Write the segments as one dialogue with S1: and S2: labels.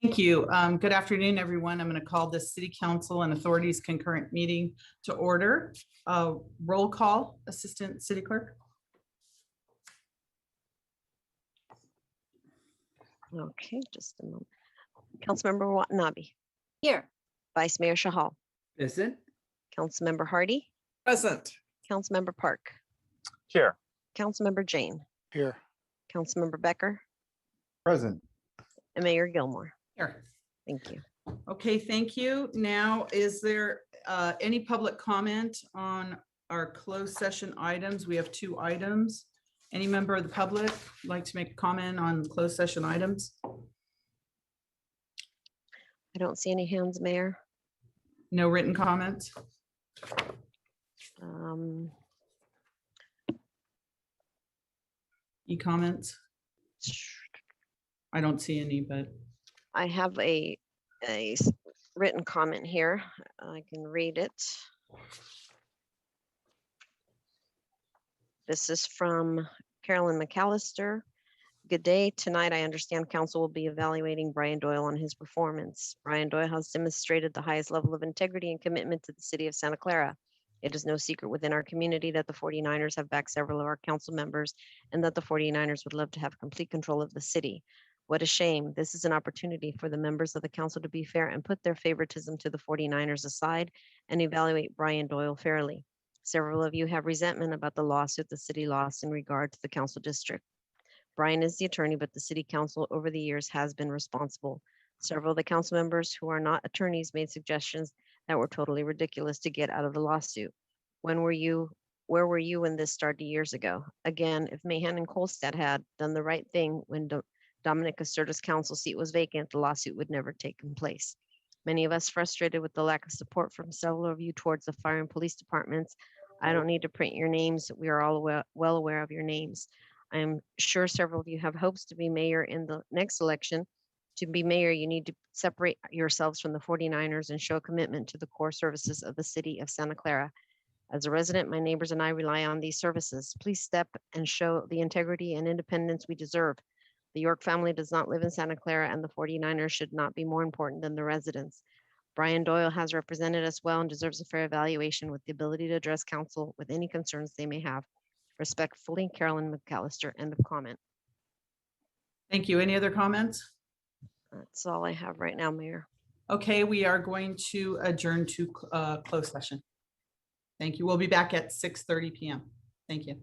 S1: Thank you. Good afternoon, everyone. I'm going to call this City Council and Authorities Concurrent Meeting to order. Roll call, Assistant City Clerk.
S2: Okay, just a moment. Councilmember Watanabe.
S3: Here.
S2: Vice Mayor Shahal.
S4: Present.
S2: Councilmember Hardy.
S1: Present.
S2: Councilmember Park.
S5: Here.
S2: Councilmember Jane.
S5: Here.
S2: Councilmember Becker.
S5: Present.
S2: And Mayor Gilmore.
S1: Here.
S2: Thank you.
S1: Okay, thank you. Now, is there any public comment on our closed session items? We have 2 items. Any member of the public like to make a comment on closed session items?
S2: I don't see any hands, Mayor.
S1: No written comments? E-comments? I don't see any, but
S2: I have a written comment here. I can read it. This is from Carolyn McAllister. Good day. Tonight, I understand council will be evaluating Brian Doyle on his performance. Brian Doyle has demonstrated the highest level of integrity and commitment to the city of Santa Clara. It is no secret within our community that the 49ers have backed several of our council members and that the 49ers would love to have complete control of the city. What a shame. This is an opportunity for the members of the council to be fair and put their favoritism to the 49ers aside and evaluate Brian Doyle fairly. Several of you have resentment about the lawsuit the city lost in regard to the council district. Brian is the attorney, but the city council over the years has been responsible. Several of the council members who are not attorneys made suggestions that were totally ridiculous to get out of the lawsuit. Where were you when this started years ago? Again, if Mahan and Kolstad had done the right thing when Dominic Caserta's council seat was vacant, the lawsuit would never taken place. Many of us frustrated with the lack of support from several of you towards the fire and police departments. I don't need to print your names. We are all well aware of your names. I am sure several of you have hopes to be mayor in the next election. To be mayor, you need to separate yourselves from the 49ers and show a commitment to the core services of the city of Santa Clara. As a resident, my neighbors and I rely on these services. Please step and show the integrity and independence we deserve. The York family does not live in Santa Clara, and the 49ers should not be more important than the residents. Brian Doyle has represented us well and deserves a fair evaluation with the ability to address council with any concerns they may have. Respectfully, Carolyn McAllister. End of comment.
S1: thank you. Any other comments?
S2: That's all I have right now, Mayor.
S1: Okay, we are going to adjourn to closed session. Thank you. We'll be back at 6:30 p.m. Thank you.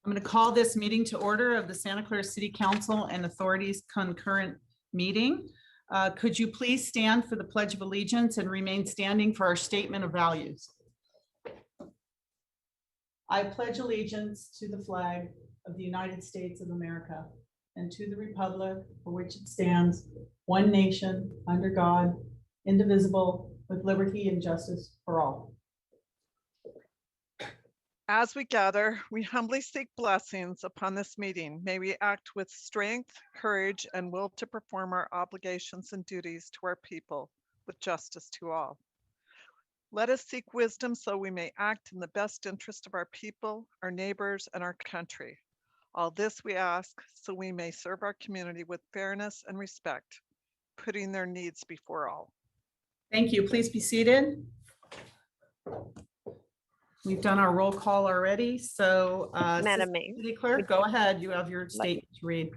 S1: I'm going to call this meeting to order of the Santa Clara City Council and Authorities Concurrent Meeting. Could you please stand for the Pledge of Allegiance and remain standing for our statement of values? I pledge allegiance to the flag of the United States of America and to the republic for which it stands, one nation, under God, indivisible, with liberty and justice for all.
S3: As we gather, we humbly seek blessings upon this meeting. May we act with strength, courage, and will to perform our obligations and duties to our people with justice to all. Let us seek wisdom so we may act in the best interest of our people, our neighbors, and our country. All this we ask so we may serve our community with fairness and respect, putting their needs before all.
S1: Thank you. Please be seated. We've done our roll call already, so
S2: Madam Mayor.
S1: City Clerk, go ahead. You have your statement to read.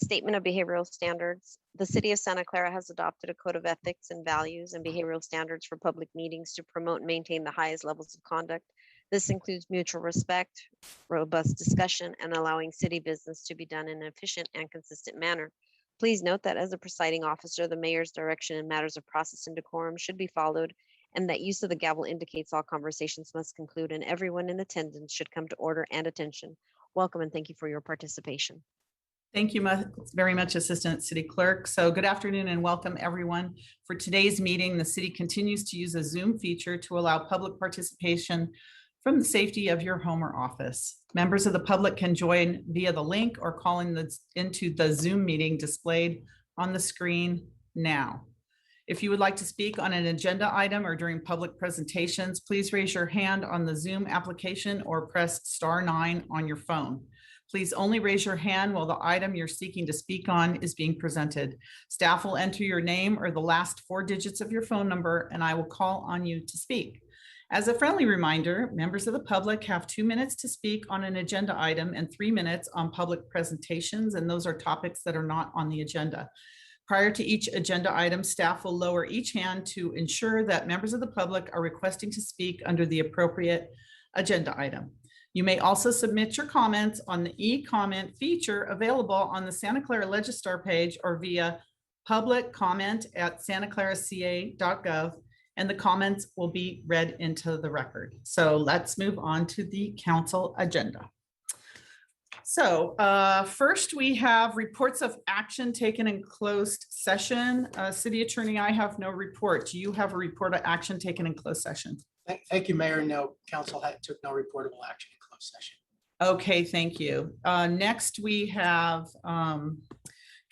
S2: Statement of behavioral standards. The city of Santa Clara has adopted a code of ethics and values and behavioral standards for public meetings to promote and maintain the highest levels of conduct. This includes mutual respect, robust discussion, and allowing city business to be done in an efficient and consistent manner. Please note that as a presiding officer, the mayor's direction in matters of process and decorum should be followed, and that use of the gavel indicates all conversations must conclude and everyone in attendance should come to order and attention. Welcome and thank you for your participation.
S1: Thank you very much, Assistant City Clerk. So good afternoon and welcome everyone. For today's meeting, the city continues to use a Zoom feature to allow public participation from the safety of your home or office. Members of the public can join via the link or call into the Zoom meeting displayed on the screen now. If you would like to speak on an agenda item or during public presentations, please raise your hand on the Zoom application or press *9 on your phone. Please only raise your hand while the item you're seeking to speak on is being presented. Staff will enter your name or the last 4 digits of your phone number, and I will call on you to speak. As a friendly reminder, members of the public have 2 minutes to speak on an agenda item and 3 minutes on public presentations, and those are topics that are not on the agenda. Prior to each agenda item, staff will lower each hand to ensure that members of the public are requesting to speak under the appropriate agenda item. You may also submit your comments on the e-comment feature available on the Santa Clara Legistar page or via public comment at santaclaraca.gov, and the comments will be read into the record. So let's move on to the council agenda. So first we have reports of action taken in closed session. City Attorney, I have no report. Do you have a report of action taken in closed session?
S4: Thank you, Mayor. No, council took no reportable action in closed session.
S1: Okay, thank you. Next we have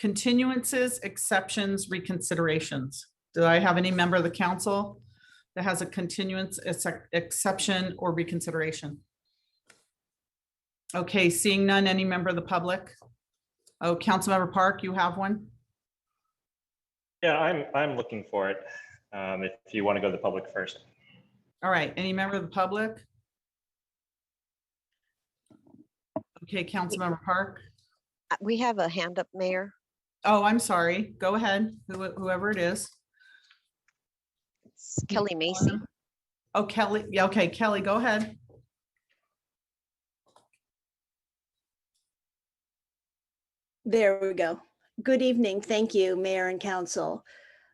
S1: continuances, exceptions, reconsiderations. Do I have any member of the council that has a continuance, exception, or reconsideration? Okay, seeing none, any member of the public? Oh, Councilmember Park, you have one?
S6: Yeah, I'm looking for it. If you want to go to the public first.
S1: All right, any member of the public? Okay, Councilmember Park.
S2: We have a hand up, Mayor.
S1: Oh, I'm sorry. Go ahead, whoever it is.
S2: It's Kelly Macy.
S1: Oh, Kelly. Yeah, okay, Kelly, go ahead.
S7: There we go. Good evening. Thank you, Mayor and Council.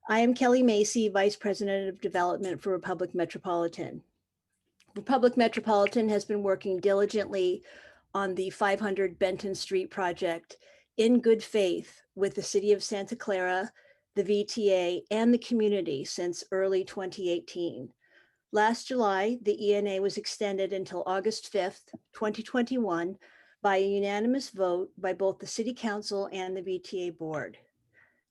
S7: I am Kelly Macy, Vice President of Development for Republic Metropolitan. Republic Metropolitan has been working diligently on the 500 Benton Street project in good faith with the City of Santa Clara, the VTA, and the community since early 2018. Last July, the ENA was extended until August 5th, 2021, by a unanimous vote by both the City Council and the VTA Board.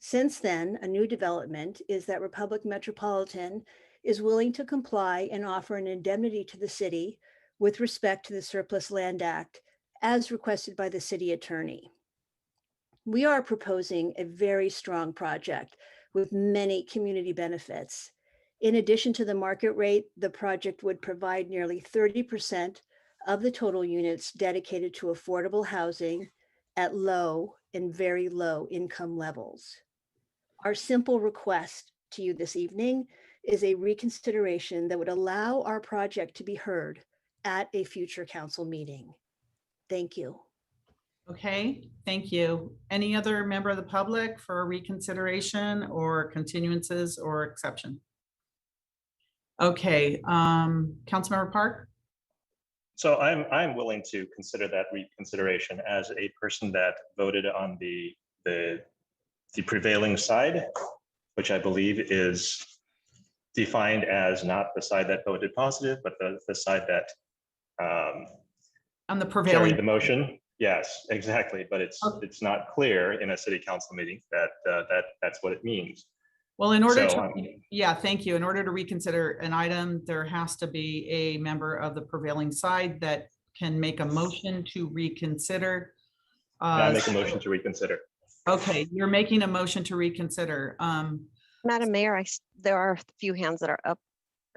S7: Since then, a new development is that Republic Metropolitan is willing to comply and offer an indemnity to the city with respect to the Surplus Land Act, as requested by the city attorney. We are proposing a very strong project with many community benefits. In addition to the market rate, the project would provide nearly 30% of the total units dedicated to affordable housing at low and very low income levels. Our simple request to you this evening is a reconsideration that would allow our project to be heard at a future council meeting. Thank you.
S1: Okay, thank you. Any other member of the public for reconsideration or continuances or exception? Okay, Councilmember Park?
S6: So I'm willing to consider that reconsideration as a person that voted on the prevailing side, which I believe is defined as not the side that voted positive, but the side that
S1: On the
S6: carried
S1: prevailing.
S6: the motion. Yes, exactly. But
S1: Okay.
S6: it's not clear in a city council meeting that that's what it means.
S1: Well, in order
S6: So,
S1: to, yeah, thank you. In order to reconsider an item, there has to be a member of the prevailing side that can make a motion to reconsider.
S6: I make a motion to reconsider.
S1: Okay, you're making a motion to reconsider.
S2: Madam Mayor, there are a few hands that are up.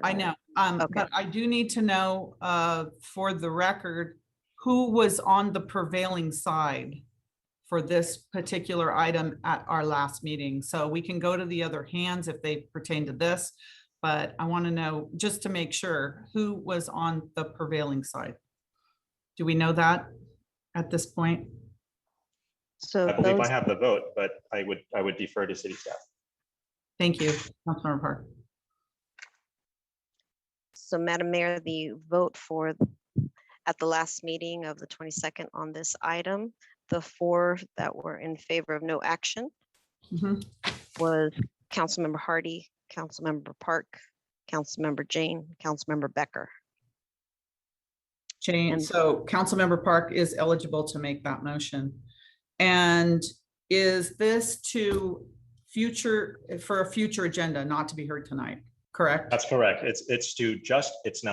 S1: I know,
S2: Okay.
S1: but I do need to know, for the record, who was on the prevailing side for this particular item at our last meeting. So we can go to the other hands if they pertain to this, but I want to know, just to make sure, who was on the prevailing side? Do we know that at this point?
S2: So
S6: I believe I
S2: those,
S6: have the vote, but I would defer to city staff.
S1: Thank you, Councilmember Park.
S2: so Madam Mayor, the vote for at the last meeting of the 22nd on this item, the 4 that were in favor of no action
S1: Mhm.
S2: was Councilmember Hardy, Councilmember Park, Councilmember Jane, Councilmember Becker.
S1: Jane,
S2: And-
S1: so Councilmember Park is eligible to make that motion. And is this to future, for a future agenda, not to be heard tonight, correct?
S6: That's correct. It's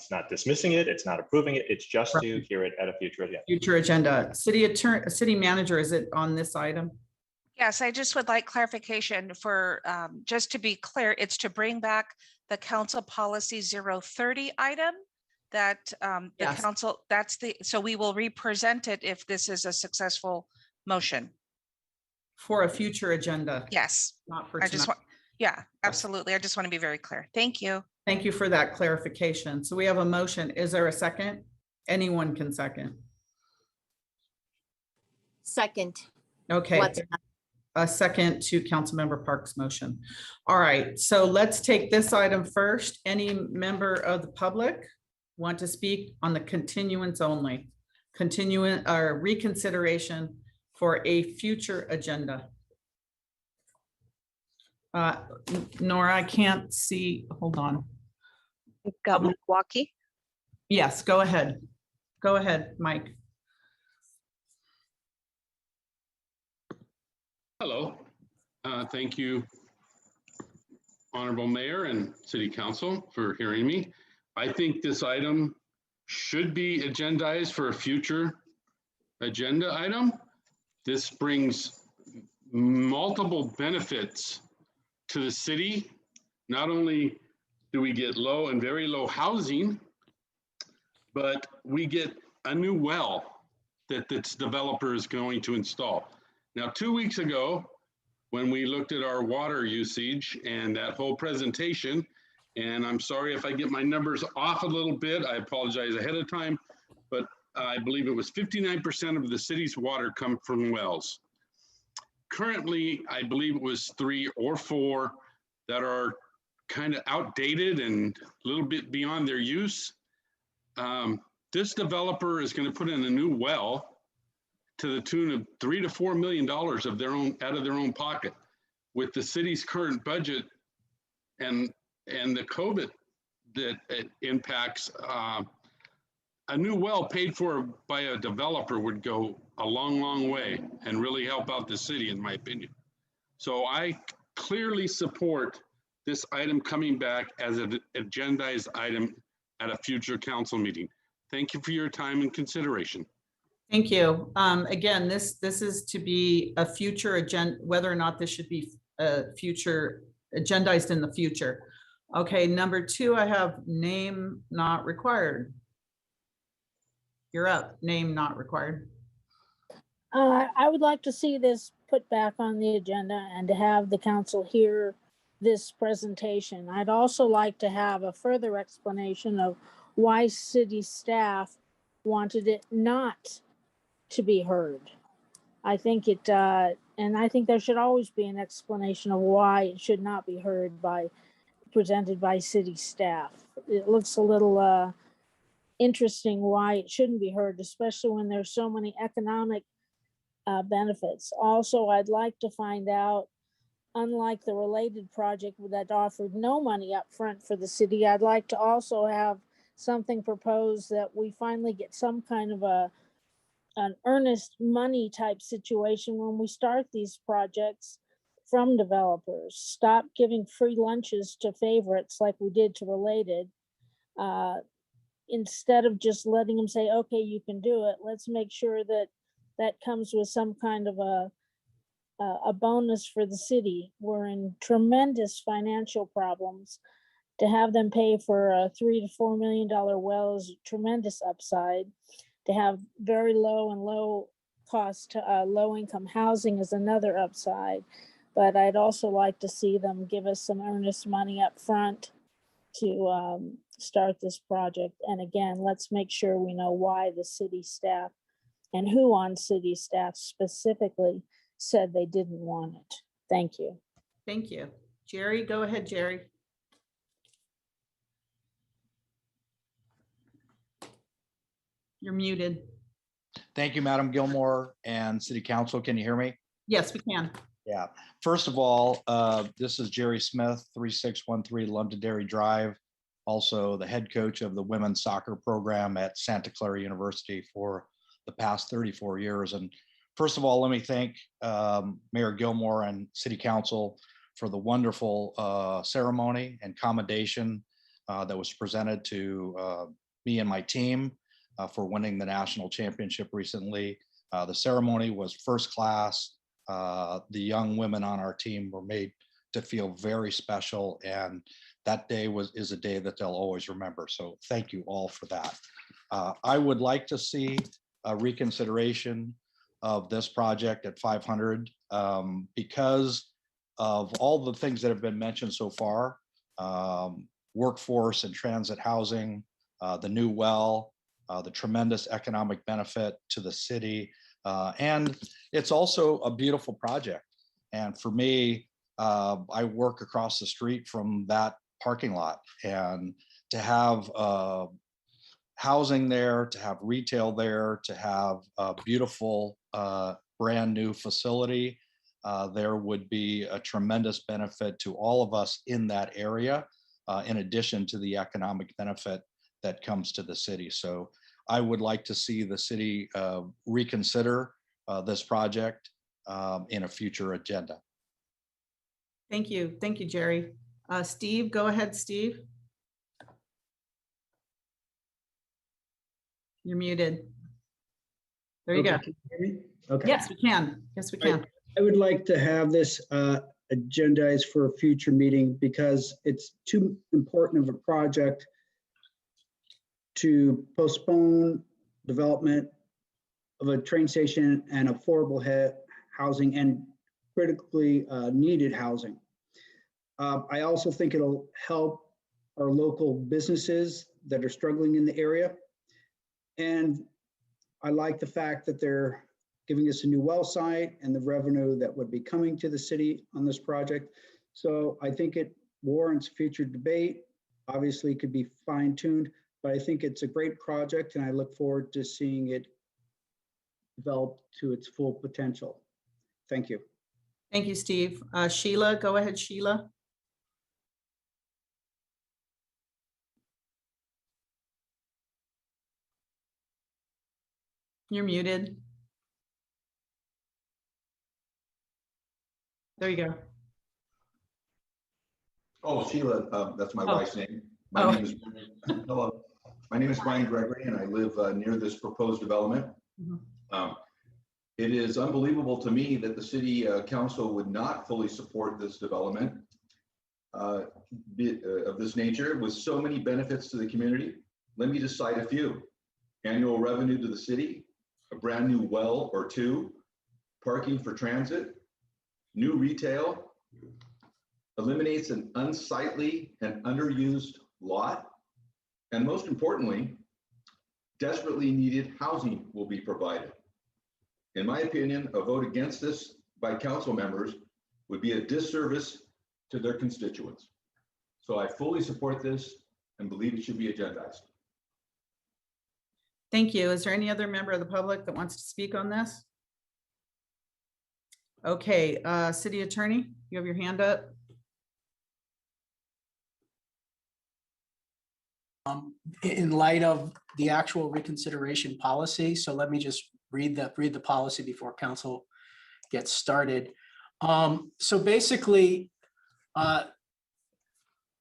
S6: not dismissing it. It's not approving it. It's just to hear it at a future agenda.
S1: Future agenda. City attorney, city manager, is it on this item?
S8: Yes, I just would like clarification for, just to be clear, it's to bring back the council policy 030 item that the
S1: Yes.
S8: council, so we will represent it if this is a successful motion.
S1: For a future agenda,
S8: Yes,
S1: not for
S8: I just
S1: tonight.
S8: want, yeah, absolutely. I just want to be very clear. Thank you.
S1: Thank you for that clarification. So we have a motion. Is there a second? Anyone can second.
S9: Second.
S1: Okay.
S9: What's
S1: A second to Councilmember Park's motion. All right, so let's take this item first. Any member of the public want to speak on the continuance only? Continuing or reconsideration for a future agenda? Nora, I can't see, hold on.
S2: We've got Mike Walkie.
S1: Yes, go ahead. Go ahead, Mike.
S10: Hello, thank you, Honorable Mayor and City Council for hearing me. I think this item should be agendized for a future agenda item. This brings multiple benefits to the city. Not only do we get low and very low housing, but we get a new well that this developer is going to install. Now, 2 weeks ago, when we looked at our water usage and that whole presentation, and I'm sorry if I get my numbers off a little bit, I apologize ahead of time, but I believe it was 59% of the city's water come from wells. Currently, I believe it was 3 or 4 that are kind of outdated and a little bit beyond their use. This developer is going to put in a new well to the tune of $3 to $4 million of their own, out of their own pocket. With the city's current budget and the COVID that it impacts, a new well paid for by a developer would go a long, long way and really help out the city, in my opinion. So I clearly support this item coming back as an agendized item at a future council meeting. Thank you for your time and consideration.
S1: Thank you. Again, this is to be a future agenda, whether or not this should be a future agendized in the future. Okay, number 2, I have name not required. You're up, name not required.
S11: I would like to see this put back on the agenda and to have the council hear this presentation. I'd also like to have a further explanation of why city staff wanted it not to be heard. I think it, and I think there should always be an explanation of why it should not be heard by, presented by city staff. It looks a little interesting why it shouldn't be heard, especially when there's so many economic benefits. Also, I'd like to find out, unlike the related project that offered no money up front for the city, I'd like to also have something proposed that we finally get some kind of an earnest money type situation when we start these projects from developers. Stop giving free lunches to favorites like we did to related. Instead of just letting them say, okay, you can do it, let's make sure that that comes with some kind of a bonus for the city. We're in tremendous financial problems. To have them pay for a $3 to $4 million well is tremendous upside. To have very low and low cost, low income housing is another upside. But I'd also like to see them give us some earnest money up front to start this project. And again, let's make sure we know why the city staff and who on city staff specifically said they didn't want it. Thank you.
S1: Thank you. Jerry, go ahead, Jerry. You're muted.
S9: Thank you, Madam Gilmore and City Council. Can you hear me?
S1: Yes, we can.
S9: Yeah. First of all, this is Jerry Smith, 3613 Londonderry Drive, also the head coach of the women's soccer program at Santa Clara University for the past 34 years. And first of all, let me thank Mayor Gilmore and City Council for the wonderful ceremony and commendation that was presented to me and my team for winning the national championship recently. The ceremony was first class. The young women on our team were made to feel very special, and that day is a day that they'll always remember. So thank you all for that. I would like to see a reconsideration of this project at 500 because of all the things that have been mentioned so far, workforce and transit housing, the new well, the tremendous economic benefit to the city. And it's also a beautiful project. And for me, I work across the street from that parking lot, and to have housing there, to have retail there, to have a beautiful brand new facility, there would be a tremendous benefit to all of us in that area, in addition to the economic benefit that comes to the city. So I would like to see the city reconsider this project in a future agenda.
S1: Thank you. Thank you, Jerry. Steve, go ahead, Steve. You're muted. There you go.
S12: Can you hear me? Okay.
S1: Yes, we can. Yes, we can.
S12: I would like to have this agendized for a future meeting because it's too important of a project to postpone development of a train station and affordable housing and critically needed housing. I also think it'll help our local businesses that are struggling in the area. And I like the fact that they're giving us a new well site and the revenue that would be coming to the city on this project. So I think it warrants future debate. Obviously, it could be fine-tuned, but I think it's a great project and I look forward to seeing it develop to its full potential. Thank you.
S1: Thank you, Steve. Sheila, go ahead, Sheila. You're muted. There you go.
S13: Oh, Sheila, that's my wife's name.
S1: Oh.
S13: My name is, hello. My name is Brian Gregory and I live near this proposed development. It is unbelievable to me that the city council would not fully support this development of this nature with so many benefits to the community. Let me just cite a few. Annual revenue to the city, a brand new well or two, parking for transit, new retail, eliminates an unsightly and underused lot, and most importantly, desperately needed housing will be provided. In my opinion, a vote against this by council members would be a disservice to their constituents. So I fully support this and believe it should be agendized.
S1: Thank you. Is there any other member of the public that wants to speak on this? Okay, city attorney, you have your hand up.
S4: In light of the actual reconsideration policy, so let me just read the policy before council gets started. So basically,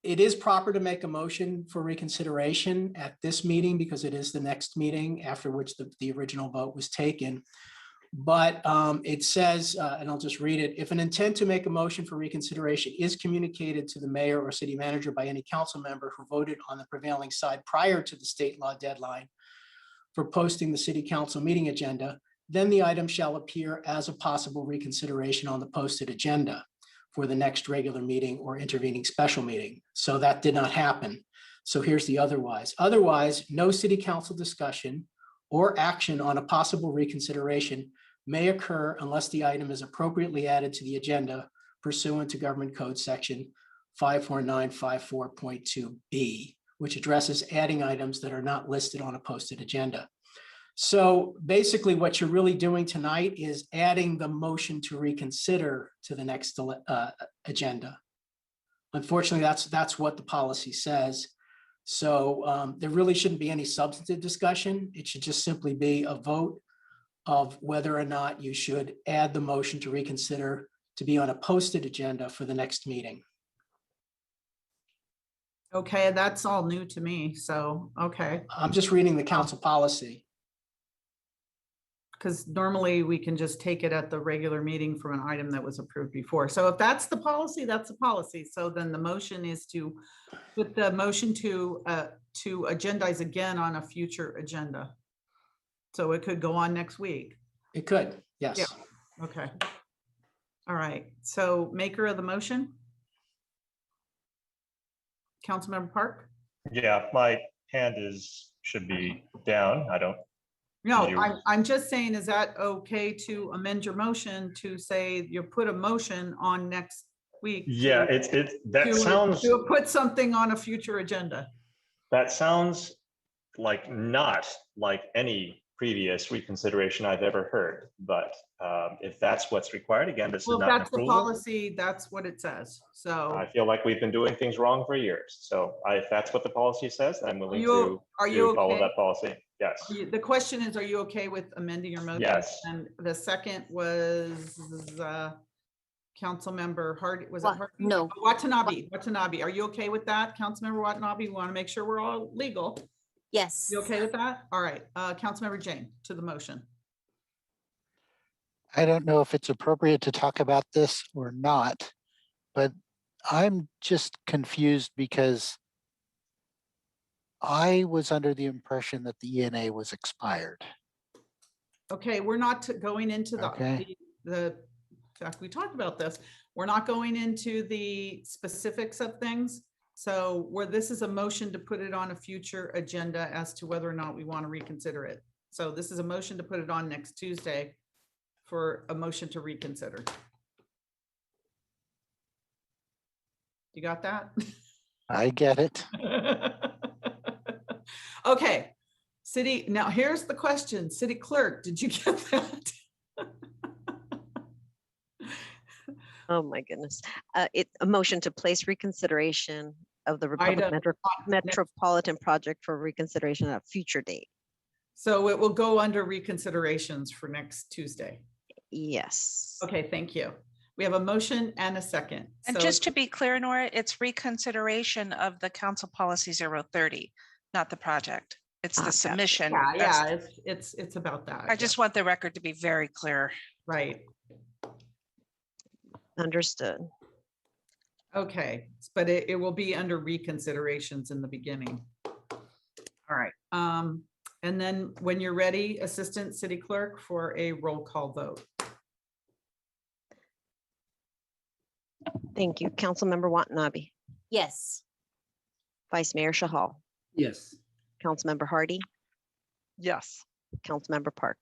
S4: it is proper to make a motion for reconsideration at this meeting because it is the next meeting after which the original vote was taken. But it says, and I'll just read it, if an intent to make a motion for reconsideration is communicated to the mayor or city manager by any council member who voted on the prevailing side prior to the state law deadline for posting the city council meeting agenda, then the item shall appear as a possible reconsideration on the posted agenda for the next regular meeting or intervening special meeting. So that did not happen. So here's the otherwise. Otherwise, no city council discussion or action on a possible reconsideration may occur unless the item is appropriately added to the agenda pursuant to Government Code Section 54954.2B, which addresses adding items that are not listed on a posted agenda. So basically what you're really doing tonight is adding the motion to reconsider to the next agenda. Unfortunately, that's what the policy says. So there really shouldn't be any substantive discussion. It should just simply be a vote of whether or not you should add the motion to reconsider to be on a posted agenda for the next meeting.
S1: Okay, that's all new to me. So, okay.
S4: I'm just reading the council policy.
S1: Because normally we can just take it at the regular meeting from an item that was approved before. So if that's the policy, that's the policy. So then the motion is to put the motion to agendize again on a future agenda. So it could go on next week.
S4: It could, yes.
S1: Yeah. Okay. All right. So maker of the motion? Councilmember Park?
S6: Yeah, my hand should be down. I don't.
S1: No,
S6: You-
S1: I'm just saying, is that okay to amend your motion to say you put a motion on next week?
S6: Yeah,
S1: To put something on a future agenda.
S6: that sounds like not like any previous reconsideration I've ever heard. But if that's what's required, again, this is
S1: Well,
S6: not an
S1: that's the
S6: approval.
S1: policy, that's what it says. So
S6: I feel like we've been doing things wrong for years. So if that's what the policy says, I'm willing to follow
S1: okay?
S6: that policy. Yes.
S1: The question is, are you okay with amending your motion?
S6: Yes.
S1: And the second was Councilmember Hardy, was it Hardy?
S14: No.
S1: Watanabe, are you okay with that? Councilmember Watanabe, we want to make sure we're all legal.
S14: Yes.
S1: You okay with that? All right, Councilmember Jane to the motion.
S15: I don't know if it's appropriate to talk about this or not, but I'm just confused because I was under the impression that the ENA was expired.
S1: Okay, we're not going into
S15: Okay.
S1: the in fact, we talked about this. We're not going into the specifics of things. So where this is a motion to put it on a future agenda as to whether or not we want to reconsider it. So this is a motion to put it on next Tuesday for a motion to reconsider. You got that?
S15: I get it.
S1: Okay, now here's the question. City clerk, did you get that?
S2: Oh, my goodness. A motion to place reconsideration of the Republic Metropolitan Project for reconsideration at a future date.
S1: So it will go under reconsiderations for next Tuesday.
S2: Yes.
S1: Okay, thank you. We have a motion and a second.
S8: And
S1: So-
S8: just to be clear, Nora, it's reconsideration of the Council Policy 030, not the project. It's the submission.
S1: Yeah, it's about that.
S8: I just want the record to be very clear.
S1: Right.
S2: Understood.
S1: Okay, but it will be under reconsiderations in the beginning. All right. And then when you're ready, Assistant City Clerk, for a roll call vote.
S2: Thank you. Councilmember Watanabe.
S14: Yes.
S2: Vice Mayor Shahal.
S4: Yes.
S2: Councilmember Hardy.
S3: Yes.
S2: Councilmember Park,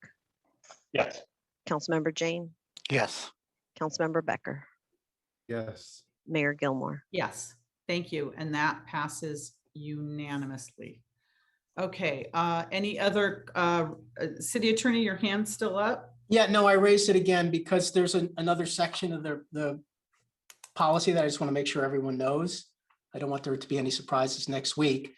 S6: Yes.
S2: Councilmember Jane,
S15: Yes.
S2: Councilmember Becker,
S5: Yes.
S2: Mayor Gilmore.
S1: Yes, thank you. And that passes unanimously. Okay, any other, city attorney, your hand's still up?
S4: Yeah, no, I raised it again because there's another section of the policy that I just want to make sure everyone knows. I don't want there to be any surprises next week.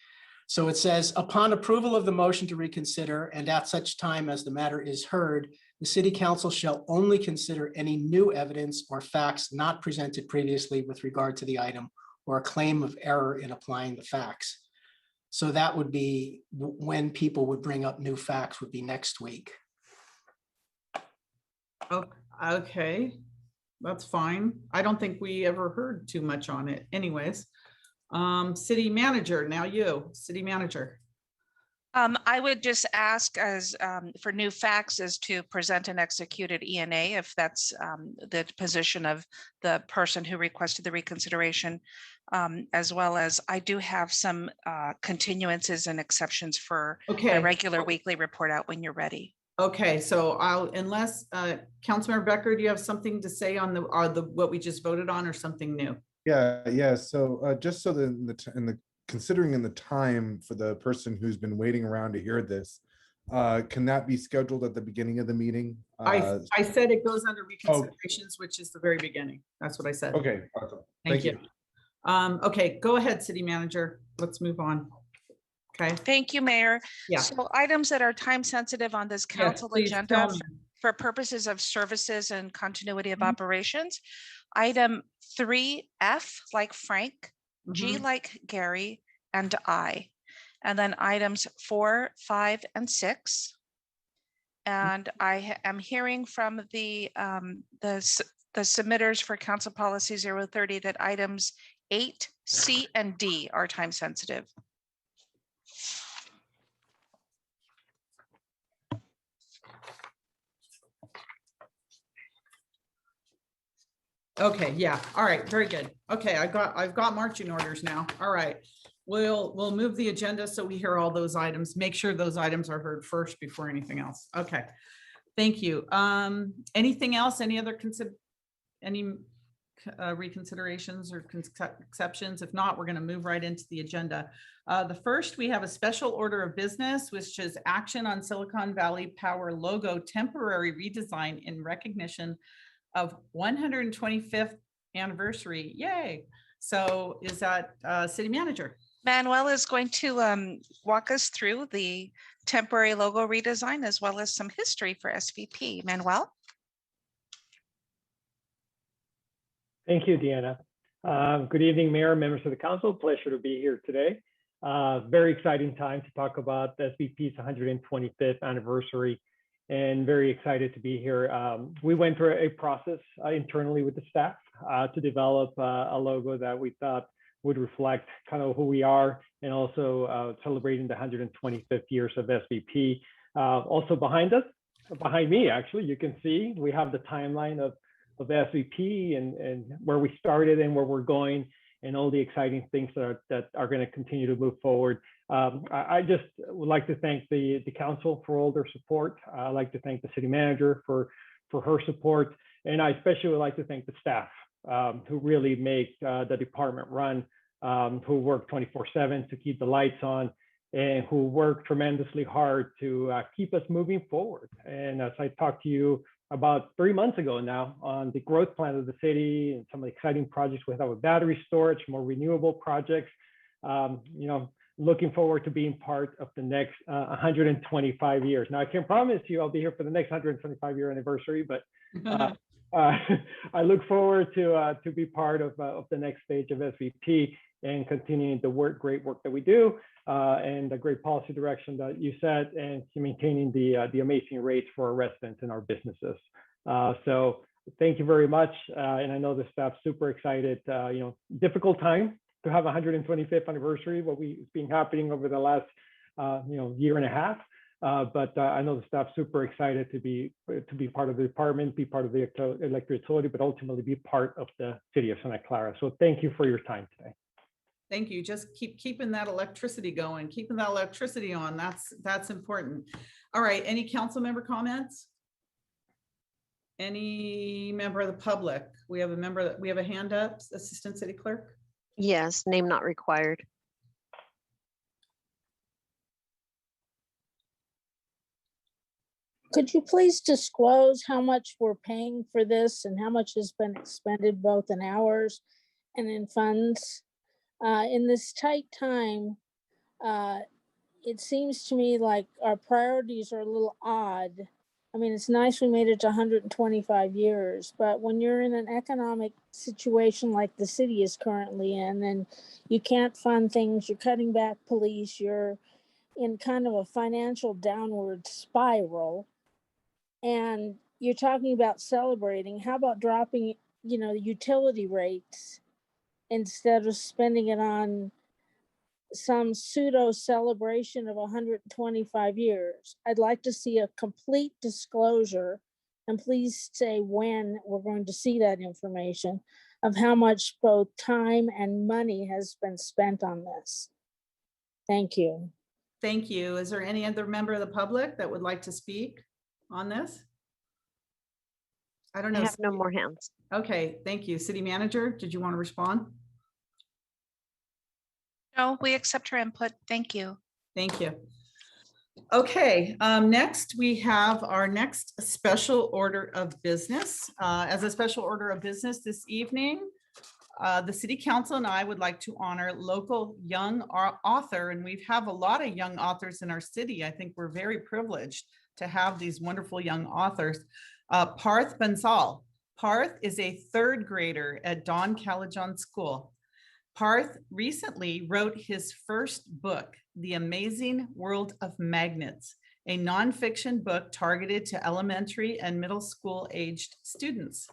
S4: So it says, upon approval of the motion to reconsider and at such time as the matter is heard, the city council shall only consider any new evidence or facts not presented previously with regard to the item or a claim of error in applying the facts. So that would be when people would bring up new facts would be next week.
S1: Oh, okay, that's fine. I don't think we ever heard too much on it anyways. City manager, now you, city manager.
S8: I would just ask as for new facts is to present an executed ENA if that's the position of the person who requested the reconsideration, as well as I do have some continuances and exceptions for my
S1: Okay.
S8: regular weekly report out when you're ready.
S1: Okay, so I'll, unless, Councilmember Becker, do you have something to say on the what we just voted on or something new?
S5: Yeah. So just so considering in the time for the person who's been waiting around to hear this, can that be scheduled at the beginning of the meeting?
S1: I said it goes under reconsiderations, which is the very beginning. That's what I said.
S5: Okay, awesome.
S1: Thank you. Okay, go ahead, city manager. Let's move on. Okay.
S8: Thank you, Mayor.
S1: Yeah.
S8: So items that are time sensitive on this
S1: Yes,
S8: council
S1: please
S8: agenda
S1: tell me.
S8: for purposes of services and continuity of
S1: Mhm.
S8: operations. Item 3F, like Frank, G
S1: Mhm.
S8: like Gary, and I. And then items 4, 5, and 6. And I am hearing from the submitters for Council Policy 030 that items 8, C, and D are time sensitive.
S1: Okay, yeah, all right, very good. Okay, I've got marching orders now. All right. We'll move the agenda so we hear all those items. Make sure those items are heard first before anything else. Okay. Thank you. Anything else? Any other reconsiderations or exceptions? If not, we're going to move right into the agenda. The first, we have a special order of business, which is action on Silicon Valley Power logo temporary redesign in recognition of 125th anniversary. Yay. So is that city manager?
S8: Manuel is going to walk us through the temporary logo redesign as well as some history for SVP. Manuel?
S14: Thank you, Deanna. Good evening, Mayor, members of the council. Pleasure to be here today. Very exciting time to talk about SVP's 125th anniversary and very excited to be here. We went through a process internally with the staff to develop a logo that we thought would reflect kind of who we are and also celebrating the 125th years of SVP. Also behind me, actually, you can see we have the timeline of SVP and where we started and where we're going and all the exciting things that are going to continue to move forward. I just would like to thank the council for all their support. I'd like to thank the city manager for her support. And I especially would like to thank the staff who really make the department run, who work 24/7 to keep the lights on and who work tremendously hard to keep us moving forward. And as I talked to you about 3 months ago now on the growth plan of the city and some of the exciting projects with our battery storage, more renewable projects, looking forward to being part of the next 125 years. Now, I can promise you I'll be here for the next 125-year anniversary, but I look forward to be part of the next stage of SVP and continuing the great work that we do and the great policy direction that you set and maintaining the amazing rates for our residents and our businesses. So thank you very much. And I know the staff's super excited. Difficult time to have 125th anniversary, it's been happening over the last year and a half. But I know the staff's super excited to be part of the department, be part of the electric utility, but ultimately be part of the city of Santa Clara. So thank you for your time today.
S1: Thank you. Just keep keeping that electricity going, keeping that electricity on. That's important. All right, any council member comments? Any member of the public? We have a hand up, Assistant City Clerk.
S2: Yes, name not required.
S11: Could you please disclose how much we're paying for this and how much has been expended both in hours and in funds? In this tight time, it seems to me like our priorities are a little odd. I mean, it's nice we made it to 125 years, but when you're in an economic situation like the city is currently in, and you can't fund things, you're cutting back police, you're in kind of a financial downward spiral, and you're talking about celebrating, how about dropping, utility rates instead of spending it on some pseudo celebration of 125 years? I'd like to see a complete disclosure, and please say when we're going to see that information of how much both time and money has been spent on this. Thank you.
S1: Thank you. Is there any other member of the public that would like to speak on this? I don't know.
S2: I have no more hands.
S1: Okay, thank you. City Manager, did you want to respond?
S8: No, we accept her input. Thank you.
S1: Thank you. Okay, next we have our next special order of business. As a special order of business this evening, the City Council and I would like to honor local young author, and we have a lot of young authors in our city. I think we're very privileged to have these wonderful young authors. Parth Bansal. Parth is a third grader at Don Calajon School. Parth recently wrote his first book, The Amazing World of Magnets, a nonfiction book targeted to elementary and middle school aged students.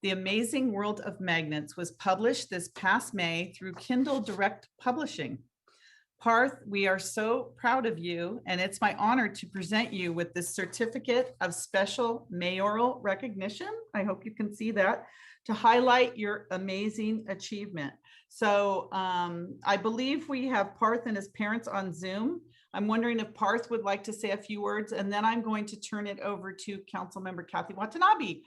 S1: The Amazing World of Magnets was published this past May through Kindle Direct Publishing. Parth, we are so proud of you, and it's my honor to present you with this certificate of special mayoral recognition. I hope you can see that, to highlight your amazing achievement. So I believe we have Parth and his parents on Zoom. I'm wondering if Parth would like to say a few words, and then I'm going to turn it over to Councilmember Kathy Watanabe,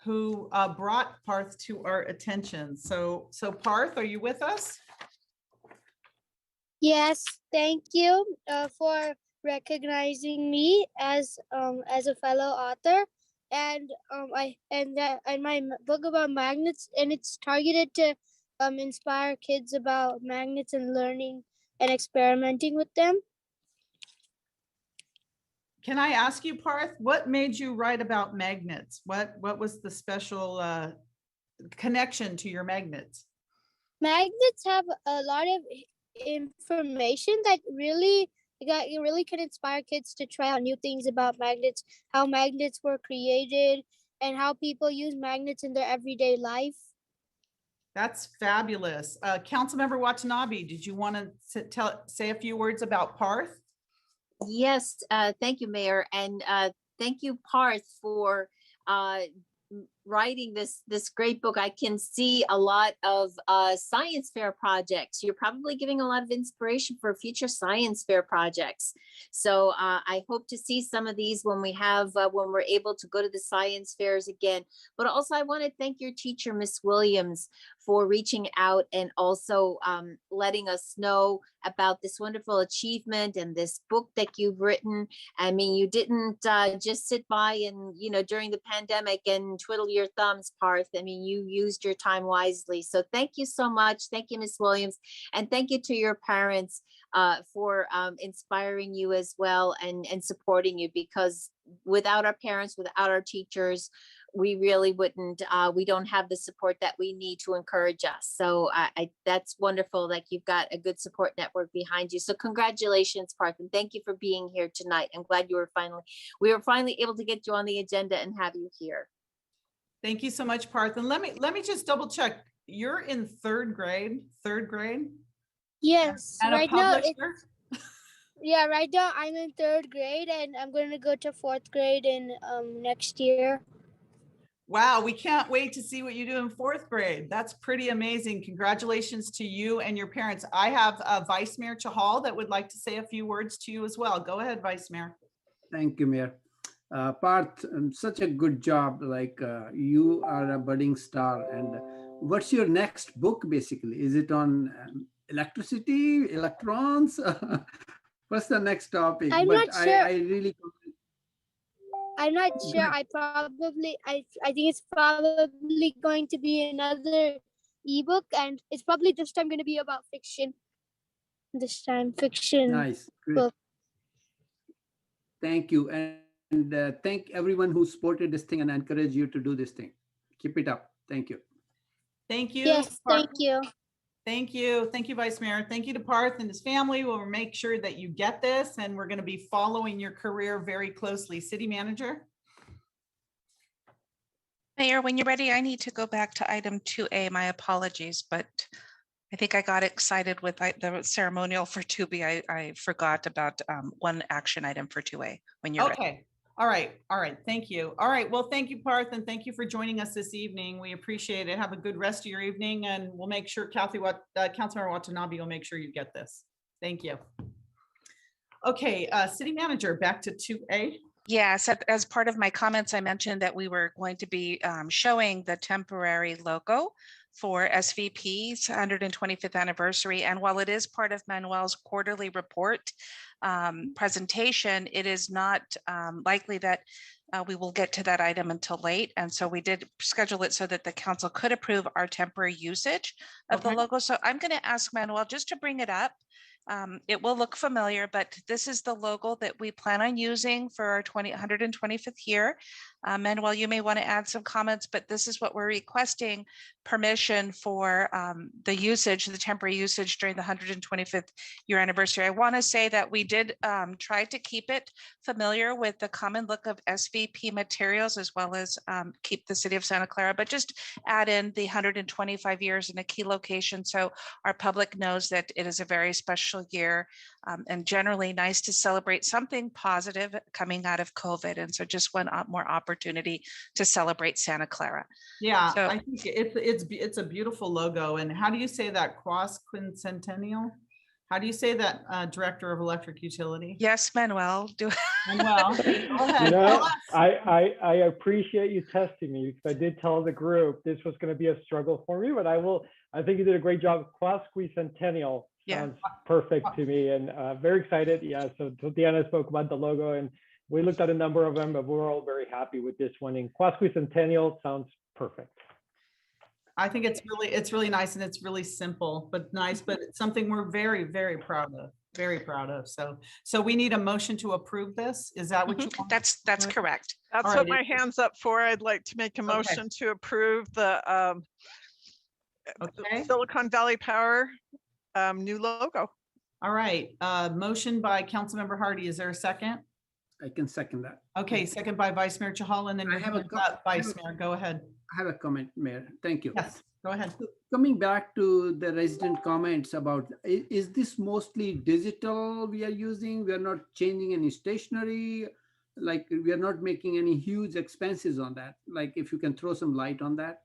S1: who brought Parth to our attention. So Parth, are you with us?
S16: Yes, thank you for recognizing me as a fellow author, and my book about magnets, and it's targeted to inspire kids about magnets and learning and experimenting with them.
S1: Can I ask you, Parth, what made you write about magnets? What was the special connection to your magnets?
S16: Magnets have a lot of information that really can inspire kids to try out new things about magnets, how magnets were created, and how people use magnets in their everyday life.
S1: That's fabulous. Councilmember Watanabe, did you want to say a few words about Parth?
S17: Yes, thank you, Mayor, and thank you, Parth, for writing this great book. I can see a lot of science fair projects. You're probably giving a lot of inspiration for future science fair projects. So I hope to see some of these when we're able to go to the science fairs again. But also I want to thank your teacher, Miss Williams, for reaching out and also letting us know about this wonderful achievement and this book that you've written. I mean, you didn't just sit by and, during the pandemic and twiddle your thumbs, Parth. I mean, you used your time wisely. So thank you so much. Thank you, Miss Williams. And thank you to your parents for inspiring you as well and supporting you, because without our parents, without our teachers, we really wouldn't, we don't have the support that we need to encourage us. So that's wonderful that you've got a good support network behind you. So congratulations, Parth, and thank you for being here tonight. I'm glad we were finally able to get you on the agenda and have you here.
S1: Thank you so much, Parth. And let me just double check. You're in third grade?
S16: Yes,
S1: right now.
S16: Yeah, right now I'm in third grade, and I'm going to go to fourth grade in next year.
S1: Wow, we can't wait to see what you do in 4th grade. That's pretty amazing. Congratulations to you and your parents. I have Vice Mayor Chahal that would like to say a few words to you as well. Go ahead, Vice Mayor.
S18: Thank you, Mayor. Parth, such a good job. Like you are a budding star. And what's your next book, basically? Is it on electricity, electrons? What's the next topic?
S16: I'm
S18: But
S16: not sure.
S18: I really.
S16: I'm not sure. I think it's probably going to be another ebook, and it's probably this time going to be about fiction. This time, fiction
S18: Nice. Great.
S16: book.
S18: Thank you. And thank everyone who supported this thing and encouraged you to do this thing. Keep it up. Thank you.
S1: Thank you.
S16: Yes, thank you.
S1: Thank you. Thank you, Vice Mayor. Thank you to Parth and his family. We'll make sure that you get this, and we're going to be following your career very closely. City Manager.
S8: Mayor, when you're ready, I need to go back to item 2A. My apologies, but I think I got excited with the ceremonial for 2B. I forgot about one action item for 2A when you're ready.
S1: Okay. All right. All right. Thank you. All right. Well, thank you, Parth, and thank you for joining us this evening. We appreciate it. Have a good rest of your evening, and we'll make sure Councilmember Watanabe will make sure you get this. Thank you. Okay, City Manager, back to 2A.
S8: Yes, as part of my comments, I mentioned that we were going to be showing the temporary logo for SVP's 125th anniversary. And while it is part of Manuel's quarterly report presentation, it is not likely that we will get to that item until late. And so we did schedule it so that the council could approve our temporary usage of the logo. So I'm going to ask Manuel just to bring it up. It will look familiar, but this is the logo that we plan on using for our 125th year. Manuel, you may want to add some comments, but this is what we're requesting permission for the usage, the temporary usage during the 125th year anniversary. I want to say that we did try to keep it familiar with the common look of SVP materials, as well as keep the city of Santa Clara, but just add in the 125 years in a key location so our public knows that it is a very special year and generally nice to celebrate something positive coming out of COVID. And so just one more opportunity to celebrate Santa Clara.
S1: Yeah,
S8: So,
S1: I think it's a beautiful logo. And how do you say that, cross quincentennial? How do you say that, Director of Electric Utility?
S8: yes, Manuel.
S1: Manuel, go ahead.
S14: You
S1: Tell
S14: know,
S1: us.
S14: I appreciate you testing me because I did tell the group this was going to be a struggle for me, but I think you did a great job. Quasquicentennial sounds perfect to me, and very excited. Yeah, so Deanna spoke about the logo, and we looked at a number of them, but we're all very happy with this one. And Quasquicentennial sounds perfect.
S1: I think it's really nice, and it's really simple, but nice, but it's something we're very, very proud of. Very proud of. So we need a motion to approve this. Is that what you want?
S8: That's correct.
S3: That's
S1: All
S3: what
S1: right.
S3: my hand's up for. I'd like to make a motion to approve the Silicon Valley Power new logo.
S1: All right. Motion by Councilmember Hardy. Is there a second?
S18: I can second that.
S1: Okay, second by Vice Mayor Chahal, and then
S18: I have a
S1: Vice Mayor. Go ahead.
S18: I have a comment, Mayor. Thank you.
S1: Yes, go ahead.
S18: Coming back to the resident comments about, is this mostly digital we are using? We are not changing any stationery? Like we are not making any huge expenses on that? Like if you can throw some light on that?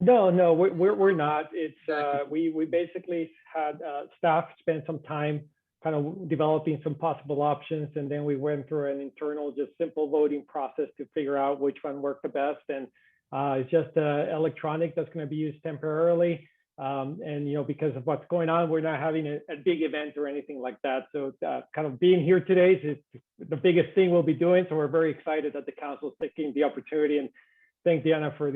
S14: No, we're not. It's we basically had staff spend some time kind of developing some possible options, and then we went through an internal, just simple voting process to figure out which one worked the best. And it's just electronic that's going to be used temporarily. And because of what's going on, we're not having a big event or anything like that. So kind of being here today is the biggest thing we'll be doing. So we're very excited that the council is taking the opportunity, and thank Deanna for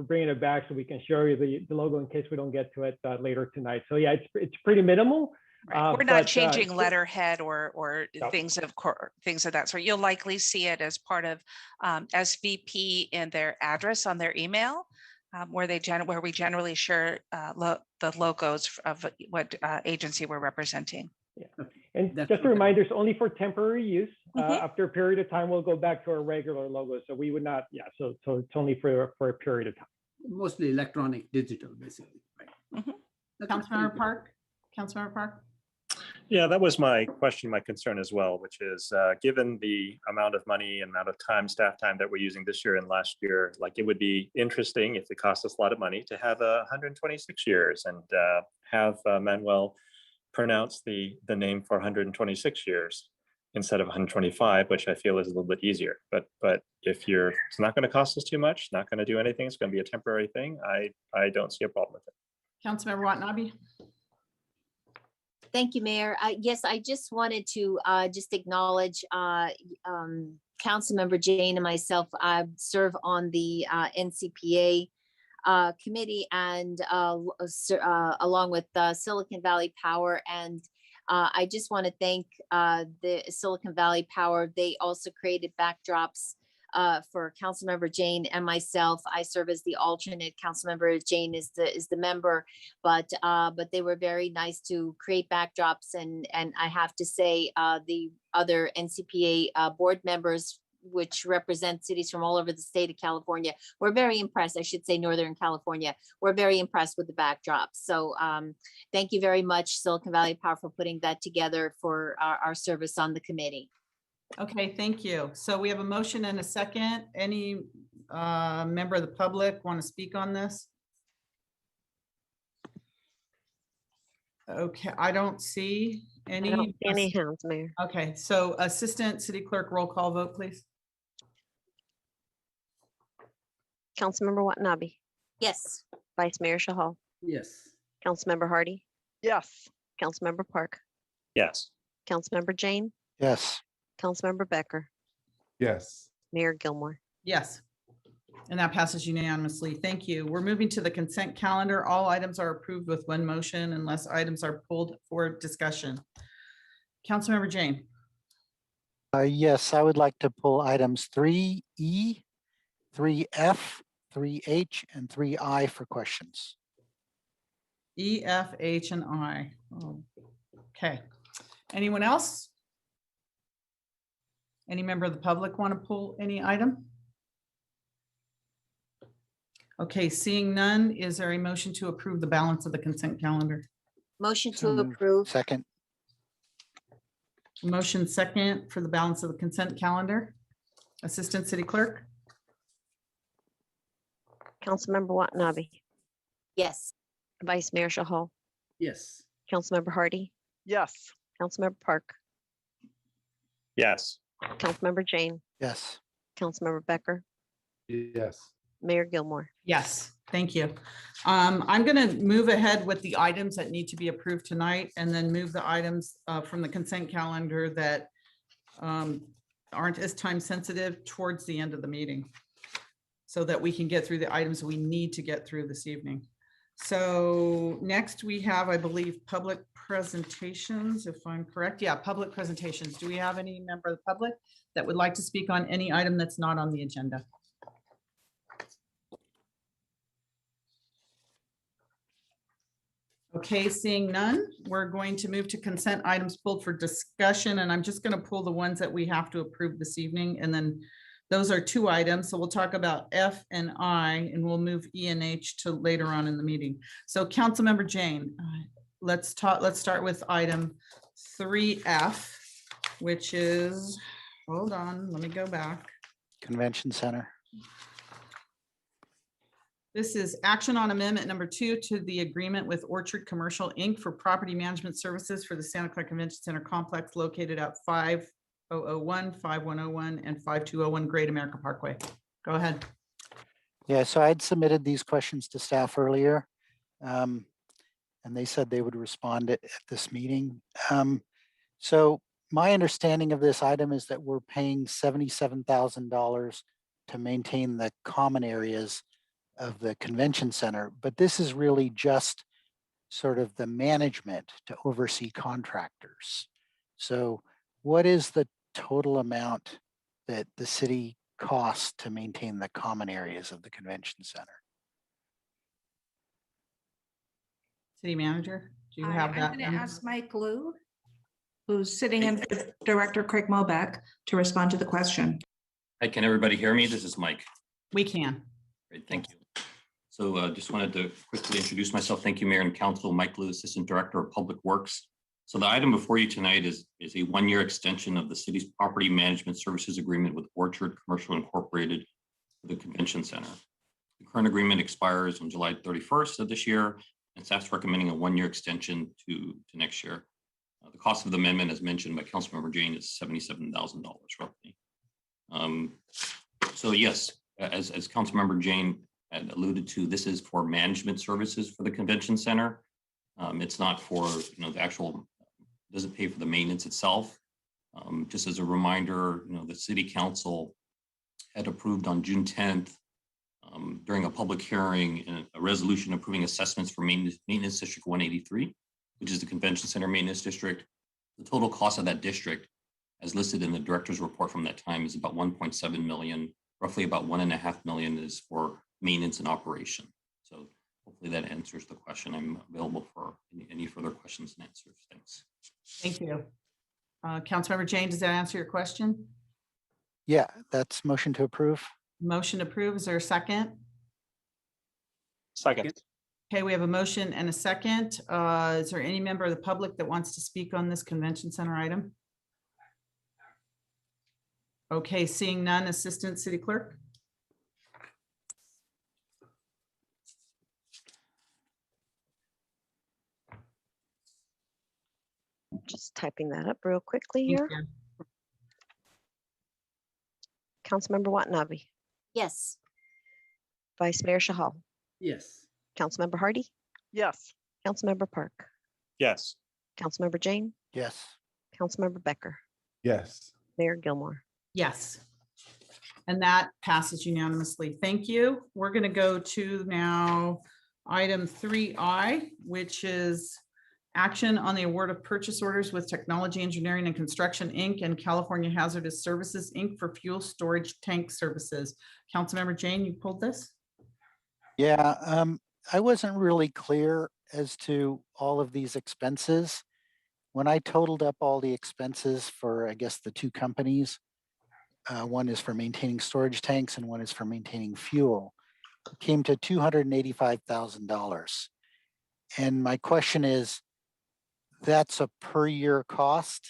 S14: bringing it back so we can show you the logo in case we don't get to it later tonight. So yeah, it's pretty minimal.
S8: Right. We're not changing letterhead or things of that sort. You'll likely see it as part of SVP in their address on their email, where we generally share the logos of what agency we're representing.
S14: Yeah. And just a reminder, it's only for temporary use. After a period of time, we'll go back to our regular logo. So we would not, so it's only for a period of time.
S18: Mostly electronic, digital, basically. Right.
S1: Councilmember Park. Councilmember Park.
S6: Yeah, that was my question, my concern as well, which is given the amount of money and amount of time, staff time that we're using this year and last year, like it would be interesting if it cost us a lot of money to have 126 years and have Manuel pronounce the name for 126 years instead of 125, which I feel is a little bit easier. But if it's not going to cost us too much, not going to do anything, it's going to be a temporary thing, I don't see a problem with it.
S1: Councilmember Watanabe.
S17: Thank you, Mayor. Yes, I just wanted to just acknowledge Councilmember Jane and myself. I serve on the NCPA committee and along with Silicon Valley Power. And I just want to thank the Silicon Valley Power. They also created backdrops for Councilmember Jane and myself. I serve as the alternate. Councilmember Jane is the member, but they were very nice to create backdrops. And I have to say, the other NCPA board members, which represent cities from all over the state of California, we're very impressed. I should say Northern California. We're very impressed with the backdrops. So thank you very much, Silicon Valley Power, for putting that together for our service on the committee.
S1: Okay, thank you. So we have a motion and a second. Any member of the public want to speak on this? Okay, I don't see any.
S2: I don't see any hands, Mayor.
S1: Okay, so Assistant City Clerk, roll call vote, please.
S2: Councilmember Watanabe,
S17: Yes.
S2: Vice Mayor Shahal,
S18: Yes.
S2: Councilmember Hardy,
S3: Yes.
S2: Councilmember Park,
S6: Yes.
S2: Councilmember Jane,
S15: Yes.
S2: Councilmember Becker,
S5: Yes.
S2: Mayor Gilmore.
S1: Yes. And that passes unanimously. Thank you. We're moving to the consent calendar. All items are approved with one motion unless items are pulled for discussion. Councilmember Jane.
S15: Yes, I would like to pull items 3E, 3F, 3H, and 3I for questions.
S1: E, F, H, and I. Oh, okay. Anyone else? Any member of the public want to pull any item? Okay, seeing none, is there a motion to approve the balance of the consent calendar?
S17: Motion
S15: So
S17: to
S15: moved.
S17: approve.
S15: Second.
S1: Motion second for the balance of the consent calendar. Assistant City Clerk?
S2: Councilmember Watanabe,
S17: Yes.
S2: Vice Mayor Shahal,
S18: Yes.
S2: Councilmember Hardy,
S3: Yes.
S2: Councilmember Park,
S6: Yes.
S2: Councilmember Jane,
S15: Yes.
S2: Councilmember Becker,
S5: Yes.
S2: Mayor Gilmore.
S1: Yes, thank you. I'm going to move ahead with the items that need to be approved tonight and then move the items from the consent calendar that aren't as time sensitive towards the end of the meeting so that we can get through the items we need to get through this evening. So next we have, I believe, public presentations, if I'm correct. Yeah, public presentations. Do we have any member of the public that would like to speak on any item that's not on the agenda? Okay, seeing none, we're going to move to consent items pulled for discussion, and I'm just going to pull the ones that we have to approve this evening, and then those are two items. So we'll talk about F and I, and we'll move E and H to later on in the meeting. So Councilmember Jane, let's start with item 3F, which is, hold on, let me go back.
S15: Convention Center.
S1: This is action on amendment number 2 to the agreement with Orchard Commercial Inc. for property management services for the Santa Clara Convention Center complex located at 5001, 5101, and 5201 Great America Parkway. Go ahead.
S15: Yeah, so I'd submitted these questions to staff earlier, and they said they would respond at this meeting. So my understanding of this item is that we're paying $77,000 to maintain the common areas of the convention center, but this is really just sort of the management to oversee contractors. So what is the total amount that the city costs to maintain the common areas of the convention center?
S1: City manager, do you
S19: Hi,
S1: have
S19: I'm
S1: that?
S19: going to ask Mike Liu, who's sitting in for Director Craig Mobeck, to respond to the question.
S20: Hi, can everybody hear me? This is Mike.
S1: We can.
S20: Great, thank you. So just wanted to quickly introduce myself. Thank you, Mayor and Council. Mike Liu, Assistant Director of Public Works. So the item before you tonight is a one-year extension of the city's property management services agreement with Orchard Commercial Incorporated for the Convention Center. The current agreement expires on July 31st of this year, and staff's recommending a one-year extension to next year. The cost of the amendment, as mentioned by Councilmember Jane, is $77,000 roughly. So yes, as Councilmember Jane had alluded to, this is for management services for the Convention Center. It's not for, the actual, doesn't pay for the maintenance itself. Just as a reminder, the City Council had approved on June 10th during a public hearing a resolution approving assessments for maintenance district 183, which is the Convention Center maintenance district. The total cost of that district, as listed in the director's report from that time, is about 1.7 million. Roughly about 1.5 million is for maintenance and operation. So hopefully that answers the question. I'm available for any further questions and answers. Thanks.
S1: Thank you. Councilmember Jane, does that answer your question?
S15: Yeah, that's motion to approve.
S1: Motion approved. Is there a second?
S21: Second.
S1: Okay, we have a motion and a second. Is there any member of the public that wants to speak on this Convention Center item? Okay, seeing none, Assistant City Clerk.
S2: Just typing that up real quickly here. Councilmember Watanabe,
S17: Yes.
S2: Vice Mayor Shahal,
S18: Yes.
S2: Councilmember Hardy,
S3: Yes.
S2: Councilmember Park,
S10: Yes.
S2: Councilmember Jane,
S15: Yes.
S2: Councilmember Becker,
S5: Yes.
S2: Mayor Gilmore.
S1: Yes. And that passes unanimously. Thank you. We're going to go to now item 3I, which is action on the award of purchase orders with Technology Engineering and Construction, Inc. and California Hazardous Services, Inc. for fuel storage tank services. Councilmember Jane, you pulled this?
S15: Yeah, I wasn't really clear as to all of these expenses. When I totaled up all the expenses for, I guess, the two companies, one is for maintaining storage tanks and one is for maintaining fuel, it came to $285,000. And my question is, that's a per year cost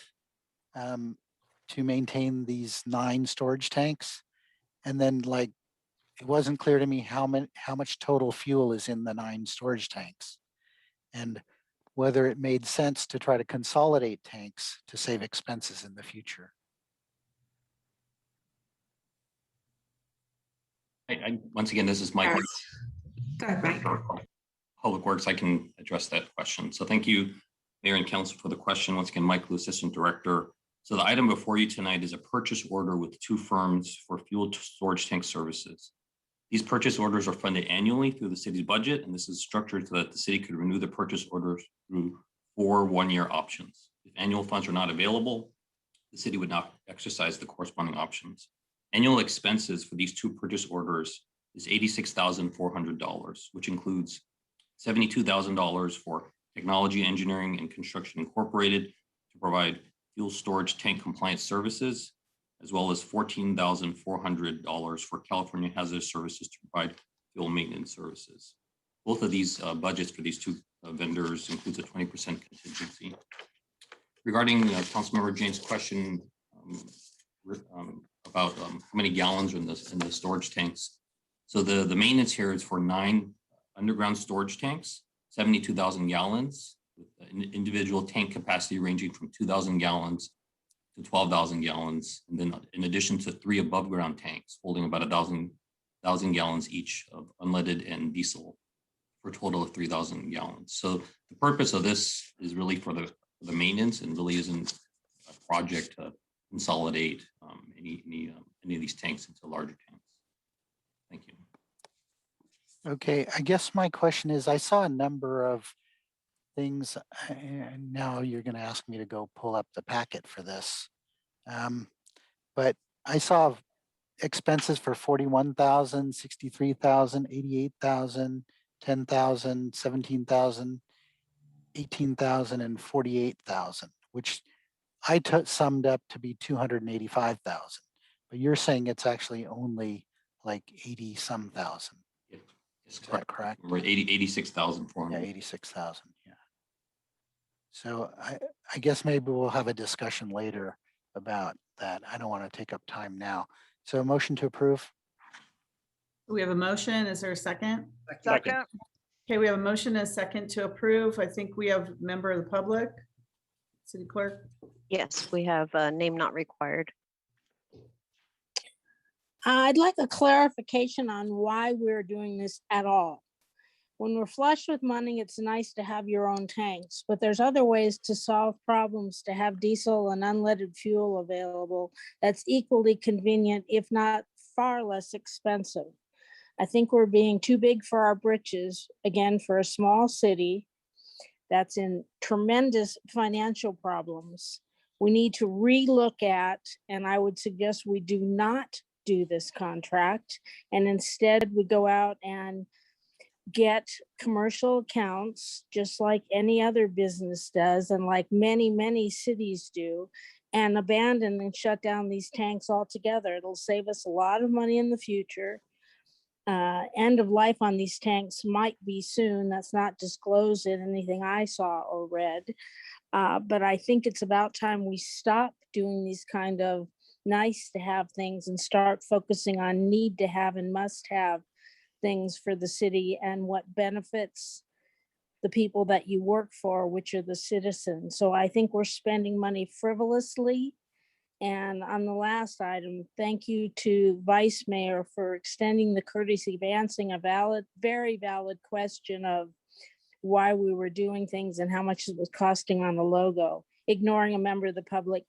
S15: to maintain these 9 storage tanks? And then, like, it wasn't clear to me how much total fuel is in the 9 storage tanks, and whether it made sense to try to consolidate tanks to save expenses in the future.
S20: Once again, this is Mike.
S19: Go ahead, Mike.
S20: Public Works, I can address that question. So thank you, Mayor and Council, for the question. Once again, Mike Liu, Assistant Director. So the item before you tonight is a purchase order with 2 firms for fuel storage tank services. These purchase orders are funded annually through the city's budget, and this is structured so that the city could renew the purchase orders through 4 one-year options. If annual funds are not available, the city would not exercise the corresponding options. Annual expenses for these 2 purchase orders is $86,400, which includes $72,000 for Technology Engineering and Construction Incorporated to provide fuel storage tank compliance services, as well as $14,400 for California Hazardous Services to provide fuel maintenance services. Both of these budgets for these 2 vendors includes a 20% contingency. Regarding Councilmember Jane's question about how many gallons are in the storage tanks. So the maintenance here is for 9 underground storage tanks, 72,000 gallons, with an individual tank capacity ranging from 2,000 gallons to 12,000 gallons. And then in addition to 3 above ground tanks holding about 1,000 gallons each of unleaded and diesel, for a total of 3,000 gallons. So the purpose of this is really for the maintenance, and really isn't a project to consolidate any of these tanks into larger tanks. Thank you.
S15: Okay, I guess my question is, I saw a number of things, and now you're going to ask me to go pull up the packet for this. But I saw expenses for 41,000, 63,000, 88,000, 10,000, 17,000, 18,000, and 48,000, which I summed up to be 285,000. But you're saying it's actually only like 80 some thousand.
S20: Is
S15: that correct?
S20: We're 86,400.
S15: Yeah, 86,000. Yeah. So I guess maybe we'll have a discussion later about that. I don't want to take up time now. So motion to approve?
S1: We have a motion. Is there a second?
S3: Second.
S1: Okay, we have a motion and a second to approve. I think we have a member of the public. City Clerk.
S2: Yes, we have a name not required.
S11: I'd like a clarification on why we're doing this at all. When we're flush with money, it's nice to have your own tanks, but there's other ways to solve problems to have diesel and unleaded fuel available that's equally convenient, if not far less expensive. I think we're being too big for our britches, again, for a small city that's in tremendous financial problems. We need to relook at, and I would suggest we do not do this contract, and instead we go out and get commercial accounts just like any other business does, and like many, many cities do, and abandon and shut down these tanks altogether. It'll save us a lot of money in the future. End of life on these tanks might be soon. That's not disclosed in anything I saw or read. But I think it's about time we stop doing these kind of nice to have things and start focusing on need to have and must have things for the city and what benefits the people that you work for, which are the citizens. So I think we're spending money frivolously. And on the last item, thank you to Vice Mayor for extending the courtesy of answering a valid, very valid question of why we were doing things and how much it was costing on the logo. Ignoring a member of the public,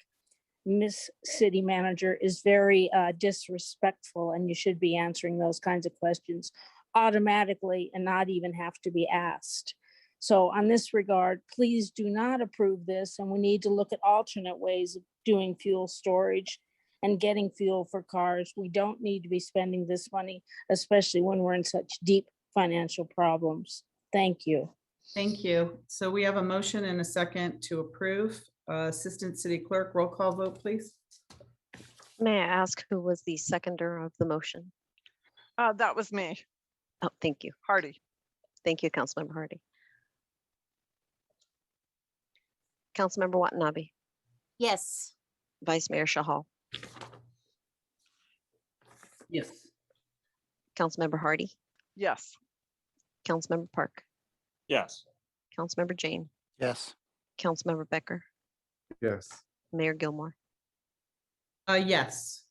S11: Miss City Manager, is very disrespectful, and you should be answering those kinds of questions automatically and not even have to be asked. So on this regard, please do not approve this, and we need to look at alternate ways of doing fuel storage and getting fuel for cars. We don't need to be spending this money, especially when we're in such deep financial problems. Thank you.
S1: Thank you. So we have a motion and a second to approve. Assistant City Clerk, roll call vote, please.
S2: May I ask who was the seconder of the motion?
S3: That was me,
S2: Oh, thank you.
S3: Hardy.
S2: Thank you, Councilmember Hardy. Councilmember Watanabe,
S17: Yes.
S2: Vice Mayor Shahal,
S18: Yes.
S2: Councilmember Hardy,
S3: Yes.
S2: Councilmember Park,
S6: Yes.
S2: Councilmember Jane,
S15: Yes.
S2: Councilmember Becker,
S5: Yes.
S2: Mayor Gilmore.
S1: Yes.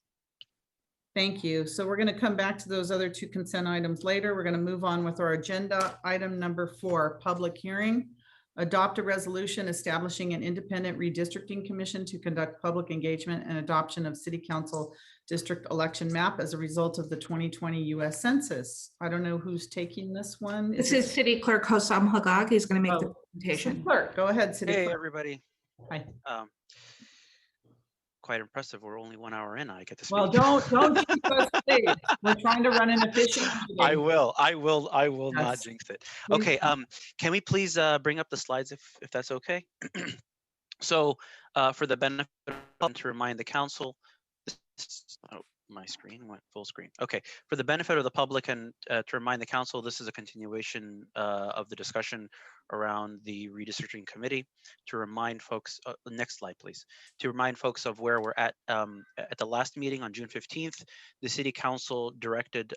S1: Thank you. So we're going to come back to those other two consent items later. We're going to move on with our agenda. Item number 4, public hearing. Adopt a resolution establishing an independent redistricting commission to conduct public engagement and adoption of city council district election map as a result of the 2020 US Census. I don't know who's taking this one.
S19: This is City Clerk Hossam Hagag. He's going to make the
S1: City
S19: presentation.
S1: Clerk, go ahead, City
S21: Hey,
S1: Clerk.
S21: everybody.
S1: Hi.
S21: Quite impressive. We're only 1 hour in. I get to
S1: Well,
S21: speak.
S1: don't keep us late. We're trying to run an efficient meeting.
S21: I will not
S1: Yes.
S21: jinx it.
S1: Please
S21: Okay.
S1: don't.
S21: Can we please bring up the slides if that's okay? So for the benefit to remind the council, oh, my screen went full screen. Okay, for the benefit of the public and to remind the council, this is a continuation of the discussion around the redistricting committee. To remind folks, next slide please. To remind folks of where we're at the last meeting on June 15th, the city council directed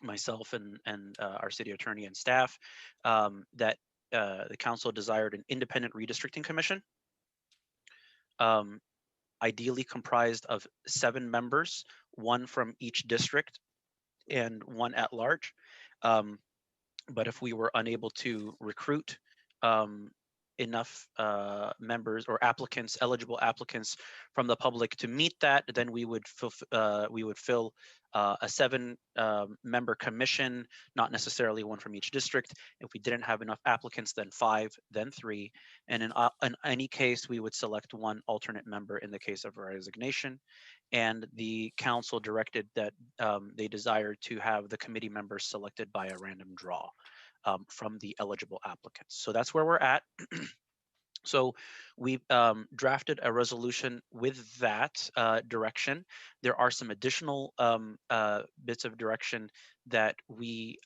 S21: myself and our city attorney and staff that the council desired an independent redistricting commission. Ideally comprised of 7 members, 1 from each district and 1 at large. But if we were unable to recruit enough members or applicants, eligible applicants from the public to meet that, then we would fill a 7 member commission, not necessarily 1 from each district. If we didn't have enough applicants, then 5, then 3. And in any case, we would select 1 alternate member in the case of a resignation. And the council directed that they desired to have the committee members selected by a random draw from the eligible applicants. So that's where we're at. So we drafted a resolution with that direction. There are some additional bits of direction that we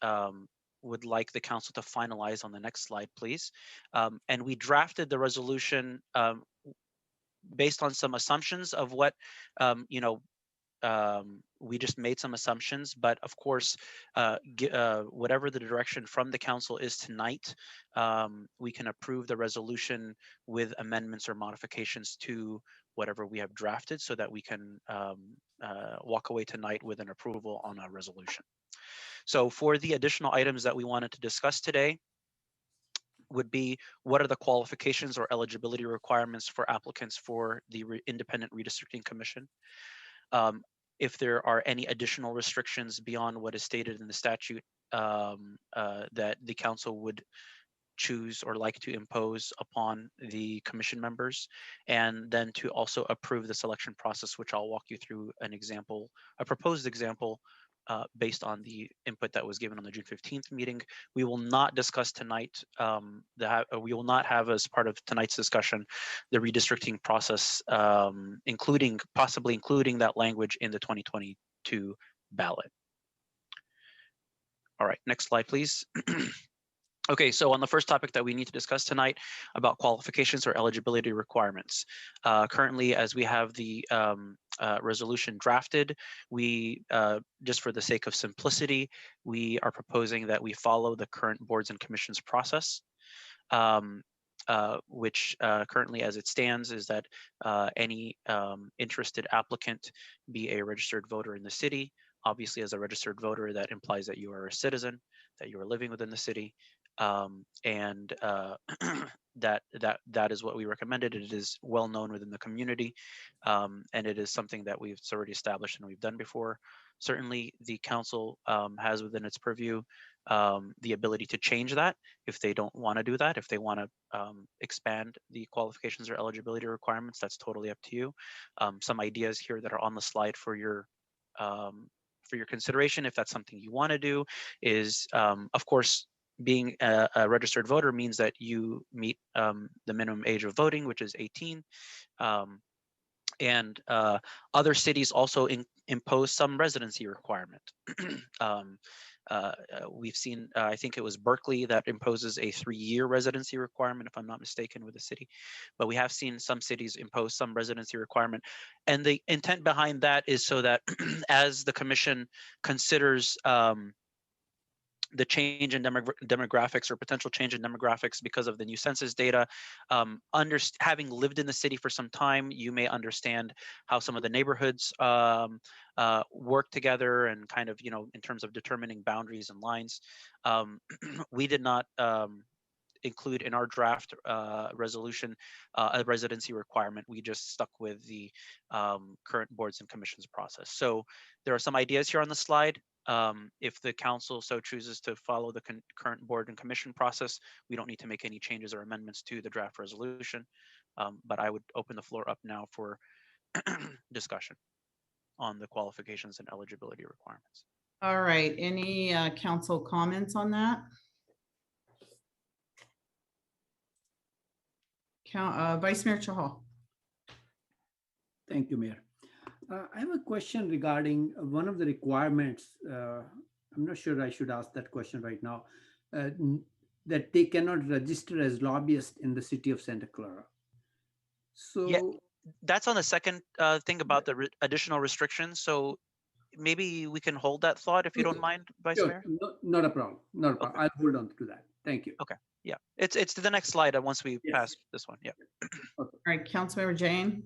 S21: would like the council to finalize on the next slide, please. And we drafted the resolution based on some assumptions of what, we just made some assumptions, but of course, whatever the direction from the council is tonight, we can approve the resolution with amendments or modifications to whatever we have drafted so that we can walk away tonight with an approval on a resolution. So for the additional items that we wanted to discuss today, would be what are the qualifications or eligibility requirements for applicants for the Independent Redistricting Commission? If there are any additional restrictions beyond what is stated in the statute that the council would choose or like to impose upon the commission members, and then to also approve the selection process, which I'll walk you through an example, a proposed example based on the input that was given on the June 15th meeting. We will not discuss tonight, we will not have as part of tonight's discussion, the redistricting process, possibly including that language in the 2022 ballot. All right, next slide, please. Okay, so on the first topic that we need to discuss tonight about qualifications or eligibility requirements. Currently, as we have the resolution drafted, we, just for the sake of simplicity, we are proposing that we follow the current boards and commissions process, which currently as it stands is that any interested applicant be a registered voter in the city. Obviously, as a registered voter, that implies that you are a citizen, that you are living within the city. And that is what we recommended. It is well known within the community, and it is something that we've already established and we've done before. Certainly, the council has within its purview the ability to change that if they don't want to do that. If they want to expand the qualifications or eligibility requirements, that's totally up to you. Some ideas here that are on the slide for your consideration, if that's something you want to do, is of course, being a registered voter means that you meet the minimum age of voting, which is 18. And other cities also impose some residency requirement. We've seen, I think it was Berkeley that imposes a 3-year residency requirement, if I'm not mistaken, with the city. But we have seen some cities impose some residency requirement. And the intent behind that is so that as the commission considers the change in demographics or potential change in demographics because of the new census data. Having lived in the city for some time, you may understand how some of the neighborhoods work together and kind of, in terms of determining boundaries and lines. We did not include in our draft resolution a residency requirement. We just stuck with the current boards and commissions process. So there are some ideas here on the slide. If the council so chooses to follow the current board and commission process, we don't need to make any changes or amendments to the draft resolution. But I would open the floor up now for discussion on the qualifications and eligibility requirements.
S1: All right, any council comments on that? Vice Mayor Chahal.
S18: Thank you, Mayor. I have a question regarding one of the requirements. I'm not sure I should ask that question right now. That they cannot register as lobbyists in the city of Santa Clara. So
S21: yeah, that's on the second thing about the additional restrictions. So maybe we can hold that thought if you don't mind, Vice Mayor.
S18: No, not a problem. Not a problem. Okay. I'll hold on to that. Thank you.
S21: Okay. Yeah, it's to the next slide once we pass this one. Yeah.
S18: Okay.
S1: All right, Councilmember Jane.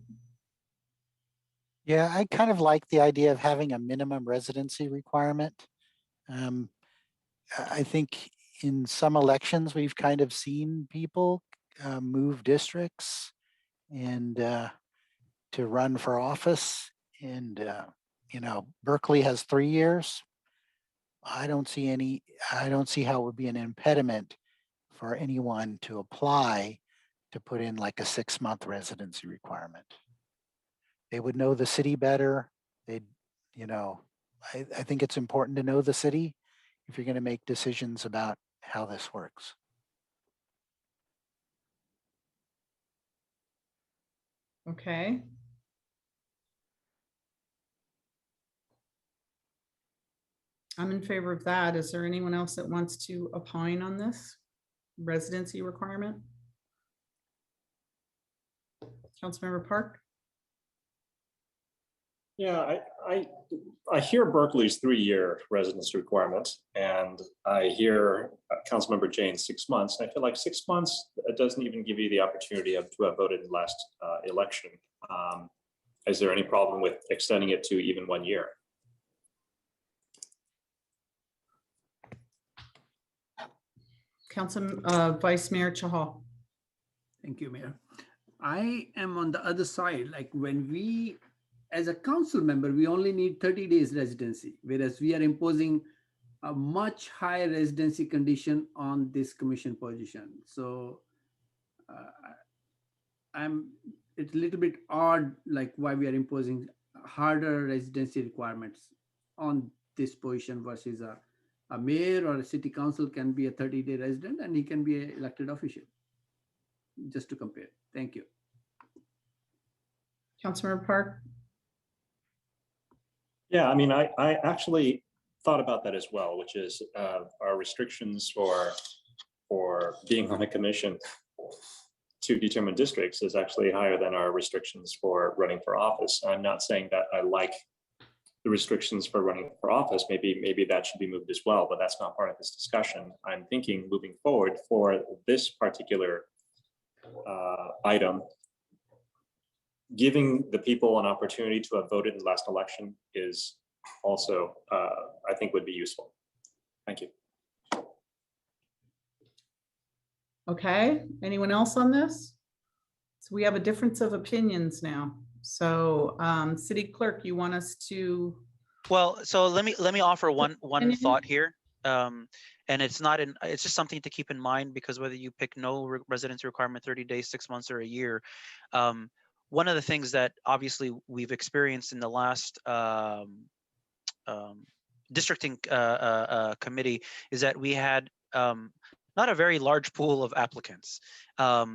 S15: Yeah, I kind of like the idea of having a minimum residency requirement. I think in some elections, we've kind of seen people move districts and to run for office. And, Berkeley has 3 years. I don't see how it would be an impediment for anyone to apply to put in like a 6-month residency requirement. They would know the city better. I think it's important to know the city if you're going to make decisions about how this works.
S1: Okay. I'm in favor of that. Is there anyone else that wants to opine on this residency requirement? Councilmember Park?
S6: Yeah, I hear Berkeley's 3-year residence requirement, and I hear Councilmember Jane's 6 months. And I feel like 6 months doesn't even give you the opportunity to have voted in the last election. Is there any problem with extending it to even 1 year?
S1: Vice Mayor Chahal.
S18: Thank you, Mayor. I am on the other side. Like when we, as a council member, we only need 30 days residency, whereas we are imposing a much higher residency condition on this commission position. So it's a little bit odd, like why we are imposing harder residency requirements on this position versus a mayor or a city council can be a 30-day resident and he can be an elected official. Just to compare. Thank you.
S1: Councilmember Park?
S6: Yeah, I mean, I actually thought about that as well, which is our restrictions for being on a commission to determine districts is actually higher than our restrictions for running for office. I'm not saying that I like the restrictions for running for office. Maybe that should be moved as well, but that's not part of this discussion. I'm thinking moving forward for this particular item, giving the people an opportunity to have voted in the last election is also, I think, would be useful. Thank you.
S1: Okay, anyone else on this? So we have a difference of opinions now. So City Clerk, you want us to?
S21: Well, so let me offer one thought here. And it's just something to keep in mind, because whether you pick no residency requirement, 30 days, 6 months, or a year, one of the things that obviously we've experienced in the last districting committee is that we had not a very large pool of applicants.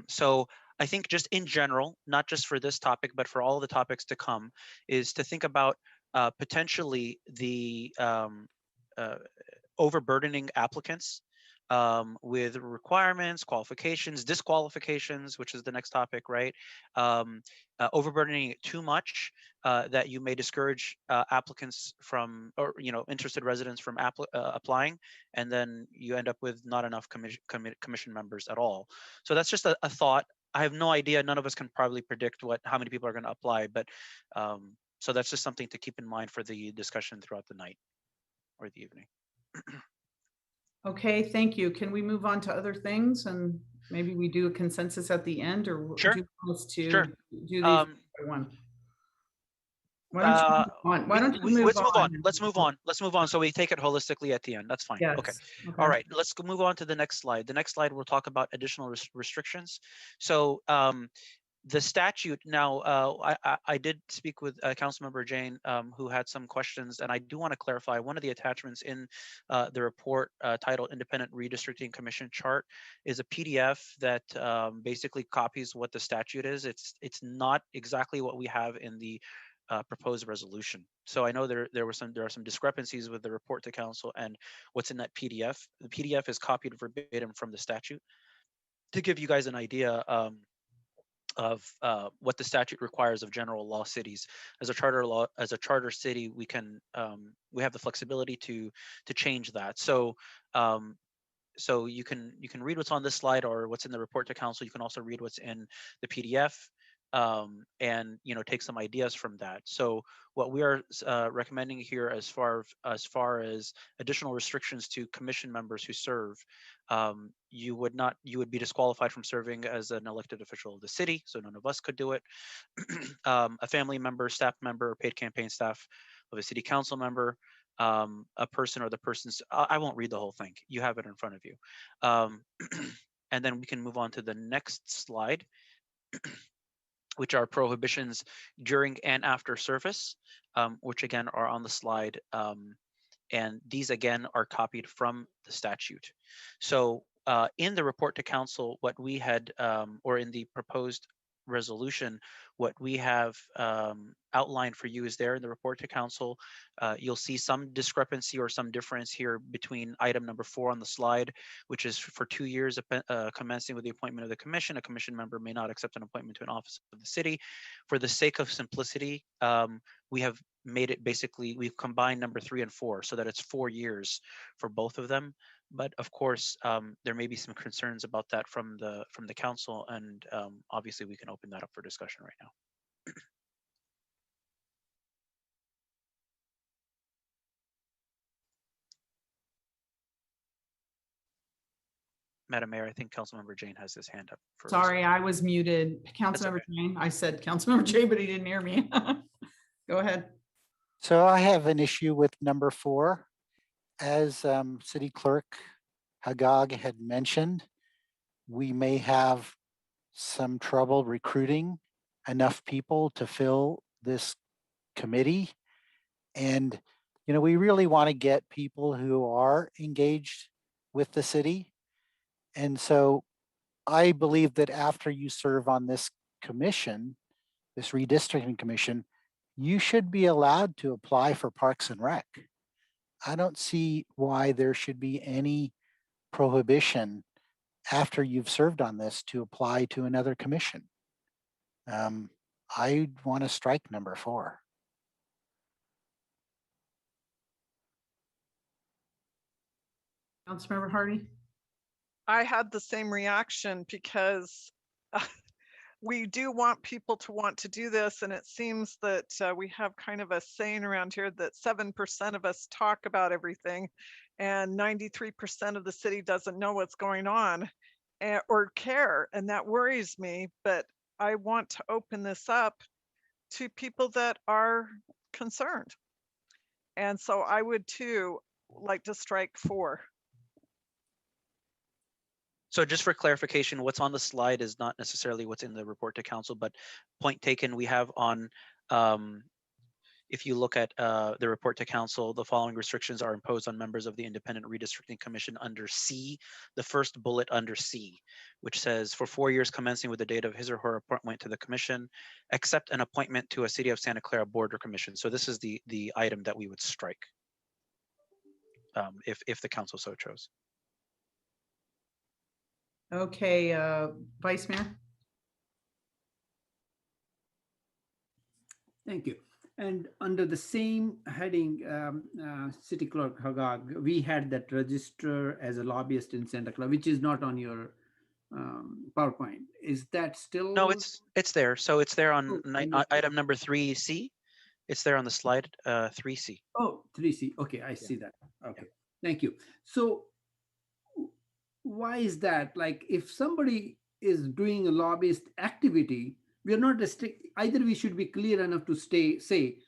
S21: So I think just in general, not just for this topic, but for all the topics to come, is to think about potentially the overburdening applicants with requirements, qualifications, disqualifications, which is the next topic, right? Overburdening it too much that you may discourage applicants from, or interested residents from applying, and then you end up with not enough commission members at all. So that's just a thought. I have no idea. None of us can probably predict how many people are going to apply, but so that's just something to keep in mind for the discussion throughout the night or the evening.
S1: Okay, thank you. Can we move on to other things and maybe we do a consensus at the end, or
S21: sure.
S1: do you want us to
S21: sure.
S1: do these one by one? Why don't you move on?
S21: Let's move on. Let's move on. So we take it holistically at the end. That's fine.
S1: Yes.
S21: Okay. All right. Let's move on to the next slide. The next slide, we'll talk about additional restrictions. So the statute now, I did speak with Councilmember Jane, who had some questions, and I do want to clarify one of the attachments in the report titled Independent Redistricting Commission Chart is a PDF that basically copies what the statute is. It's not exactly what we have in the proposed resolution. So I know there are some discrepancies with the report to council and what's in that PDF. The PDF is copied verbatim from the statute to give you guys an idea of what the statute requires of general law cities. As a charter city, we have the flexibility to change that. So so you can read what's on this slide or what's in the report to council. You can also read what's in the PDF and take some ideas from that. So what we are recommending here as far as additional restrictions to commission members who serve, you would be disqualified from serving as an elected official of the city, so none of us could do it. A family member, staff member, or paid campaign staff of a city council member, a person or the person's, I won't read the whole thing, you have it in front of you. And then we can move on to the next slide, which are prohibitions during and after service, which again are on the slide. And these again are copied from the statute. So in the report to council, what we had, or in the proposed resolution, what we have outlined for you is there in the report to council. You'll see some discrepancy or some difference here between item number 4 on the slide, which is for 2 years commencing with the appointment of the commission. A commission member may not accept an appointment to an office of the city. For the sake of simplicity, we have made it basically, we've combined number 3 and 4 so that it's 4 years for both of them. But of course, there may be some concerns about that from the council, and obviously we can open that up for discussion right now. Madam Mayor, I think Councilmember Jane has his hand up.
S1: Sorry, I was muted. Councilmember Jane, I said Councilmember Jane, but he didn't hear me. Go ahead.
S15: So I have an issue with number 4. As City Clerk Hagag had mentioned, we may have some trouble recruiting enough people to fill this committee. And, you know, we really want to get people who are engaged with the city. And so I believe that after you serve on this commission, this redistricting commission, you should be allowed to apply for Parks and Rec. I don't see why there should be any prohibition after you've served on this to apply to another commission. I want to strike number 4.
S1: Councilmember Hardy.
S3: I had the same reaction because we do want people to want to do this. And it seems that we have kind of a saying around here that 7% of us talk about everything and 93% of the city doesn't know what's going on or care. And that worries me, but I want to open this up to people that are concerned. And so I would too like to strike 4.
S21: So just for clarification, what's on the slide is not necessarily what's in the report to council, but point taken, we have on, if you look at the report to council, the following restrictions are imposed on members of the Independent Redistricting Commission under C, the first bullet under C, which says for 4 years commencing with the date of his or her appointment to the commission, except an appointment to a City of Santa Clara Board or Commission. So this is the item that we would strike if the council so chose.
S1: Okay, Vice Mayor.
S18: Thank you. And under the same heading, City Clerk Hagag, we had that register as a lobbyist in Santa Clara, which is not on your PowerPoint. Is that still?
S21: No, it's there. So it's there on item number 3C. It's there on the slide 3C.
S18: Oh, 3C. Okay, I see that. Okay, thank you. So why is that? Like, if somebody is doing a lobbyist activity, we are not restrict. Either we should be clear enough to say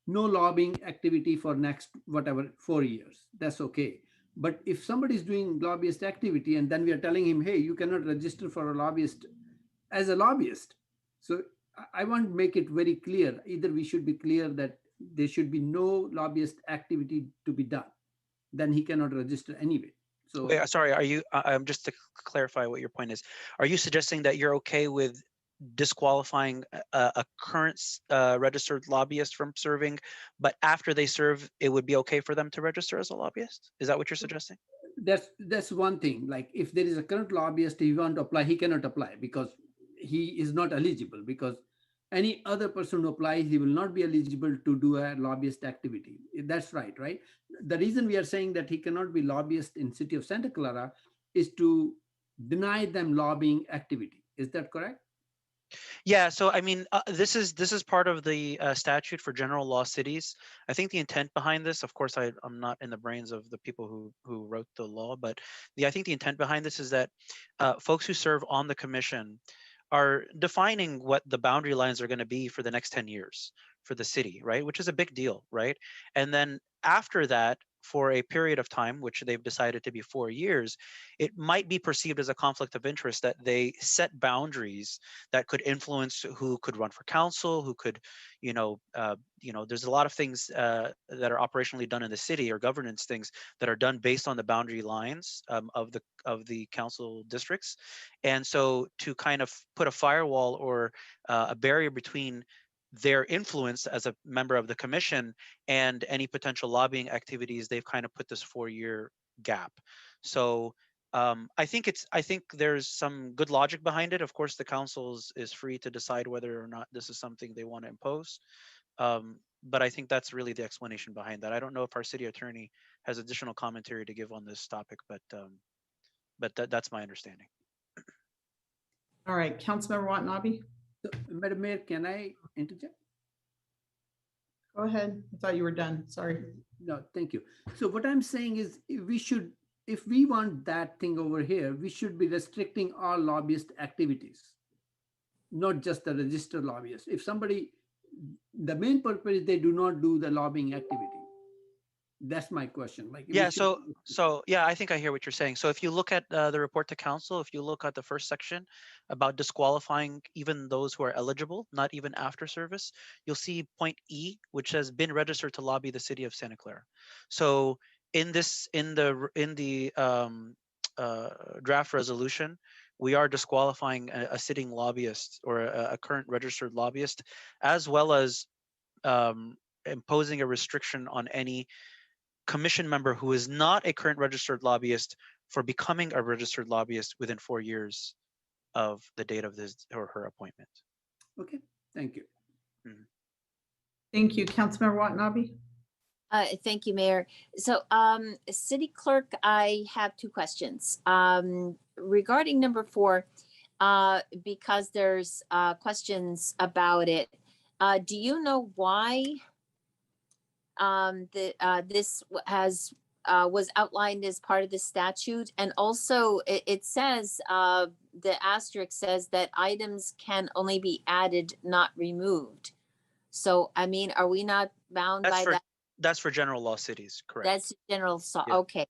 S18: no lobbying activity for next whatever 4 years. That's okay. But if somebody is doing lobbyist activity and then we are telling him, hey, you cannot register for a lobbyist as a lobbyist. So I want to make it very clear. Either we should be clear that there should be no lobbyist activity to be done. Then he cannot register anyway. So
S21: wait, sorry, are you, just to clarify what your point is, are you suggesting that you're okay with disqualifying a current registered lobbyist from serving, but after they serve, it would be okay for them to register as a lobbyist? Is that what you're suggesting?
S18: That's one thing. Like, if there is a current lobbyist, he want to apply, he cannot apply because he is not eligible, because any other person who applies, he will not be eligible to do a lobbyist activity. That's right, right? The reason we are saying that he cannot be lobbyist in City of Santa Clara is to deny them lobbying activity. Is that correct?
S21: Yeah, so I mean, this is part of the statute for general law cities. I think the intent behind this, of course, I'm not in the brains of the people who wrote the law, but I think the intent behind this is that folks who serve on the commission are defining what the boundary lines are going to be for the next 10 years for the city, right? Which is a big deal, right? And then after that, for a period of time, which they've decided to be 4 years, it might be perceived as a conflict of interest that they set boundaries that could influence who could run for council, who could, there's a lot of things that are operationally done in the city, or governance things that are done based on the boundary lines of the council districts. And so to kind of put a firewall or a barrier between their influence as a member of the commission and any potential lobbying activities, they've kind of put this 4-year gap. So I think there's some good logic behind it. Of course, the council is free to decide whether or not this is something they want to impose. But I think that's really the explanation behind that. I don't know if our city attorney has additional commentary to give on this topic, but that's my understanding.
S1: All right, Councilmember Watanabe.
S18: So, Madam Mayor, can I interject?
S1: Go ahead. I thought you were done. Sorry.
S18: No, thank you. So what I'm saying is if we want that thing over here, we should be restricting all lobbyist activities, not just the registered lobbyists. If somebody, the main purpose is they do not do the lobbying activity. That's my question. Like,
S21: Yeah, so yeah, I think I hear what you're saying. So if you look at the report to council, if you look at the first section about disqualifying even those who are eligible, not even after service, you'll see point E, which has been registered to lobby the city of Santa Clara. So in the draft resolution, we are disqualifying a sitting lobbyist or a current registered lobbyist, as well as imposing a restriction on any commission member who is not a current registered lobbyist for becoming a registered lobbyist within 4 years of the date of his or her appointment.
S18: Okay, thank you.
S21: Mhm.
S1: Thank you, Councilmember Watanabe.
S17: Thank you, Mayor. So, City Clerk, I have 2 questions. Regarding number 4, because there's questions about it, do you know why this was outlined as part of the statute? And also it says, the asterisk says that items can only be added, not removed. So, I mean, are we not bound by that?
S21: That's for general law cities, correct?
S17: That's general,
S21: Yeah.
S17: okay.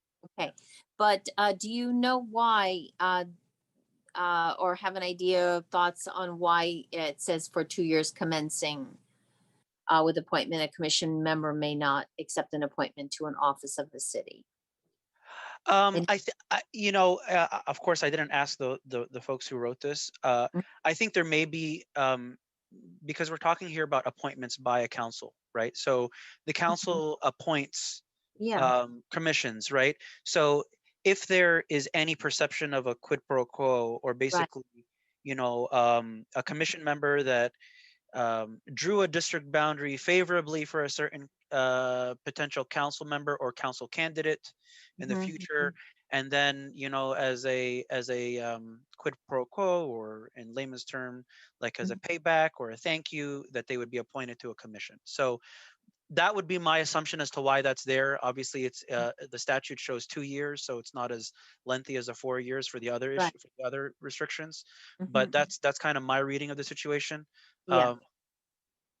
S17: But do you know why, or have an idea, thoughts on why it says for 2 years commencing with appointment, a commission member may not accept an appointment to an office of the city?
S21: Of course, I didn't ask the folks who wrote this. I think there may be, because we're talking here about appointments by a council, right? So the council appoints commissions, right? So if there is any perception of a quid pro quo, or basically, a commission member that drew a district boundary favorably for a certain potential council member or council candidate in the future, and then as a quid pro quo, or in layman's term, like as a payback or a thank you, that they would be appointed to a commission. So that would be my assumption as to why that's there. Obviously, it's the statute shows 2 years, so it's not as lengthy as the 4 years for the other issue, for the other restrictions. But that's kind of my reading of the situation.
S17: Yeah.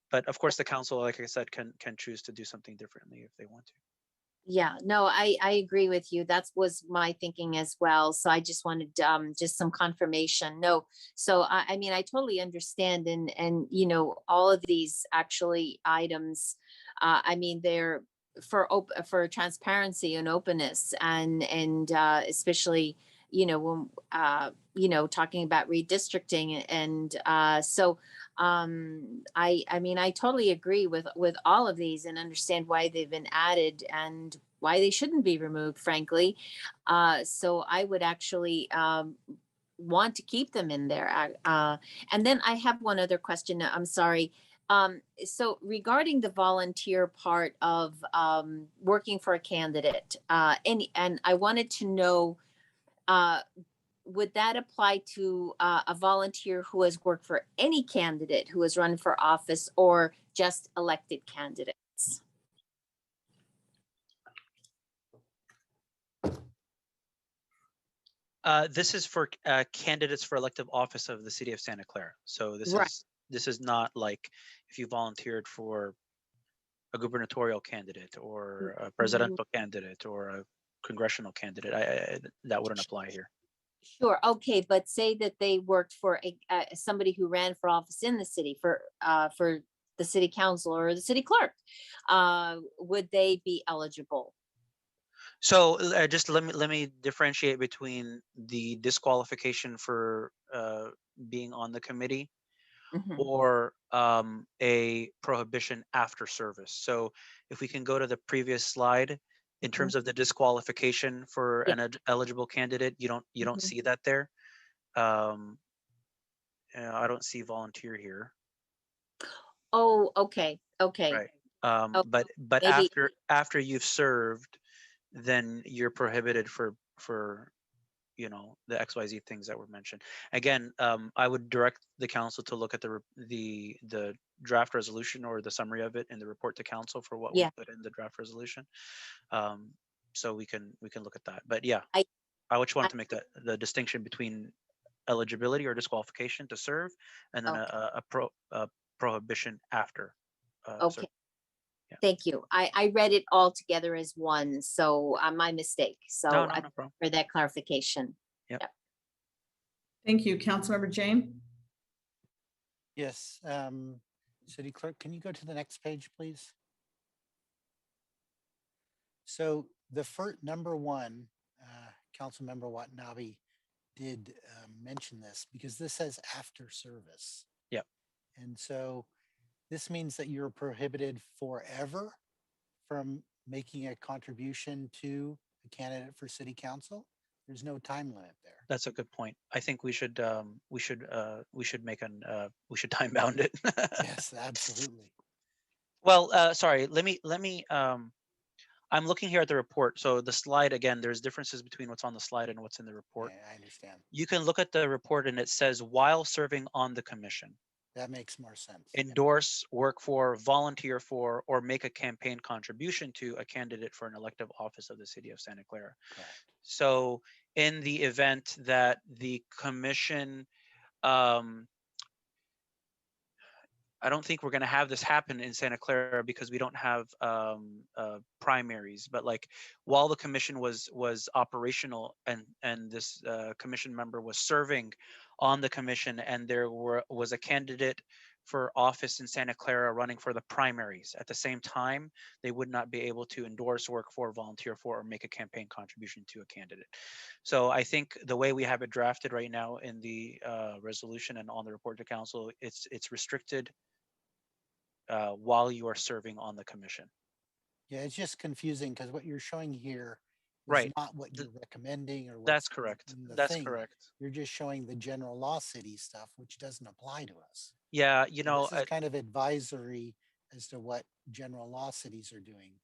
S21: But of course, the council, like I said, can choose to do something differently if they want to.
S17: Yeah, no, I agree with you. That was my thinking as well. So I just wanted just some confirmation. No, so I mean, I totally understand, and all of these actually items, I mean, they're for transparency and openness, and especially when talking about redistricting, and so I mean, I totally agree with all of these, and understand why they've been added and why they shouldn't be removed, frankly. So I would actually want to keep them in there. And then I have one other question. I'm sorry. So regarding the volunteer part of working for a candidate, and I wanted to know, would that apply to a volunteer who has worked for any candidate who has run for office, or just elected candidates?
S21: This is for candidates for elective office of the city of Santa Clara. So this
S17: Right.
S21: is not like if you volunteered for a gubernatorial candidate or a presidential candidate or a congressional candidate. That wouldn't apply here.
S17: Sure, okay, but say that they worked for somebody who ran for office in the city for the city council or the city clerk. Would they be eligible?
S21: So just let me differentiate between the disqualification for being on the committee or a prohibition after service. So if we can go to the previous slide, in terms of the disqualification for an eligible candidate, you don't see that there. I don't see volunteer here.
S17: Oh, okay, okay.
S21: Right. But
S17: maybe-
S21: after you've served, then you're prohibited for you know, the XYZ things that were mentioned. Again, I would direct the council to look at the draft resolution or the summary of it in the report to council for what we put in the draft resolution. So we can look at that. But yeah, I just want to make the distinction between eligibility or disqualification to serve and then a prohibition after.
S17: Okay. Thank you. I read it all together as one, so my mistake. So
S21: No
S17: I
S21: problem.
S17: for that clarification.
S21: Yep.
S1: Thank you. Councilmember Jane?
S15: Yes, City Clerk, can you go to the next page, please? So the first, number one, Councilmember Watanabe did mention this because this says after service.
S21: Yep.
S15: And so this means that you're prohibited forever from making a contribution to a candidate for city council. There's no time limit there.
S21: That's a good point. I think we should make we should time bound it.
S15: Yes, absolutely.
S21: Well, sorry, let me I'm looking here at the report. So the slide, again, there's differences between what's on the slide and what's in the report.
S15: Yeah, I understand.
S21: You can look at the report and it says while serving on the commission.
S15: That makes more sense.
S21: Endorse, work for, volunteer for, or make a campaign contribution to a candidate for an elective office of the city of Santa Clara.
S15: Correct.
S21: So in the event that the commission, I don't think we're going to have this happen in Santa Clara because we don't have primaries. But like while the commission was operational and this commission member was serving on the commission and there was a candidate for office in Santa Clara running for the primaries at the same time, they would not be able to endorse, work for, volunteer for, or make a campaign contribution to a candidate. So I think the way we have it drafted right now in the resolution and on the report to council, it's restricted while you are serving on the commission.
S15: Yeah, it's just confusing because what you're showing here is
S21: Right.
S15: not what you're recommending or
S21: That's
S15: what's
S21: correct.
S15: in the
S21: That's
S15: thing.
S21: correct.
S15: You're just showing the general law city stuff, which doesn't apply to us.
S21: Yeah, you
S15: So
S21: know,
S15: this is kind of advisory as to what general law cities are doing,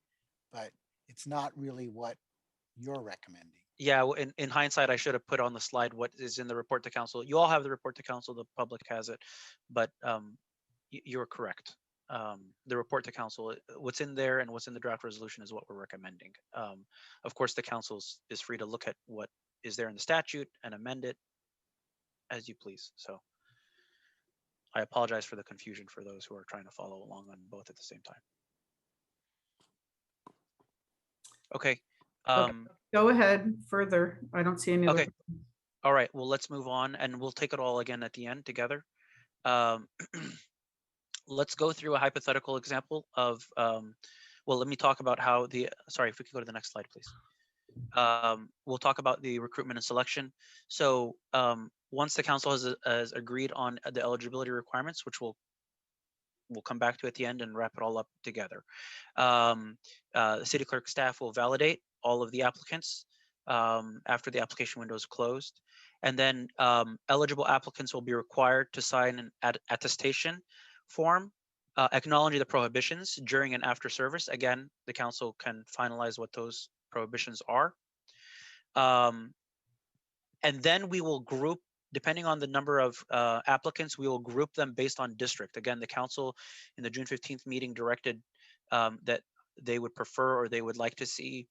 S15: but it's not really what you're recommending.
S21: yeah, in hindsight, I should have put on the slide what is in the report to council. You all have the report to council, the public has it, but you're correct. The report to council, what's in there and what's in the draft resolution is what we're recommending. Of course, the council is free to look at what is there in the statute and amend it as you please. So I apologize for the confusion for those who are trying to follow along on both at the same time. Okay.
S1: Go ahead further. I don't see any other.
S21: Okay. All right. Well, let's move on and we'll take it all again at the end together. Let's go through a hypothetical example of, well, let me talk about how sorry, if we could go to the next slide, please. We'll talk about the recruitment and selection. So once the council has agreed on the eligibility requirements, which we'll come back to at the end and wrap it all up together. The city clerk staff will validate all of the applicants after the application window is closed. And then eligible applicants will be required to sign an attestation form acknowledging the prohibitions during and after service. Again, the council can finalize what those prohibitions are. And then we will group, depending on the number of applicants, we will group them based on district. Again, the council in the June 15th meeting directed that they would prefer or they would like to see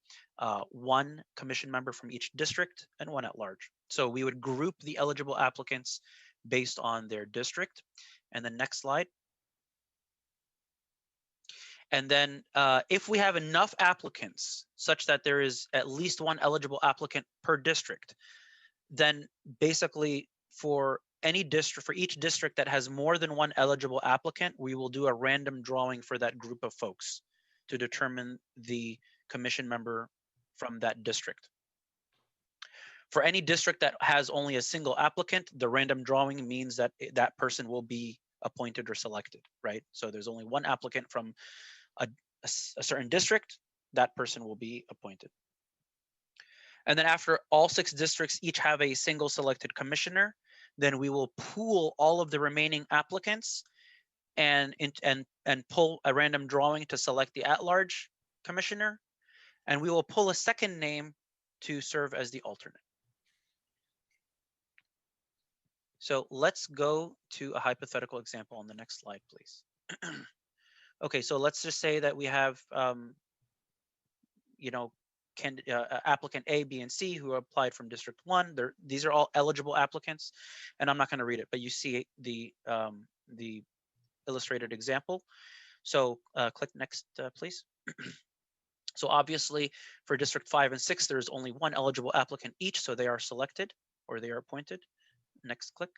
S21: one commission member from each district and one at large. So we would group the eligible applicants based on their district. And the next slide. And then if we have enough applicants such that there is at least one eligible applicant per district, then basically for any district, for each district that has more than one eligible applicant, we will do a random drawing for that group of folks to determine the commission member from that district. For any district that has only a single applicant, the random drawing means that that person will be appointed or selected, right? So there's only one applicant from a certain district, that person will be appointed. And then after all 6 districts each have a single selected commissioner, then we will pool all of the remaining applicants and pull a random drawing to select the at-large commissioner. And we will pull a second name to serve as the alternate. So let's go to a hypothetical example on the next slide, please. Okay, so let's just say that we have, you know, applicant A, B, and C who applied from District 1. These are all eligible applicants, and I'm not going to read it, but you see the illustrated example. So click next, please. So obviously for District 5 and 6, there's only one eligible applicant each, so they are selected or they are appointed. Next click.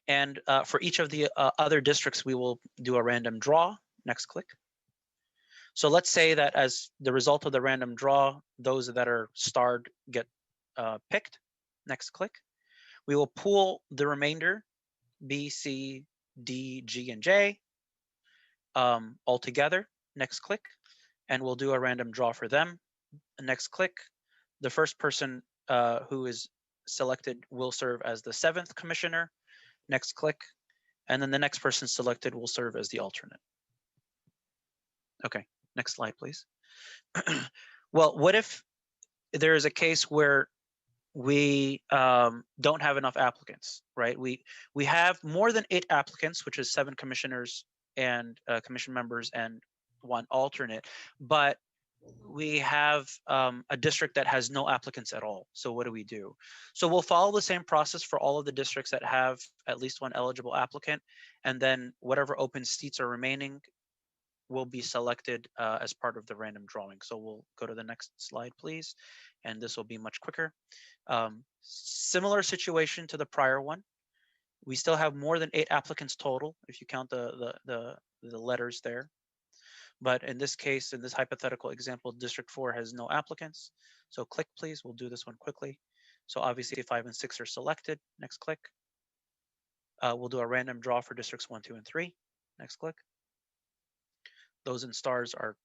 S21: And for each of the other districts, we will do a random draw. Next click. So let's say that as the result of the random draw, those that are starred get picked. Next click. We will pool the remainder, B, C, D, G, and J all together. Next click. And we'll do a random draw for them. Next click. The first person who is selected will serve as the 7th commissioner. Next click. And then the next person selected will serve as the alternate. Okay, next slide, please. Well, what if there is a case where we don't have enough applicants, right? We have more than 8 applicants, which is 7 commissioners and commission members and 1 alternate, but we have a district that has no applicants at all. So what do we do? So we'll follow the same process for all of the districts that have at least 1 eligible applicant, and then whatever open seats are remaining will be selected as part of the random drawing. So we'll go to the next slide, please. And this will be much quicker. Similar situation to the prior one. We still have more than 8 applicants total, if you count the letters there. But in this case, in this hypothetical example, District 4 has no applicants. So click, please. We'll do this one quickly. So obviously 5 and 6 are selected. Next click. We'll do a random draw for districts 1, 2, and 3. Next click. Those in stars are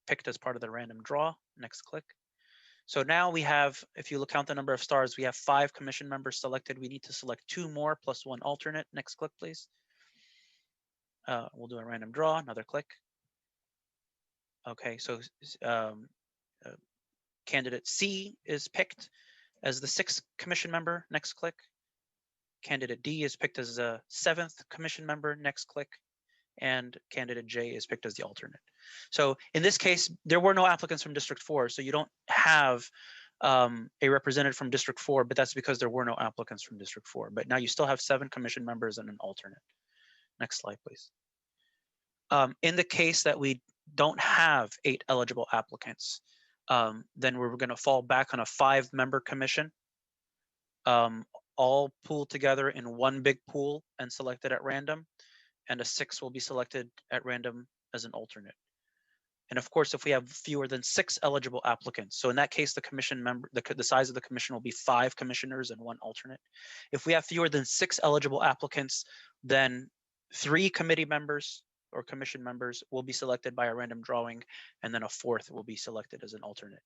S21: picked as part of the random draw. Next click. So now we have, if you count the number of stars, we have 5 commission members selected. We need to select 2 more plus 1 alternate. Next click, please. We'll do a random draw. Another click. Okay, so candidate C is picked as the 6th commission member. Next click. Candidate D is picked as the 7th commission member. Next click. And candidate J is picked as the alternate. So in this case, there were no applicants from District 4, so you don't have a representative from District 4, but that's because there were no applicants from District 4. But now you still have 7 commission members and an alternate. Next slide, please. In the case that we don't have 8 eligible applicants, then we're going to fall back on a 5-member commission, all pooled together in one big pool and selected at random. And a 6 will be selected at random as an alternate. And of course, if we have fewer than 6 eligible applicants, so in that case, the commission member, the size of the commission will be 5 commissioners and 1 alternate. If we have fewer than 6 eligible applicants, then 3 committee members or commission members will be selected by a random drawing, and then a 4th will be selected as an alternate.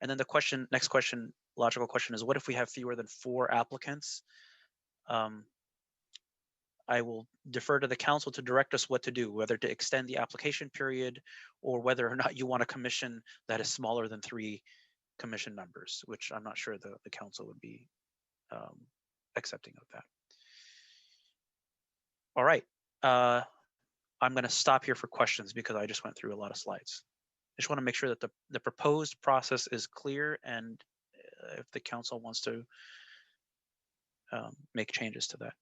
S21: And then the question, next question, logical question is, what if we have fewer than 4 applicants? I will defer to the council to direct us what to do, whether to extend the application period or whether or not you want a commission that is smaller than 3 commission members, which I'm not sure the council would be accepting of that. All right. I'm going to stop here for questions because I just went through a lot of slides. I just want to make sure that the proposed process is clear, and if the council wants to make changes to that.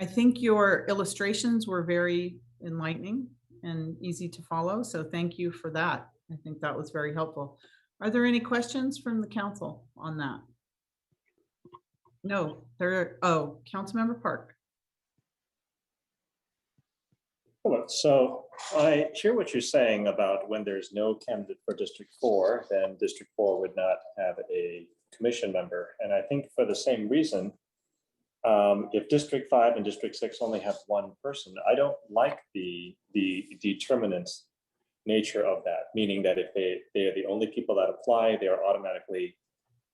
S1: I think your illustrations were very enlightening and easy to follow. So thank you for that. I think that was very helpful. Are there any questions from the council on that? No, oh, Councilmember Park.
S6: Hello. So I hear what you're saying about when there's no candidate for District 4, then District 4 would not have a commission member. And I think for the same reason, if District 5 and District 6 only have one person, I don't like the determinant nature of that, meaning that if they are the only people that apply, they are automatically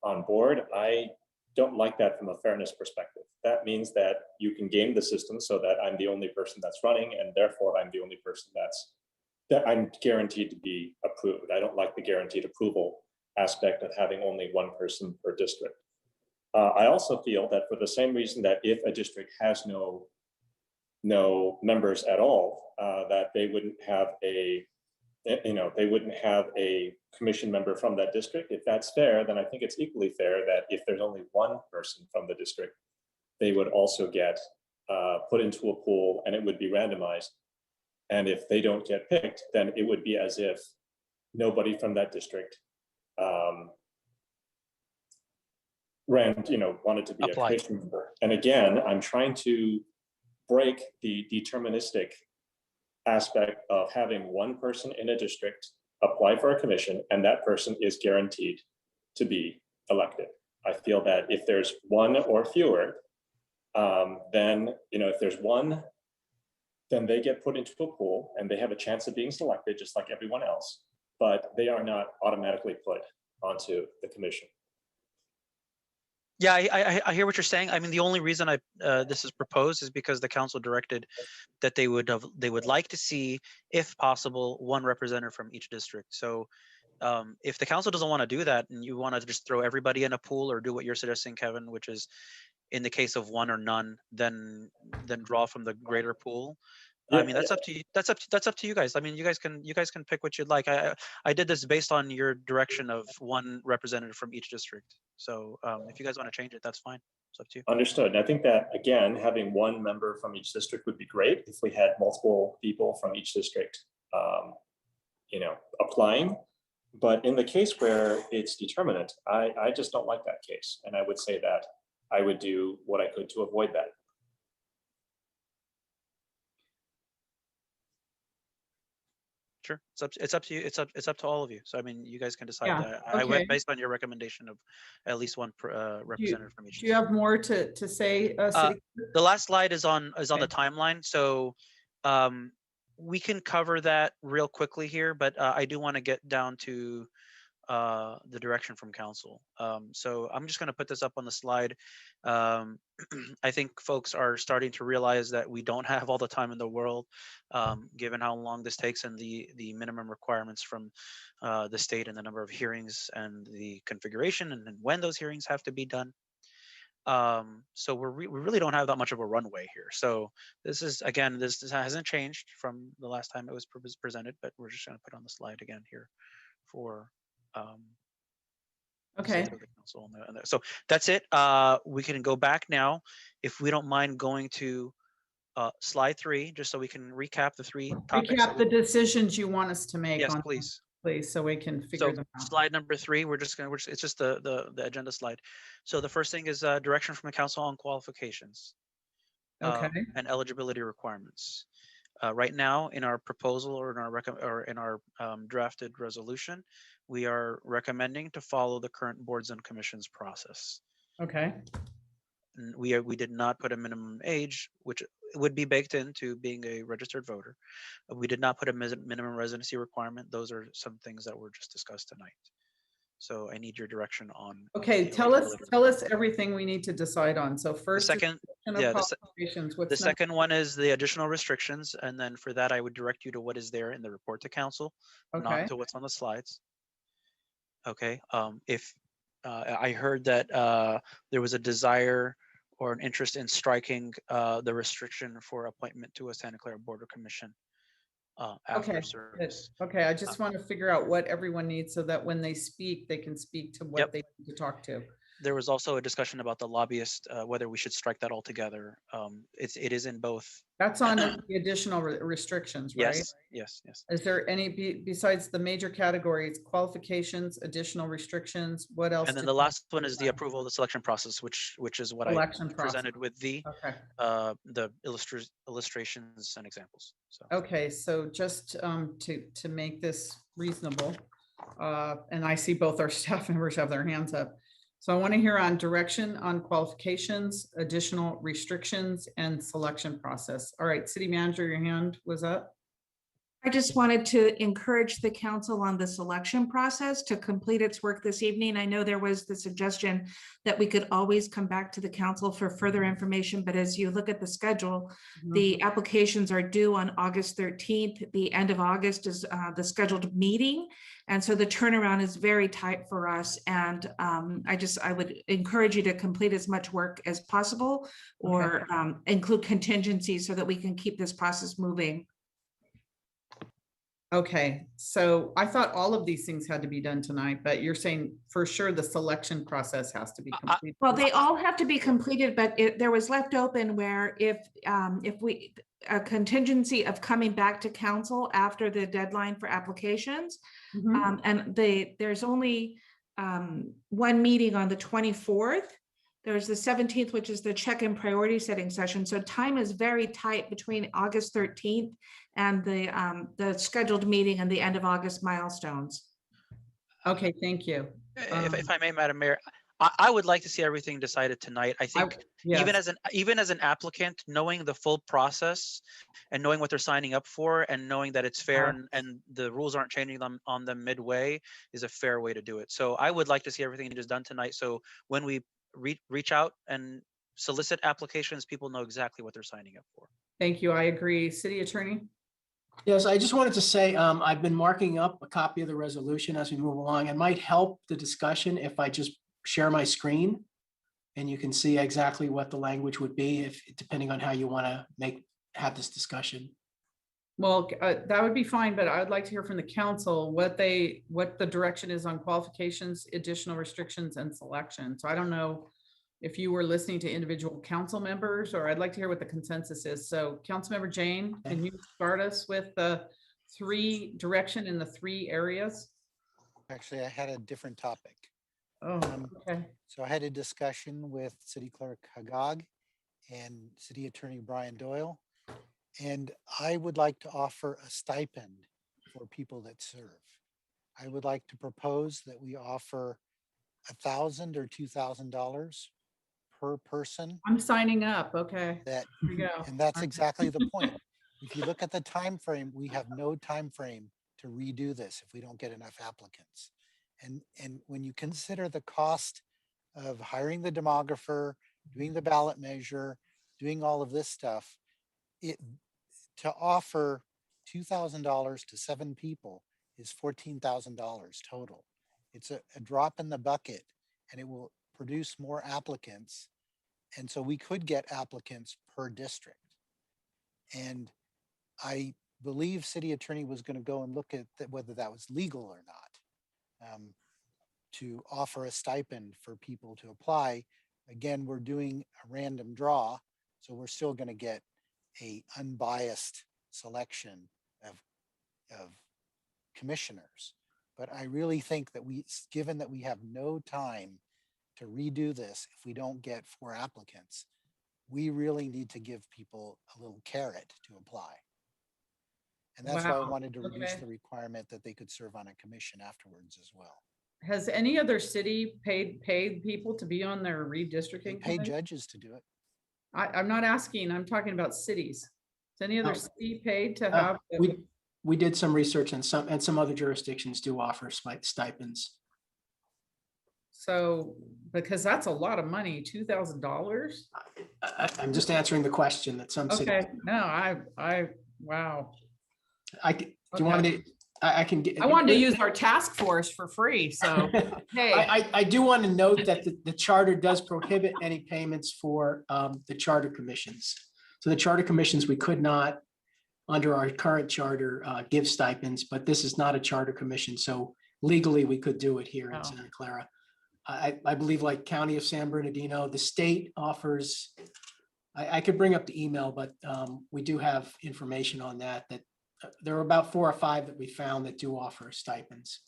S6: on board. I don't like that from a fairness perspective. That means that you can game the system so that I'm the only person that's running, and therefore I'm the only person that I'm guaranteed to be approved. I don't like the guaranteed approval aspect of having only one person per district. I also feel that for the same reason that if a district has no members at all, that they wouldn't have they wouldn't have a commission member from that district. If that's fair, then I think it's equally fair that if there's only one person from the district, they would also get put into a pool and it would be randomized. And if they don't get picked, then it would be as if nobody from that district wanted to be a commission member. And again, I'm trying to break the deterministic aspect of having one person in a district apply for a commission and that person is guaranteed to be elected. I feel that if there's one or fewer, then if there's one, then they get put into a pool and they have a chance of being selected just like everyone else, but they are not automatically put onto the commission.
S21: Yeah, I hear what you're saying. I mean, the only reason this is proposed is because the council directed that they would like to see, if possible, one representative from each district. So if the council doesn't want to do that and you want to just throw everybody in a pool or do what you're suggesting, Kevin, which is in the case of one or none, then draw from the greater pool. I mean, that's up to you. That's up to you guys. I mean, you guys can pick what you'd like. I did this based on your direction of one representative from each district. So if you guys want to change it, that's fine. It's up to you.
S6: Understood. And I think that, again, having one member from each district would be great if we had multiple people from each district, applying. But in the case where it's determinate, I just don't like that case. And I would say that I would do what I could to avoid that.
S21: Sure, it's up to you. It's up to all of you. So I mean, you guys can decide.
S1: Yeah,
S21: That. I went based on your recommendation of at least one representative from each.
S1: Do you have more to say?
S21: The last slide is on the timeline. So we can cover that real quickly here, but I do want to get down to the direction from council. So I'm just going to put this up on the slide. I think folks are starting to realize that we don't have all the time in the world, given how long this takes and the minimum requirements from the state and the number of hearings and the configuration and when those hearings have to be done. So we really don't have that much of a runway here. So this is, again, this hasn't changed from the last time it was presented, but we're just going to put on the slide again here for
S1: okay.
S21: So that's it. We can go back now, if we don't mind going to slide 3, just so we can recap the 3 topics.
S1: Recap the decisions you want us to make.
S21: Yes,
S1: on
S21: please.
S1: Please, so we can figure them out.
S21: Slide number 3, it's just the agenda slide. So the first thing is direction from the council on qualifications.
S1: Okay.
S21: And eligibility requirements. Right now, in our proposal or in our drafted resolution, we are recommending to follow the current boards and commissions process.
S1: Okay.
S21: And we did not put a minimum age, which would be baked into being a registered voter. We did not put a minimum residency requirement. Those are some things that were just discussed tonight. So I need your direction on.
S1: Okay, tell us everything we need to decide on. So first,
S21: the second one is the additional restrictions, and then for that I would direct you to what is there in the report to council, not to what's on the slides. Okay. If I heard that there was a desire or an interest in striking the restriction for appointment to a Santa Clara Board of Commission. After service.
S1: Okay, I just want to figure out what everyone needs so that when they speak, they can speak to what they need to talk to.
S21: There was also a discussion about the lobbyist, whether we should strike that altogether. It is in both.
S1: That's on the additional restrictions, right?
S21: Yes, yes, yes.
S1: Is there any, besides the major categories, qualifications, additional restrictions, what else?
S21: And then
S1: did
S21: the
S1: you-
S21: last one is the approval of the selection process, which is what
S1: Selection
S21: I presented
S1: process.
S21: with
S1: Okay.
S21: the illustrations and examples. So.
S1: Okay, so just to make this reasonable, and I see both our staff members have their hands up. So I want to hear on direction on qualifications, additional restrictions, and selection process. All right, City Manager, your hand was up.
S19: I just wanted to encourage the council on the selection process to complete its work this evening. I know there was the suggestion that we could always come back to the council for further information, but as you look at the schedule, the applications are due on August 13th. The end of August is the scheduled meeting. And so the turnaround is very tight for us. And I would encourage you to complete as much work as possible, or include contingencies so that we can keep this process moving.
S1: Okay, so I thought all of these things had to be done tonight, but you're saying for sure the selection process has to be completed.
S19: Well, they all have to be completed, but there was left open where if we, a contingency of coming back to council after the deadline for applications. And there's only one meeting on the 24th. There's the 17th, which is the check and priority setting session. So time is very tight between August 13th and the scheduled meeting and the end of August milestones.
S1: Okay, thank you.
S21: If I may, Madam Mayor, I would like to see everything decided tonight. I think even as an applicant, knowing the full process and knowing what they're signing up for and knowing that it's fair and the rules aren't changing on them midway is a fair way to do it. So I would like to see everything just done tonight. So when we reach out and solicit applications, people know exactly what they're signing up for.
S1: Thank you. I agree. City Attorney?
S4: Yes, I just wanted to say, I've been marking up a copy of the resolution as we move along. It might help the discussion if I just share my screen and you can see exactly what the language would be, if depending on how you want to have this discussion.
S1: Well, that would be fine, but I'd like to hear from the council what the direction is on qualifications, additional restrictions, and selection. So I don't know if you were listening to individual council members, or I'd like to hear what the consensus is. So Councilmember Jane, can you start us with the direction in the 3 areas?
S15: Actually, I had a different topic.
S1: Oh, okay.
S15: So I had a discussion with City Clerk Hagag and City Attorney Brian Doyle. And I would like to offer a stipend for people that serve. I would like to propose that we offer $1,000 or $2,000 per person.
S1: I'm signing up. Okay.
S15: That,
S1: here we go.
S15: and that's exactly the point. If you look at the time frame, we have no time frame to redo this if we don't get enough applicants. And when you consider the cost of hiring the demographer, doing the ballot measure, doing all of this stuff, to offer $2,000 to 7 people is $14,000 total. It's a drop in the bucket, and it will produce more applicants. And so we could get applicants per district. And I believe City Attorney was going to go and look at whether that was legal or not, to offer a stipend for people to apply. Again, we're doing a random draw, so we're still going to get a unbiased selection of commissioners. But I really think that given that we have no time to redo this, if we don't get 4 applicants, we really need to give people a little carrot to apply. And that's why I wanted to reduce the requirement that they could serve on a commission afterwards as well.
S1: Has any other city paid people to be on their redistricting?
S15: Pay judges to do it.
S1: I'm not asking, I'm talking about cities. Is any other city paid to have?
S4: We did some research, and some other jurisdictions do offer stipends.
S1: So, because that's a lot of money, $2,000.
S4: I'm just answering the question that some cities.
S1: Okay, no, wow.
S4: Do you want me to? I can get.
S1: I wanted to use our task force for free, so hey.
S4: I do want to note that the charter does prohibit any payments for the charter commissions. So the charter commissions, we could not, under our current charter, give stipends, but this is not a charter commission, so legally we could do it here in Santa Clara. I believe like County of San Bernardino, the state offers, I could bring up the email, but we do have information on that, there are about 4 or 5 that we found that do offer stipends.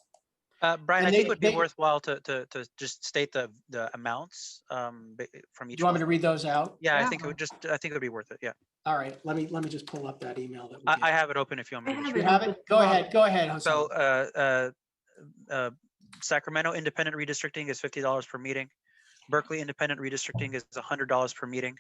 S21: Brian,
S4: And
S21: I think it would be
S4: they-
S21: worthwhile to just state the amounts from
S4: Do
S21: each
S4: you want me
S21: one.
S4: to read those out?
S21: Yeah, I think it would be worth it. Yeah,
S4: All right, let me just pull up that email that we
S21: I
S4: did.
S21: have it open if you want me to. just
S4: You
S21: read
S4: have it? Go ahead, Jose.
S21: So Sacramento independent redistricting is $50 per meeting. Berkeley independent redistricting is $100 per meeting.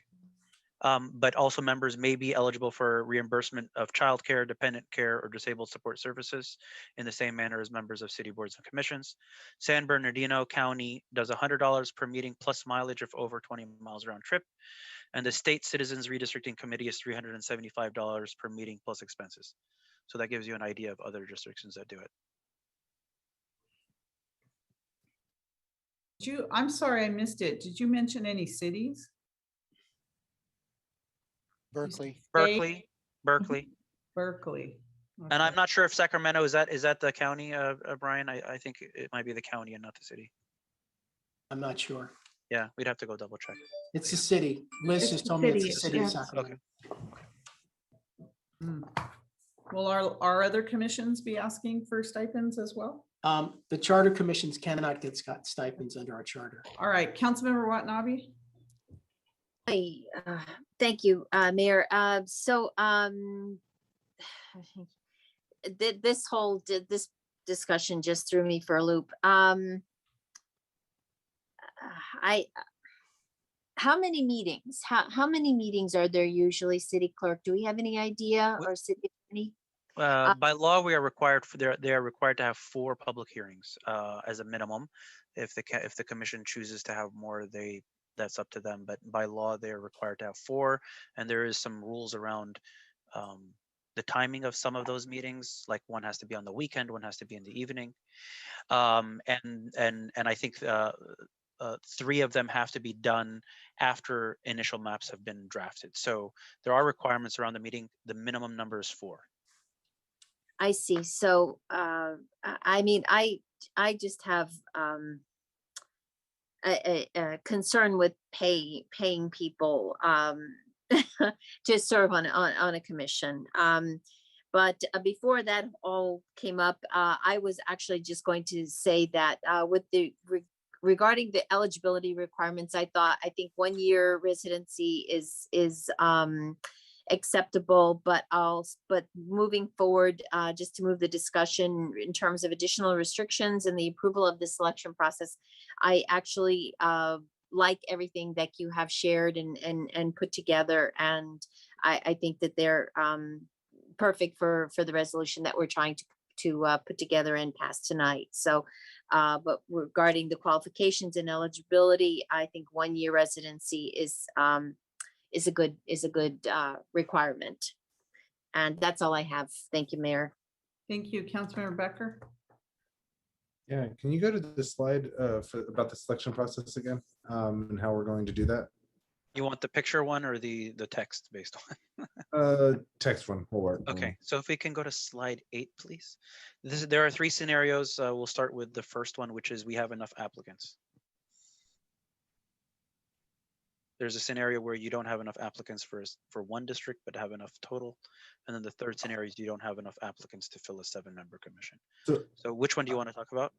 S21: But also members may be eligible for reimbursement of childcare, dependent care, or disabled support services in the same manner as members of city boards and commissions. San Bernardino County does $100 per meeting plus mileage of over 20 miles round trip. And the State Citizens Redistricting Committee is $375 per meeting plus expenses. So that gives you an idea of other jurisdictions that do it.
S1: I'm sorry, I missed it. Did you mention any cities?
S15: Berkeley.
S21: Berkeley.
S1: Berkeley.
S21: And I'm not sure if Sacramento, is that the county, Brian? I think it might be the county and not the city.
S4: I'm not sure.
S21: Yeah, we'd have to go double check.
S4: It's a city. Liz just told me it's a city of Sacramento.
S1: Will our other commissions be asking for stipends as well?
S4: The charter commissions cannot get stipends under our charter.
S1: All right, Councilmember Watanabe.
S17: Thank you, Mayor. This discussion just threw me for a loop. How many meetings? How many meetings are there usually, City Clerk? Do we have any idea, or City Attorney?
S21: By law, they are required to have 4 public hearings as a minimum. If the commission chooses to have more, that's up to them. But by law, they are required to have 4, and there is some rules around the timing of some of those meetings. Like one has to be on the weekend, one has to be in the evening, and I think 3 of them have to be done after initial maps have been drafted. So there are requirements around the meeting. The minimum number is 4.
S17: I see. So, I mean, I just have a concern with paying people to serve on a commission. But before that all came up, I was actually just going to say that with regarding the eligibility requirements, I think 1 year residency is acceptable, but moving forward, just to move the discussion in terms of additional restrictions and the approval of the selection process, I actually like everything that you have shared and put together, and I think that they're perfect for the resolution that we're trying to put together and pass tonight. So, but regarding the qualifications and eligibility, I think 1 year residency is a good requirement. And that's all I have. Thank you, Mayor.
S1: Thank you, Councilmember Becker.
S5: Yeah, can you go to the slide about the selection process again, and how we're going to do that?
S21: You want the picture one or the text based one?
S5: Text one will work.
S21: Okay, so if we can go to slide 8, please. There are 3 scenarios. We'll start with the first one, which is we have enough applicants. There's a scenario where you don't have enough applicants for one district, but have enough total. And then the third scenario is you don't have enough applicants to fill a 7-member commission. So which one do you want to talk about?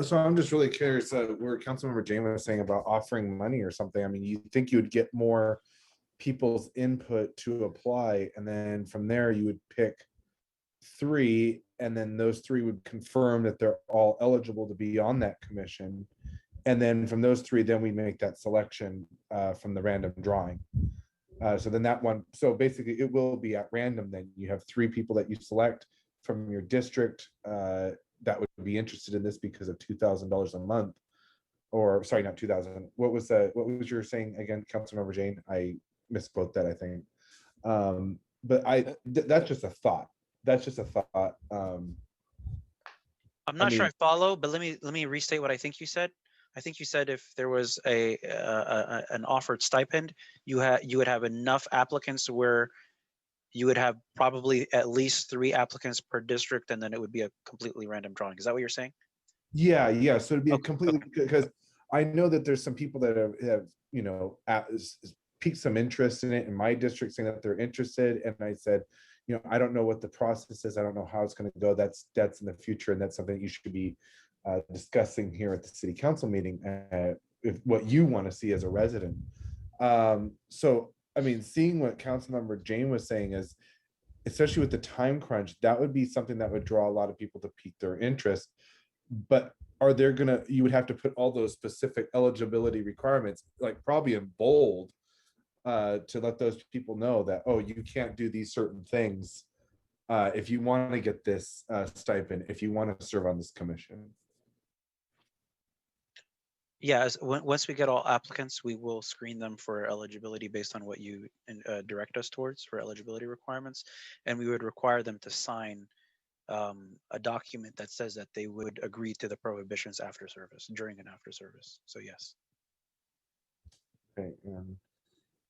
S5: So I'm just really curious where Councilmember Jane was saying about offering money or something. I mean, you think you would get more people's input to apply, and then from there you would pick 3, and then those 3 would confirm that they're all eligible to be on that commission. And then from those 3, then we make that selection from the random drawing. So then that one, so basically it will be at random. Then you have 3 people that you select from your district that would be interested in this because of $2,000 a month, or sorry, not 2,000. What was your saying again, Councilmember Jane? I misspoke that, I think. But that's just a thought. That's just a thought.
S21: I'm not sure I follow, but let me restate what I think you said. I think you said if there was an offered stipend, you would have enough applicants where you would have probably at least 3 applicants per district, and then it would be a completely random drawing. Is that what you're saying?
S5: Yeah. So it'd be a completely, because I know that there's some people that have piqued some interest in it in my district, saying that they're interested. And I said, I don't know what the process is. I don't know how it's going to go. That's in the future. And that's something you should be discussing here at the city council meeting, if what you want to see as a resident. So, I mean, seeing what Councilmember Jane was saying is, especially with the time crunch, that would be something that would draw a lot of people to pique their interest. But you would have to put all those specific eligibility requirements, like probably in bold, to let those people know that, oh, you can't do these certain things if you want to get this stipend, if you want to serve on this commission.
S21: Yeah, once we get all applicants, we will screen them for eligibility based on what you direct us towards for eligibility requirements. And we would require them to sign a document that says that they would agree to the prohibitions after service, during and after service. So yes.
S5: Okay.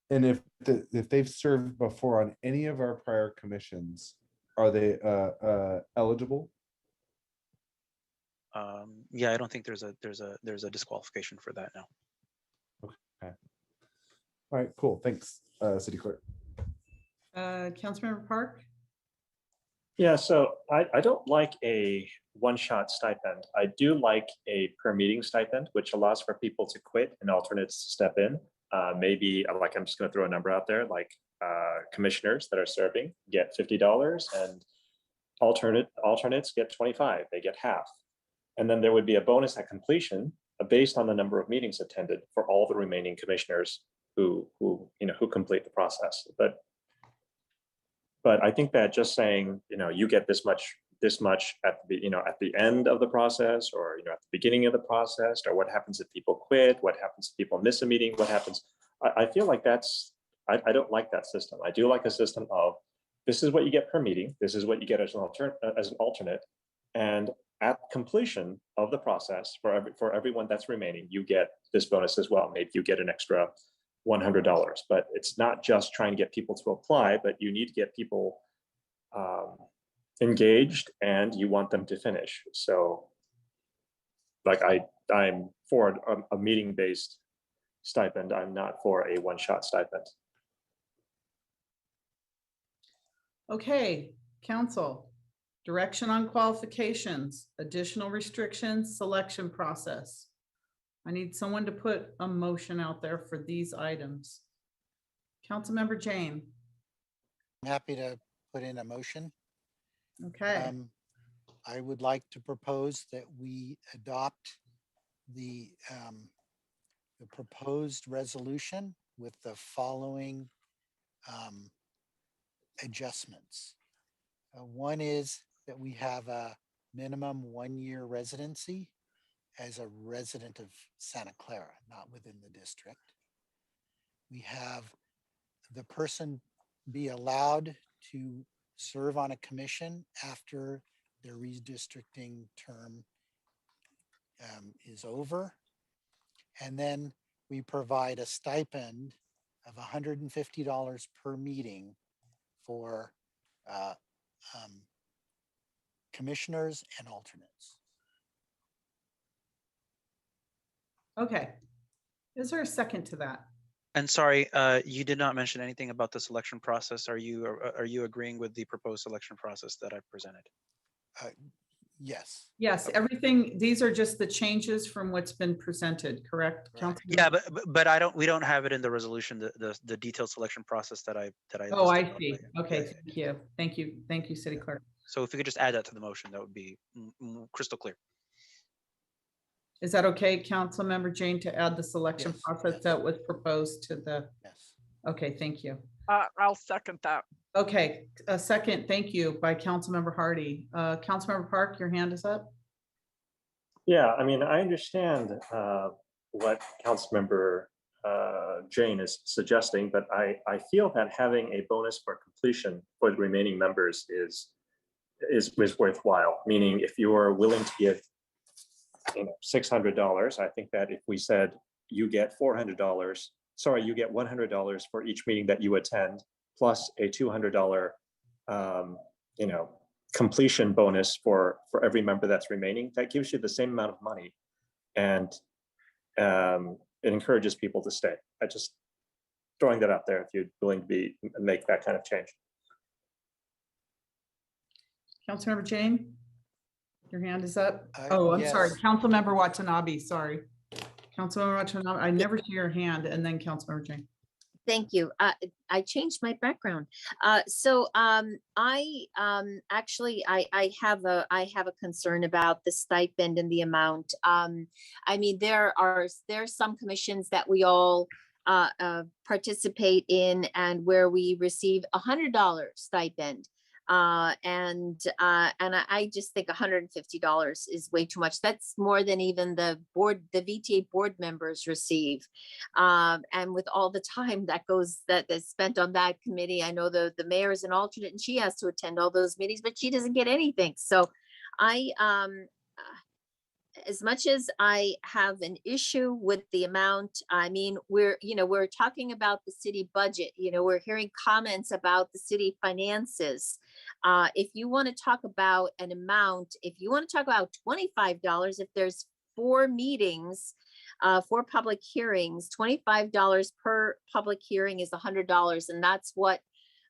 S5: And if they've served before on any of our prior commissions, are they eligible?
S21: Yeah, I don't think there's a disqualification for that now.
S5: Okay. All right, cool. Thanks, City Clerk.
S1: Councilmember Park?
S7: Yeah, so I don't like a one-shot stipend. I do like a per meeting stipend, which allows for people to quit and alternates to step in. Maybe, like, I'm just going to throw a number out there, like commissioners that are serving get $50 and alternates get 25, they get half. And then there would be a bonus at completion based on the number of meetings attended for all the remaining commissioners who complete the process. But I think that just saying, you get this much at the end of the process, or at the beginning of the process, or what happens if people quit, what happens if people miss a meeting, what happens, I feel like I don't like that system. I do like a system of, this is what you get per meeting, this is what you get as an alternate, and at completion of the process, for everyone that's remaining, you get this bonus as well. Maybe you get an extra $100, but it's not just trying to get people to apply, but you need to get people engaged, and you want them to finish. So, like, I'm for a meeting-based stipend. I'm not for a one-shot stipend.
S1: Okay, council. Direction on qualifications, additional restrictions, selection process. I need someone to put a motion out there for these items. Councilmember Jane.
S15: I'm happy to put in a motion.
S1: Okay.
S15: I would like to propose that we adopt the proposed resolution with the following adjustments. One is that we have a minimum 1-year residency as a resident of Santa Clara, not within the district. We have the person be allowed to serve on a commission after their redistricting term is over. And then we provide a stipend of $150 per meeting for commissioners and alternates.
S1: Okay. Is there a second to that?
S21: And sorry, you did not mention anything about the selection process. Are you agreeing with the proposed selection process that I presented?
S15: Yes.
S1: Yes, everything, these are just the changes from what's been presented, correct? Councilman?
S21: Yeah, but we don't have it in the resolution, the detailed selection process that I
S1: Oh, I
S21: listed out.
S1: see. Okay, thank you. Thank you, City Clerk.
S21: So if we could just add that to the motion, that would be crystal clear.
S1: Is that okay, Councilmember Jane, to add the selection process that was proposed to the?
S15: Yes.
S1: Okay, thank you.
S3: I'll second that.
S1: Okay, a second, thank you, by Councilmember Hardy. Councilmember Park, your hand is up.
S7: Yeah, I mean, I understand what Councilmember Jane is suggesting, but I feel that having a bonus for completion for the remaining members is worthwhile. Meaning, if you are willing to give $600, I think that if we said you get $400, sorry, you get $100 for each meeting that you attend, plus a $200 completion bonus for every member that's remaining, that gives you the same amount of money. And it encourages people to stay. I just throwing that out there if you're willing to make that kind of change.
S1: Councilmember Jane, your hand is up. Oh, I'm sorry.
S15: Yes.
S1: Councilmember Watanabe, sorry. Councilmember Watanabe, I never see your hand, and then Councilmember Jane.
S17: Thank you. I changed my background. I actually have a concern about the stipend and the amount. I mean, there are some commissions that we all participate in and where we receive $100 stipend. And I just think $150 is way too much. That's more than even the VTA board members receive. And with all the time that is spent on that committee, I know the mayor is an alternate and she has to attend all those meetings, but she doesn't get anything. So as much as I have an issue with the amount, I mean, we're talking about the city budget, we're hearing comments about the city finances. If you want to talk about an amount, if you want to talk about $25, if there's 4 meetings, 4 public hearings, $25 per public hearing is $100. And that's what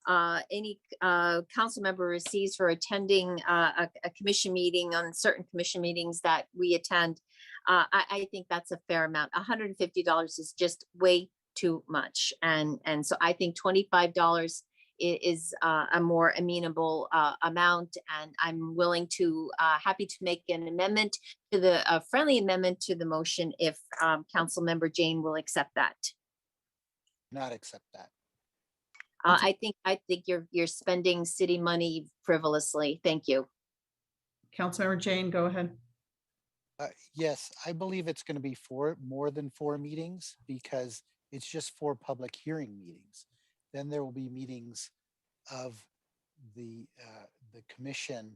S17: any council member receives for attending a commission meeting on certain commission meetings that we attend. I think that's a fair amount. $150 is just way too much. And so I think $25 is a more amenable amount. And I'm willing to, happy to make an amendment to the friendly amendment to the motion if council member Jane will accept that.
S15: Not accept that.
S17: I think you're spending city money frivolously. Thank you.
S1: Councilmember Jane, go ahead.
S15: Yes, I believe it's going to be more than 4 meetings because it's just 4 public hearing meetings. Then there will be meetings of the commission,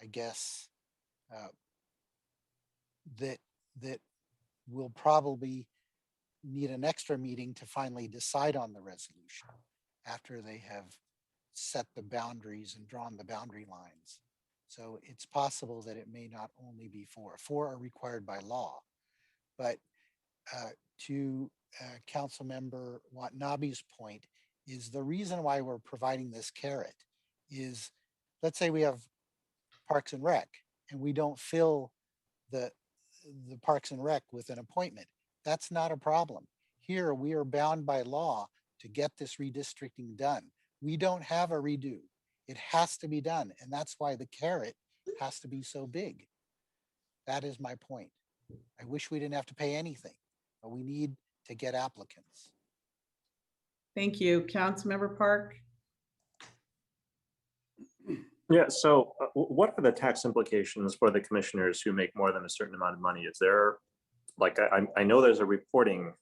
S15: I guess, that will probably need an extra meeting to finally decide on the resolution after they have set the boundaries and drawn the boundary lines. So it's possible that it may not only be 4. 4 are required by law. But to Councilmember Watanabe's point is the reason why we're providing this carrot is, let's say we have Parks and Rec and we don't fill the Parks and Rec with an appointment. That's not a problem. Here we are bound by law to get this redistricting done. We don't have a redo. It has to be done. And that's why the carrot has to be so big. That is my point. I wish we didn't have to pay anything, but we need to get applicants.
S1: Thank you. Councilmember Park.
S7: Yeah, so what are the tax implications for the commissioners who make more than a certain amount of money? Is there, like, I know there's a reporting.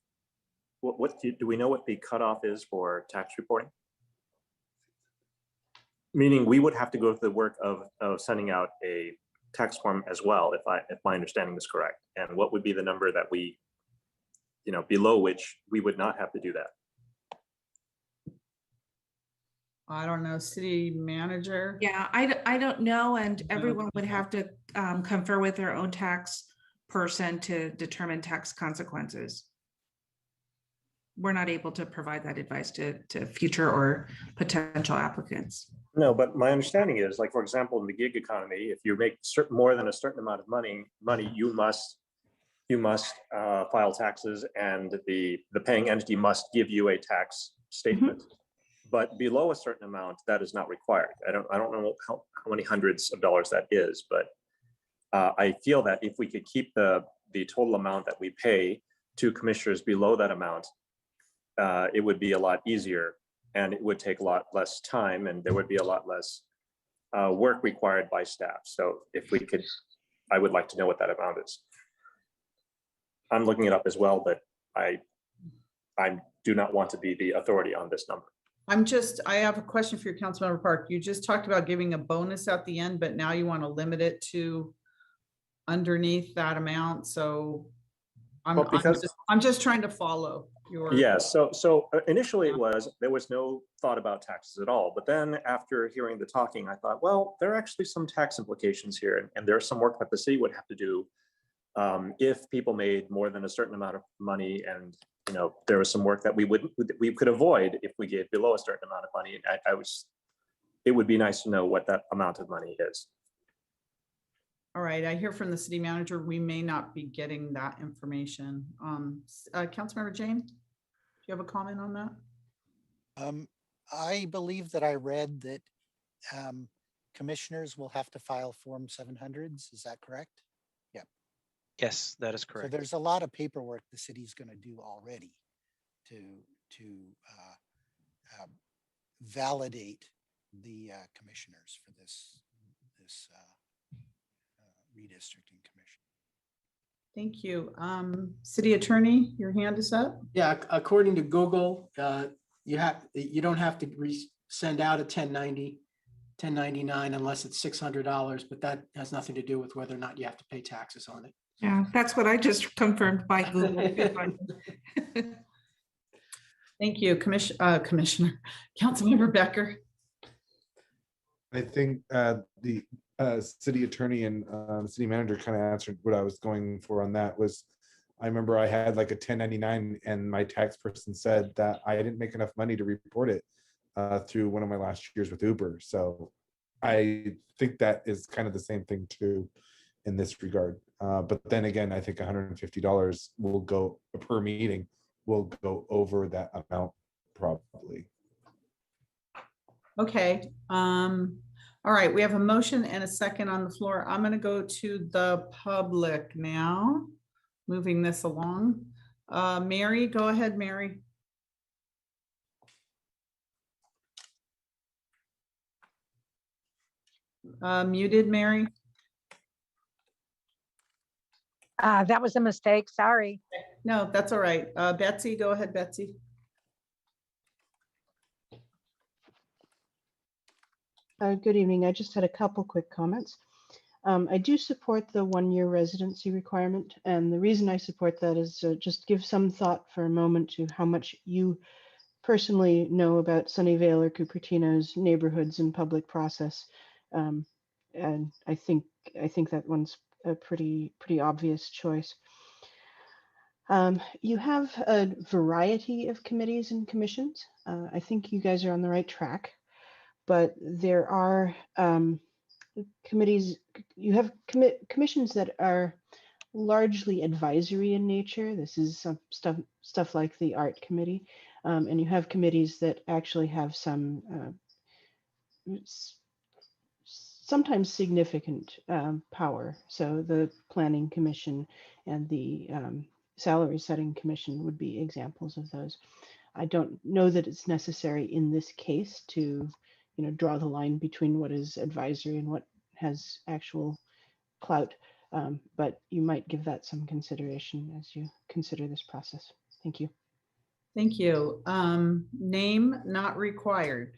S7: What do we know what the cutoff is for tax reporting? Meaning we would have to go through the work of sending out a tax form as well, if my understanding is correct. And what would be the number that we, below which we would not have to do that?
S1: I don't know, city manager.
S19: Yeah, I don't know. And everyone would have to confer with their own tax person to determine tax consequences. We're not able to provide that advice to future or potential applicants.
S7: No, but my understanding is, like, for example, in the gig economy, if you make more than a certain amount of money, you must file taxes, and the paying entity must give you a tax statement. Mm-hmm. But below a certain amount, that is not required. I don't know how many hundreds of dollars that is, but I feel that if we could keep the total amount that we pay to commissioners below that amount, it would be a lot easier, and it would take a lot less time, and there would be a lot less work required by staff. So if we could, I would like to know what that amount is. I'm looking it up as well, but I do not want to be the authority on this number.
S1: I have a question for your Councilmember Park. You just talked about giving a bonus at the end, but now you want to limit it to underneath that amount. So I'm just trying to follow. your?
S7: Yeah, so initially there was no thought about taxes at all. But then after hearing the talking, I thought, well, there are actually some tax implications here. And there's some work that the city would have to do if people made more than a certain amount of money. And, you know, there was some work that we could avoid if we gave below a certain amount of money. And it would be nice to know what that amount of money is.
S1: All right, I hear from the city manager, we may not be getting that information. Councilmember James, do you have a comment on that?
S15: I believe that I read that commissioners will have to file Form 700s. Is that correct? Yep.
S21: Yes, that is
S15: So
S21: correct.
S15: there's a lot of paperwork the city's going to do already to validate the commissioners for this redistricting commission.
S1: Thank you. City attorney, your hand is up.
S4: Yeah, according to Google, you don't have to send out a 1099 unless it's $600, but that has nothing to do with whether or not you have to pay taxes on it.
S19: Yeah, that's what I just confirmed by Google.
S1: Thank you, Commissioner. Councilmember Becker.
S5: I think the city attorney and city manager kind of answered what I was going for on that. Was I remember I had like a 1099 and my tax person said that I didn't make enough money to report it through one of my last years with Uber. So I think that is kind of the same thing too in this regard. But then again, I think $150 will go per meeting will go over that amount probably.
S1: Okay. All right, we have a motion and a second on the floor. I'm going to go to the public now, moving this along. Mary, go ahead, Mary. Muted, Mary.
S9: That was a mistake. Sorry.
S1: No, that's all right. Betsy, go ahead, Betsy.
S22: Good evening. I just had a couple quick comments. I do support the 1-year residency requirement, and the reason I support that is just give some thought for a moment to how much you personally know about Sunnyvale or Cupertino's neighborhoods and public process, and I think that one's a pretty obvious choice. You have a variety of committees and commissions. I think you guys are on the right track, but there are committees, you have commissions that are largely advisory in nature. This is some stuff like the art committee, and you have committees that actually have some sometimes significant power. So the planning commission and the salary setting commission would be examples of those. I don't know that it's necessary in this case to draw the line between what is advisory and what has actual clout, but you might give that some consideration as you consider this process. Thank you.
S1: Thank you. Name not required.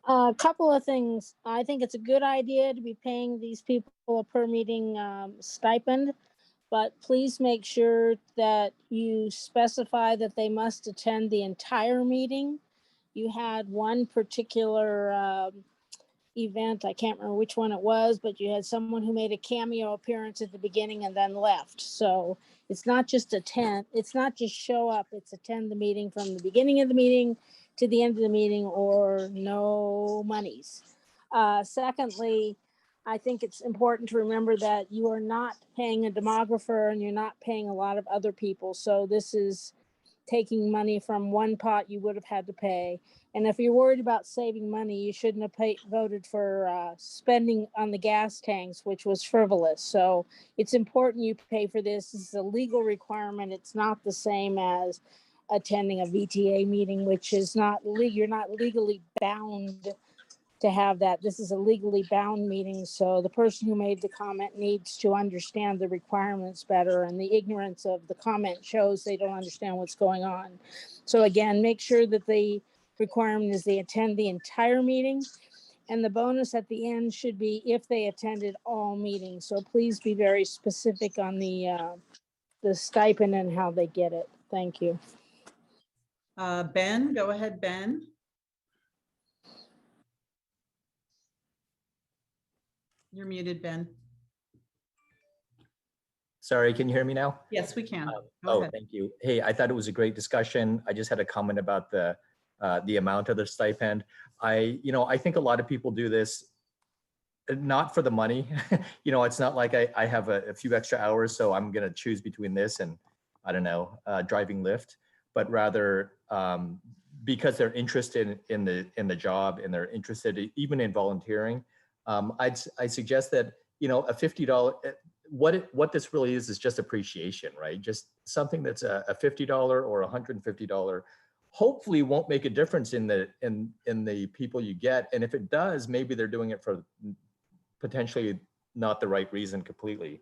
S11: A couple of things. I think it's a good idea to be paying these people a per meeting stipend, but please make sure that you specify that they must attend the entire meeting. You had one particular event, I can't remember which one it was, but you had someone who made a cameo appearance at the beginning and then left. So it's not just attend, it's not just show up, it's attend the meeting from the beginning of the meeting to the end of the meeting or no monies. Secondly, I think it's important to remember that you are not paying a demographer and you're not paying a lot of other people. So this is taking money from one pot you would have had to pay. And if you're worried about saving money, you shouldn't have voted for spending on the gas tanks, which was frivolous. So it's important you pay for this. This is a legal requirement. It's not the same as attending a VTA meeting, which is not you're not legally bound to have that. This is a legally bound meeting. So the person who made the comment needs to understand the requirements better, and the ignorance of the comment shows they don't understand what's going on. So again, make sure that the requirement is they attend the entire meeting, and the bonus at the end should be if they attended all meetings. So please be very specific on the stipend and how they get it. Thank you.
S1: Ben, go ahead, Ben. You're muted, Ben.
S12: Sorry, can you hear me now?
S1: Yes, we can. Go
S12: Oh,
S1: ahead.
S12: thank you. Hey, I thought it was a great discussion. I just had a comment about the amount of the stipend. I think a lot of people do this not for the money. It's not like I have a few extra hours, so I'm gonna choose between this and, I don't know, driving Lyft, but rather because they're interested in the job and they're interested even in volunteering. I suggest that, a $50, what this really is just appreciation, right? Just something that's a $50 or $150 hopefully won't make a difference in the people you get. And if it does, maybe they're doing it for potentially not the right reason completely.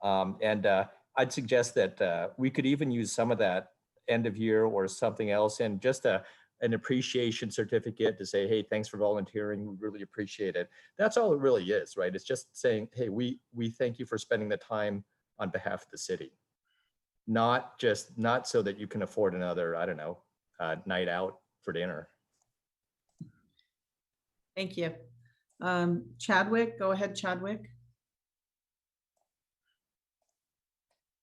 S12: I'd suggest that we could even use some of that end of year or something else, and just an appreciation certificate to say, hey, thanks for volunteering. We really appreciate it. That's all it really is, right? It's just saying, hey, we thank you for spending the time on behalf of the city. Not so that you can afford another, I don't know, night out for dinner.
S1: Thank you. Chadwick, go ahead, Chadwick.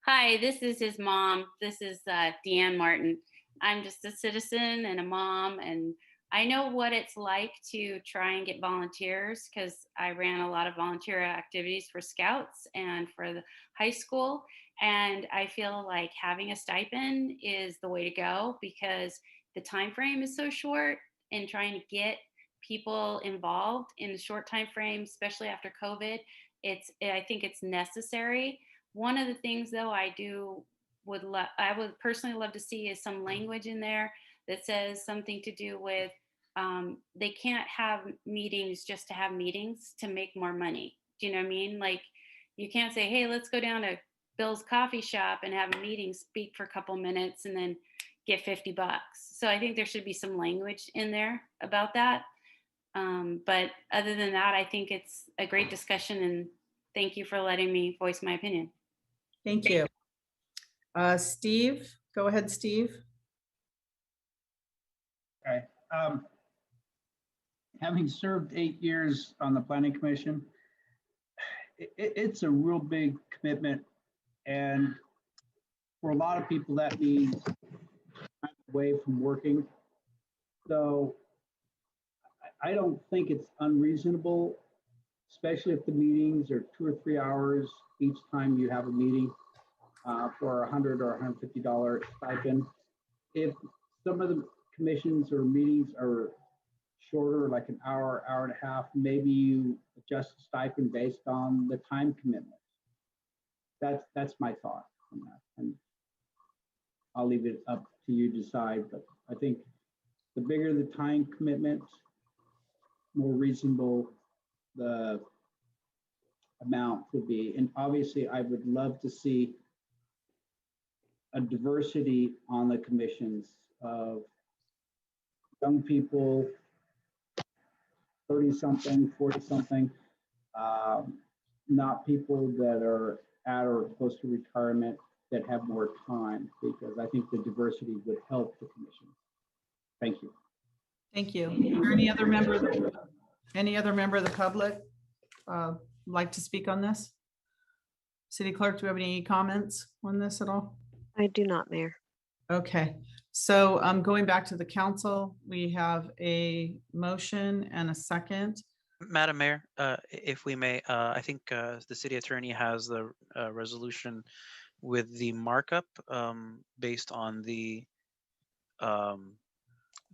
S13: Hi, this is his mom. This is Deanne Martin. I'm just a citizen and a mom, and I know what it's like to try and get volunteers because I ran a lot of volunteer activities for Scouts and for the high school. And I feel like having a stipend is the way to go because the time frame is so short, and trying to get people involved in a short time frame, especially after COVID, I think it's necessary. One of the things though I would personally love to see is some language in there that says something to do with they can't have meetings just to have meetings to make more money. Do you know what I mean? Like you can't say, hey, let's go down to Bill's coffee shop and have a meeting, speak for a couple minutes and then get $50. So I think there should be some language in there about that. But other than that, I think it's a great discussion, and thank you for letting me voice my opinion.
S1: Thank you. Steve, go ahead, Steve.
S23: Okay. Having served 8 years on the Planning Commission, it's a real big commitment. And for a lot of people, that means time away from working. So I don't think it's unreasonable, especially if the meetings are 2 or 3 hours each time you have a meeting for $100 or $150 stipend. If some of the commissions or meetings are shorter, like an hour, hour and a half, maybe you adjust the stipend based on the time commitment. That's my thought on that. And I'll leave it up to you to decide, but I think the bigger the time commitment, more reasonable the amount would be. And obviously I would love to see a diversity on the commissions of young people, 30 something, 40 something, not people that are at or close to retirement that have more time, because I think the diversity would help the commission. Thank you.
S1: Thank you. Is there any other member of the public like to speak on this? City Clerk, do we have any comments on this at all?
S2: I do not, Mayor.
S1: Okay, so going back to the council, we have a motion and a second.
S21: Madam Mayor, if we may, I think the city attorney has the resolution with the markup based on the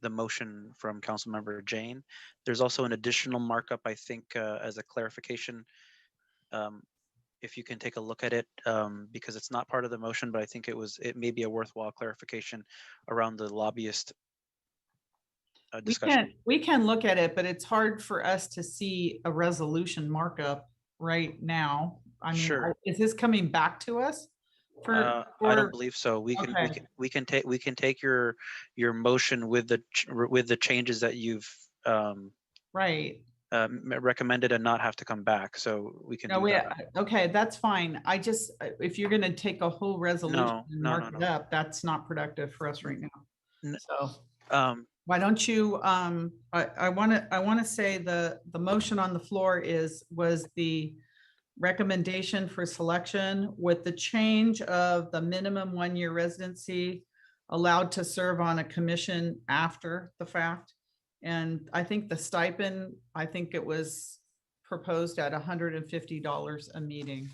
S21: motion from Councilmember Jane. There's also an additional markup, I think, as a clarification. If you can take a look at it, because it's not part of the motion, but I think it may be a worthwhile clarification around the lobbyist discussion.
S1: We can look at it, but it's hard for us to see a resolution markup right now. I mean,
S21: Sure.
S1: Is this coming back to us?
S21: I don't believe so. We can take your motion with the changes that you've
S1: right
S21: recommended and not have to come back. So we can
S1: No,
S21: do that.
S1: okay, that's fine. I just, if you're gonna take a whole resolution
S21: No,
S1: and
S21: no,
S1: mark
S21: no,
S1: it up, that's not productive for us right now. So why don't you, I wanna say the motion on the floor was the recommendation for selection with the change of the minimum 1-year residency allowed to serve on a commission after the fact. And I think the stipend, I think it was proposed at $150 a meeting.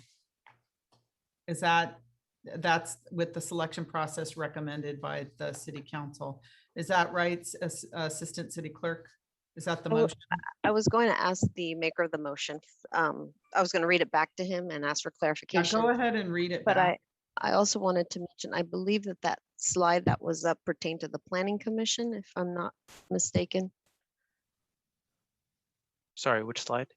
S1: That's with the selection process recommended by the city council. Is that right, Assistant City Clerk? Is that the motion?
S2: I was going to ask the maker of the motion. I was going to read it back to him and ask for
S1: Yeah,
S2: clarification.
S1: go ahead and read it
S2: But
S1: back.
S2: I also wanted to mention, I believe that slide that was up pertained to the Planning Commission, if I'm not mistaken.
S21: Sorry, which slide?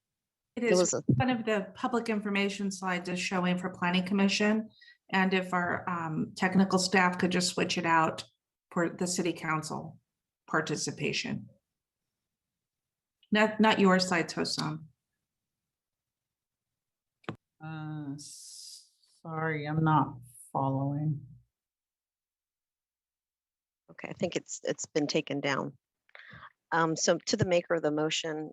S19: It
S2: It
S19: is
S2: was
S19: one of the public information slides is showing for Planning Commission. And if our technical staff could just switch it out for the city council participation. Not your slides, Hossam.
S1: Sorry, I'm not following.
S2: Okay, I think it's been taken down. So to the maker of the motion,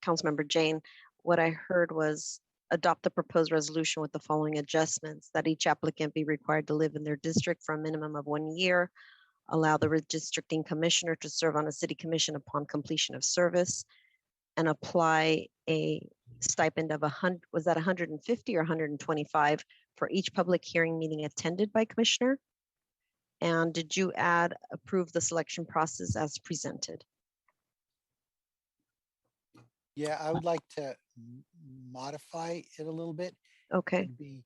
S2: Councilmember Jane, what I heard was adopt the proposed resolution with the following adjustments: that each applicant be required to live in their district for a minimum of 1 year, allow the redistricting commissioner to serve on a city commission upon completion of service, and apply a stipend of was that 150 or 125 for each public hearing meeting attended by commissioner? And did you add approve the selection process as presented?
S15: Yeah, I would like to modify it a little bit.
S2: Okay.
S15: It'd be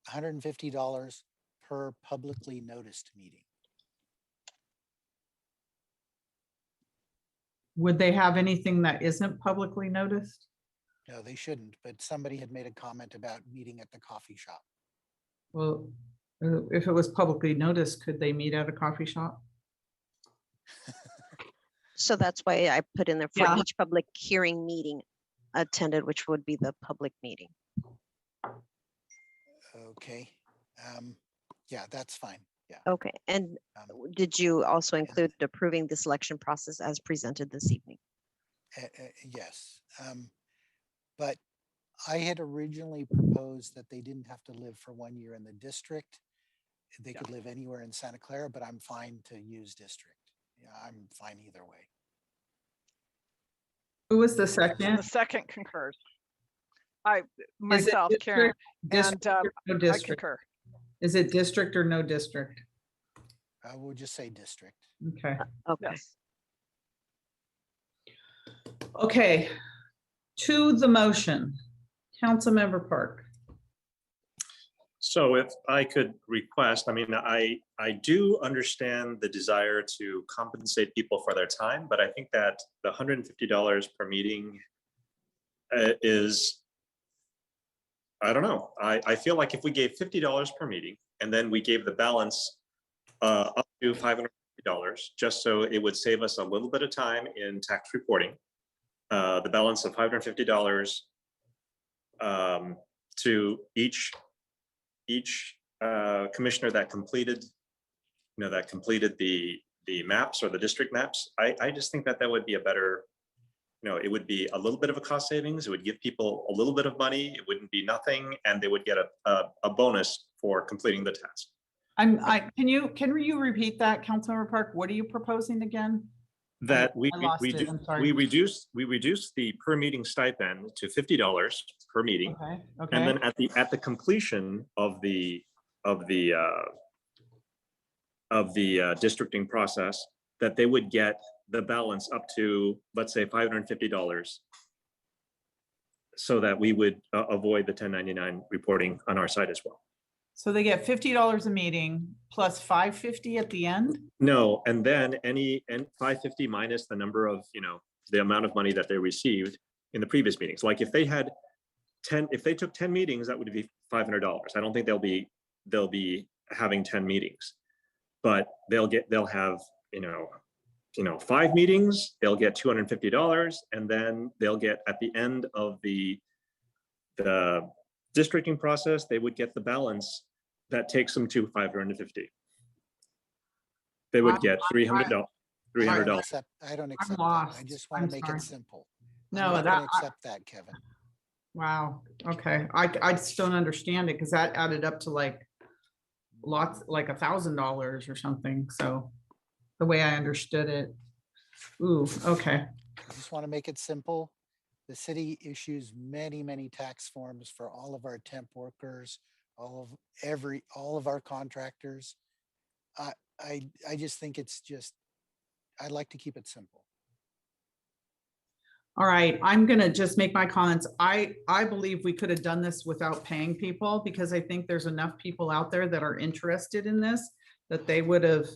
S15: $150 per publicly noticed meeting.
S1: Would they have anything that isn't publicly noticed?
S15: No, they shouldn't, but somebody had made a comment about meeting at the coffee shop.
S1: Well, if it was publicly noticed, could they meet at a coffee shop?
S2: So that's why I put in there for
S1: Yeah.
S2: each public hearing meeting attended, which would be the public meeting.
S15: Okay. Yeah, that's fine. Yeah.
S2: Okay, and did you also include approving the selection process as presented this evening?
S15: Yes. But I had originally proposed that they didn't have to live for 1 year in the district. They could live anywhere in Santa Clara, but I'm fine to use district. Yeah, I'm fine either way.
S1: Who was the
S3: And
S1: second?
S3: the second concurs. Myself, Karen,
S1: district
S3: and
S1: or no
S3: I
S1: district?
S3: concur.
S1: Is it district or no district?
S15: I will just say district.
S1: Okay.
S2: Okay.
S3: Yes.
S1: Okay. To the motion, Councilmember Park.
S6: So if I could request, I mean, I do understand the desire to compensate people for their time, but I think that the $150 per meeting is, I don't know. I feel like if we gave $50 per meeting and then we gave the balance up to $550, just so it would save us a little bit of time in tax reporting, the balance of $550 to each commissioner that completed, the maps or the district maps. I just think that would be a better, it would be a little bit of a cost savings. It would give people a little bit of money. It wouldn't be nothing, and they would get a bonus for completing the task.
S1: Can you repeat that, Councilmember Park? What are you proposing again?
S6: That we
S1: I lost it. I'm sorry.
S6: we reduce the per meeting stipend to $50 per meeting.
S1: Okay.
S6: And then at the completion of the districting process, that they would get the balance up to, let's say, $550, so that we would avoid the 1099 reporting on our side as well.
S1: So they get $50 a meeting plus $550 at the end?
S6: No, and then and 550 minus the number of, the amount of money that they received in the previous meetings. Like if they had 10, if they took 10 meetings, that would be $500. I don't think they'll be having 10 meetings, but they'll have,
S7: 5 meetings, they'll get $250, and then they'll get at the end of the districting process, they would get the balance that takes them to 550. They would get $300.
S15: I don't accept that.
S1: lost.
S15: I just want
S1: I'm
S15: to make
S1: sorry.
S15: it simple.
S1: No,
S15: I'm not
S1: that-
S15: going to accept that, Kevin.
S1: Wow. Okay. I just don't understand it because that added up to like lots, like $1,000 or something. So the way I understood it. Ooh, okay.
S15: I just want to make it simple. The city issues many, many tax forms for all of our temp workers, all of our contractors. I just think it's just, I'd like to keep it simple.
S1: All right, I'm gonna just make my comments. I believe we could have done this without paying people because I think there's enough people out there that are interested in this that they would have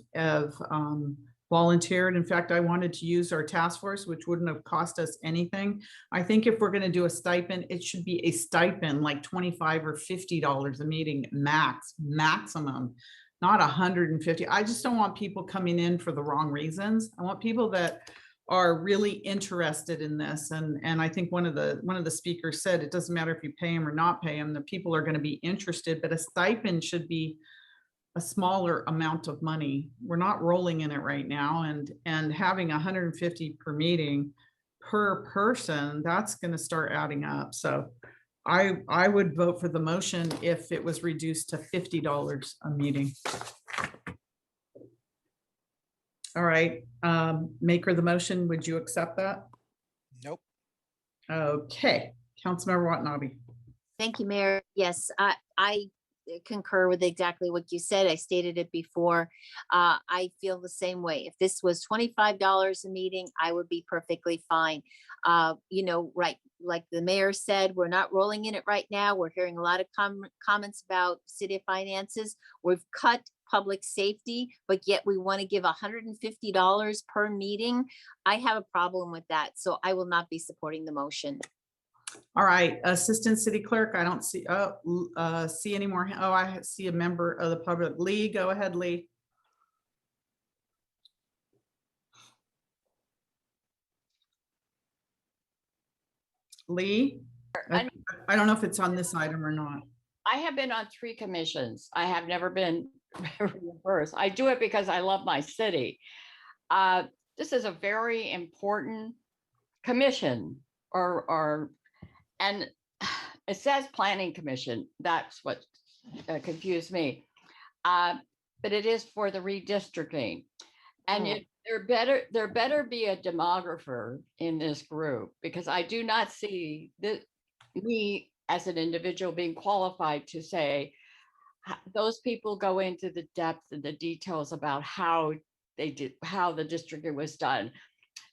S1: volunteered. In fact, I wanted to use our task force, which wouldn't have cost us anything. I think if we're gonna do a stipend, it should be a stipend like $25 or $50 a meeting maximum, not 150. I just don't want people coming in for the wrong reasons. I want people that are really interested in this. And I think one of the speakers said, it doesn't matter if you pay them or not pay them, the people are going to be interested, but a stipend should be a smaller amount of money. We're not rolling in it right now. And having 150 per meeting per person, that's going to start adding up. So I would vote for the motion if it was reduced to $50 a meeting. All right, maker of the motion, would you accept that?
S15: Nope.
S1: Okay, Councilmember Watanabe.
S17: Thank you, Mayor. Yes, I concur with exactly what you said. I stated it before. I feel the same way. If this was $25 a meeting, I would be perfectly fine. Right, like the mayor said, we're not rolling in it right now. We're hearing a lot of comments about city finances. We've cut public safety, but yet we want to give $150 per meeting. I have a problem with that, so I will not be supporting the motion.
S1: All right, Assistant City Clerk, I don't see any more. Oh, I see a member of the public. Lee, go ahead, Lee. Lee? I don't know if it's on this item or not.
S8: I have been on 3 commissions. I have never been reimbursed. I do it because I love my city. This is a very important commission and it says Planning Commission. That's what confused me. But it is for the redistricting. And there better be a demographer in this group because I do not see me as an individual being qualified to say those people go into the depth and the details about how the districting was done.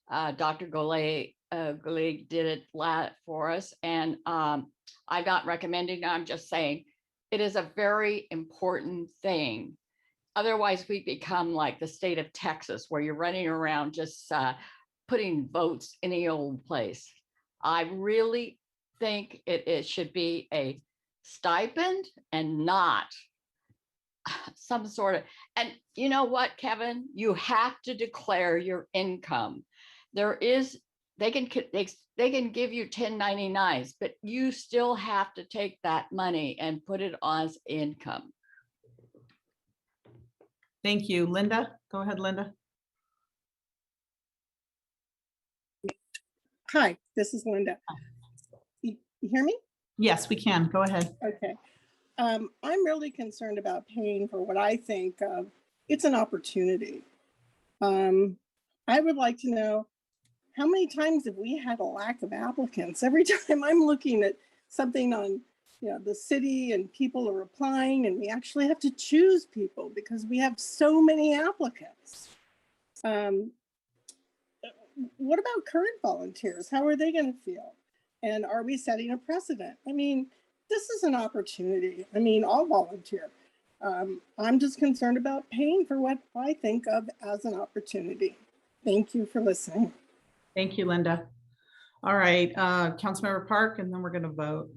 S8: Dr. Golay did it for us, and I'm not recommending. I'm just saying it is a very important thing. Otherwise, we become like the state of Texas, where you're running around just putting votes in the old place. I really think it should be a stipend and not some sort of, and you know what, Kevin, you have to declare your income. They can give you 1099s, but you still have to take that money and put it as income.
S1: Thank you. Linda, go ahead, Linda.
S14: Hi, this is Linda. You hear me?
S1: Yes, we can. Go ahead.
S14: Okay. I'm really concerned about paying for what I think of. It's an opportunity. I would like to know how many times have we had a lack of applicants? Every time I'm looking at something on the city and people are applying and we actually have to choose people because we have so many applicants. What about current volunteers? How are they going to feel? And are we setting a precedent? I mean, this is an opportunity. I mean, I'll volunteer. I'm just concerned about paying for what I think of as an opportunity. Thank you for listening.
S1: Thank you, Linda. All right, Councilmember Park, and then we're going to vote.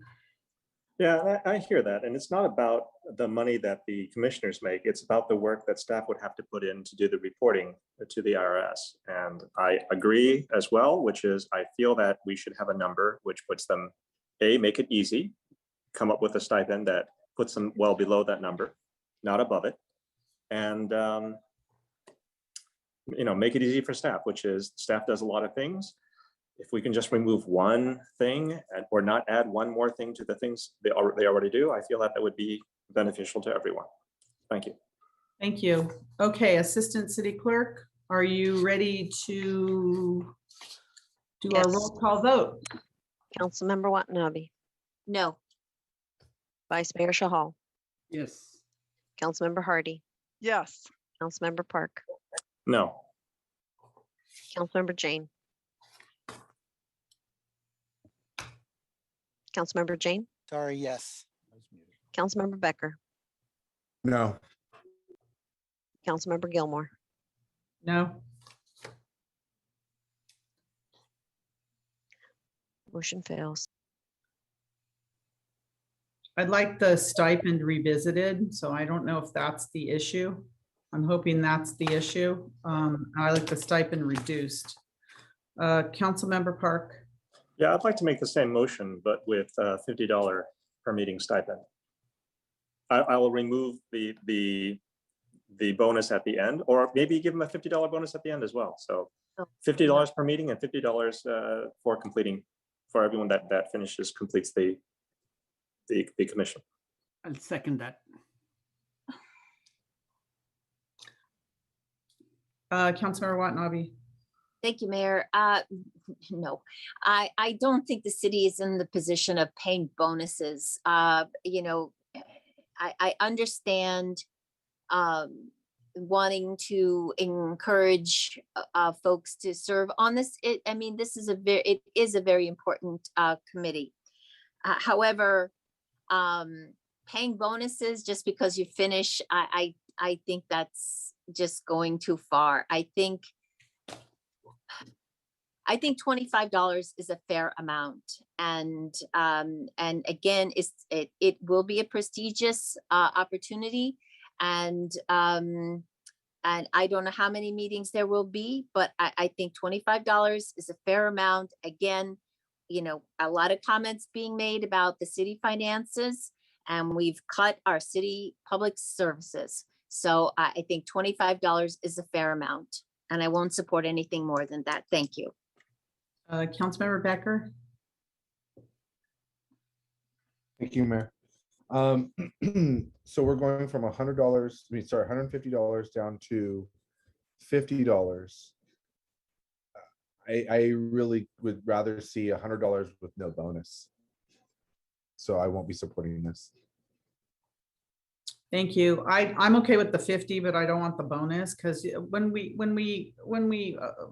S7: Yeah, I hear that. And it's not about the money that the commissioners make. It's about the work that staff would have to put in to do the reporting to the IRS. And I agree as well, which is I feel that we should have a number which puts them, make it easy, come up with a stipend that puts them well below that number, not above it. And, make it easy for staff, which is staff does a lot of things. If we can just remove one thing or not add one more thing to the things they already do, I feel that would be beneficial to everyone. Thank you.
S1: Thank you. Okay, Assistant City Clerk, are you ready to do our
S2: Yes.
S1: roll call vote?
S2: Councilmember Watanabe,
S17: No.
S2: Vice Mayor Shahal,
S18: Yes.
S2: Councilmember Hardy,
S3: Yes.
S2: Councilmember Park,
S7: No.
S2: Councilmember Jane. Councilmember Jane,
S15: Sorry, yes.
S2: Councilmember Becker,
S5: No.
S2: Councilmember Gilmore,
S1: No.
S2: motion fails.
S1: I'd like the stipend revisited, so I don't know if that's the issue. I'm hoping that's the issue. I like the stipend reduced. Councilmember Park,
S7: Yeah, I'd like to make the same motion, but with $50 per meeting stipend. I will remove the bonus at the end, or maybe give them a $50 bonus at the end as well. So $50 per meeting and $50 for everyone that completes the commission.
S18: I'll second that.
S1: Councilmember Watanabe.
S17: Thank you, Mayor. No, I don't think the city is in the position of paying bonuses. I understand wanting to encourage folks to serve on this. It is a very important committee. However, paying bonuses just because you finish, I think that's just going too far. I think $25 is a fair amount, and again, it will be a prestigious opportunity, and I don't know how many meetings there will be, but I think $25 is a fair amount. Again, a lot of comments being made about the city finances, and we've cut our city public services. So I think $25 is a fair amount, and I won't support anything more than that. Thank you.
S1: Councilmember Becker.
S5: Thank you, Mayor. So we're going from $150 down to $50. I really would rather see $100 with no bonus. So I won't be supporting this.
S1: Thank you. I'm okay with the 50, but I don't want the bonus because when we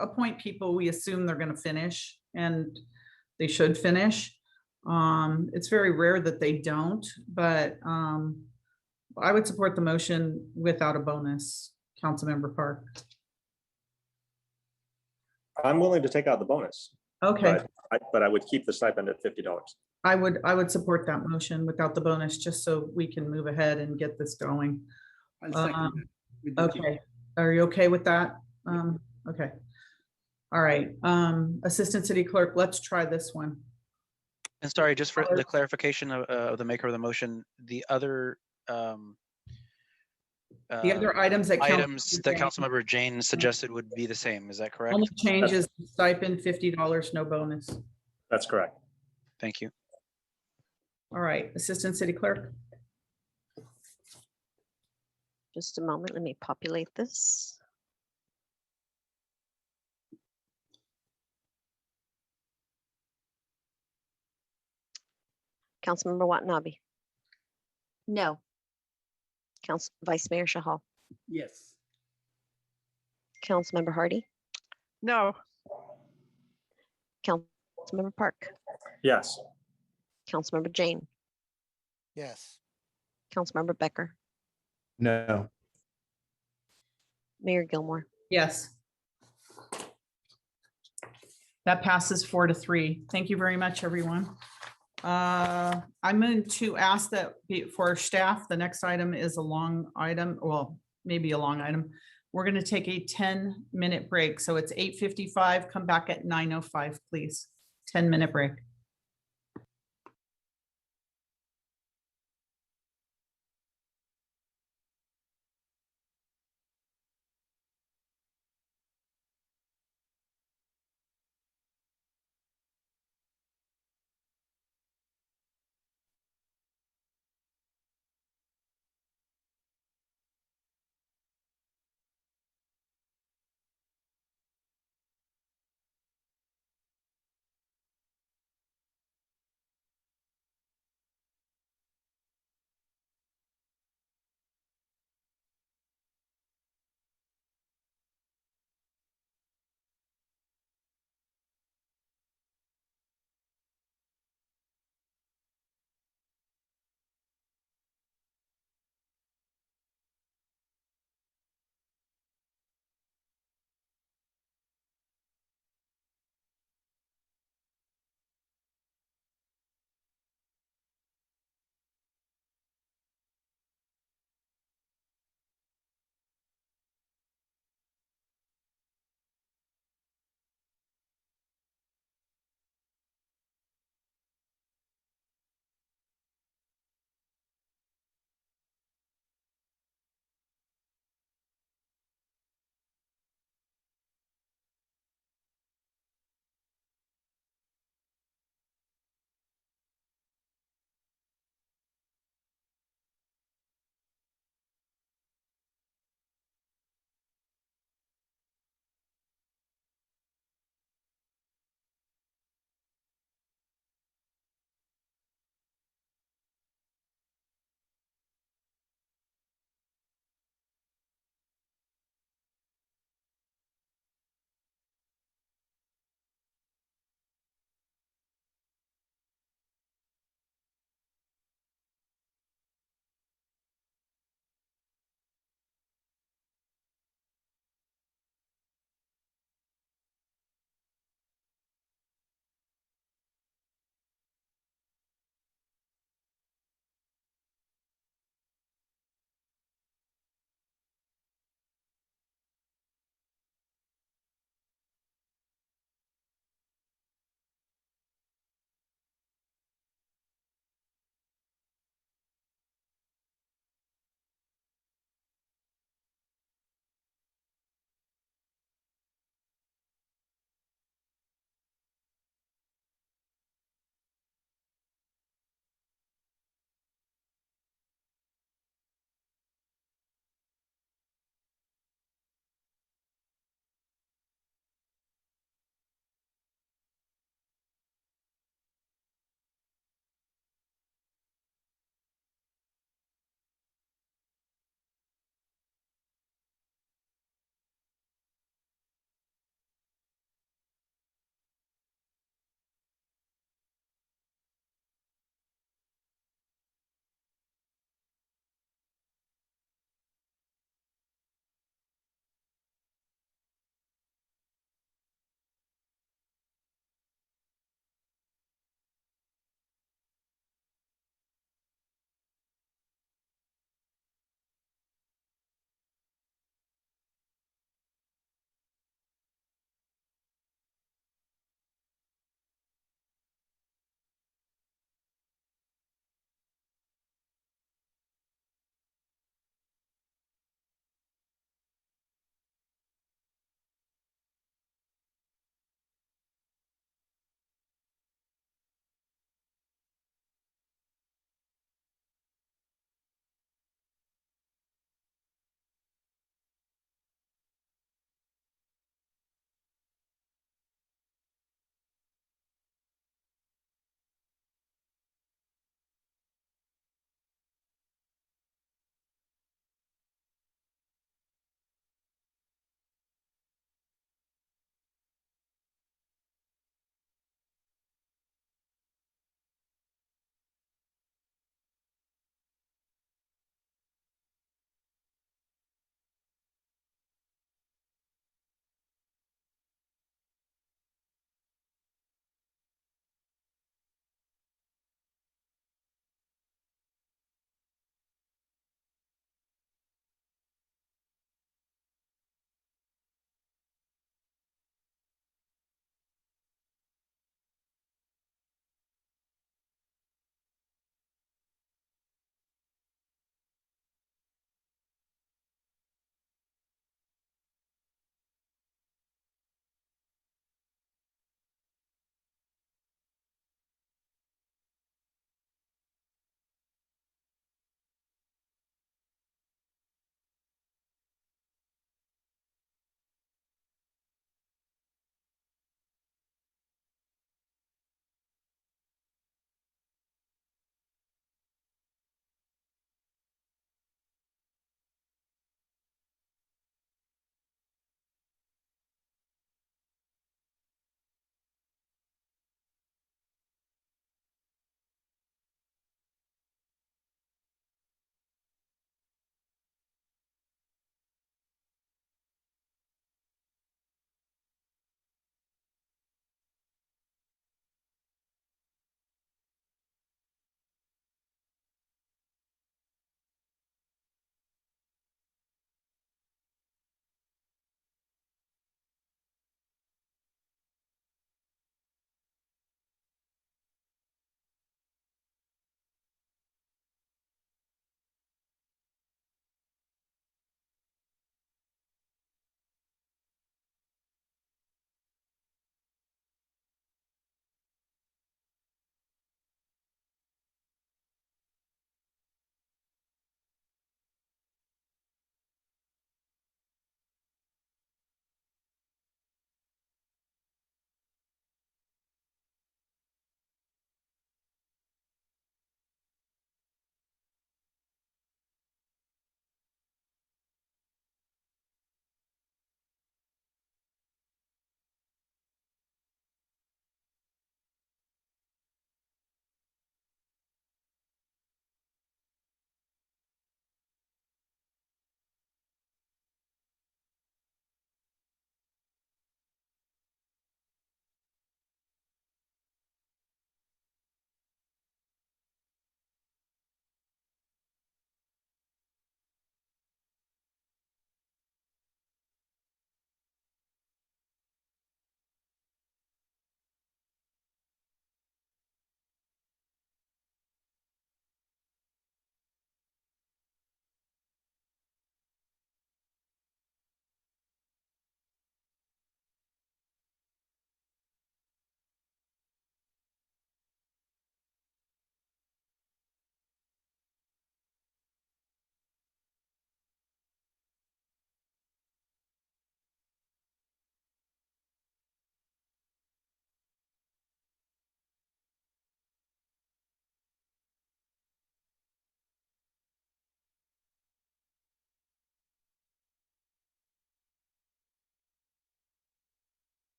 S1: appoint people, we assume they're going to finish, and they should finish. It's very rare that they don't, but I would support the motion without a bonus. Councilmember Park.
S7: I'm willing to take out the bonus.
S1: Okay.
S7: But I would keep the stipend at $50.
S1: I would support that motion without the bonus, just so we can move ahead and get this going.
S18: I'll second that.
S1: Okay, are you okay with that? Okay. All right, Assistant City Clerk, let's try this one.
S21: And sorry, just for the clarification of the maker of the motion, the other
S1: items that
S21: Councilmember Jane suggested would be the same. Is that correct?
S1: Only change is stipend $50, no bonus.
S7: That's correct.
S21: Thank you.
S1: All right, Assistant City Clerk.
S2: Just a moment, let me populate this. Councilmember Watanabe,
S17: No.
S2: Vice Mayor Shahal,
S18: Yes.
S2: Councilmember Hardy,
S3: No.
S2: Councilmember Park,
S7: Yes.
S2: Councilmember Jane,
S15: Yes.
S2: Councilmember Becker,
S5: No.
S2: Mayor Gilmore.
S1: Yes. That passes 4-3. Thank you very much, everyone. I'm going to ask that for staff, the next item is a long item, well, maybe a long item. We're going to take a 10-minute break. So it's 8:55. Come back at 9:05, please. 10-minute break.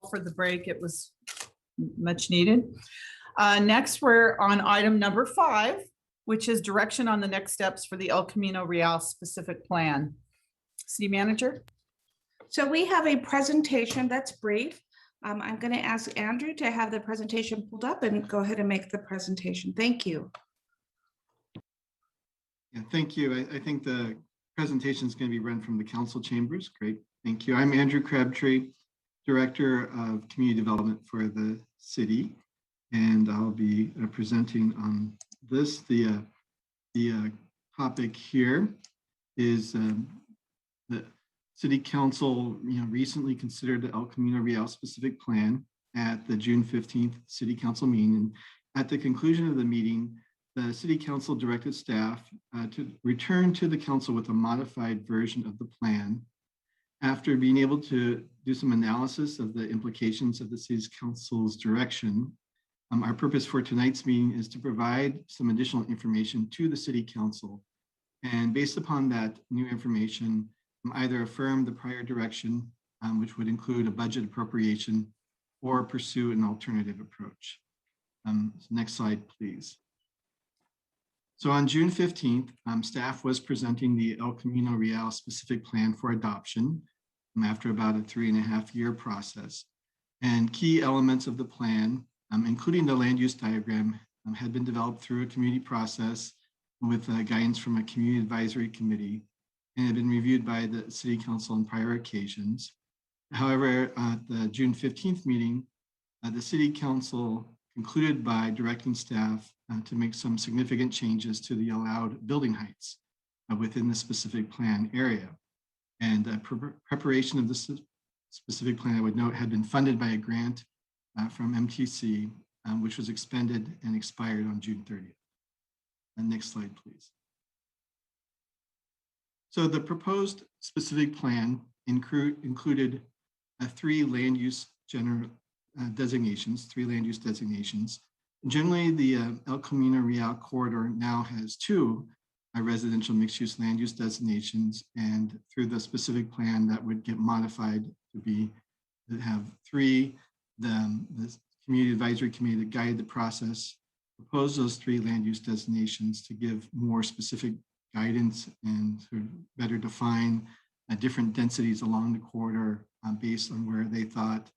S1: for the break. It was much needed. Next, we're on item number 5, which is direction on the next steps for the El Camino Real specific plan. City Manager?
S19: So we have a presentation that's brief. I'm going to ask Andrew to have the presentation pulled up and go ahead and make the presentation. Thank you.
S10: Yeah, thank you. I think the presentation is going to be run from the council chambers. Great, thank you. I'm Andrew Crabtree, Director of Community Development for the city, and I'll be presenting on this. The topic here is the City Council recently considered the El Camino Real specific plan at the June 15th City Council meeting. And at the conclusion of the meeting, the City Council directed staff to return to the council with a modified version of the plan. After being able to do some analysis of the implications of the City Council's direction, our purpose for tonight's meeting is to provide some additional information to the City Council. And based upon that new information, either affirm the prior direction, which would include a budget appropriation, or pursue an alternative approach. Next slide, please. So on June 15th, staff was presenting the El Camino Real specific plan for adoption after about a 3.5-year process. And key elements of the plan, including the land use diagram, had been developed through a community process with guidance from a community advisory committee, and had been reviewed by the City Council on prior occasions. However, at the June 15th meeting, the City Council concluded by directing staff to make some significant changes to the allowed building heights within the specific plan area. And preparation of the specific plan, I would note, had been funded by a grant from MTC, which was expended and expired on June 30th. And next slide, please. So the proposed specific plan included 3 land use designations. Generally, the El Camino Real corridor now has 2 residential mixed-use land use designations, and through the specific plan that would get modified to have 3. The Community Advisory Committee that guided the process proposed those 3 land use designations to give more specific guidance and sort of better define different densities along the corridor based on where they thought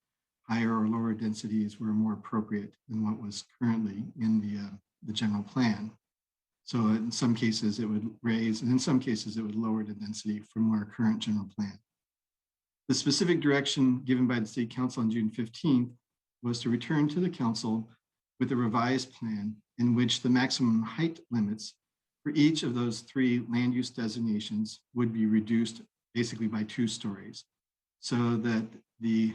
S10: higher or lower densities were more appropriate than what was currently in the general plan. So in some cases it would raise, and in some cases it would lower the density from our current general plan. The specific direction given by the City Council on June 15th was to return to the council with a revised plan in which the maximum height limits for each of those 3 land use designations would be reduced basically by 2 stories, so that the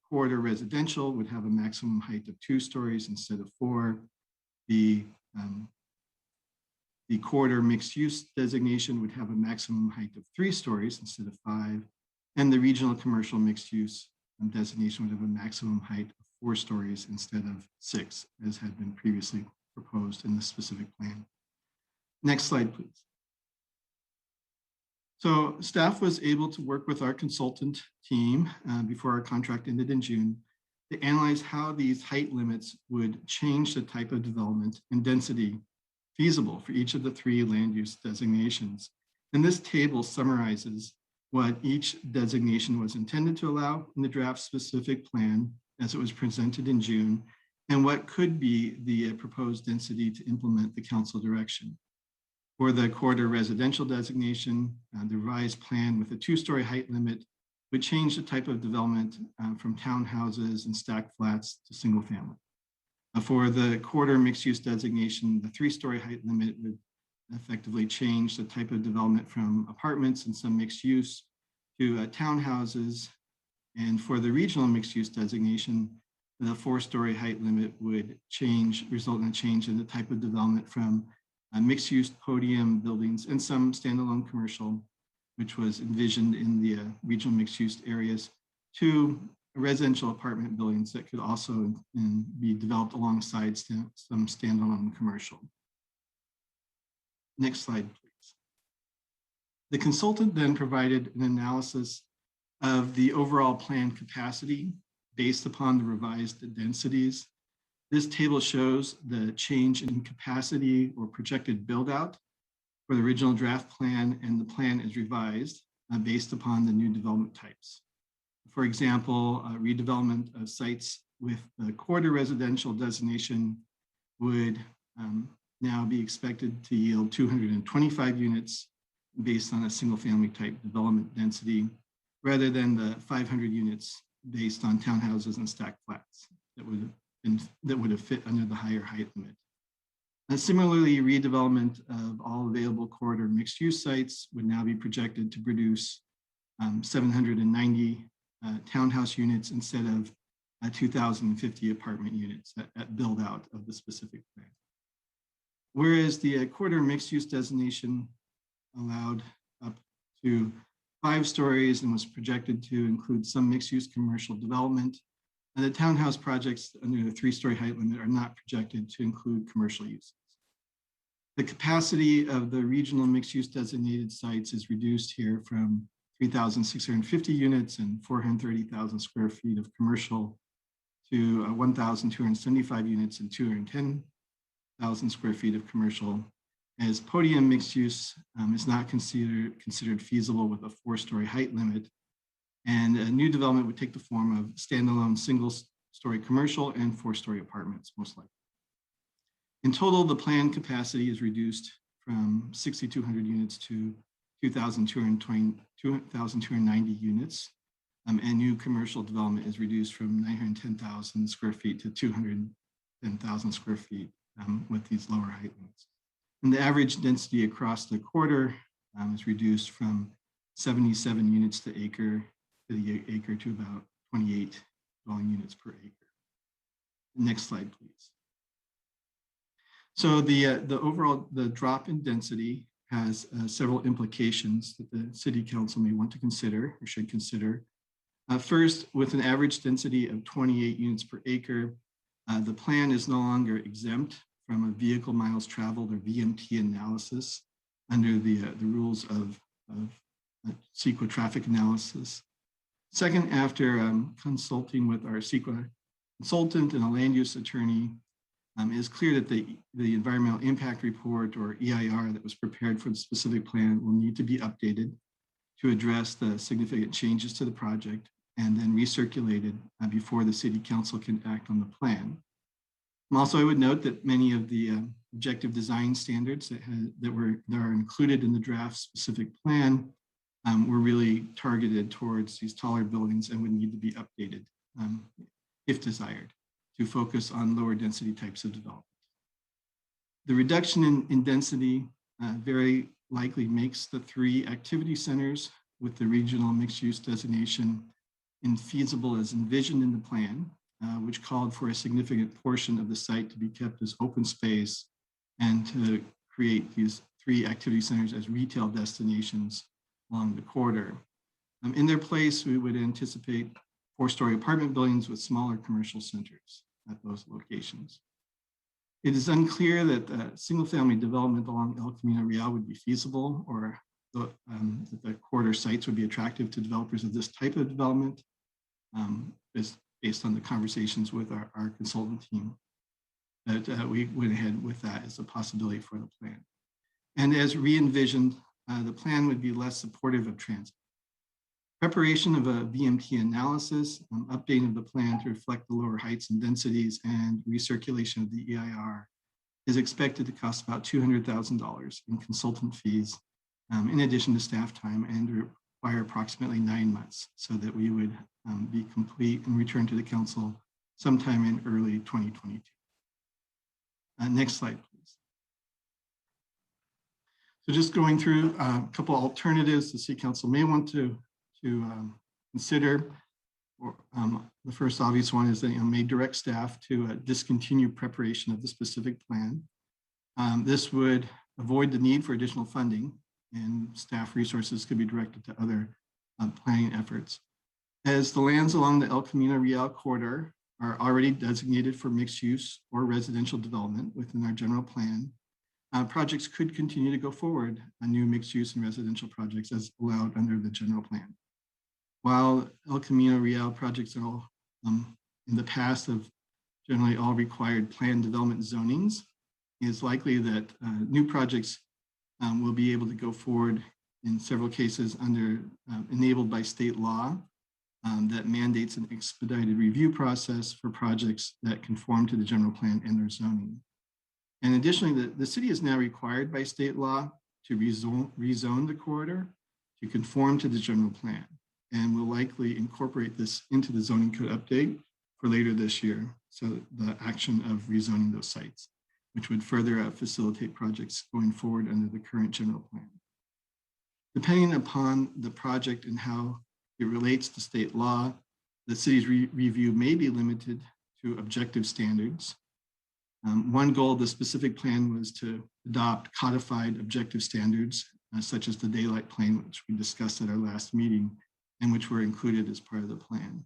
S10: corridor residential would have a maximum height of 2 stories instead of 4. The corridor mixed use designation would have a maximum height of 3 stories instead of 5. And the regional commercial mixed use designation would have a maximum height of 4 stories instead of 6, as had been previously proposed in the specific plan. Next slide, please. So staff was able to work with our consultant team before our contract ended in June to analyze how these height limits would change the type of development and density feasible for each of the 3 land use designations. And this table summarizes what each designation was intended to allow in the draft specific plan as it was presented in June, and what could be the proposed density to implement the council direction. For the corridor residential designation, the revised plan with a 2-story height limit would change the type of development from townhouses and stacked flats to single family. For the corridor mixed use designation, the 3-story height limit would effectively change the type of development from apartments and some mixed use to townhouses. And for the regional mixed use designation, the 4-story height limit would result in a change in the type of development from mixed-use podium buildings and some standalone commercial, which was envisioned in the regional mixed-use areas, to residential apartment buildings that could also be developed alongside some standalone commercial. Next slide, please. The consultant then provided an analysis of the overall plan capacity based upon the revised densities. This table shows the change in capacity or projected build out for the original draft plan and the plan is revised based upon the new development types. For example, redevelopment of sites with the corridor residential designation would now be expected to yield 225 units based on a single family type development density, rather than the 500 units based on townhouses and stacked flats that would have fit under the higher height limit. Similarly, redevelopment of all available corridor mixed use sites would now be projected to produce 790 townhouse units instead of 2,050 apartment units at build out of the specific plan. Whereas the corridor mixed use designation allowed up to 5 stories and was projected to include some mixed use commercial development, and the townhouse projects under the 3-story height limit are not projected to include commercial uses. The capacity of the regional mixed use designated sites is reduced here from 3,650 units and 430,000 square feet of commercial to 1,275 units and 210,000 square feet of commercial, as podium mixed use is not considered feasible with a 4-story height limit. And a new development would take the form of standalone single-story commercial and 4-story apartments, most likely. In total, the planned capacity is reduced from 6,200 units to 2,290 units. And new commercial development is reduced from 910,000 square feet to 210,000 square feet with these lower height limits. And the average density across the corridor is reduced from 77 units to acre to about 28 dwelling units per acre. Next slide, please. So the drop in density has several implications that the City Council may want to consider or should consider. First, with an average density of 28 units per acre, the plan is no longer exempt from a vehicle miles traveled or VMT analysis under the rules of CEQA traffic analysis. Second, after consulting with our CEQA consultant and a land use attorney, it is clear that the environmental impact report or EIR that was prepared for the specific plan will need to be updated to address the significant changes to the project and then recirculated before the City Council can act on the plan. Also, I would note that many of the objective design standards that are included in the draft specific plan were really targeted towards these taller buildings and would need to be updated if desired to focus on lower density types of development. The reduction in density very likely makes the 3 activity centers with the regional mixed use designation infeasible as envisioned in the plan, which called for a significant portion of the site to be kept as open space and to create these 3 activity centers as retail destinations along the corridor. In their place, we would anticipate 4-story apartment buildings with smaller commercial centers at those locations. It is unclear that single-family development along El Camino Real would be feasible, or that the corridor sites would be attractive to developers of this type of development, based on the conversations with our consultant team. That we went ahead with that as a possibility for the plan. And as re-envisioned, the plan would be less supportive of transit. Preparation of a VMT analysis, updating of the plan to reflect the lower heights and densities, and recirculation of the EIR is expected to cost about $200,000 in consultant fees, in addition to staff time, and require approximately 9 months so that we would be complete and return to the council sometime in early 2022. Next slide, please. So just going through a couple alternatives the City Council may want to consider. The first obvious one is that may direct staff to discontinue preparation of the specific plan. This would avoid the need for additional funding, and staff resources could be directed to other planning efforts. As the lands along the El Camino Real corridor are already designated for mixed use or residential development within our general plan, projects could continue to go forward on new mixed use and residential projects as allowed under the general plan. While El Camino Real projects are all in the past of generally all required plan development zonings, it's likely that new projects will be able to go forward in several cases under enabled by state law that mandates an expedited review process for projects that conform to the general plan and their zoning. And additionally, the city is now required by state law to rezone the corridor to conform to the general plan, and will likely incorporate this into the zoning code update for later this year. So the action of rezoning those sites, which would further facilitate projects going forward under the current general plan. Depending upon the project and how it relates to state law, the city's review may be limited to objective standards. One goal of the specific plan was to adopt codified objective standards, such as the daylight plane, which we discussed at our last meeting, and which were included as part of the plan.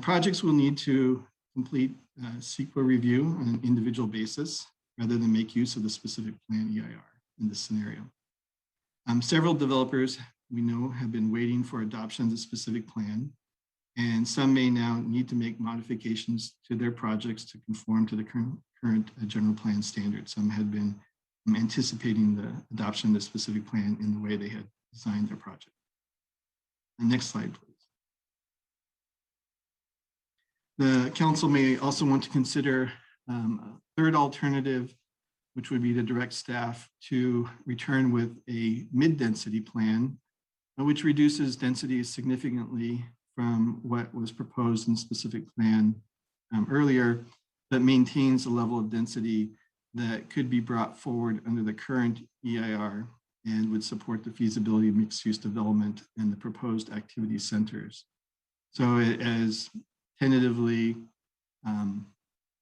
S10: Projects will need to complete CEQA review on an individual basis, rather than make use of the specific plan EIR in this scenario. Several developers we know have been waiting for adoption of the specific plan, and some may now need to make modifications to their projects to conform to the current general plan standards. Some had been anticipating the adoption of the specific plan in the way they had designed their project. And next slide, please. The council may also want to consider a third alternative, which would be to direct staff to return with a mid-density plan, which reduces density significantly from what was proposed in the specific plan earlier, but maintains a level of density that could be brought forward under the current EIR and would support the feasibility of mixed-use development and the proposed activity centers. So as tentatively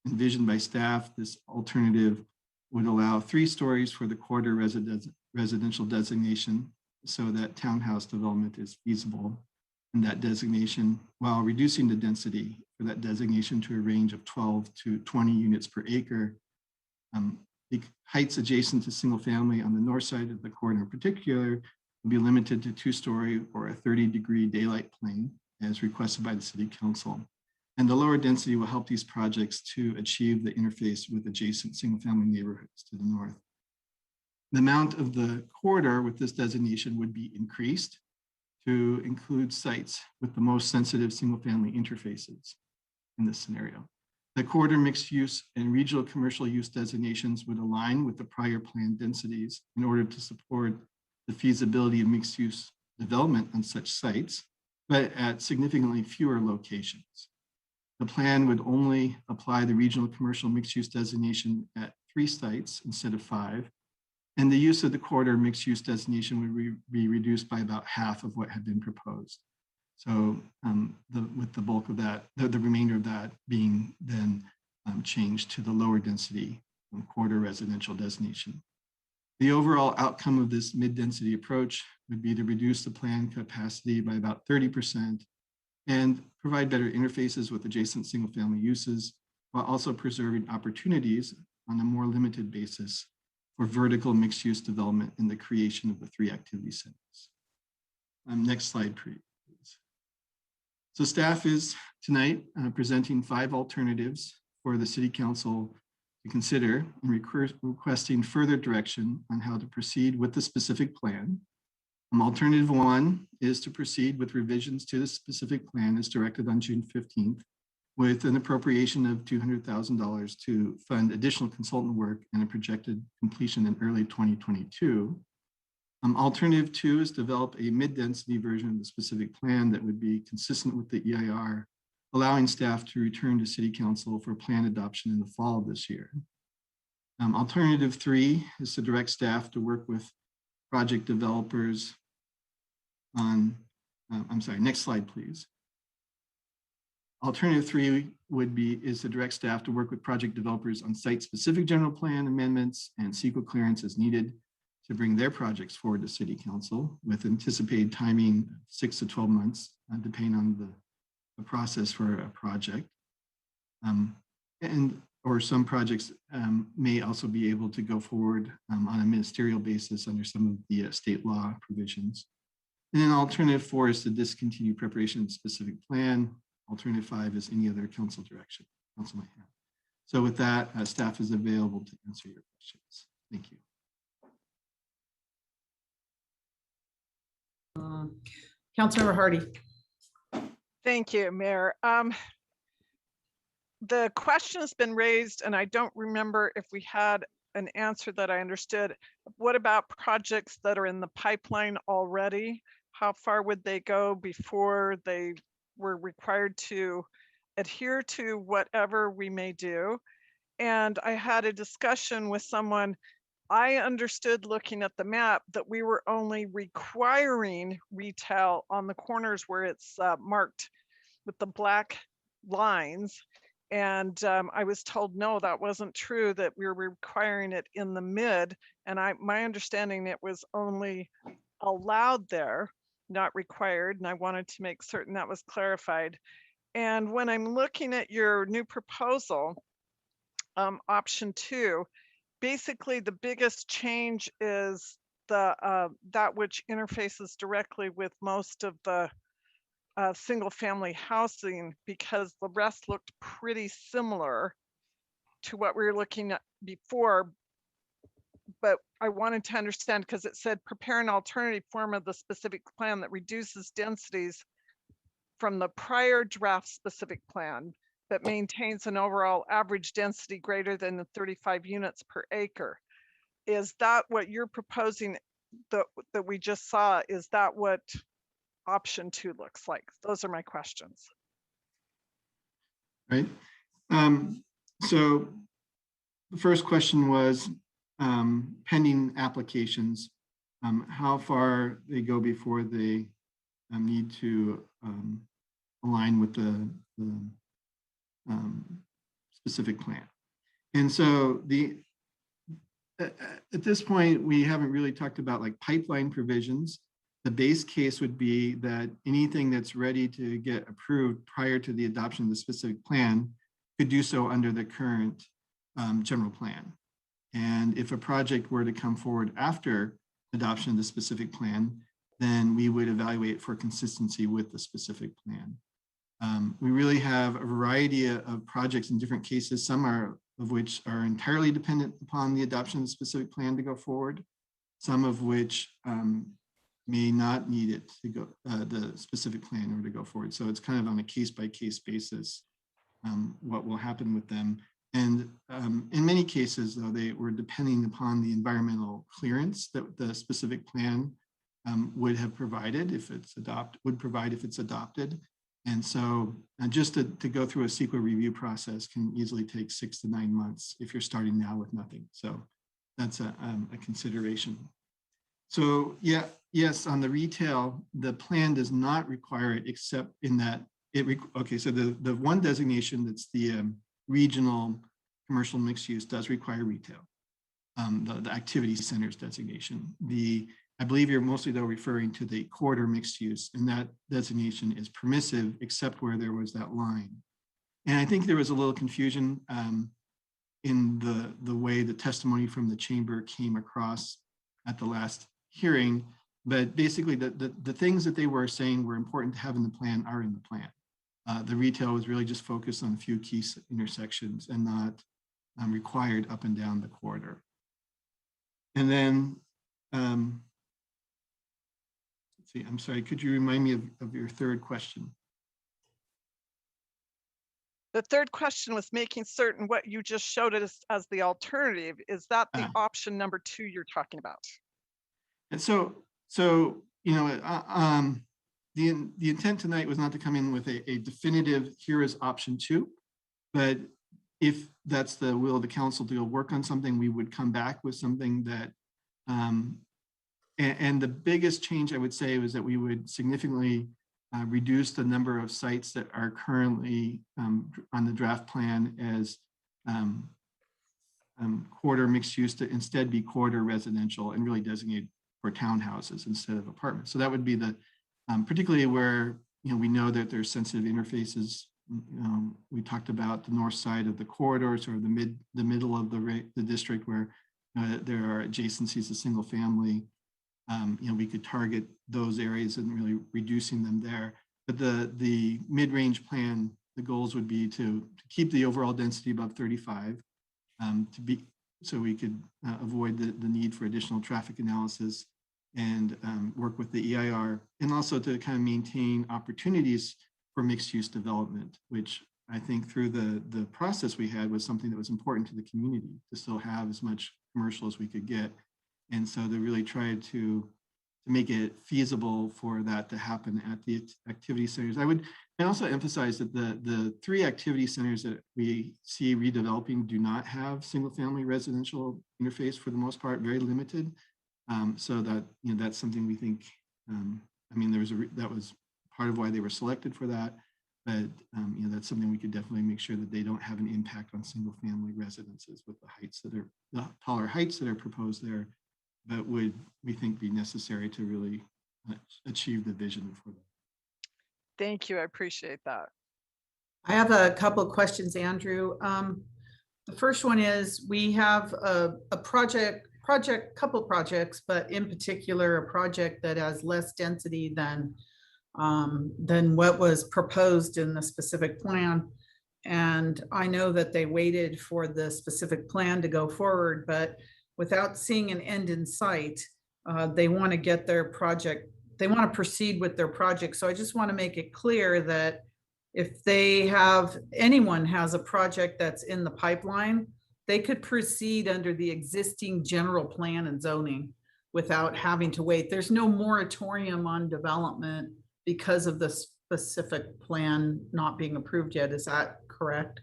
S10: envisioned by staff, this alternative would allow 3 stories for the corridor residential designation so that townhouse development is feasible in that designation, while reducing the density for that designation to a range of 12 to 20 units per acre. The heights adjacent to single family on the north side of the corridor in particular will be limited to 2-story or a 30-degree daylight plane as requested by the city council. And the lower density will help these projects to achieve the interface with adjacent single-family neighborhoods to the north. The amount of the corridor with this designation would be increased to include sites with the most sensitive single-family interfaces in this scenario. The corridor mixed use and regional commercial use designations would align with the prior planned densities in order to support the feasibility of mixed use development on such sites, but at significantly fewer locations. The plan would only apply the regional commercial mixed use designation at 3 sites instead of 5. And the use of the corridor mixed use designation would be reduced by about half of what had been proposed. So with the bulk of that, the remainder of that being then changed to the lower density corridor residential designation. The overall outcome of this mid-density approach would be to reduce the planned capacity by about 30% and provide better interfaces with adjacent single-family uses, while also preserving opportunities on a more limited basis for vertical mixed-use development in the creation of the 3 activity centers. Next slide, please. So staff is tonight presenting 5 alternatives for the City Council to consider and requesting further direction on how to proceed with the specific plan. Alternative 1 is to proceed with revisions to the specific plan as directed on June 15th with an appropriation of $200,000 to fund additional consultant work and a projected completion in early 2022. Alternative 2 is develop a mid-density version of the specific plan that would be consistent with the EIR, allowing staff to return to City Council for plan adoption in the fall of this year. Alternative 3 is to direct staff to work with project developers on, next slide, please. Alternative 3 is to direct staff to work with project developers on site-specific general plan amendments and CEQA clearance as needed to bring their projects forward to City Council with anticipated timing 6 to 12 months, depending on the process for a project. Or some projects may also be able to go forward on a ministerial basis under some of the state law provisions. And then alternative 4 is to discontinue preparation of the specific plan. alternative 5 is any other council direction council might have. So with that, staff is available to answer your questions. Thank you.
S1: Councilmember Hardy.
S3: Thank you, Mayor. The question has been raised, and I don't remember if we had an answer that I understood. What about projects that are in the pipeline already? How far would they go before they were required to adhere to whatever we may do? And I had a discussion with someone. I understood looking at the map that we were only requiring retail on the corners where it's marked with the black lines. And I was told, no, that wasn't true, that we were requiring it in the mid. And my understanding, it was only allowed there, not required. And I wanted to make certain that was clarified. And when I'm looking at your new proposal, option 2, basically the biggest change is the that which interfaces directly with most of the single family housing, because the rest looked pretty similar to what we were looking at before. But I wanted to understand, because it said prepare an alternative form of the specific plan that reduces densities from the prior draft specific plan, but maintains an overall average density greater than the 35 units per acre. Is that what you're proposing that we just saw? Is that what option 2 looks like? Those are my questions.
S10: Right. So the first question was pending applications, how far they go before they need to align with the specific plan. And so at this point, we haven't really talked about like pipeline provisions. The base case would be that anything that's ready to get approved prior to the adoption of the specific plan could do so under the current general plan. And if a project were to come forward after adoption of the specific plan, then we would evaluate for consistency with the specific plan. We really have a variety of projects in different cases, some of which are entirely dependent upon the adoption of the specific plan to go forward, some of which may not need it to go, the specific plan in order to go forward. So it's kind of on a case-by-case basis what will happen with them. And in many cases, though, they were depending upon the environmental clearance that the specific plan would have provided if it's adopted. And so just to go through a CEQA review process can easily take 6 to 9 months if you're starting now with nothing. So that's a consideration. So yeah, yes, on the retail, the plan does not require it except in that okay, so the one designation that's the regional commercial mixed use does require retail. The activity centers designation. I believe you're mostly though referring to the corridor mixed use, and that designation is permissive except where there was that line. And I think there was a little confusion in the way the testimony from the chamber came across at the last hearing, but basically the things that they were saying were important to have in the plan are in the plan. The retail was really just focused on a few key intersections and not required up and down the corridor. And then, let's see, I'm sorry, could you remind me of your third question?
S3: The third question was making certain what you just showed us as the alternative. Is that the option number 2 you're talking about?
S10: And so you know, the intent tonight was not to come in with a definitive, here is option 2, but if that's the will of the council to go work on something, we would come back with something that, and the biggest change I would say was that we would significantly reduce the number of sites that are currently on the draft plan as corridor mixed use to instead be corridor residential and really designate for townhouses instead of apartments. So that would be the, particularly where, you know, we know that there's sensitive interfaces. We talked about the north side of the corridor, sort of the middle of the district where there are adjacencies to single family. You know, we could target those areas and really reducing them there. but the mid-range plan, the goals would be to keep the overall density above 35, so we could avoid the need for additional traffic analysis and work with the EIR, and also to kind of maintain opportunities for mixed use development, which I think through the process we had was something that was important to the community to still have as much commercial as we could get. And so they really tried to make it feasible for that to happen at the activity centers. I also emphasize that the 3 activity centers that we see redeveloping do not have single family residential interface for the most part, very limited. So that, that's something we think, I mean, that was part of why they were selected for that. But that's something we could definitely make sure that they don't have an impact on single family residences with the taller heights that are proposed there, but would, we think, be necessary to really achieve the vision for them.
S3: Thank you. I appreciate that.
S1: I have a couple of questions, Andrew. The first one is we have a couple projects, but in particular, a project that has less density than what was proposed in the specific plan. And I know that they waited for the specific plan to go forward, but without seeing an end in sight, they want to get their project, they want to proceed with their project. So I just want to make it clear that if anyone has a project that's in the pipeline, they could proceed under the existing general plan and zoning without having to wait. There's no moratorium on development because of the specific plan not being approved yet. Is that correct?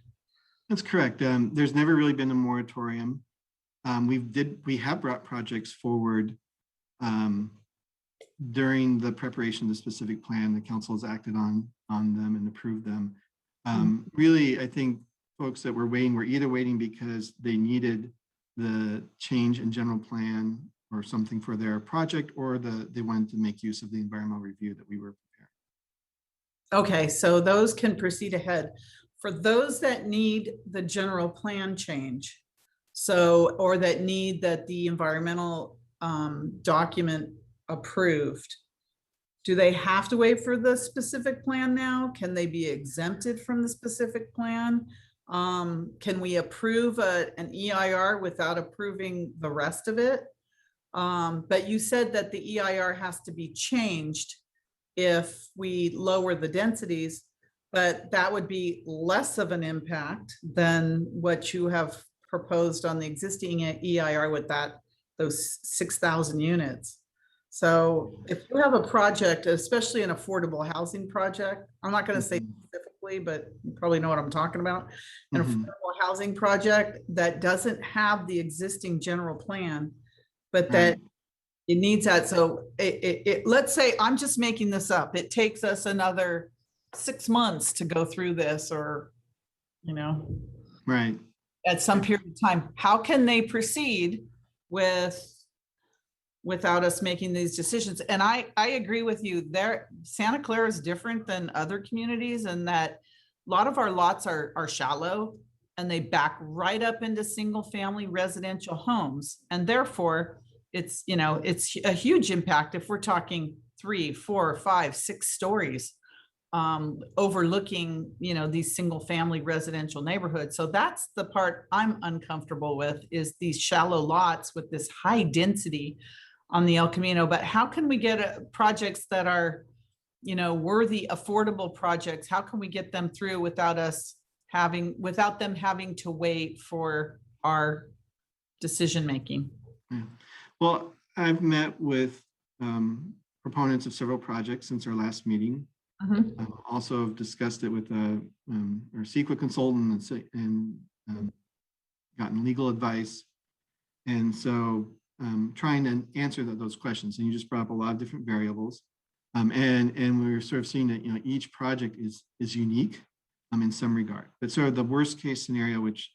S10: That's correct. There's never really been a moratorium. We have brought projects forward during the preparation of the specific plan. The council has acted on them and approved them. Really, I think folks that were waiting were either waiting because they needed the change in general plan or something for their project, or they wanted to make use of the environmental review that we were preparing.
S1: Okay, so those can proceed ahead. For those that need the general plan change, or that need that the environmental document approved, do they have to wait for the specific plan now? Can they be exempted from the specific plan? Can we approve an EIR without approving the rest of it? But you said that the EIR has to be changed if we lower the densities, but that would be less of an impact than what you have proposed on the existing EIR with those 6,000 units. So if you have a project, especially an affordable housing project, I'm not going to say specifically, but you probably know what I'm talking about. An affordable housing project that doesn't have the existing general plan, but that it needs that. So let's say, I'm just making this up, it takes us another 6 months to go through this, or,
S10: right,
S1: at some period of time. How can they proceed without us making these decisions? And I agree with you there. Santa Clara is different than other communities in that a lot of our lots are shallow and they back right up into single family residential homes. And therefore it's a huge impact if we're talking 3, 4, 5, 6 stories overlooking, these single family residential neighborhoods. So that's the part I'm uncomfortable with, is these shallow lots with this high density on the El Camino. But how can we get projects that are, worthy, affordable projects? How can we get them through without them having to wait for our decision making?
S10: Well, I've met with proponents of several projects since our last meeting. Also have discussed it with our CEQA consultant and gotten legal advice. And so trying to answer those questions. And you just brought up a lot of different variables. And we're sort of seeing that, each project is unique in some regard. But sort of the worst case scenario, which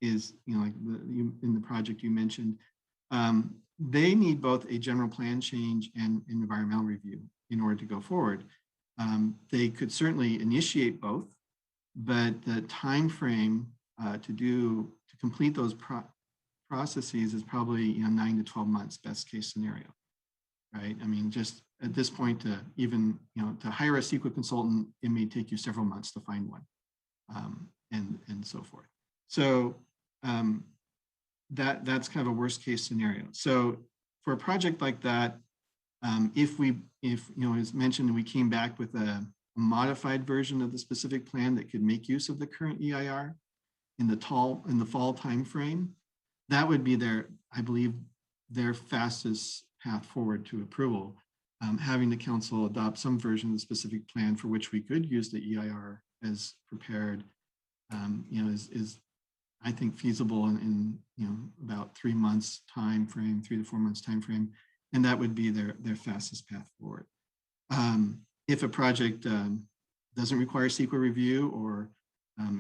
S10: is, like in the project you mentioned, they need both a general plan change and an environmental review in order to go forward. They could certainly initiate both, but the time frame to complete those processes is probably 9 to 12 months, best case scenario, right? I mean, just at this point to even, to hire a CEQA consultant, it may take you several months to find one, and so forth. So that's kind of a worst case scenario. So for a project like that, if as mentioned, we came back with a modified version of the specific plan that could make use of the current EIR in the fall timeframe, that would be I believe, their fastest path forward to approval. Having the council adopt some version of the specific plan for which we could use the EIR as prepared, is I think feasible in about 3 months time frame, 3 to 4 months time frame, and that would be their fastest path forward. If a project doesn't require CEQA review or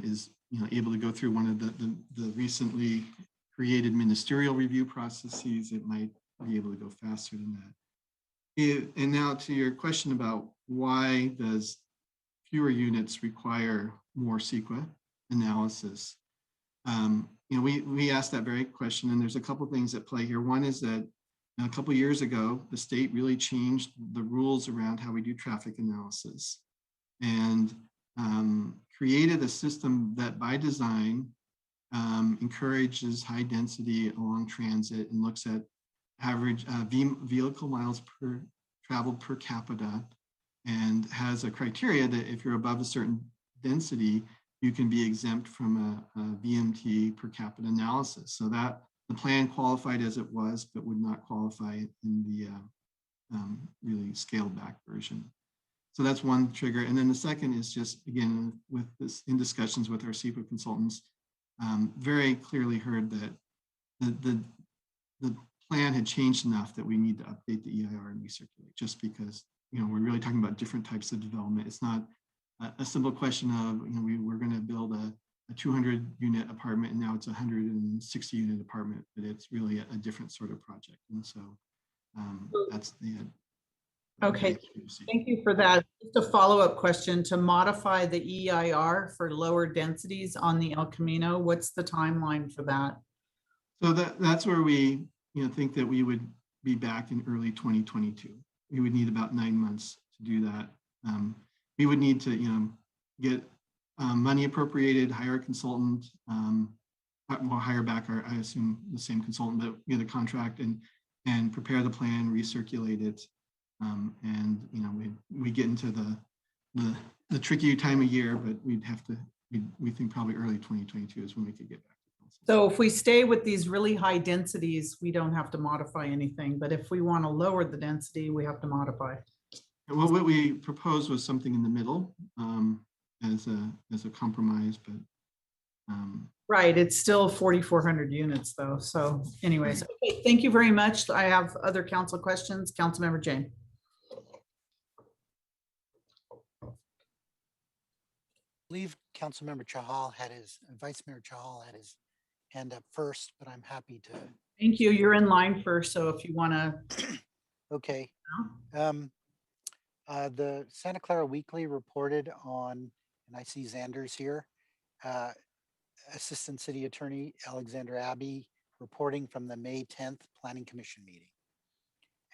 S10: is able to go through one of the recently created ministerial review processes, it might be able to go faster than that. And now to your question about why does fewer units require more CEQA analysis? We asked that very question, and there's a couple of things at play here. One is that a couple of years ago, the state really changed the rules around how we do traffic analysis and created a system that by design encourages high density along transit and looks at average vehicle miles traveled per capita, and has a criteria that if you're above a certain density, you can be exempt from a VMT per capita analysis. So that the plan qualified as it was, but would not qualify in the really scaled back version. So that's one trigger. And then the second is just, again, with this in discussions with our CEQA consultants, very clearly heard that the plan had changed enough that we need to update the EIR and recirculate, just because, we're really talking about different types of development. It's not a simple question of, we're going to build a 200 unit apartment and now it's a 160 unit apartment, but it's really a different sort of project. And so that's the
S1: Okay, thank you for that. Just a follow-up question: to modify the EIR for lower densities on the El Camino, what's the timeline for that?
S10: So that's where we think that we would be back in early 2022. We would need about 9 months to do that. We would need to get money appropriated, hire a consultant, we'll hire back I assume the same consultant, but get a contract and prepare the plan, recirculate it. And we get into the tricky time of year, but we think probably early 2022 is when we could get back to council.
S1: So if we stay with these really high densities, we don't have to modify anything, but if we want to lower the density, we have to modify.
S10: Well, what we proposed was something in the middle as a compromise, but
S1: right, it's still 4,400 units though. So anyways, okay, thank you very much. I have other council questions. Councilmember Jane.
S15: I believe Councilmember Chahal Vice Mayor Chahal had his hand up first, but I'm happy to.
S1: Thank you. You're in line first, so if you want to.
S15: Okay. The Santa Clara Weekly reported on, and I see Xander's here, Assistant City Attorney Alexander Abbey reporting from the May 10th Planning Commission meeting.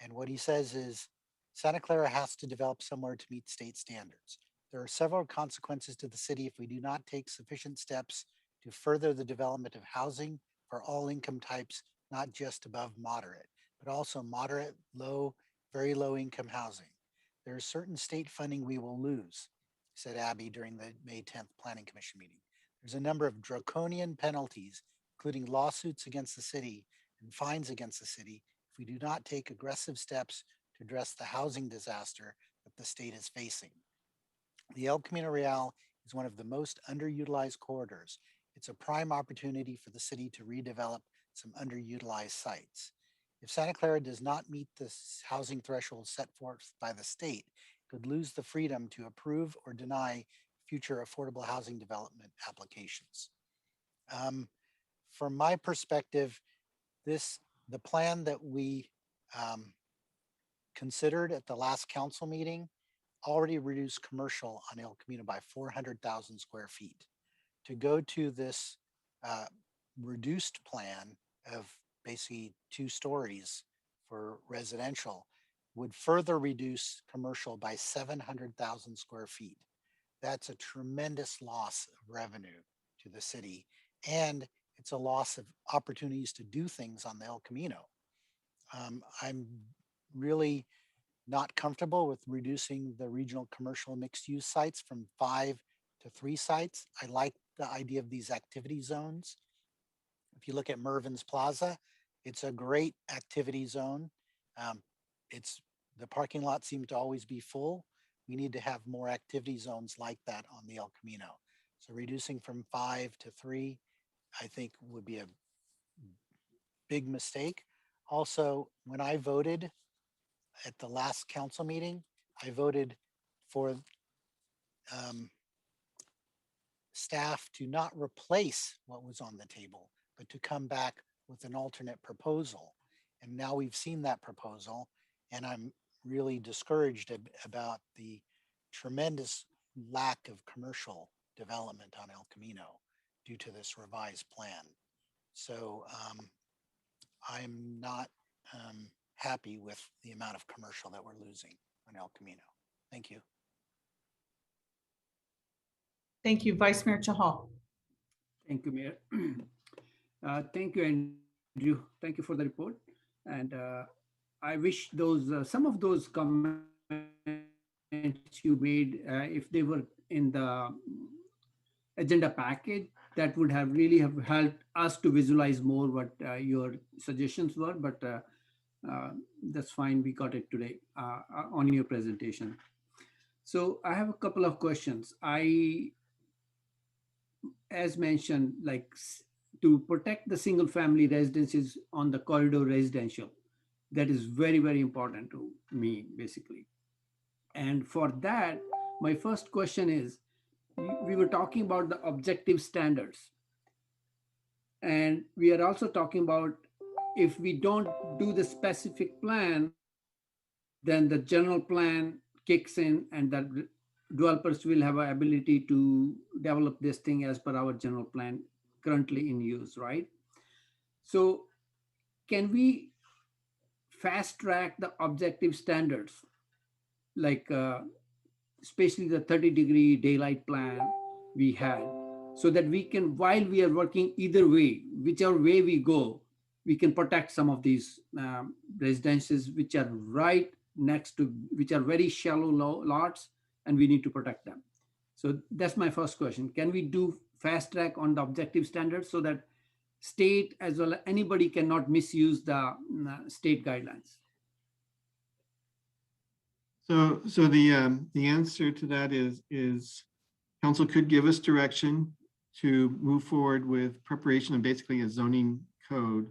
S15: And what he says is Santa Clara has to develop somewhere to meet state standards. There are several consequences to the city if we do not take sufficient steps to further the development of housing for all income types, not just above moderate, but also moderate, low, very low income housing. There is certain state funding we will lose, said Abby during the May 10th Planning Commission meeting. There's a number of draconian penalties, including lawsuits against the city and fines against the city, if we do not take aggressive steps to address the housing disaster that the state is facing. The El Camino Real is one of the most underutilized corridors. It's a prime opportunity for the city to redevelop some underutilized sites. If Santa Clara does not meet the housing threshold set forth by the state, it could lose the freedom to approve or deny future affordable housing development applications. From my perspective, the plan that we considered at the last council meeting already reduced commercial on El Camino by 400,000 square feet. To go to this reduced plan of basically 2 stories for residential would further reduce commercial by 700,000 square feet. That's a tremendous loss of revenue to the city, and it's a loss of opportunities to do things on the El Camino. I'm really not comfortable with reducing the regional commercial mixed use sites from 5 to 3 sites. I like the idea of these activity zones. If you look at Mervin's Plaza, it's a great activity zone. The parking lot seems to always be full. We need to have more activity zones like that on the El Camino. So reducing from 5 to 3, I think would be a big mistake. Also, when I voted at the last council meeting, I voted for staff to not replace what was on the table, but to come back with an alternate proposal. And now we've seen that proposal, and I'm really discouraged about the tremendous lack of commercial development on El Camino due to this revised plan. So I'm not happy with the amount of commercial that we're losing on El Camino. Thank you.
S1: Thank you, Vice Mayor Chahal.
S18: Thank you, Mayor. Thank you, Andrew. Thank you for the report. And I wish those some of those comments you made, if they were in the agenda package, that would have really have helped us to visualize more what your suggestions were. But that's fine. We got it today on your presentation. So I have a couple of questions. As mentioned, like to protect the single family residences on the corridor residential, that is very, very important to me, basically. And for that, my first question is, we were talking about the objective standards. And we are also talking about if we don't do the specific plan, then the general plan kicks in and that developers will have an ability to develop this thing as per our general plan currently in use, right? So can we fast track the objective standards, like especially the 30-degree daylight plan we had, so that we can, while we are working either way, whichever way we go, we can protect some of these residences which are right next to, which are very shallow lots, and we need to protect them. So that's my first question. Can we do fast track on the objective standards so that state as well as anybody cannot misuse the state guidelines?
S10: So the answer to that is council could give us direction to move forward with preparation of basically a zoning code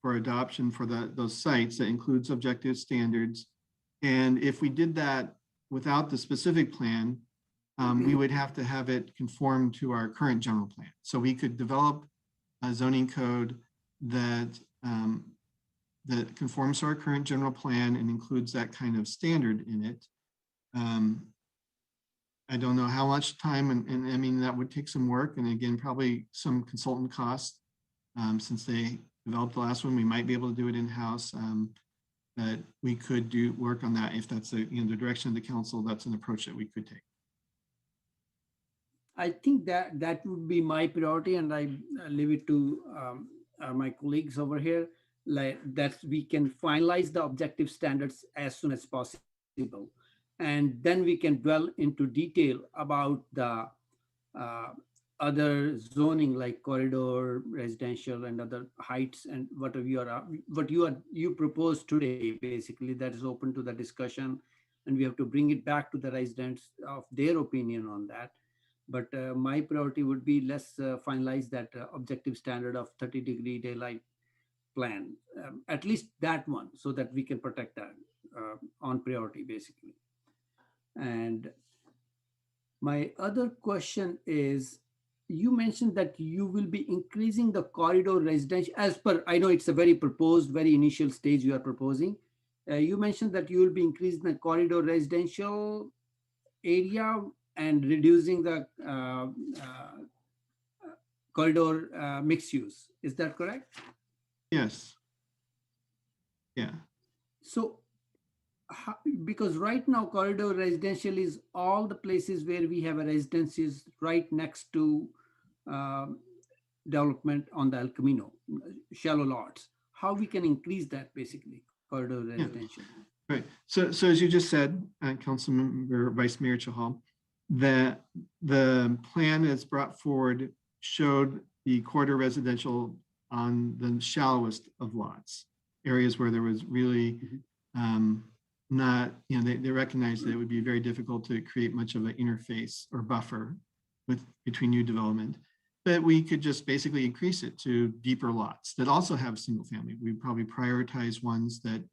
S10: for adoption for those sites that includes objective standards. And if we did that without the specific plan, we would have to have it conform to our current general plan. So we could develop a zoning code that that conforms to our current general plan and includes that kind of standard in it. I don't know how much time, and I mean, that would take some work, and again, probably some consultant costs. Since they developed the last one, we might be able to do it in-house, but we could do work on that if that's the direction of the council. That's an approach that we could take.
S18: I think that would be my priority, and I leave it to my colleagues over here, like that we can finalize the objective standards as soon as possible. And then we can dwell into detail about the other zoning like corridor, residential, and other heights, and whatever you propose today, basically, that is open to the discussion. And we have to bring it back to the residents of their opinion on that. But my priority would be let's finalize that objective standard of 30-degree daylight plan, at least that one, so that we can protect that on priority, basically. And my other question is, you mentioned that you will be increasing the corridor residential as per, I know it's a very proposed, very initial stage you are proposing. You mentioned that you will be increasing the corridor residential area and reducing the corridor mixed use. Is that correct?
S10: Yes. Yeah.
S18: So because right now corridor residential is all the places where we have a residences right next to development on the El Camino, shallow lots. How we can increase that basically, corridor residential?
S10: Right. So as you just said, Councilmember Vice Mayor Chahal, that the plan that's brought forward showed the corridor residential on the shallowest of lots, areas where there was really not, they recognized that it would be very difficult to create much of an interface or buffer between new development. But we could just basically increase it to deeper lots that also have single family. We probably prioritize ones that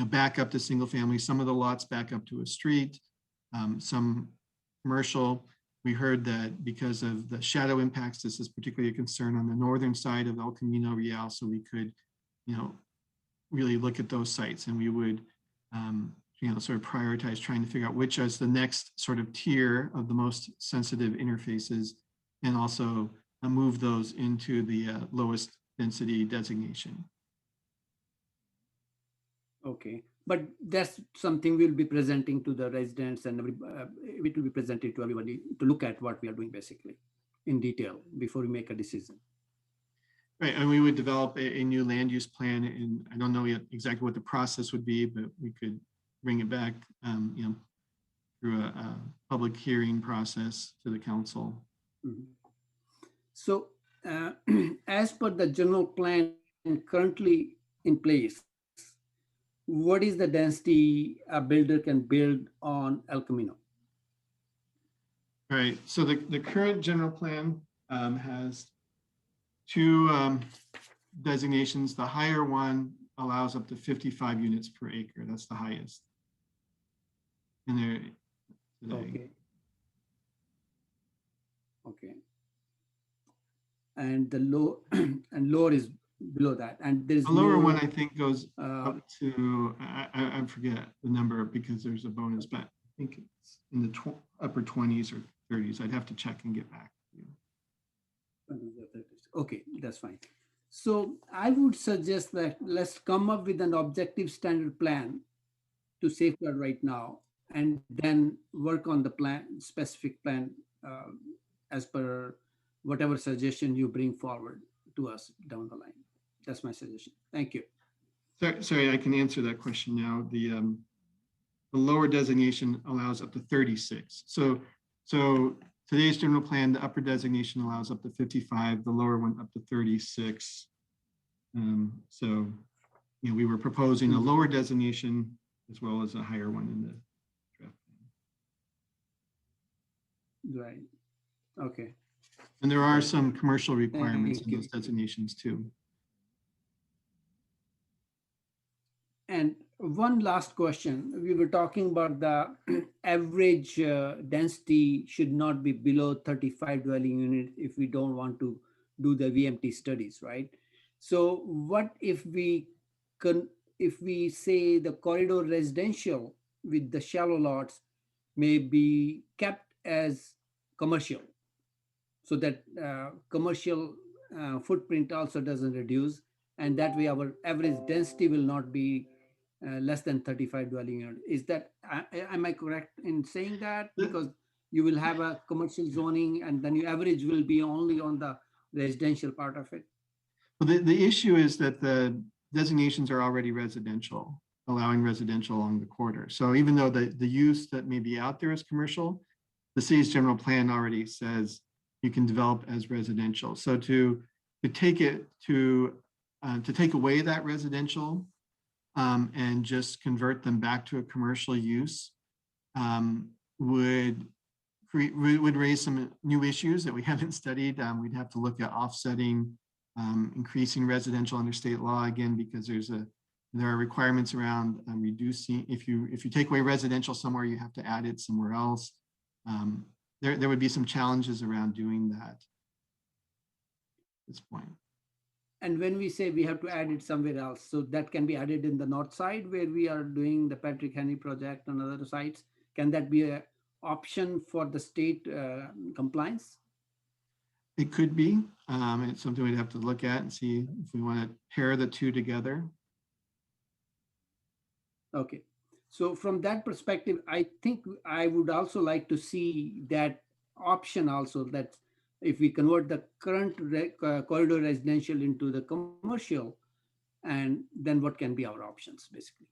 S10: back up to single family. Some of the lots back up to a street, some commercial. We heard that because of the shadow impacts, this is particularly a concern on the northern side of El Camino Real. So we could, really look at those sites, and we would, sort of prioritize trying to figure out which is the next sort of tier of the most sensitive interfaces, and also move those into the lowest density designation.
S18: Okay, but that's something we'll be presenting to the residents, and it will be presented to everybody to look at what we are doing basically in detail before we make a decision.
S10: Right, and we would develop a new land use plan, and I don't know yet exactly what the process would be, but we could bring it back, through a public hearing process to the council.
S18: Mm-hmm. So, as per the general plan currently in place, what is the density a builder can build on El Camino?
S10: Right, so the current general plan has two designations. The higher one allows up to 55 units per acre. That's the highest. And there today.
S18: Okay. And the low and lower is below that, and there's
S10: the lower
S18: no,
S10: one I think goes up to I forget the number because there's a bonus, but I think it's in the upper 20s or 30s. I'd have to check and get back to you.
S18: Okay, that's fine. So I would suggest that let's come up with an objective standard plan to safeguard right now, and then work on the plan, specific plan, as per whatever suggestion you bring forward to us down the line. That's my suggestion. Thank you.
S10: Sorry, I can answer that question now. The lower designation allows up to 36. So today's general plan, the upper designation allows up to 55, the lower one up to 36. We were proposing a lower designation as well as a higher one in the draft
S18: plan. Right. Okay.
S10: And there are some commercial requirements in those designations too.
S18: And one last question. We were talking about the average density should not be below 35 dwelling units if we don't want to do the VMT studies, right? So what if we say the corridor residential with the shallow lots may be kept as commercial, so that commercial footprint also doesn't reduce, and that way our average density will not be less than 35 dwelling units. Is that, am I correct in saying that? Because you will have a commercial zoning and then your average will be only on the residential part of it?
S10: Well, the issue is that the designations are already residential, allowing residential along the corridor. So even though the use that may be out there is commercial, the city's general plan already says you can develop as residential. So to take away that residential and just convert them back to a commercial use would raise some new issues that we haven't studied. We'd have to look at offsetting, increasing residential under state law again, because there are requirements around reducing. If you take away residential somewhere, you have to add it somewhere else. There would be some challenges around doing that at this point.
S18: And when we say we have to add it somewhere else, so that can be added in the north side where we are doing the Patrick Henry project on other sites. Can that be an option for the state compliance?
S10: It could be. It's something we'd have to look at and see if we want to pair the two together.
S18: Okay. So from that perspective, I think I would also like to see that option also, that if we convert the current corridor residential into the commercial, and then what can be our options basically.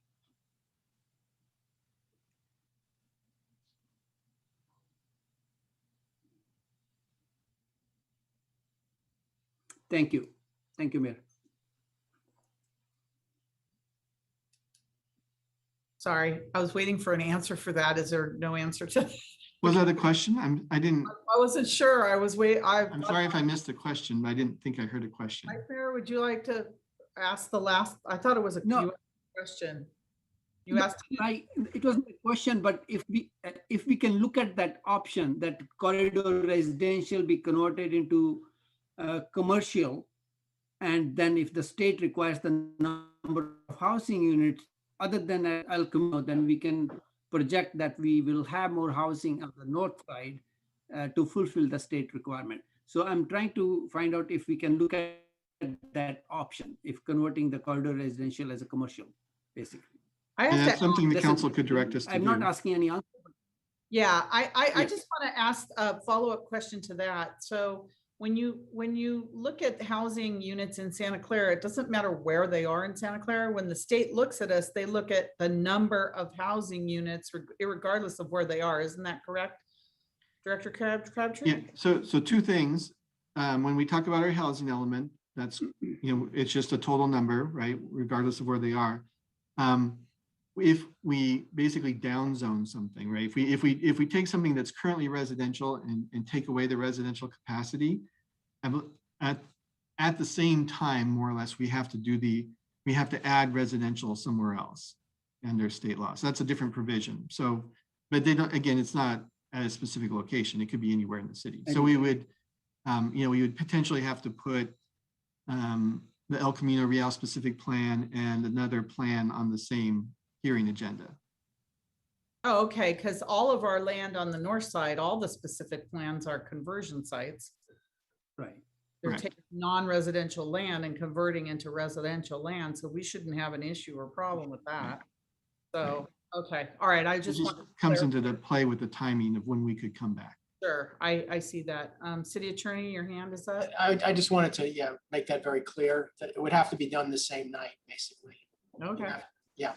S18: Thank you. Thank you, Mayor.
S1: Sorry, I was waiting for an answer for that. Is there no answer to?
S10: Was that a question? I didn't,
S1: I wasn't sure.
S10: I'm sorry if I missed the question, but I didn't think I heard a question.
S1: Vice Mayor, would you like to ask the last? I thought it was a
S18: No.
S1: question. You
S18: No,
S1: asked.
S18: it wasn't a question, but if we can look at that option, that corridor residential be converted into commercial, and then if the state requires the number of housing units other than El Camino, then we can project that we will have more housing on the north side to fulfill the state requirement. So I'm trying to find out if we can look at that option, if converting the corridor residential as a commercial, basically.
S10: And that's something the council could direct us to do.
S18: I'm not asking any answer.
S1: Yeah, I just want to ask a follow-up question to that. So when you look at housing units in Santa Clara, it doesn't matter where they are in Santa Clara. When the state looks at us, they look at the number of housing units regardless of where they are. Isn't that correct, Director Crabtree?
S10: Yeah, so two things. When we talk about our housing element, that's, it's just a total number, right? Regardless of where they are. If we basically downzone something, right? If we take something that's currently residential and take away the residential capacity, at the same time, more or less, we have to add residential somewhere else under state law. So that's a different provision. So, but they don't, again, it's not at a specific location. It could be anywhere in the city. So we would, we would potentially have to put the El Camino Real specific plan and another plan on the same hearing agenda.
S1: Oh, okay, because all of our land on the north side, all the specific plans are conversion sites.
S18: Right.
S1: They're
S10: Correct.
S1: taking non-residential land and converting into residential land, so we shouldn't have an issue or problem with that. So, okay, all right, I
S10: It
S1: just
S10: just
S1: want to
S10: comes into the play with the timing of when we could come back.
S1: Sure, I see that. City Attorney, your hand is up.
S4: I just wanted to, make that very clear, that it would have to be done the same night, basically.
S1: Okay.
S4: Yeah.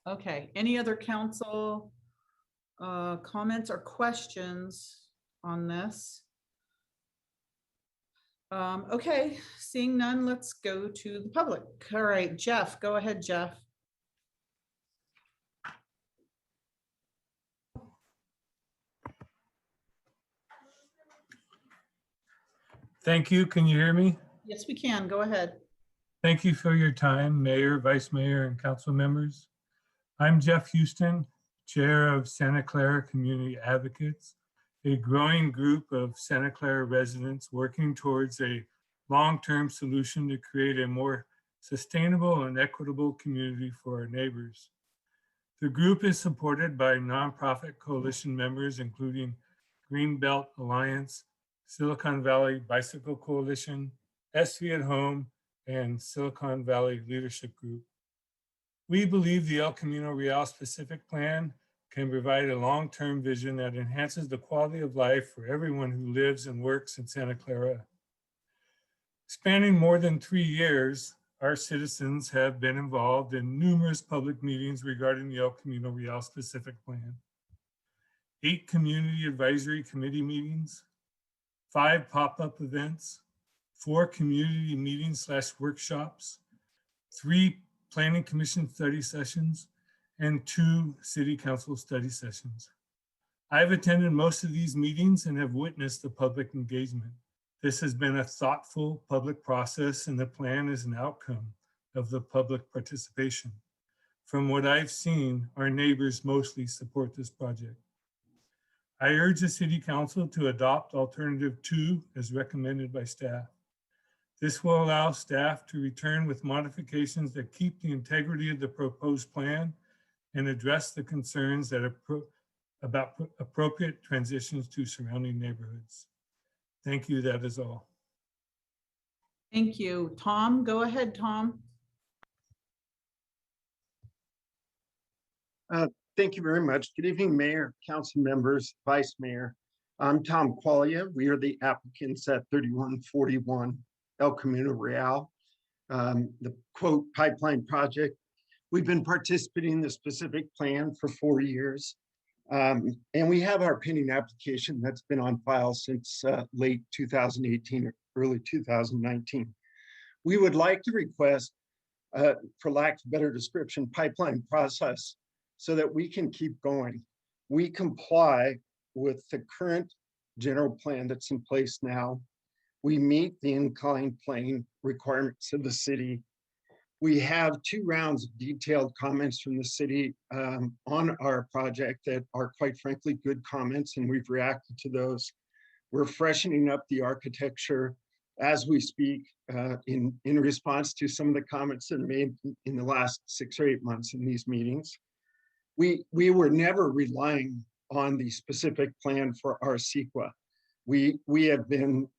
S1: Okay, any other council comments or questions on this? Okay, seeing none, let's go to the public. All right, Jeff, go ahead, Jeff.
S16: Thank you. Can you hear me?
S1: Yes, we can. Go ahead.
S16: Thank you for your time, Mayor, Vice Mayor, and council members. I'm Jeff Houston, Chair of Santa Clara Community Advocates, a growing group of Santa Clara residents working towards a long-term solution to create a more sustainable and equitable community for our neighbors. The group is supported by nonprofit coalition members, including Greenbelt Alliance, Silicon Valley Bicycle Coalition, SV at Home, and Silicon Valley Leadership Group. We believe the El Camino Real specific plan can provide a long-term vision that enhances the quality of life for everyone who lives and works in Santa Clara. Spanning more than 3 years, our citizens have been involved in numerous public meetings regarding the El Camino Real specific plan. 8 community advisory committee meetings, 5 pop-up events, 4 community meetings / workshops, 3 planning commission study sessions, and 2 city council study sessions. I've attended most of these meetings and have witnessed the public engagement. This has been a thoughtful public process, and the plan is an outcome of the public participation. From what I've seen, our neighbors mostly support this project. I urge the City Council to adopt Alternative 2 as recommended by staff. This will allow staff to return with modifications that keep the integrity of the proposed plan and address the concerns that about appropriate transitions to surrounding neighborhoods. Thank you, that is all.
S1: Thank you. Tom, go ahead, Tom.
S9: Thank you very much. Good evening, Mayor, council members, Vice Mayor. I'm Tom Qualia. We are the applicants at 3141 El Camino Real, the quote pipeline project. We've been participating in the specific plan for 4 years. And we have our pending application that's been on file since late 2018 or early 2019. We would like to request, for lack of a better description, pipeline process so that we can keep going. We comply with the current general plan that's in place now. We meet the inclined plane requirements of the city. We have 2 rounds of detailed comments from the city on our project that are quite frankly good comments, and we've reacted to those. We're freshening up the architecture as we speak in response to some of the comments that are made in the last 6 or 8 months in these meetings. We were never relying on the specific plan for our CEQA. We have been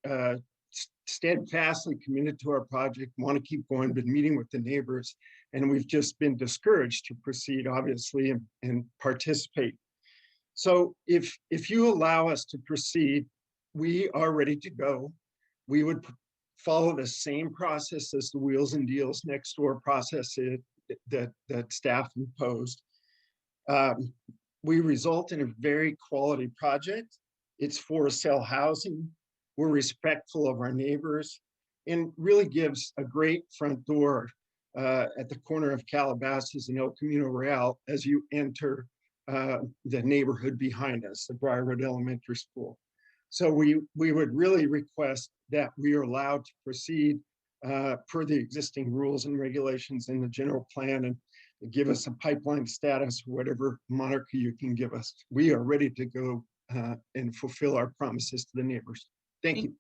S9: steadfastly committed to our project, want to keep going, been meeting with the neighbors, and we've just been discouraged to proceed, obviously, and participate. So if you allow us to proceed, we are ready to go. We would follow the same process as the Wheels and Deals next door process that staff imposed. We result in a very quality project. It's for sale housing. We're respectful of our neighbors and really gives a great front door at the corner of Calabasas and El Camino Real as you enter the neighborhood behind us, the Briarwood Elementary School. So we would really request that we are allowed to proceed per the existing rules and regulations in the general plan and give us a pipeline status, whatever monarchy you can give us. We are ready to go and fulfill our promises to the neighbors. Thank you.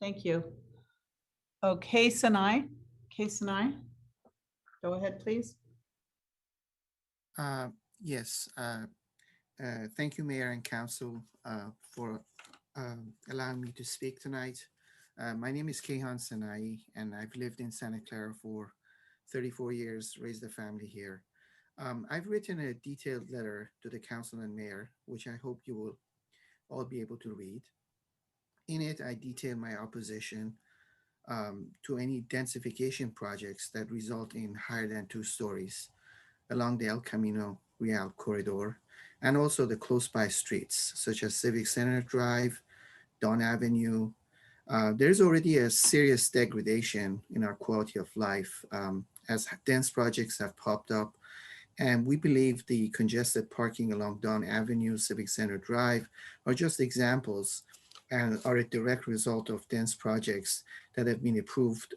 S1: Thank you. Okay, Sanai, go ahead, please.
S20: Yes, thank you, Mayor and Council, for allowing me to speak tonight. My name is Kehan Sanai, and I've lived in Santa Clara for 34 years, raised a family here. I've written a detailed letter to the Council and Mayor, which I hope you will all be able to read. In it, I detail my opposition to any densification projects that result in higher than 2 stories along the El Camino Real corridor, and also the close by streets, such as Civic Center Drive, Dawn Avenue. There's already a serious degradation in our quality of life as dense projects have popped up. And we believe the congested parking along Dawn Avenue, Civic Center Drive are just examples and are a direct result of dense projects that have been approved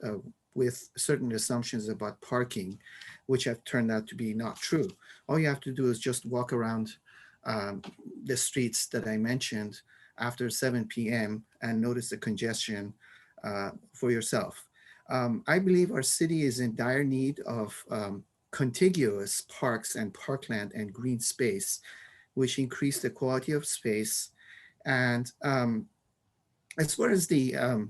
S20: with certain assumptions about parking, which have turned out to be not true. All you have to do is just walk around the streets that I mentioned after 7 p.m. and notice the congestion for yourself. I believe our city is in dire need of contiguous parks and parkland and green space, which increase the quality of space. And as far as the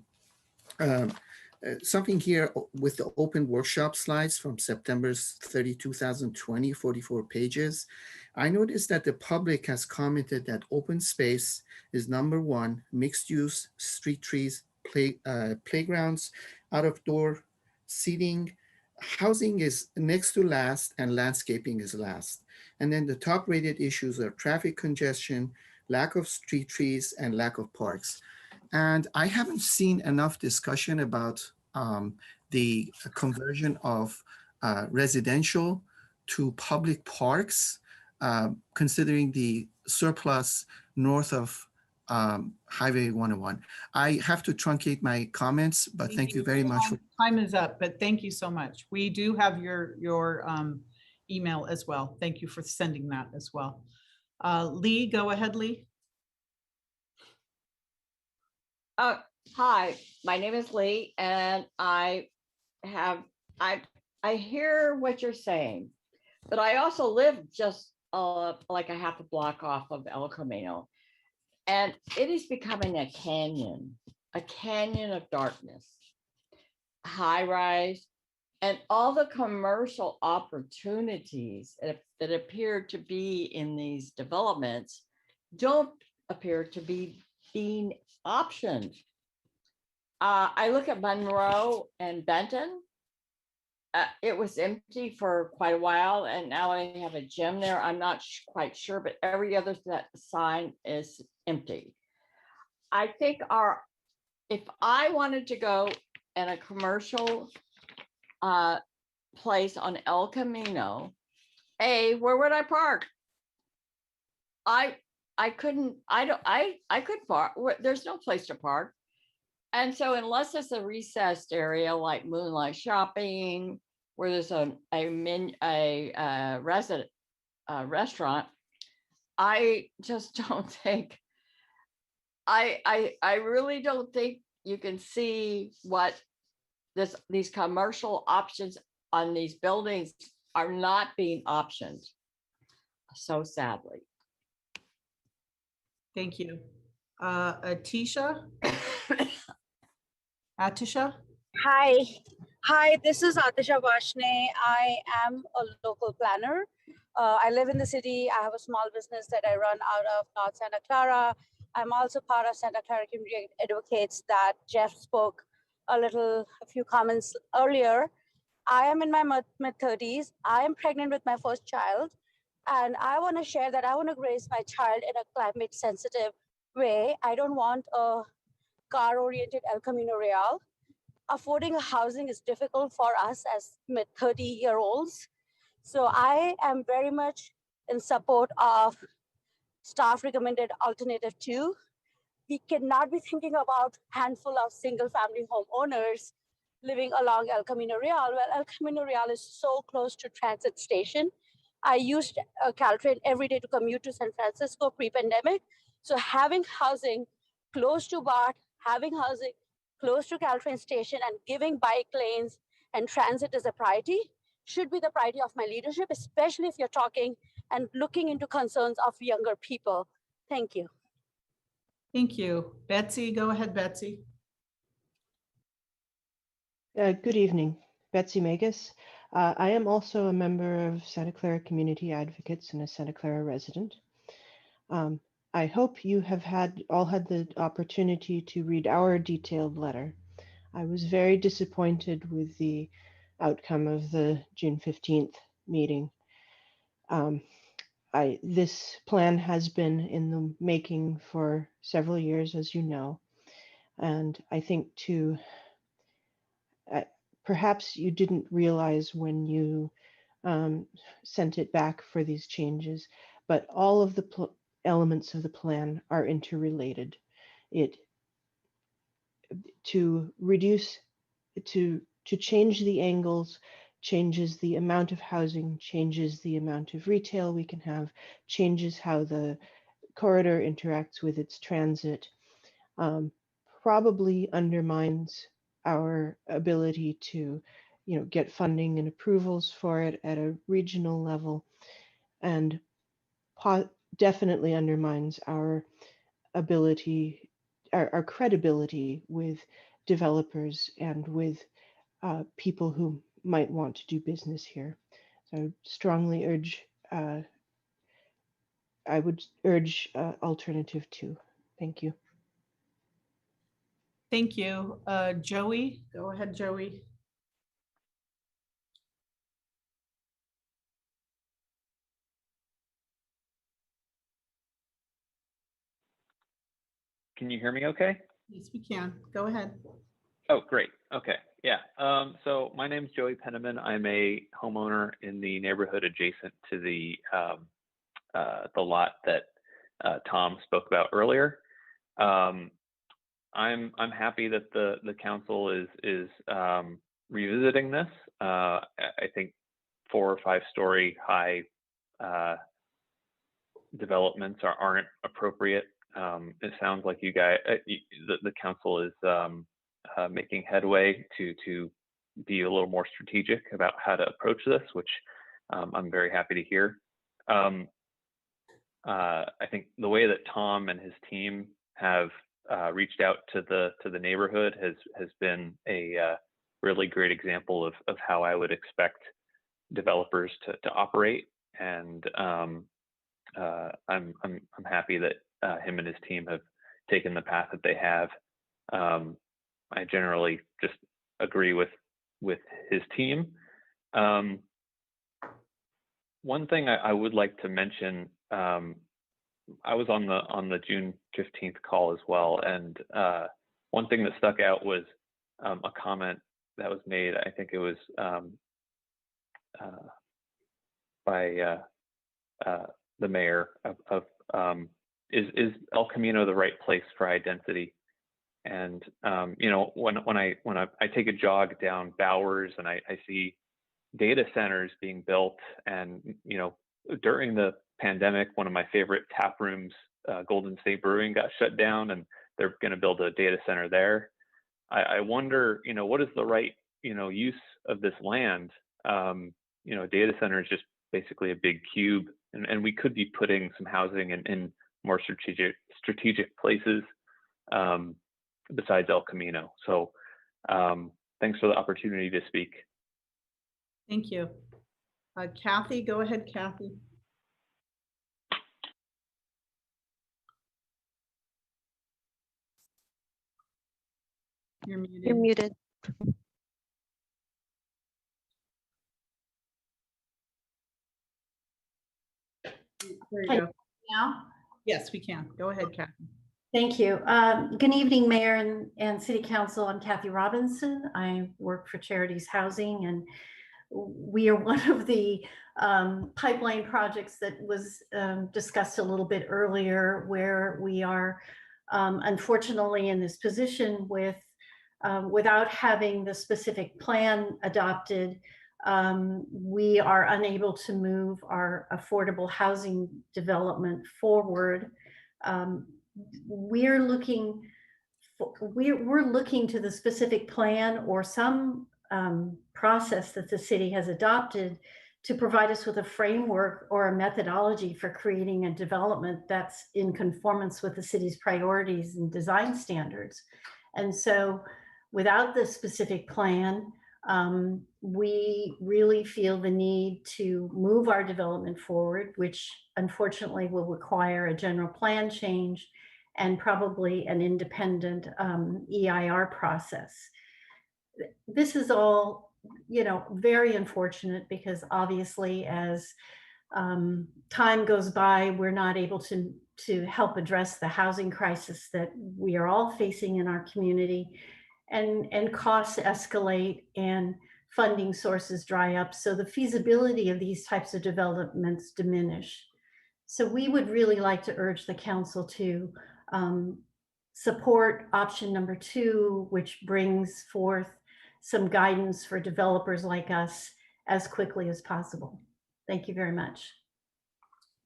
S20: something here with the open workshop slides from September 30, 2020, 44 pages. I noticed that the public has commented that open space is number 1, mixed use, street trees, playgrounds, out of door seating, housing is next to last, and landscaping is last. And then the top rated issues are traffic congestion, lack of street trees, and lack of parks. And I haven't seen enough discussion about the conversion of residential to public parks, considering the surplus north of Highway 101. I have to truncate my comments, but thank you very much.
S1: Time is up, but thank you so much. We do have your email as well. Thank you for sending that as well. Lee, go ahead, Lee.
S8: Hi, my name is Lee, and I hear what you're saying, but I also live just like a half a block off of El Camino, and it is becoming a canyon of darkness. High rise, And all the commercial opportunities that appear to be in these developments don't appear to be being optioned. I look at Monroe and Benton. It was empty for quite a while, and now they have a gym there. I'm not quite sure, but every other sign is empty. I think if I wanted to go in a commercial place on El Camino, where would I park? I could park. There's no place to park. And so unless it's a recessed area like Moonlight Shopping, where there's a restaurant, I just don't think, I really don't think you can see what these commercial options on these buildings are not being optioned. So sadly.
S1: Thank you. Atisha? Atisha?
S11: Hi, this is Atisha Vashne. I am a local planner. I live in the city. I have a small business that I run out of North Santa Clara. I'm also part of Santa Clara Community Advocates that Jeff spoke a few comments earlier. I am in my mid-30s. I am pregnant with my first child. And I want to share that I want to raise my child in a climate sensitive way. I don't want a car-oriented El Camino Real. Affording a housing is difficult for us as mid-30-year-olds. So I am very much in support of staff recommended alternative 2. We cannot be thinking about handful of single family homeowners living along El Camino Real. Well, El Camino Real is so close to transit station. I used Caltrain every day to commute to San Francisco pre-pandemic. So having housing close to BART, having housing close to Caltrain station and giving bike lanes and transit as a priority should be the priority of my leadership, especially if you're talking and looking into concerns of younger people. Thank you.
S1: Thank you. Betsy, go ahead, Betsy.
S12: Good evening, Betsy Magus. I am also a member of Santa Clara Community Advocates and a Santa Clara resident. I hope you have all had the opportunity to read our detailed letter. I was very disappointed with the outcome of the June 15th meeting. This plan has been in the making for several years, as you know, and I think perhaps you didn't realize when you sent it back for these changes, but all of the elements of the plan are interrelated. To change the angles, changes the amount of housing, changes the amount of retail we can have, changes how the corridor interacts with its transit, probably undermines our ability to, get funding and approvals for it at a regional level, and definitely undermines our ability, our credibility with developers and with people who might want to do business here. So strongly urge, I would urge alternative 2. Thank you.
S1: Thank you. Joey, go ahead, Joey.
S22: Can you hear me okay?
S1: Yes, we can. Go ahead.
S22: Oh, great. Okay. Yeah. So my name is Joey Penniman. I'm a homeowner in the neighborhood adjacent to the lot that Tom spoke about earlier. I'm happy that the council is revisiting this. I think 4 or 5 story high developments aren't appropriate. It sounds like you guys, the council is making headway to be a little more strategic about how to approach this, which I'm very happy to hear. I think the way that Tom and his team have reached out to the neighborhood has been a really great example of how I would expect developers to operate. And I'm happy that him and his team have taken the path that they have. I generally just agree with his team. One thing I would like to mention, I was on the June 15th call as well, and one thing that stuck out was a comment that was made. I think it was by the mayor of is El Camino the right place for high density? And you know, when I take a jog down Bowers and I see data centers being built, and you know, during the pandemic, one of my favorite tap rooms, Golden State Brewing, got shut down, and they're going to build a data center there. I wonder, you know, what is the right, you know, use of this land? You know, data center is just basically a big cube, and we could be putting some housing in more strategic places besides El Camino. So thanks for the opportunity to speak.
S1: Thank you. Kathy, go ahead, Kathy. You're muted.
S2: You're muted.
S1: There you
S6: Can
S1: go.
S6: now?
S1: Yes, we can. Go ahead, Kathy.
S6: Thank you. Good evening, Mayor and City Council. I'm Kathy Robinson. I work for Charities Housing, and we are one of the pipeline projects that was discussed a little bit earlier, where we are unfortunately in this position with without having the specific plan adopted. We are unable to move our affordable housing development forward. We're looking to the specific plan or some process that the city has adopted to provide us with a framework or a methodology for creating a development that's in conformance with the city's priorities and design standards. And so without this specific plan, we really feel the need to move our development forward, which unfortunately will require a general plan change and probably an independent EIR process. This is all, you know, very unfortunate, because obviously as time goes by, we're not able to help address the housing crisis that we are all facing in our community, and costs escalate and funding sources dry up. So the feasibility of these types of developments diminish. So we would really like to urge the council to support option number 2, which brings forth some guidance for developers like us as quickly as possible. Thank you very much.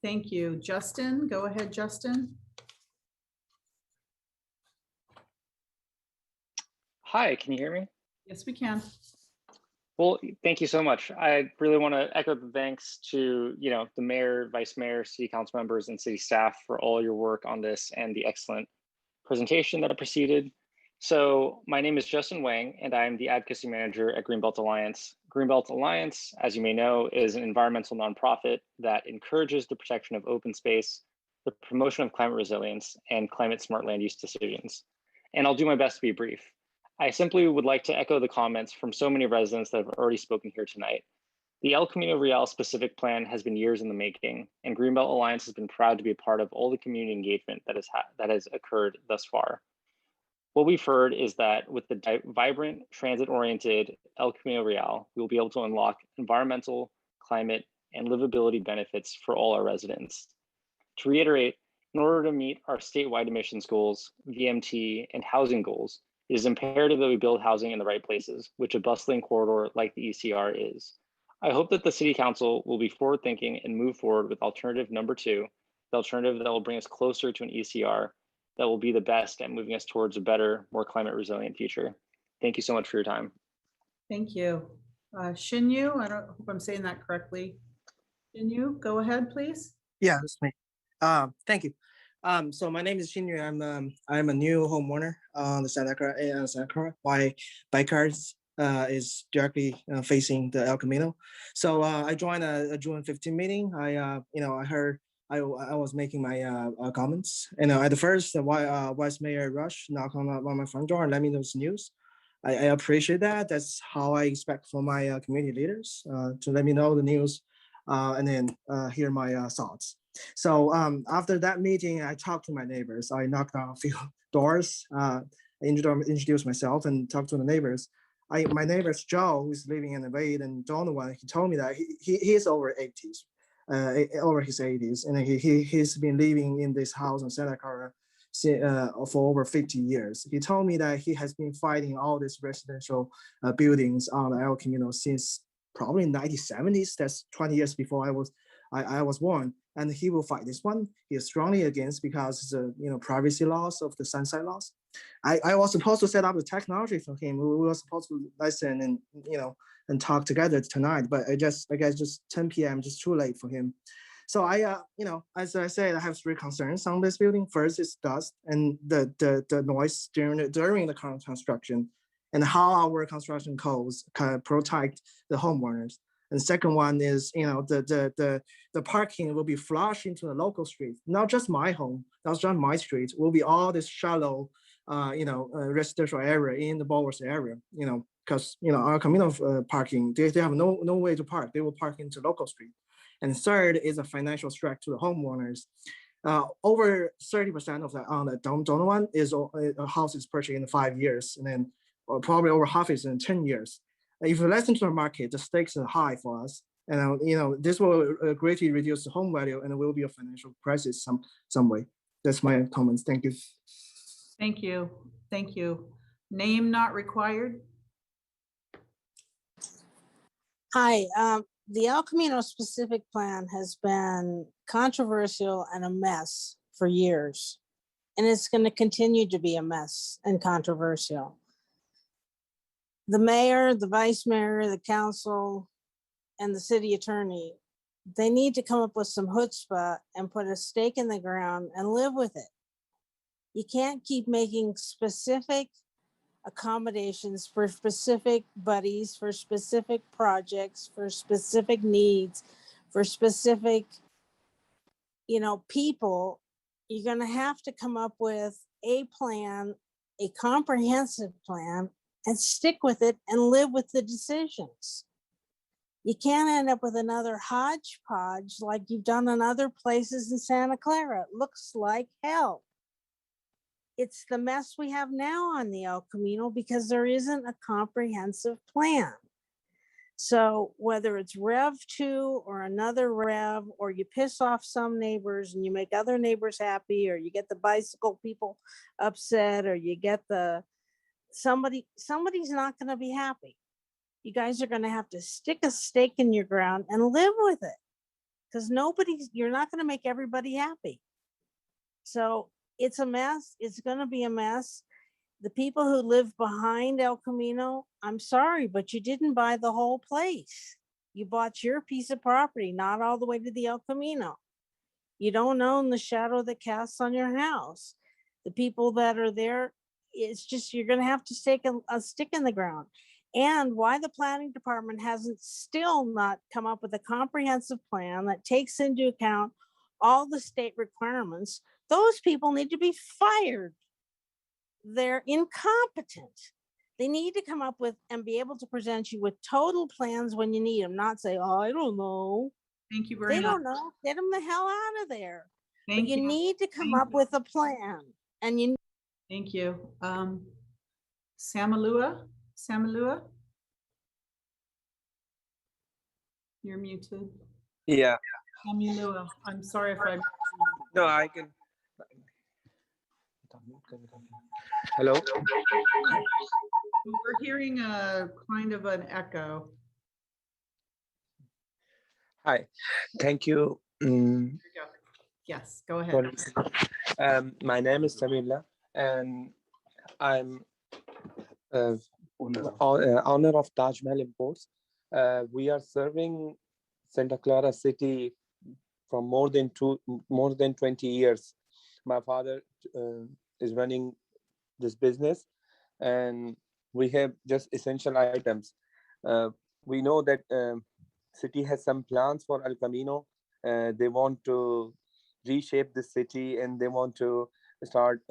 S1: Thank you. Justin, go ahead, Justin.
S13: Hi, can you hear me?
S1: Yes, we can.
S13: Well, thank you so much. I really want to echo the thanks to, you know, the mayor, vice mayor, city council members, and city staff for all your work on this and the excellent presentation that preceded. So my name is Justin Wang, and I'm the advocacy manager at Greenbelt Alliance. Greenbelt Alliance, as you may know, is an environmental nonprofit that encourages the protection of open space, the promotion of climate resilience, and climate smart land use decisions. And I'll do my best to be brief. I simply would like to echo the comments from so many residents that have already spoken here tonight. The El Camino Real specific plan has been years in the making, and Greenbelt Alliance has been proud to be a part of all the community engagement that has occurred thus far. What we've heard is that with the vibrant, transit-oriented El Camino Real, we will be able to unlock environmental, climate, and livability benefits for all our residents. To reiterate, in order to meet our statewide emissions goals, VMT, and housing goals, it is imperative that we build housing in the right places, which a bustling corridor like the ECR is. I hope that the City Council will be forward-thinking and move forward with alternative number 2, the alternative that will bring us closer to an ECR that will be the best at moving us towards a better, more climate resilient future. Thank you so much for your time.
S1: Thank you. Shinyu, I don't hope I'm saying that correctly. Shinyu, go ahead, please.
S23: Yeah, that's me. Thank you. So my name is Shinyu. I'm a new homeowner on the Santa Clara by cars is directly facing the El Camino. So I joined a June 15 meeting. I heard I was making my comments. At the first, Vice Mayor Rush knocked on my front door and let me know this news. I appreciate that. That's how I expect from my community leaders to let me know the news and then hear my thoughts. So after that meeting, I talked to my neighbors. I knocked on a few doors, introduced myself, and talked to the neighbors. My neighbor's Joe, who's living in the Wade, and Donovan, he told me that he is over 80s, over his 80s, and he's been living in this house in Santa Clara for over 50 years. He told me that he has been fighting all these residential buildings on El Camino since probably 1970s. That's 20 years before I was born. And he will fight this one. He is strongly against because the privacy laws of the sunset laws. I was supposed to set up the technology for him. We were supposed to listen and talk together tonight, but I guess just 10 p.m. just too late for him. So as I said, I have three concerns on this building. First is dust and the noise during the construction, and how our construction codes can protect the homeowners. And the second one is, the parking will be flushed into the local street, not just my home, not just my street, will be all this shallow, residential area in the Bowers area, because, our Camino parking, they have no way to park. They will park into local street. And third is a financial threat to the homeowners. Over 30% of that on the Donovan is a house is purchased in 5 years, and then probably over half is in 10 years. If you listen to the market, the stakes are high for us. And this will greatly reduce the home value, and it will be a financial crisis some way. That's my comments. Thank you.
S1: Thank you. Thank you. Name not required.
S14: Hi, the El Camino specific plan has been controversial and a mess for years, and it's going to continue to be a mess and controversial. The mayor, the vice mayor, the council, and the city attorney, they need to come up with some chutzpah and put a stake in the ground and live with it. You can't keep making specific accommodations for specific buddies, for specific projects, for specific needs, for specific, people. You're going to have to come up with a plan, a comprehensive plan, and stick with it and live with the decisions. You can't end up with another hodgepodge like you've done in other places in Santa Clara. It looks like hell. It's the mess we have now on the El Camino because there isn't a comprehensive plan. So whether it's Rev 2 or another Rev, or you piss off some neighbors and you make other neighbors happy, or you get the bicycle people upset, or you get somebody's not going to be happy. You guys are going to have to stick a stake in your ground and live with it, because you're not going to make everybody happy. So it's a mess. It's going to be a mess. The people who live behind El Camino, I'm sorry, but you didn't buy the whole place. You bought your piece of property, not all the way to the El Camino. You don't own the shadow that casts on your house. The people that are there, it's just, you're going to have to stick a stick in the ground. And why the planning department hasn't still not come up with a comprehensive plan that takes into account all the state requirements, those people need to be fired. They're incompetent. They need to come up with and be able to present you with total plans when you need them, not say, oh, I don't know.
S1: Thank you very much.
S14: They don't know. Get them the hell out of there.
S1: Thank
S14: but you need to come up with a plan. And you.
S1: Thank you. Samalua? You're muted.
S17: Yeah.
S1: Samalua, I'm sorry if I.
S17: No, I can. Hello.
S1: We're hearing a kind of an echo.
S17: Hi. Thank you.
S1: Yes, go ahead.
S17: My name is Samila, and I'm owner of Taj Mahal Imports. We are serving Santa Clara City from more than 20 years. My father is running this business, and we have just essential items. We know that city has some plans for El Camino. They want to reshape the city and they want to start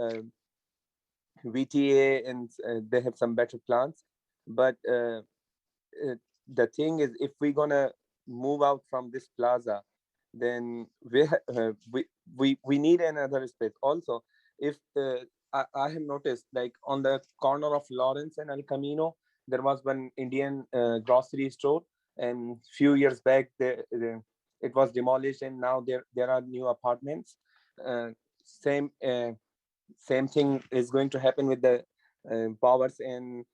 S17: VTA, and they have some better plans. But the thing is, if we're gonna move out from this plaza, then we need another space. Also, if I have noticed, like on the corner of Lawrence and El Camino, there was one Indian grocery store, and few years back it was demolished, and now there are new apartments. Same same thing is going to happen with the Powers and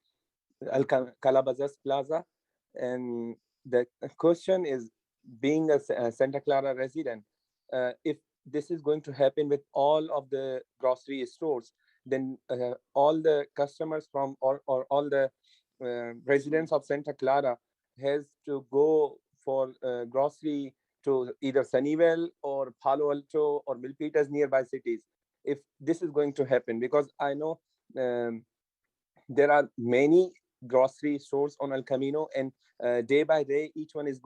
S17: Calabazas Plaza. And the question is, being a Santa Clara resident, if this is going to happen with all of the grocery stores, then all the customers from or all the residents of Santa Clara has to go for grocery to either Sunnyvale or Palo Alto or Milpitas, nearby cities. If this is going to happen, because I know there are many grocery stores on El Camino, and day by day each one is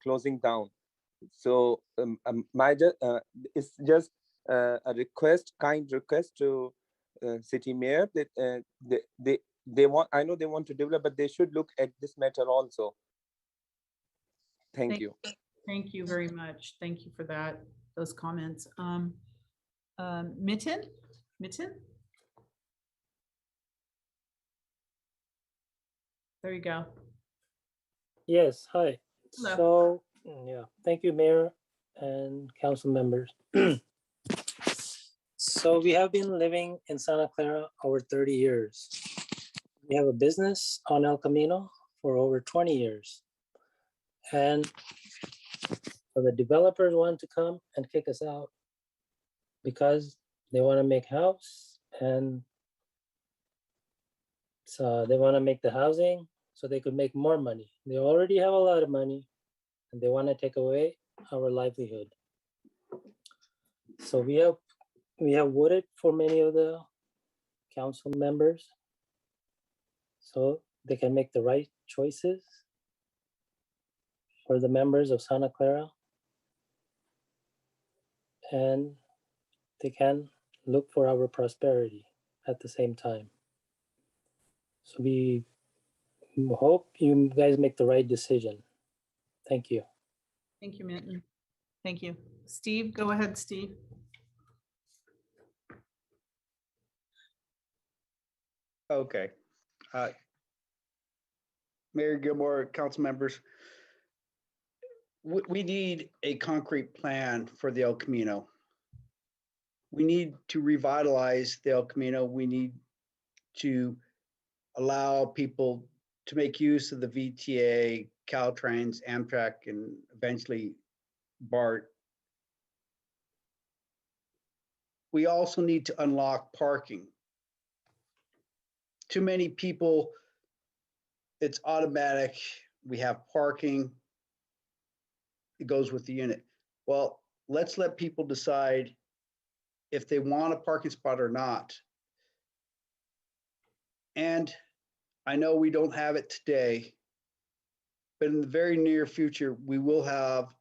S17: closing down. So it's just a request, kind request to city mayor that they want. I know they want to develop, but they should look at this matter also. Thank you.
S1: Thank you very much. Thank you for that, those comments. Mitten? There you go.
S5: Yes, hi.
S1: Hello.
S5: So, yeah, thank you, Mayor and council members. So we have been living in Santa Clara over 30 years. We have a business on El Camino for over 20 years. And so the developers want to come and kick us out because they want to make house, and so they want to make the housing so they could make more money. They already have a lot of money and they want to take away our livelihood. So we have voted for many of the council members so they can make the right choices for the members of Santa Clara, and they can look for our prosperity at the same time. So we hope you guys make the right decision. Thank you.
S1: Thank you, Mitten. Thank you. Steve, go ahead, Steve.
S7: Okay. Mayor Gilmore, council members, we need a concrete plan for the El Camino. We need to revitalize the El Camino. We need to allow people to make use of the VTA, Caltrans, Amtrak, and eventually BART. We also need to unlock parking. Too many people, it's automatic. We have parking. It goes with the unit. Well, let's let people decide if they want a parking spot or not. And I know we don't have it today, but in the very near future, we will have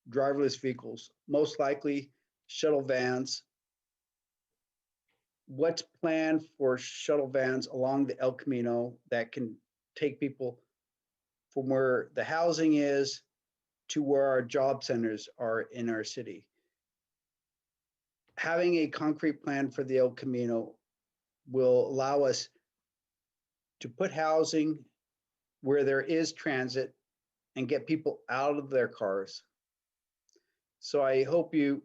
S7: driverless vehicles, most likely shuttle vans. What's planned for shuttle vans along the El Camino that can take people from where the housing is to where our job centers are in our city? Having a concrete plan for the El Camino will allow us to put housing where there is transit and get people out of their cars. So I hope you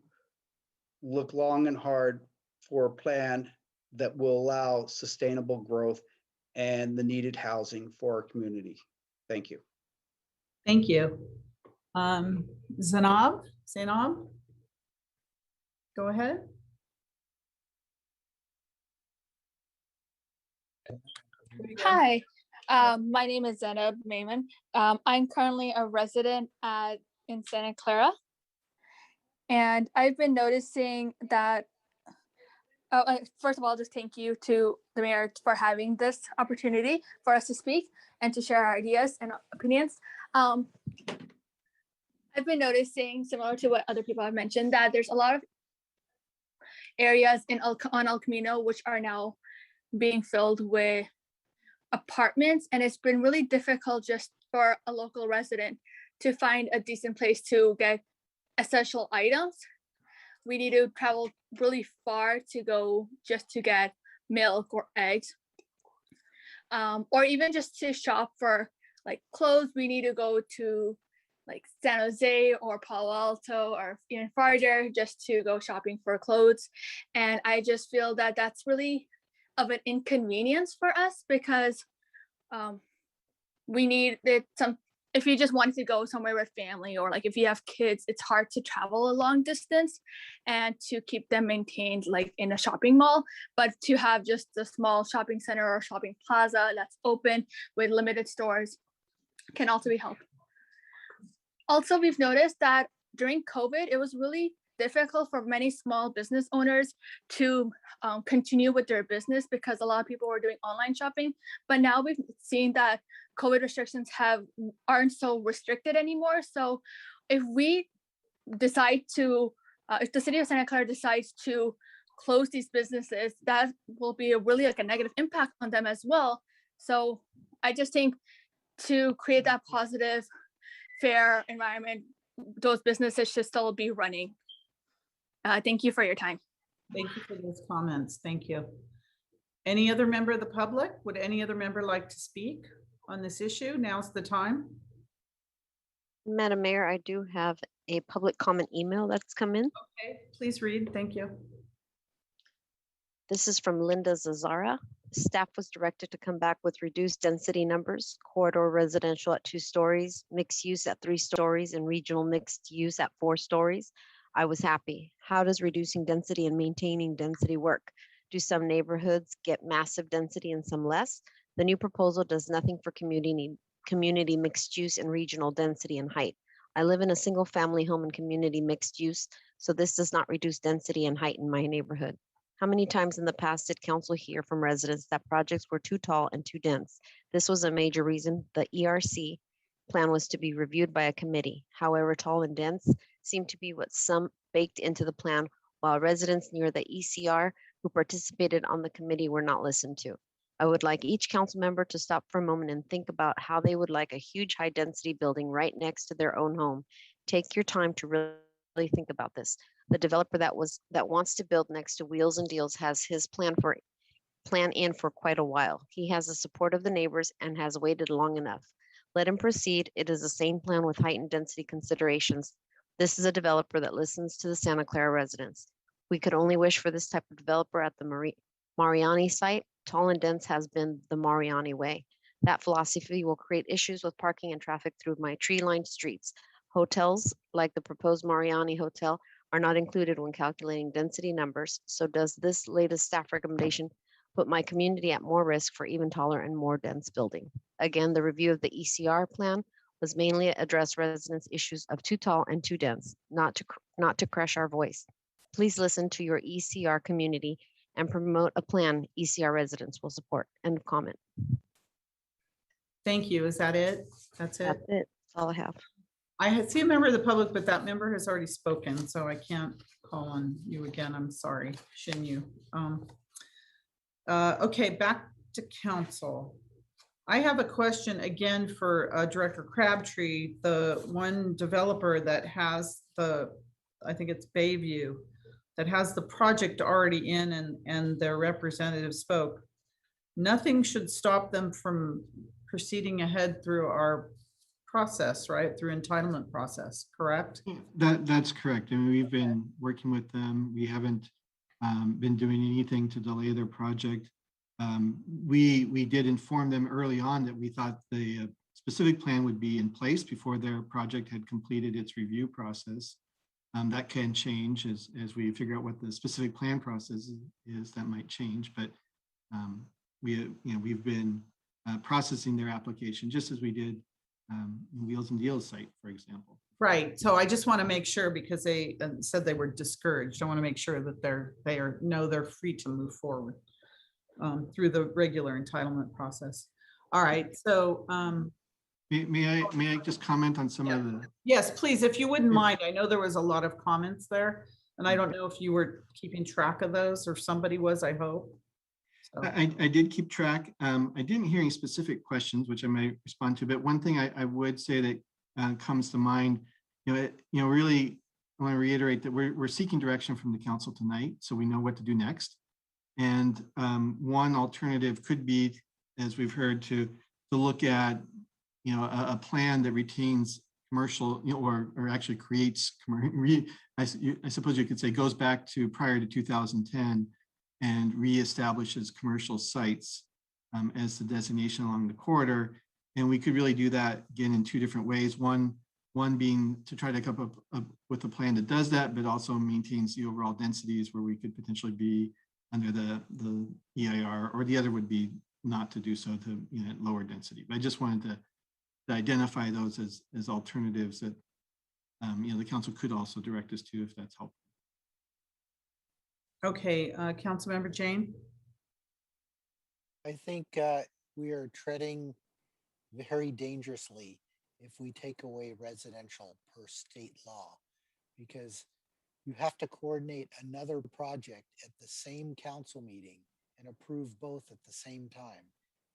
S7: look long and hard for a plan that will allow sustainable growth and the needed housing for our community. Thank you.
S1: Thank you. Zainab, go ahead.
S21: Hi, my name is Zainab Maiman. I'm currently a resident in Santa Clara, and I've been noticing that First of all, just thank you to the mayor for having this opportunity for us to speak and to share our ideas and opinions. I've been noticing, similar to what other people have mentioned, that there's a lot of areas on El Camino which are now being filled with apartments, and it's been really difficult just for a local resident to find a decent place to get essential items. We need to travel really far to go just to get milk or eggs, or even just to shop for like clothes. We need to go to like San Jose or Palo Alto or even farther just to go shopping for clothes. And I just feel that that's really of an inconvenience for us, because we need it. If you just wanted to go somewhere with family, or like if you have kids, it's hard to travel a long distance and to keep them maintained like in a shopping mall. But to have just a small shopping center or shopping plaza that's open with limited stores can also be helped. Also, we've noticed that during COVID, it was really difficult for many small business owners to continue with their business, because a lot of people were doing online shopping. But now we've seen that COVID restrictions aren't so restricted anymore. So if we decide to, if the city of Santa Clara decides to close these businesses, that will be really like a negative impact on them as well. So I just think to create that positive, fair environment, those businesses should still be running. Thank you for your time.
S1: Thank you for those comments. Thank you. Any other member of the public? Would any other member like to speak on this issue? Now's the time.
S2: Madam Mayor, I do have a public comment email that's come in.
S1: Okay, please read. Thank you.
S2: This is from Linda Zazara. Staff was directed to come back with reduced density numbers, corridor residential at 2 stories, mixed use at 3 stories, and regional mixed use at 4 stories. I was happy. How does reducing density and maintaining density work? Do some neighborhoods get massive density and some less? The new proposal does nothing for community mixed use and regional density and height. I live in a single family home and community mixed use, so this does not reduce density and height in my neighborhood. How many times in the past did council hear from residents that projects were too tall and too dense? This was a major reason the ERC plan was to be reviewed by a committee. However, tall and dense seemed to be what some baked into the plan, while residents near the ECR who participated on the committee were not listened to. I would like each council member to stop for a moment and think about how they would like a huge high density building right next to their own home. Take your time to really think about this. The developer that wants to build next to Wheels and Deals has his plan in for quite a while. He has the support of the neighbors and has waited long enough. Let him proceed. It is the same plan with heightened density considerations. This is a developer that listens to the Santa Clara residents. We could only wish for this type of developer at the Mariani site. Tall and dense has been the Mariani way. That philosophy will create issues with parking and traffic through my tree-lined streets. Hotels, like the proposed Mariani Hotel, are not included when calculating density numbers. So does this latest staff recommendation put my community at more risk for even taller and more dense building? Again, the review of the ECR plan was mainly address residents' issues of too tall and too dense, not to crush our voice. Please listen to your ECR community and promote a plan ECR residents will support. End of comment.
S1: Thank you. Is that it? That's it?
S2: That's it. That's all I have.
S1: I had seen a member of the public, but that member has already spoken, so I can't call on you again. I'm sorry, Shin Yu. Okay, back to council. I have a question again for Director Crabtree, the one developer that has I think it's Bayview, that has the project already in and their representative spoke. Nothing should stop them from proceeding ahead through our process, right? Through entitlement process, correct?
S10: That's correct. I mean, we've been working with them. We haven't been doing anything to delay their project. We did inform them early on that we thought the specific plan would be in place before their project had completed its review process. That can change as we figure out what the specific plan process is. That might change, but we've been processing their application just as we did Wheels and Deals site, for example.
S1: Right, so I just want to make sure because they said they were discouraged. I want to make sure that they're free to move forward through the regular entitlement process. All right, so
S10: May I just comment on some of the,
S1: yes, please, if you wouldn't mind. I know there was a lot of comments there, and I don't know if you were keeping track of those or somebody was, I hope. So,
S10: I did keep track. I didn't hear any specific questions, which I might respond to, but one thing I would say that comes to mind, really, I want to reiterate that we're seeking direction from the council tonight, so we know what to do next. And one alternative could be, as we've heard, to look at, a plan that retains commercial, or actually creates, I suppose you could say, goes back to prior to 2010 and reestablishes commercial sites as the designation along the corridor. And we could really do that again in two different ways. One being to try to come up with a plan that does that, but also maintains the overall densities where we could potentially be under the EIR, or the other would be not to do so, to lower density. But I just wanted to identify those as alternatives that the council could also direct us to, if that's helpful.
S1: okay, Councilmember Jane.
S3: I think we are treading very dangerously if we take away residential per state law, because you have to coordinate another project at the same council meeting and approve both at the same time.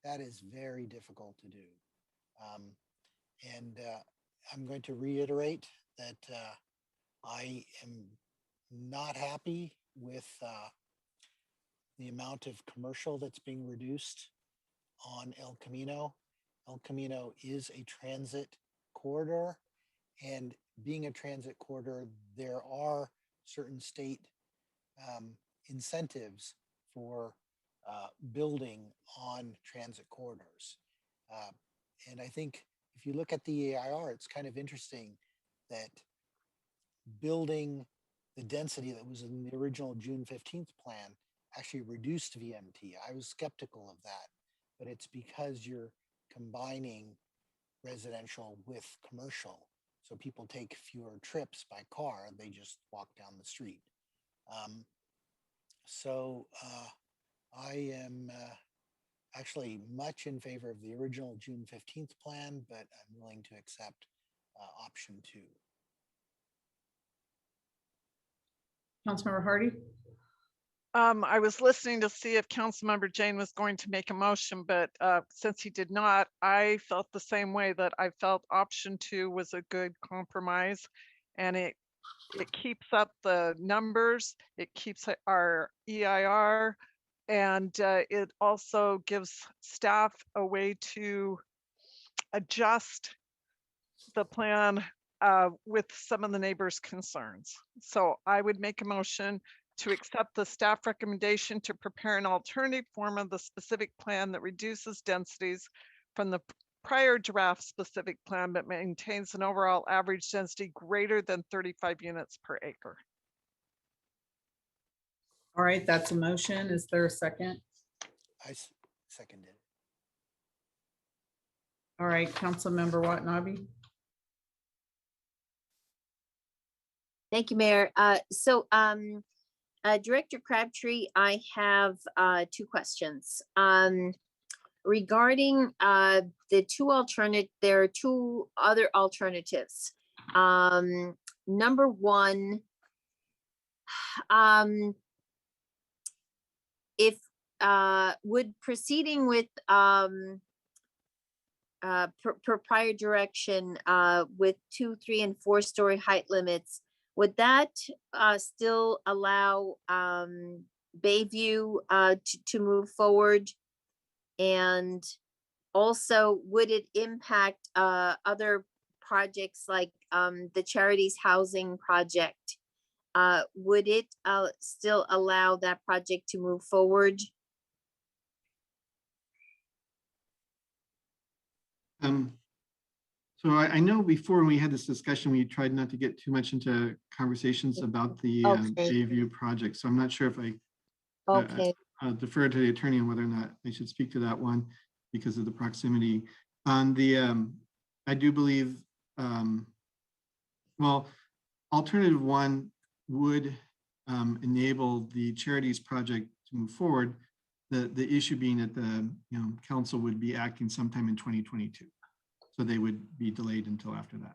S3: That is very difficult to do. I'm going to reiterate that I am not happy with the amount of commercial that's being reduced on El Camino. El Camino is a transit corridor, and being a transit corridor, there are certain state incentives for building on transit corridors. And I think if you look at the EIR, it's kind of interesting that building the density that was in the original June 15th plan actually reduced VMT. I was skeptical of that, but it's because you're combining residential with commercial. So people take fewer trips by car, they just walk down the street. I am actually much in favor of the original June 15th plan, but I'm willing to accept option 2.
S1: Councilmember Hardy.
S15: I was listening to see if Councilmember Jane was going to make a motion, but since he did not, I felt the same way, that I felt option 2 was a good compromise, and it keeps up the numbers, it keeps our EIR, and it also gives staff a way to adjust the plan with some of the neighbors' concerns. So I would make a motion to accept the staff recommendation to prepare an alternative form of the specific plan that reduces densities from the prior draft specific plan, but maintains an overall average density greater than 35 units per acre.
S1: All right, that's a motion. Is there a second?
S3: I seconded it.
S1: All right, Councilmember Watanabe.
S19: Thank you, Mayor. Director Crabtree, I have 2 questions. Regarding there are 2 other alternatives. Number 1, if would proceeding with per prior direction with 2, 3, and 4-story height limits, would that still allow Bayview to move forward? And also, would it impact other projects like the Charities Housing Project? Would it still allow that project to move forward?
S10: So I know before when we had this discussion, we tried not to get too much into conversations about the Bayview project. So I'm not sure if I defer to the attorney on whether or not they should speak to that one because of the proximity. On the, I do believe Well, alternative one would enable the charities project to move forward. The issue being that the council would be acting sometime in 2022. So they would be delayed until after that.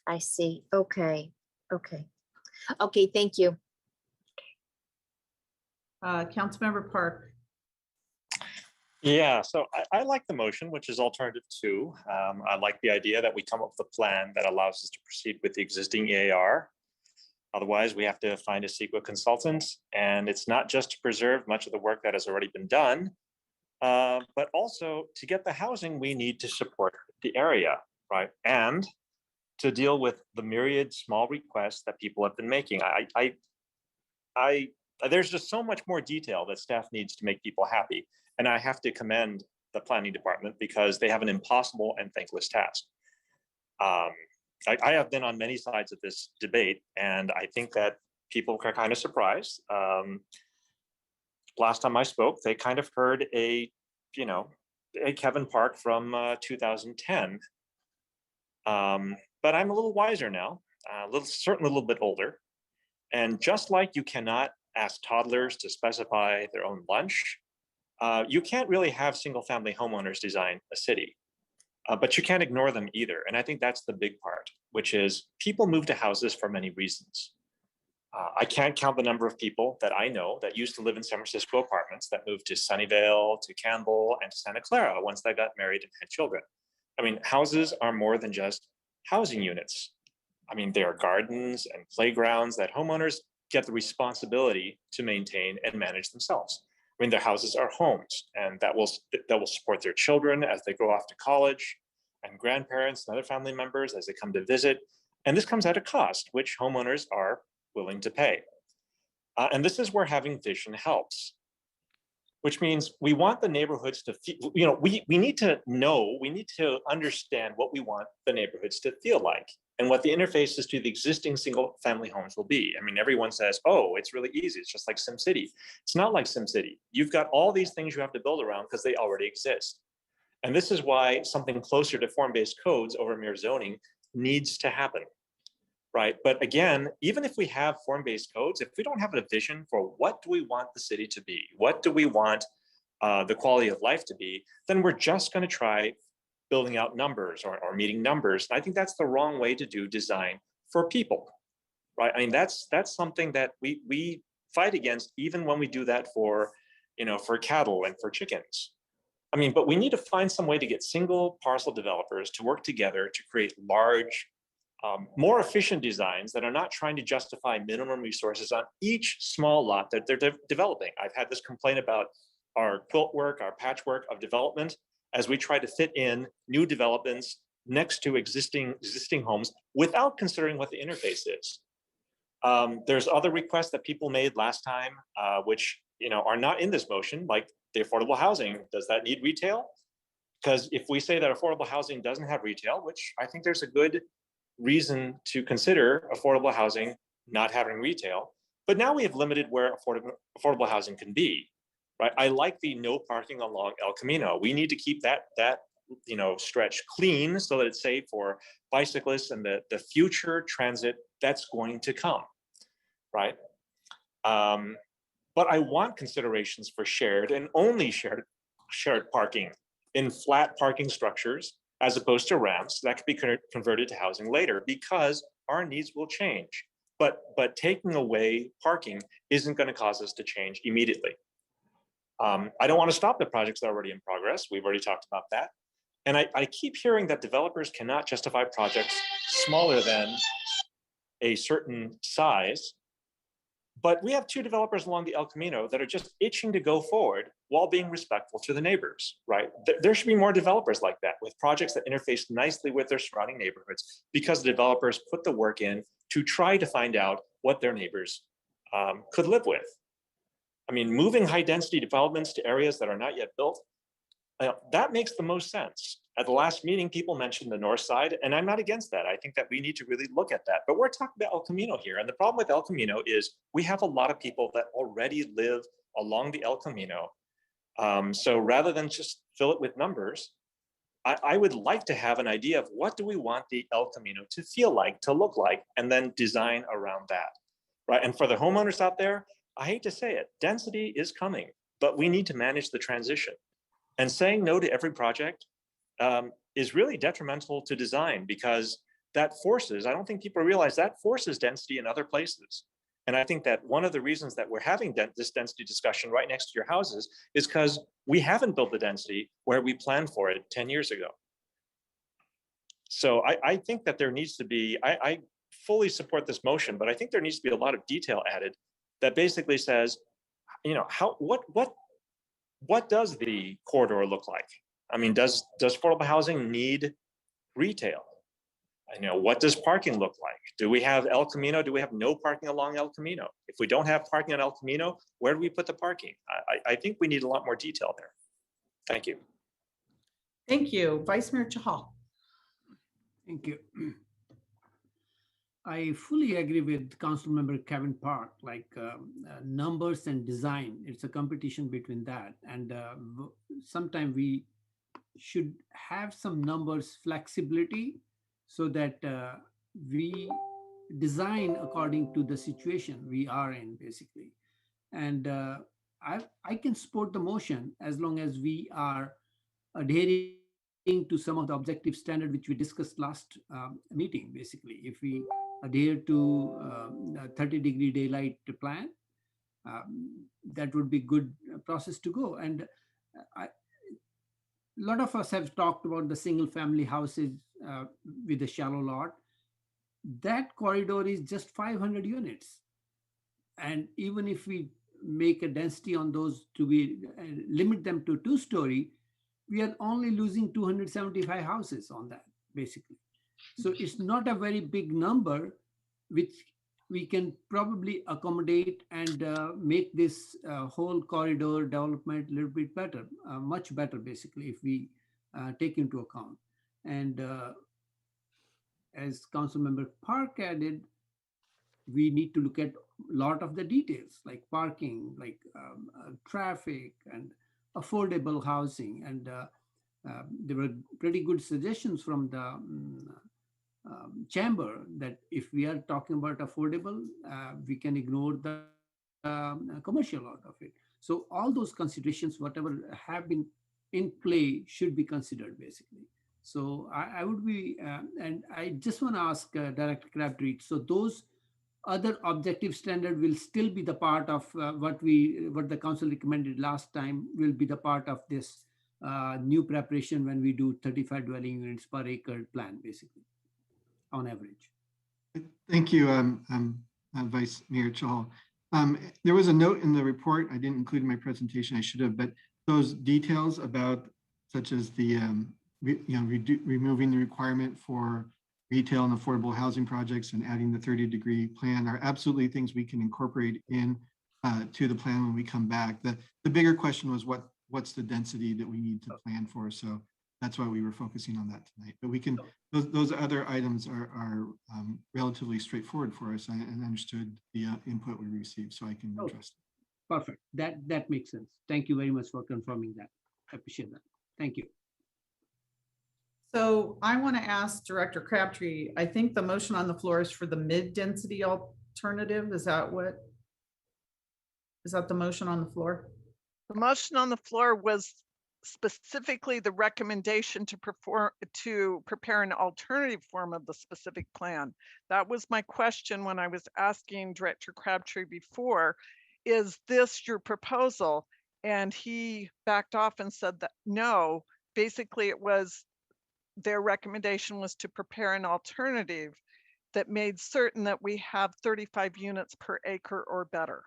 S19: I see. Okay. Okay. Okay. Thank you.
S1: Councilmember Park.
S4: Yeah, so I like the motion, which is alternative 2. I like the idea that we come up with a plan that allows us to proceed with the existing EAR. Otherwise, we have to find a CEQA consultant, and it's not just to preserve much of the work that has already been done, but also to get the housing we need to support the area, right? And to deal with the myriad small requests that people have been making. There's just so much more detail that staff needs to make people happy. And I have to commend the planning department because they have an impossible and thankless task. I have been on many sides of this debate, and I think that people are kind of surprised. Last time I spoke, they kind of heard a Kevin Park from 2010. But I'm a little wiser now, certainly a little bit older. And just like you cannot ask toddlers to specify their own lunch, you can't really have single-family homeowners design a city, but you can't ignore them either. And I think that's the big part, which is people move to houses for many reasons. I can't count the number of people that I know that used to live in San Francisco apartments that moved to Sunnyvale, to Campbell, and to Santa Clara once they got married and had children. I mean, houses are more than just housing units. I mean, there are gardens and playgrounds that homeowners get the responsibility to maintain and manage themselves. I mean, their houses are homes, and that will support their children as they go off to college, and grandparents and other family members as they come to visit. And this comes at a cost, which homeowners are willing to pay. And this is where having vision helps, which means we want the neighborhoods to feel, we need to know, we need to understand what we want the neighborhoods to feel like and what the interfaces to the existing single family homes will be. I mean, everyone says, oh, it's really easy. It's just like SimCity. It's not like SimCity. You've got all these things you have to build around because they already exist. And this is why something closer to form-based codes over mere zoning needs to happen, right? But again, even if we have form-based codes, if we don't have a vision for what do we want the city to be, what do we want the quality of life to be, then we're just gonna try building out numbers or meeting numbers. And I think that's the wrong way to do design for people, right? I mean, that's something that we fight against even when we do that for cattle and for chickens. I mean, but we need to find some way to get single parcel developers to work together to create large, more efficient designs that are not trying to justify minimum resources on each small lot that they're developing. I've had this complaint about our quilt work, our patchwork of development, as we try to fit in new developments next to existing homes without considering what the interface is. There's other requests that people made last time, which are not in this motion, like the affordable housing. Does that need retail? Because if we say that affordable housing doesn't have retail, which I think there's a good reason to consider affordable housing not having retail, but now we have limited where affordable housing can be, right? I like the no parking along El Camino. We need to keep that stretch clean so that it's safe for bicyclists and the future transit that's going to come, right? But I want considerations for shared and only shared parking in flat parking structures as opposed to ramps that could be converted to housing later, because our needs will change. But taking away parking isn't going to cause us to change immediately. I don't want to stop the projects that are already in progress. We've already talked about that. And I keep hearing that developers cannot justify projects smaller than a certain size. But we have 2 developers along the El Camino that are just itching to go forward while being respectful to the neighbors, right? There should be more developers like that with projects that interface nicely with their surrounding neighborhoods, because the developers put the work in to try to find out what their neighbors could live with. I mean, moving high density developments to areas that are not yet built, that makes the most sense. At the last meeting, people mentioned the north side, and I'm not against that. I think that we need to really look at that. But we're talking about El Camino here. And the problem with El Camino is we have a lot of people that already live along the El Camino. So rather than just fill it with numbers, I would like to have an idea of what do we want the El Camino to feel like, to look like, and then design around that, right? And for the homeowners out there, I hate to say it, density is coming, but we need to manage the transition. And saying no to every project is really detrimental to design, because that forces, I don't think people realize that forces density in other places. And I think that one of the reasons that we're having this density discussion right next to your houses is because we haven't built the density where we planned for it 10 years ago. So I think that there needs to be, I fully support this motion, but I think there needs to be a lot of detail added that basically says, you know, what does the corridor look like? I mean, does affordable housing need retail? You know, what does parking look like? Do we have El Camino? Do we have no parking along El Camino? If we don't have parking on El Camino, where do we put the parking? I think we need a lot more detail there. Thank you.
S1: Thank you. Vice Mayor Chahal.
S9: Thank you. I fully agree with Councilmember Kevin Park, like numbers and design. It's a competition between that. And sometimes we should have some numbers flexibility so that we design according to the situation we are in, basically. And I can support the motion as long as we are adhering to some of the objective standard which we discussed last meeting, basically. If we adhere to 30-degree daylight plan, that would be good process to go. And a lot of us have talked about the single family houses with a shallow lot. That corridor is just 500 units. And even if we make a density on those to be limit them to 2-story, we are only losing 275 houses on that, basically. So it's not a very big number, which we can probably accommodate and make this whole corridor development a little bit better, much better, basically, if we take into account. And as Councilmember Park added, we need to look at a lot of the details, like parking, like traffic and affordable housing. And there were pretty good suggestions from the chamber that if we are talking about affordable, we can ignore the commercial out of it. So all those considerations, whatever have been in play, should be considered, basically. So I would be, and I just want to ask Director Crabtree, so those other objective standard will still be the part of what the council recommended last time, will be the part of this new preparation when we do 35 dwelling units per acre plan, basically, on average.
S10: Thank you, Vice Mayor Chahal. There was a note in the report, I didn't include in my presentation, I should have, but those details about, such as the, removing the requirement for retail and affordable housing projects and adding the 30-degree plan are absolutely things we can incorporate in to the plan when we come back. The bigger question was what's the density that we need to plan for? So that's why we were focusing on that tonight. But we can, those other items are relatively straightforward for us, and understood the input we received, so I can address it.
S9: Perfect. That makes sense. Thank you very much for confirming that. I appreciate that. Thank you.
S1: So I want to ask Director Crabtree, I think the motion on the floor is for the mid-density alternative. Is that the motion on the floor?
S15: The motion on the floor was specifically the recommendation to prepare an alternative form of the specific plan. That was my question when I was asking Director Crabtree before, is this your proposal? And he backed off and said that no, basically it was, their recommendation was to prepare an alternative that made certain that we have 35 units per acre or better.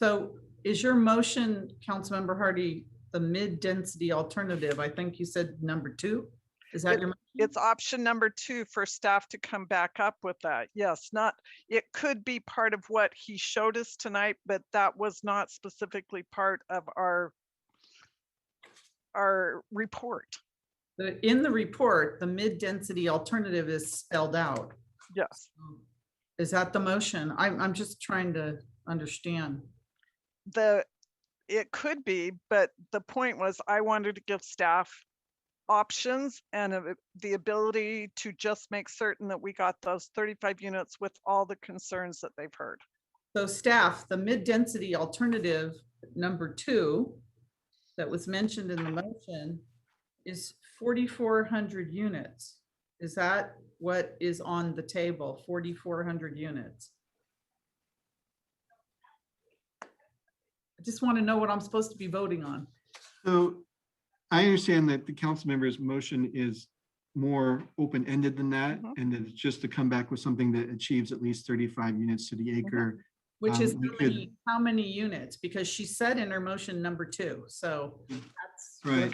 S1: So is your motion, Councilmember Hardy, the mid-density alternative? I think you said number 2. Is that your motion?
S15: It's option number 2 for staff to come back up with that. Yes, it could be part of what he showed us tonight, but that was not specifically part of our report.
S1: In the report, the mid-density alternative is spelled out.
S15: Yes.
S1: Is that the motion? I'm just trying to understand.
S15: It could be, but the point was I wanted to give staff options and the ability to just make certain that we got those 35 units with all the concerns that they've heard.
S1: So staff, the mid-density alternative number 2 that was mentioned in the motion is 4,400 units. Is that what is on the table? 4,400 units? I just want to know what I'm supposed to be voting on.
S10: So I understand that the council member's motion is more open-ended than that, and that it's just to come back with something that achieves at least 35 units to the acre.
S1: Which is
S10: we
S1: how many units? Because she said in her motion number 2. So that's
S10: Right.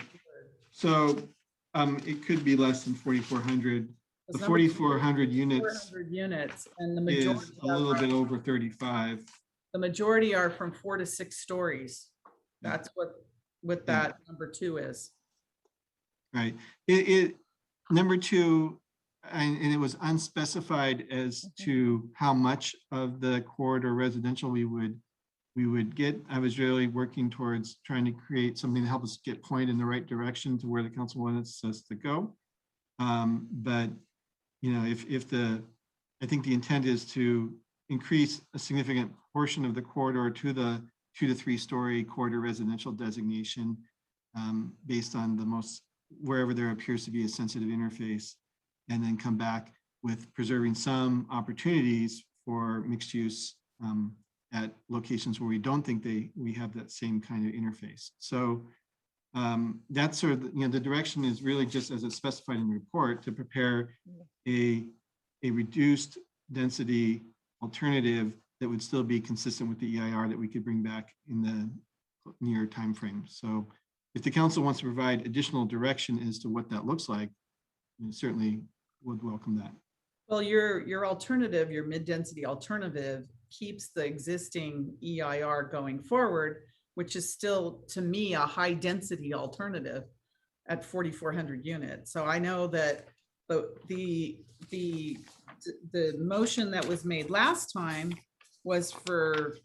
S10: So it could be less than 4,400. The 4,400 units
S1: 400 units, and the
S10: is
S1: majority
S10: a little bit over 35.
S1: The majority are from 4 to 6 stories. That's what that number 2 is.
S10: Right. Number 2, and it was unspecified as to how much of the corridor residential we would get. I was really working towards trying to create something to help us get point in the right direction to where the council wants us to go. But you know, I think the intent is to increase a significant portion of the corridor to the 2 to 3 story corridor residential designation based on wherever there appears to be a sensitive interface, and then come back with preserving some opportunities for mixed use at locations where we don't think we have that same kind of interface. So that's sort of, the direction is really just as it's specified in the report, to prepare a reduced density alternative that would still be consistent with the EIR that we could bring back in the near time frame. So if the council wants to provide additional direction as to what that looks like, certainly would welcome that.
S1: Well, your alternative, your mid-density alternative keeps the existing EIR going forward, which is still, to me, a high density alternative at 4,400 units. So I know that the motion that was made last time was for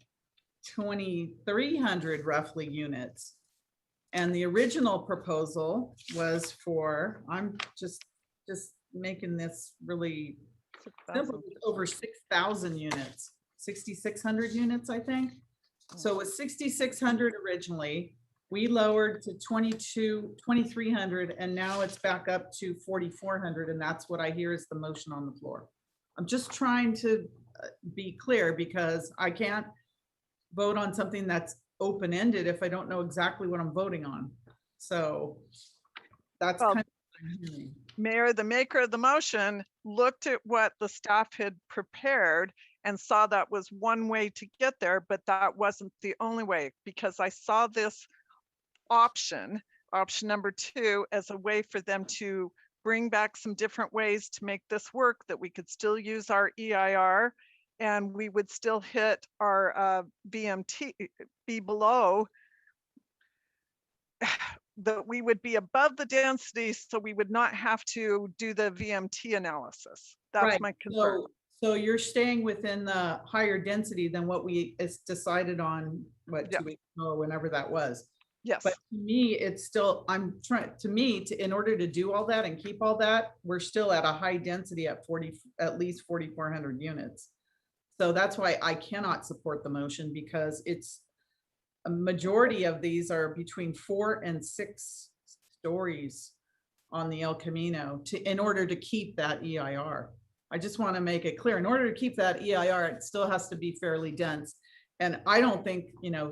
S1: 2,300 roughly units. And the original proposal was for, I'm just making this really simple, over 6,000 units, 6,600 units, I think. So it was 6,600 originally. We lowered to 2,300, and now it's back up to 4,400, and that's what I hear is the motion on the floor. I'm just trying to be clear, because I can't vote on something that's open-ended if I don't know exactly what I'm voting on. So that's kind of what I'm hearing.
S15: Mayor, the maker of the motion looked at what the staff had prepared and saw that was one way to get there, but that wasn't the only way, because I saw this option number 2, as a way for them to bring back some different ways to make this work, that we could still use our EIR and we would still hit our VMT, be below, that we would be above the density, so we would not have to do the VMT analysis. That's
S1: right.
S15: my concern.
S1: So you're staying within the higher density than what we decided on, what, 2 weeks ago, or whenever that was.
S15: Yes.
S1: But to me, it's still, I'm trying, in order to do all that and keep all that, we're still at a high density at at least 4,400 units. So that's why I cannot support the motion, because it's a majority of these are between 4 and 6 stories on the El Camino in order to keep that EIR. I just want to make it clear, in order to keep that EIR, it still has to be fairly dense. And I don't think,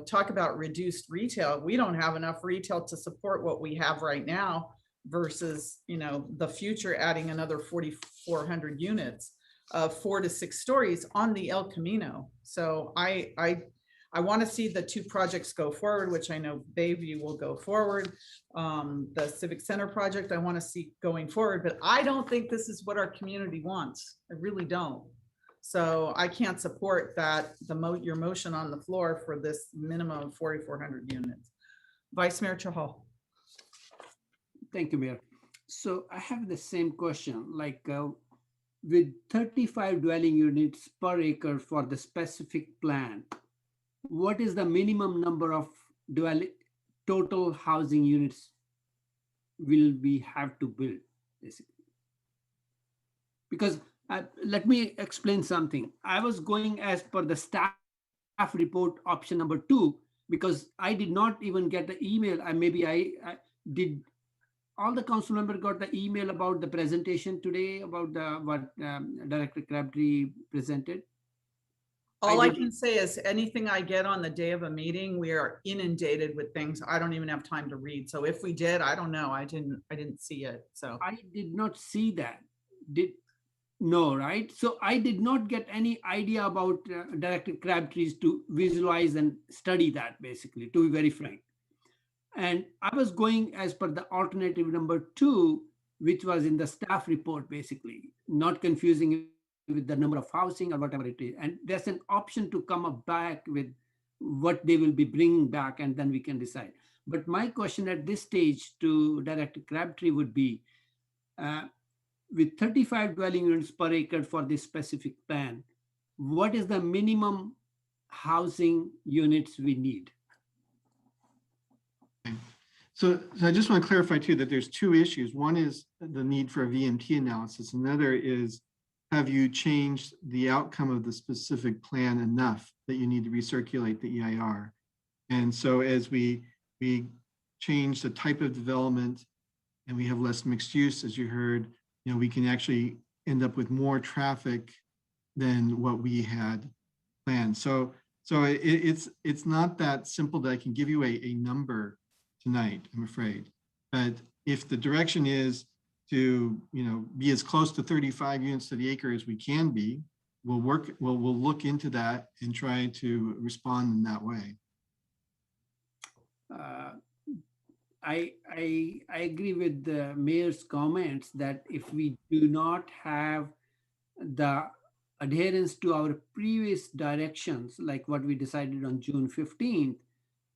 S1: talk about reduced retail. We don't have enough retail to support what we have right now versus, the future adding another 4,400 units of 4 to 6 stories on the El Camino. So I want to see the 2 projects go forward, which I know Bayview will go forward. The Civic Center project I want to see going forward, but I don't think this is what our community wants. I really don't. So I can't support that, your motion on the floor for this minimum of 4,400 units. Vice Mayor Chahal.
S9: Thank you, Mayor. So I have the same question, like with 35 dwelling units per acre for the specific plan, what is the minimum number of total housing units will we have to build, basically? Because let me explain something. I was going as per the staff report option number 2, because I did not even get the email. I did. All the council member got the email about the presentation today about what Director Crabtree presented.
S1: All I
S9: did-
S1: can say is anything I get on the day of a meeting, we are inundated with things I don't even have time to read. So if we did, I don't know. I didn't see it. So
S9: I did not see that. No, right? So I did not get any idea about Director Crabtree's to visualize and study that, basically, to be very frank. And I was going as per the alternative number 2, which was in the staff report, basically, not confusing with the number of housing or whatever it is. And there's an option to come up back with what they will be bringing back, and then we can decide. But my question at this stage to Director Crabtree would be, with 35 dwelling units per acre for this specific plan, what is the minimum housing units we need?
S10: So I just want to clarify too that there's 2 issues. One is the need for a VMT analysis. Another is, have you changed the outcome of the specific plan enough that you need to recirculate the EIR? And so as we change the type of development and we have less mixed use, as you heard, we can actually end up with more traffic than what we had planned. So it's not that simple that I can give you a number tonight, I'm afraid. But if the direction is to be as close to 35 units to the acre as we can be, we'll look into that and try to respond in that way.
S9: I agree with the mayor's comments that if we do not have the adherence to our previous directions, like what we decided on June 15th,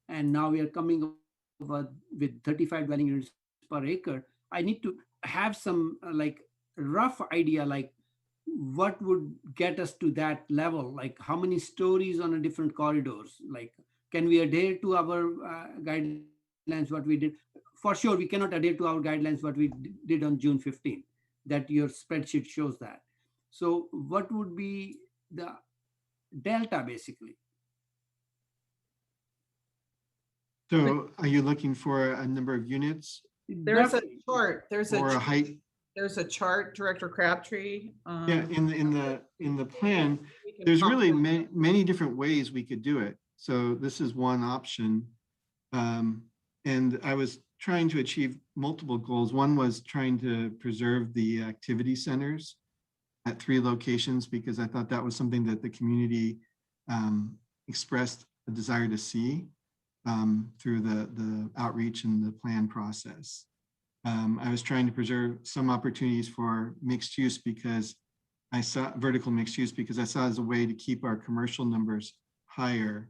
S9: and now we are coming up with 35 dwelling units per acre, I need to have some rough idea, like what would get us to that level, like how many stories on a different corridors, like can we adhere to our guidelines, what we did? For sure, we cannot adhere to our guidelines, what we did on June 15th, that your spreadsheet shows that. So what would be the delta, basically?
S10: So are you looking for a number of units?
S1: there's a chart. There's
S10: or a
S1: a
S10: height?
S1: There's a chart, Director Crabtree.
S10: Yeah, in the plan, there's really many different ways we could do it. So this is one option. And I was trying to achieve multiple goals. One was trying to preserve the activity centers at 3 locations, because I thought that was something that the community expressed a desire to see through the outreach and the plan process. I was trying to preserve some opportunities for mixed use, because I saw vertical mixed use, because I saw as a way to keep our commercial numbers higher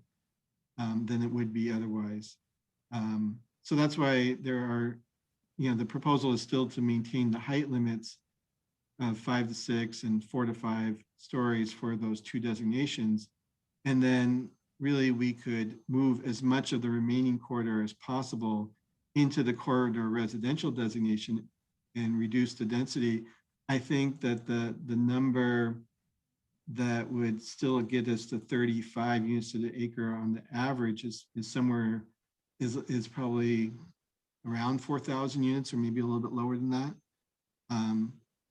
S10: than it would be otherwise. So that's why there are, the proposal is still to maintain the height limits of 5 to 6 and 4 to 5 stories for those 2 designations. And then really we could move as much of the remaining corridor as possible into the corridor residential designation and reduce the density. I think that the number that would still get us to 35 units to the acre on the average is somewhere, is probably around 4,000 units, or maybe a little bit lower than that.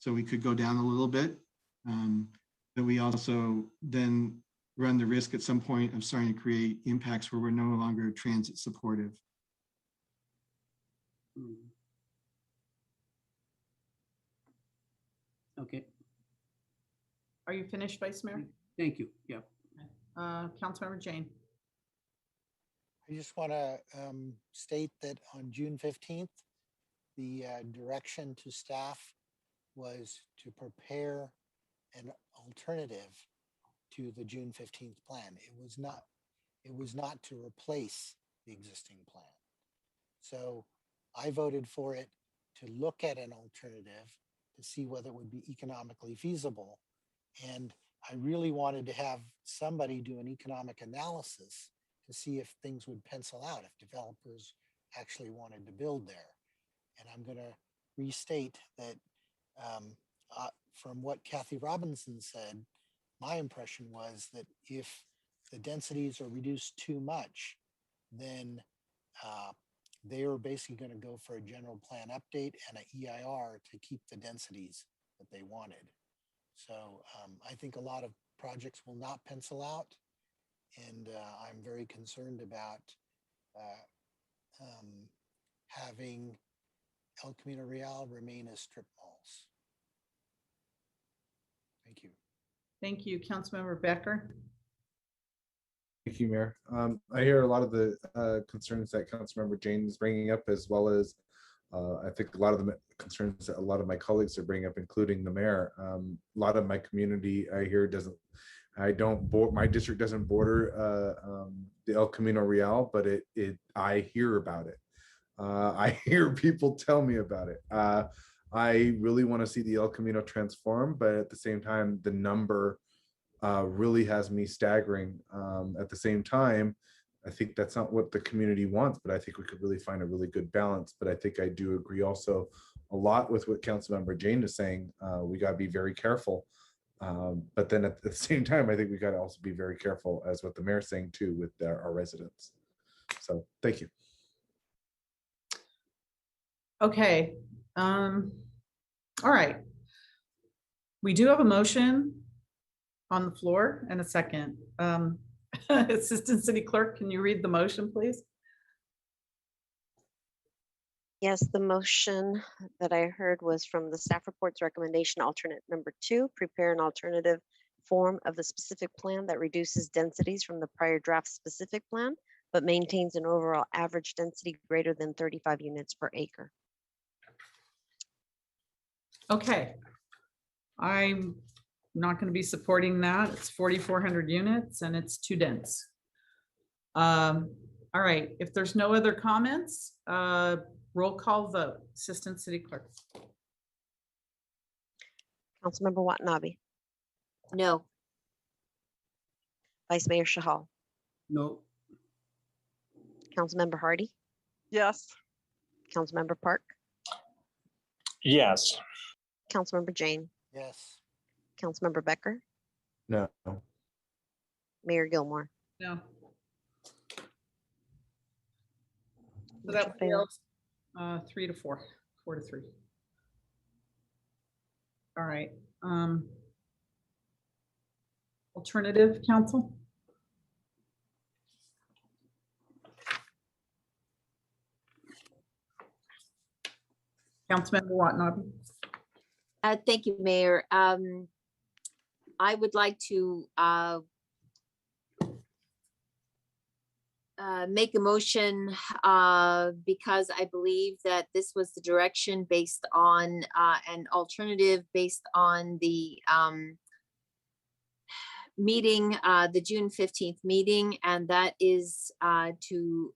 S10: So we could go down a little bit, but we also then run the risk at some point of starting to create impacts where we're no longer transit supportive.
S9: Okay.
S1: Are you finished, Vice Mayor?
S9: Thank you. Yeah.
S1: Councilmember Jane.
S3: I just want to state that on June 15th, the direction to staff was to prepare an alternative to the June 15th plan. It was not to replace the existing plan. So I voted for it to look at an alternative to see whether it would be economically feasible. And I really wanted to have somebody do an economic analysis to see if things would pencil out, if developers actually wanted to build there. And I'm going to restate that from what Kathy Robinson said, my impression was that if the densities are reduced too much, then they are basically going to go for a general plan update and an EIR to keep the densities that they wanted. So I think a lot of projects will not pencil out, and I'm very concerned about having El Camino Real remain as strip malls. Thank you.
S1: Thank you, Councilmember Becker.
S16: Thank you, Mayor. I hear a lot of the concerns that Councilmember Jane is bringing up, as well as I think a lot of the concerns that a lot of my colleagues are bringing up, including the mayor. A lot of my community, I hear, my district doesn't border the El Camino Real, but I hear about it. I hear people tell me about it. I really want to see the El Camino transform, but at the same time, the number really has me staggering. At the same time, I think that's not what the community wants, but I think we could really find a really good balance. But I think I do agree also a lot with what Councilmember Jane is saying. We got to be very careful. But then at the same time, I think we got to also be very careful, as what the mayor's saying too, with our residents. So thank you. Okay.
S1: All right. We do have a motion on the floor and a second. Assistant City Clerk, can you read the motion, please?
S2: Yes, the motion that I heard was from the staff report's recommendation, alternate number 2, prepare an alternative form of the specific plan that reduces densities from the prior draft specific plan, but maintains an overall average density greater than 35 units per acre.
S1: Okay. I'm not going to be supporting that. It's 4,400 units and it's too dense. All right. If there's no other comments, roll call vote. Assistant City Clerk.
S2: Councilmember Watanabe.
S19: No.
S2: Vice Mayor Shahal.
S9: No.
S2: Councilmember Hardy.
S15: Yes.
S2: Councilmember Park.
S4: Yes.
S2: Councilmember Jane.
S3: Yes.
S2: Councilmember Becker.
S16: No.
S2: Mayor Gilmore.
S1: No. So
S2: Motion
S1: that
S2: failed.
S1: fails 3 to 4, 4 to 3. All right. Alternative council. Councilmember Watanabe.
S19: Thank you, Mayor. I would like to make a motion because I believe that this was the direction based on an alternative based on the meeting, the June 15th meeting, and that is to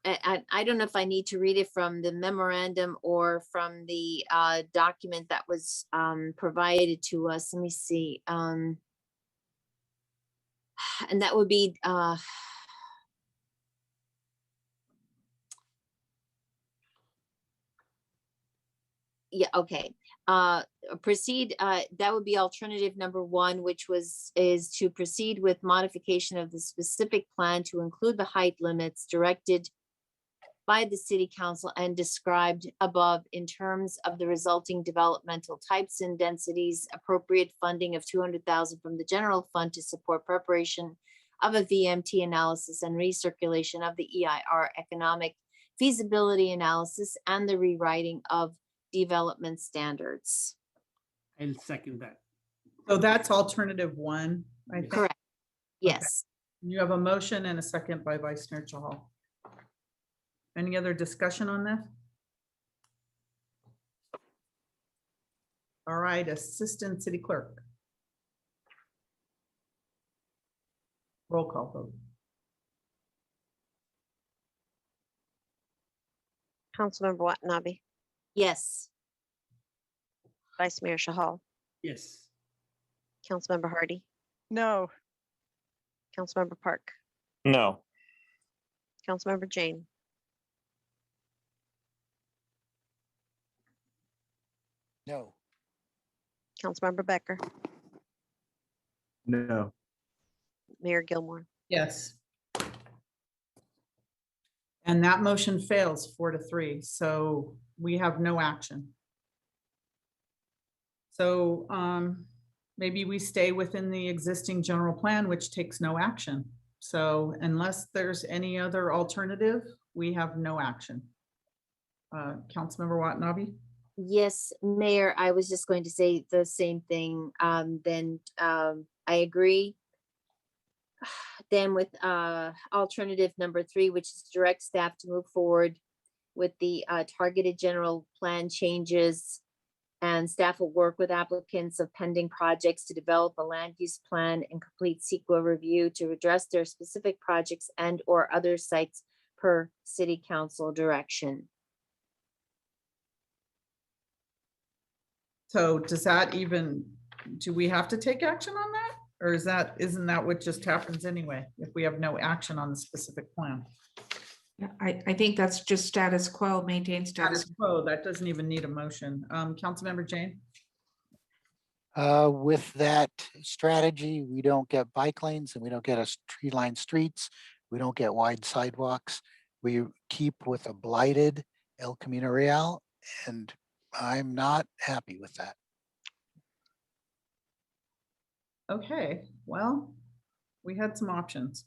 S19: I don't know if I need to read it from the memorandum or from the document that was provided to us. Let me see. And that would be yeah, okay. Proceed, that would be alternative number 1, which is to proceed with modification of the specific plan to include the height limits directed by the city council and described above in terms of the resulting developmental types and densities, appropriate funding of 200,000 from the general fund to support preparation of a VMT analysis and recirculation of the EIR economic feasibility analysis and the rewriting of development standards.
S9: I'll second that.
S1: So that's alternative 1, I think.
S19: Correct. Yes.
S1: Okay. You have a motion and a second by Vice Mayor Chahal. Any other discussion on this? All right, Assistant City Clerk. Roll call vote.
S2: Councilmember Watanabe.
S19: Yes.
S2: Vice Mayor Shahal.
S9: Yes.
S2: Councilmember Hardy.
S15: No.
S2: Councilmember Park.
S4: No.
S2: Councilmember Jane.
S3: No.
S2: Councilmember Becker,
S16: No.
S2: Mayor Gilmore.
S1: Yes. And that motion fails 4-3, so we have no action. So maybe we stay within the existing general plan, which takes no action. So unless there's any other alternative, we have no action. Councilmember Watanabe?
S19: Yes, Mayor, I was just going to say the same thing. Then I agree. Then with alternative number 3, which is direct staff to move forward with the targeted general plan changes, and staff will work with applicants of pending projects to develop a land use plan and complete CEQA review to address their specific projects and or other sites per city council direction.
S1: So does that even, do we have to take action on that? Or isn't that what just happens anyway, if we have no action on the specific plan?
S8: I think that's just status quo, maintain status.
S1: Quo, that doesn't even need a motion. Councilmember Jane?
S3: With that strategy, we don't get bike lanes and we don't get a tree-lined streets. We don't get wide sidewalks. We keep with a blighted El Camino Real, and I'm not happy with that.
S1: Okay, well, we had some options.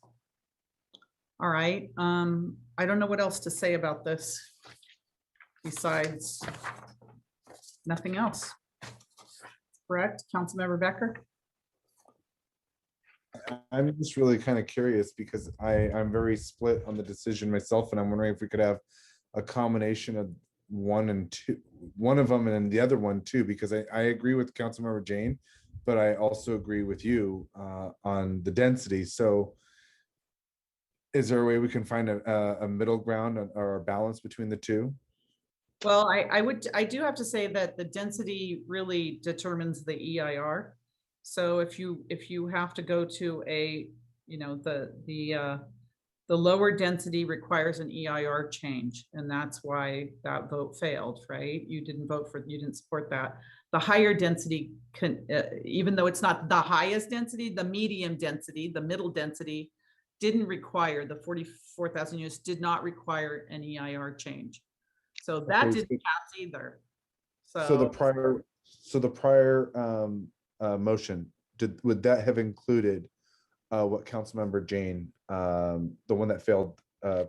S1: All right, I don't know what else to say about this besides nothing else. Correct, Councilmember Becker?
S16: I'm just really kind of curious because I'm very split on the decision myself, and I'm wondering if we could have a combination of one and two, one of them and the other one too, because I agree with Councilmember Jane, but I also agree with you on the density. So is there a way we can find a middle ground or a balance between the two?
S1: Well, I do have to say that the density really determines the EIR. So if you have to go to a, you know, the lower density requires an EIR change, and that's why that vote failed, right? You didn't support that. The higher density can, even though it's not the highest density, the medium density, the middle density didn't require, the 44,000 units did not require an EIR change. So that
S16: Okay,
S1: didn't pass either.
S16: So the prior motion, would that have included what Councilmember Jane, the one that failed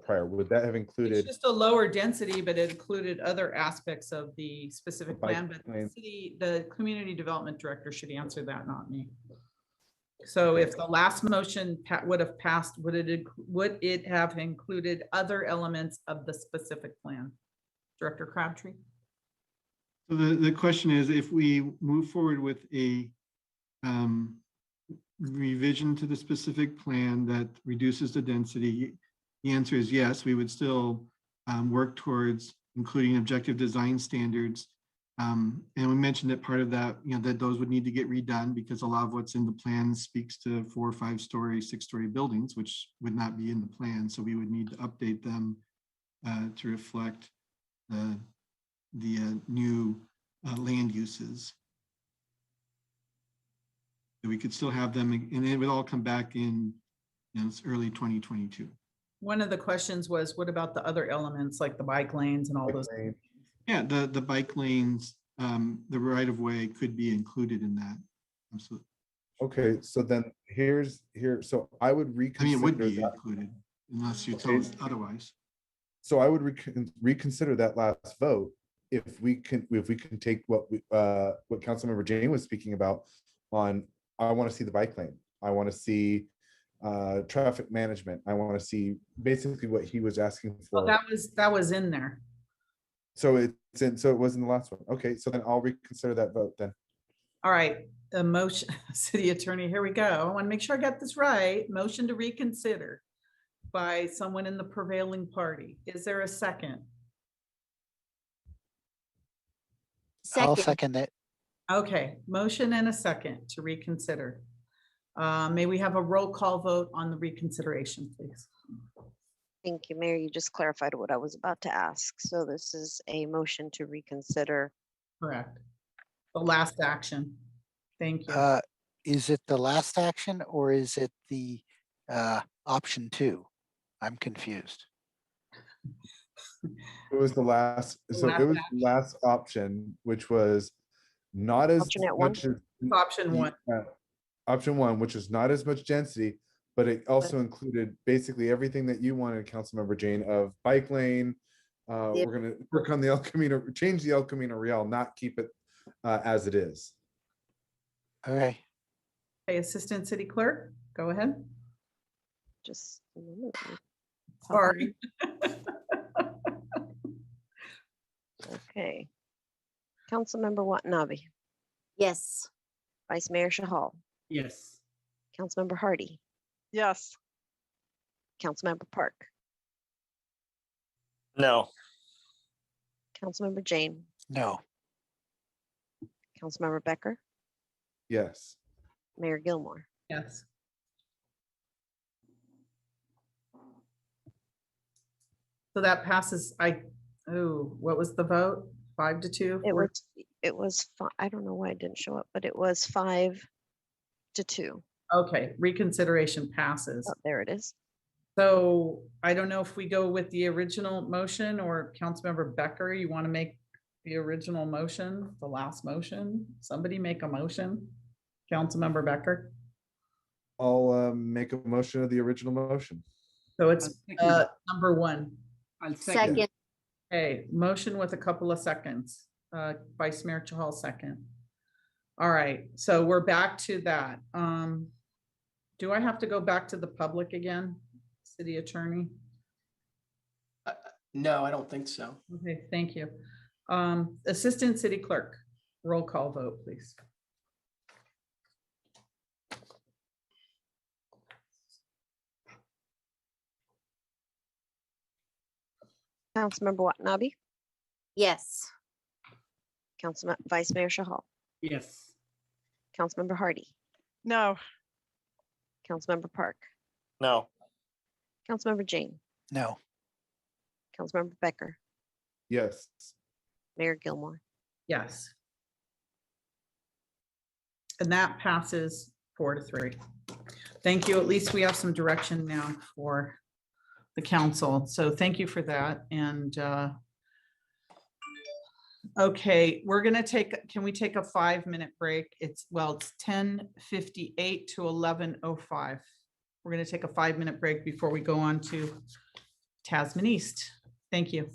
S16: prior, would that have
S1: It's
S16: included?
S1: just a lower density, but it included other aspects of the specific
S16: bike
S1: plan, but the
S16: lane.
S1: the community development director should answer that, not me. So if the last motion would have passed, would it have included other elements of the specific plan? Director Crabtree?
S10: So the question is, if we move forward with a revision to the specific plan that reduces the density, the answer is yes, we would still work towards including objective design standards. And we mentioned that part of that, you know, that those would need to get redone because a lot of what's in the plan speaks to 4- or 5-story, 6-story buildings, which would not be in the plan. So we would need to update them to reflect the new land uses. We could still have them, and it would all come back in, you know, it's early 2022.
S1: One of the questions was, what about the other elements like the bike lanes and all those?
S10: Yeah, the bike lanes, the right of way could be included in that. Absolutely.
S16: Okay, so then so I would reconsider.
S10: I mean, it would be
S16: that.
S10: included unless you tell us otherwise.
S16: So I would reconsider that last vote if we can take what Councilmember Jane was speaking about on. I want to see the bike lane. I want to see traffic management. I want to see basically what he was asking for.
S1: Well, that was in there.
S16: So it's in. So it was in the last one. Okay, so then I'll reconsider that vote then.
S1: All right, the motion, city attorney, here we go. I want to make sure I got this right. Motion to reconsider by someone in the prevailing party. Is there a second?
S3: I'll second it.
S1: Okay, motion and a second to reconsider. May we have a roll call vote on the reconsideration, please?
S2: Thank you, Mayor. You just clarified what I was about to ask. So this is a motion to reconsider.
S1: Correct. The last action. Thank you.
S3: Is it the last action or is it the option 2? I'm confused.
S16: It was the last, so it was the last option, which was not as
S2: Alternate one?
S16: much as.
S1: Option 1.
S16: Option 1, which is not as much density, but it also included basically everything that you wanted, Councilmember Jane, of bike lane. We're gonna work on the El Camino, change the El Camino Real, not keep it as it is.
S3: Okay.
S1: Okay, Assistant City Clerk, go ahead.
S2: Just a minute.
S1: Sorry.
S2: Okay. Councilmember Watanabe,
S19: Yes.
S2: Vice Mayor Shahal,
S9: Yes.
S2: Councilmember Hardy,
S15: Yes.
S2: Councilmember Park,
S4: No.
S2: Councilmember Jane,
S3: No.
S2: Councilmember Becker,
S16: Yes.
S2: Mayor Gilmore.
S1: Yes. So that passes. What was the vote? 5-2?
S2: It was, I don't know why it didn't show up, but it was 5-2.
S1: Okay, reconsideration passes.
S2: Oh, there it is.
S1: So I don't know if we go with the original motion or Councilmember Becker, you want to make the original motion, the last motion? Somebody make a motion. Councilmember Becker.
S16: I'll make a motion of the original motion.
S1: So it's number 1.
S9: I'll
S19: Second.
S1: Okay, motion with a couple of seconds. Vice Mayor Chahal second. All right, so we're back to that. Do I have to go back to the public again, City Attorney?
S11: No, I don't think so.
S1: Okay, thank you. Assistant City Clerk, roll call vote, please.
S2: Councilmember Watanabe,
S19: Yes.
S2: Vice Mayor Shahal,
S9: Yes.
S2: Councilmember Hardy,
S15: No.
S2: Councilmember Park,
S4: No.
S2: Councilmember Jane,
S3: No.
S2: Councilmember Becker,
S16: Yes.
S2: Mayor Gilmore.
S1: Yes. And that passes 4-3. Thank you. At least we have some direction now for the council. So thank you for that. And okay, we're gonna can we take a 5-minute break? It's 10:58 to 11:05. We're gonna take a 5-minute break before we go on to Tasman East. Thank you.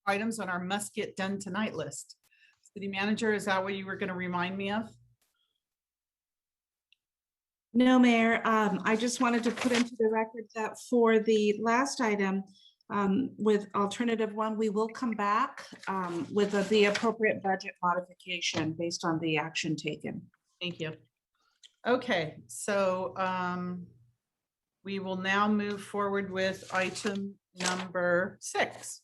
S1: items on our must get done tonight list. City manager, is that what you were going to remind me of?
S8: No, Mayor, I just wanted to put into the record that for the last item, with alternative one, we will come back with the appropriate budget modification based on the action taken.
S1: Thank you. Okay, so we will now move forward with item number 6.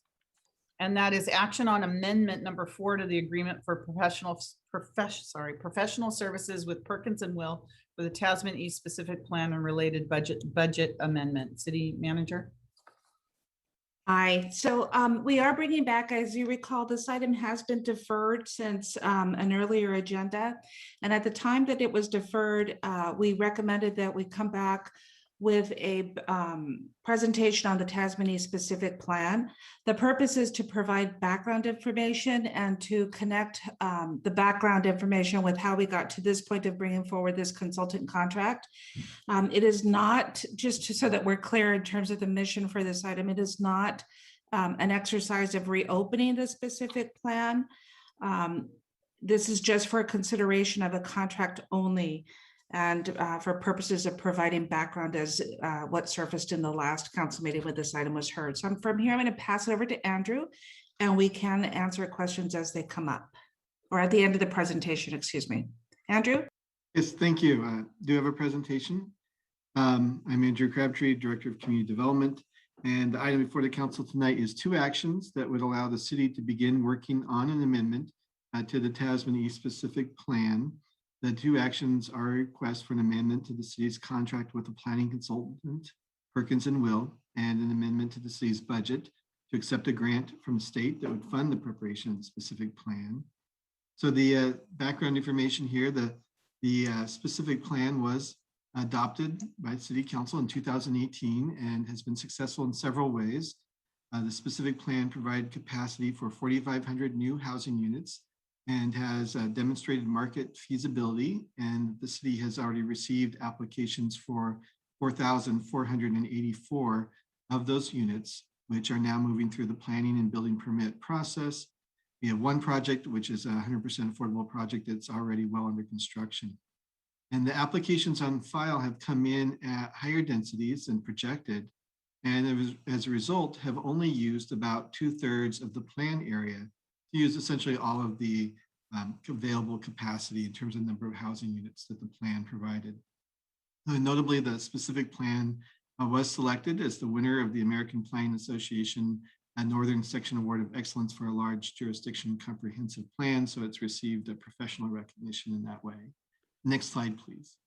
S1: And that is action on amendment number 4 to the agreement for professional services with Perkins and Will for the Tasman East specific plan and related budget amendment. City manager.
S8: Aye. So we are bringing back, as you recall, this item has been deferred since an earlier agenda. And at the time that it was deferred, we recommended that we come back with a presentation on the Tasmania specific plan. The purpose is to provide background information and to connect the background information with how we got to this point of bringing forward this consultant contract. It is not, just so that we're clear in terms of the mission for this item, it is not an exercise of reopening the specific plan. This is just for consideration of a contract only, and for purposes of providing background as what surfaced in the last council meeting when this item was heard. So from here, I'm going to pass it over to Andrew, and we can answer questions as they come up, or at the end of the presentation, excuse me. Andrew?
S10: Yes, thank you. Do you have a presentation? I'm Andrew Crabtree, Director of Community Development, and the item before the council tonight is 2 actions that would allow the city to begin working on an amendment to the Tasman East specific plan. The 2 actions are a request for an amendment to the city's contract with the planning consultant, Perkins and Will, and an amendment to the city's budget to accept a grant from the state that would fund the preparation of the specific plan. So the background information here, the specific plan was adopted by City Council in 2018 and has been successful in several ways. The specific plan provided capacity for 4,500 new housing units and has demonstrated market feasibility, and the city has already received applications for 4,484 of those units, which are now moving through the planning and building permit process. We have 1 project, which is a 100% affordable project that's already well under construction. And the applications on file have come in at higher densities than projected, and as a result have only used about 2/3 of the plan area to use essentially all of the available capacity in terms of number of housing units that the plan provided. Notably, the specific plan was selected as the winner of the American Planning Association Northern Section Award of Excellence for a Large Jurisdiction Comprehensive Plan, so it's received a professional recognition in that way. Next slide, please.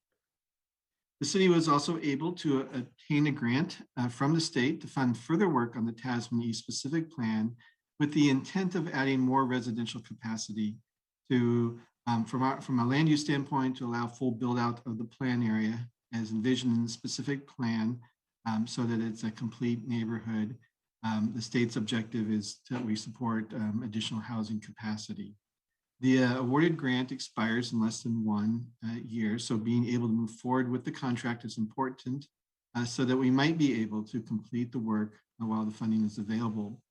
S10: The city was also able to obtain a grant from the state to fund further work on the Tasman East specific plan with the intent of adding more residential capacity to, from a land use standpoint, to allow full build out of the plan area as envisioned in the specific plan, so that it's a complete neighborhood. The state's objective is that we support additional housing capacity. The awarded grant expires in less than 1 year, so being able to move forward with the contract is important so that we might be able to complete the work while the funding is available.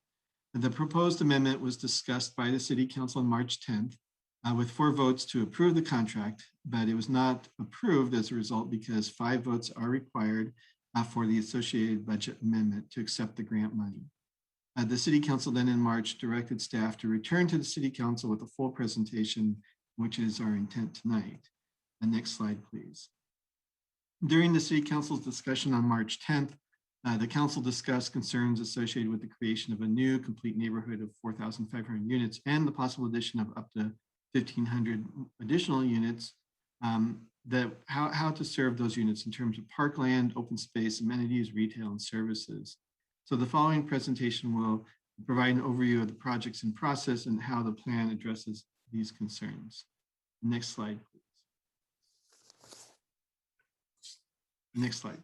S10: The proposed amendment was discussed by the City Council on March 10th with 4 votes to approve the contract, but it was not approved as a result because 5 votes are required for the associated budget amendment to accept the grant money. The City Council then in March directed staff to return to the City Council with a full presentation, which is our intent tonight. The next slide, please. During the City Council's discussion on March 10th, the council discussed concerns associated with the creation of a new complete neighborhood of 4,500 units and the possible addition of up to 1,500 additional units, how to serve those units in terms of parkland, open space, amenities, retail, and services. So the following presentation will provide an overview of the projects in process and how the plan addresses these concerns. Next slide, please. Next slide.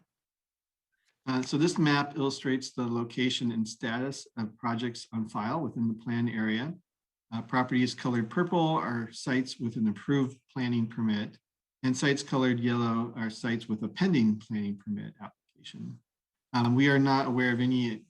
S10: So this map illustrates the location and status of projects on file within the plan area. Properties colored purple are sites with an approved planning permit, and sites colored yellow are sites with a pending planning permit application. We are not aware of any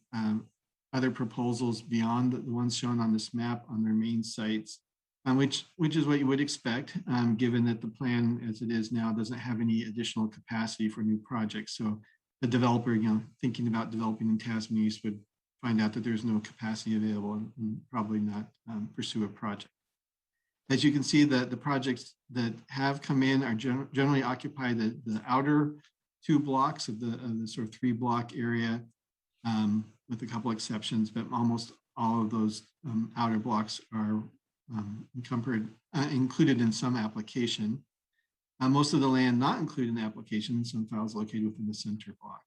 S10: other proposals beyond the ones shown on this map on their main sites, which is what you would expect, given that the plan as it is now doesn't have any additional capacity for new projects. So the developer, thinking about developing in Tasman East would find out that there's no capacity available and probably not pursue a project. As you can see, the projects that have come in are generally occupy the outer 2 blocks of the sort of 3-block area, with a couple exceptions, but almost all of those outer blocks are included in some application. Most of the land not included in the application, some files located within the center block.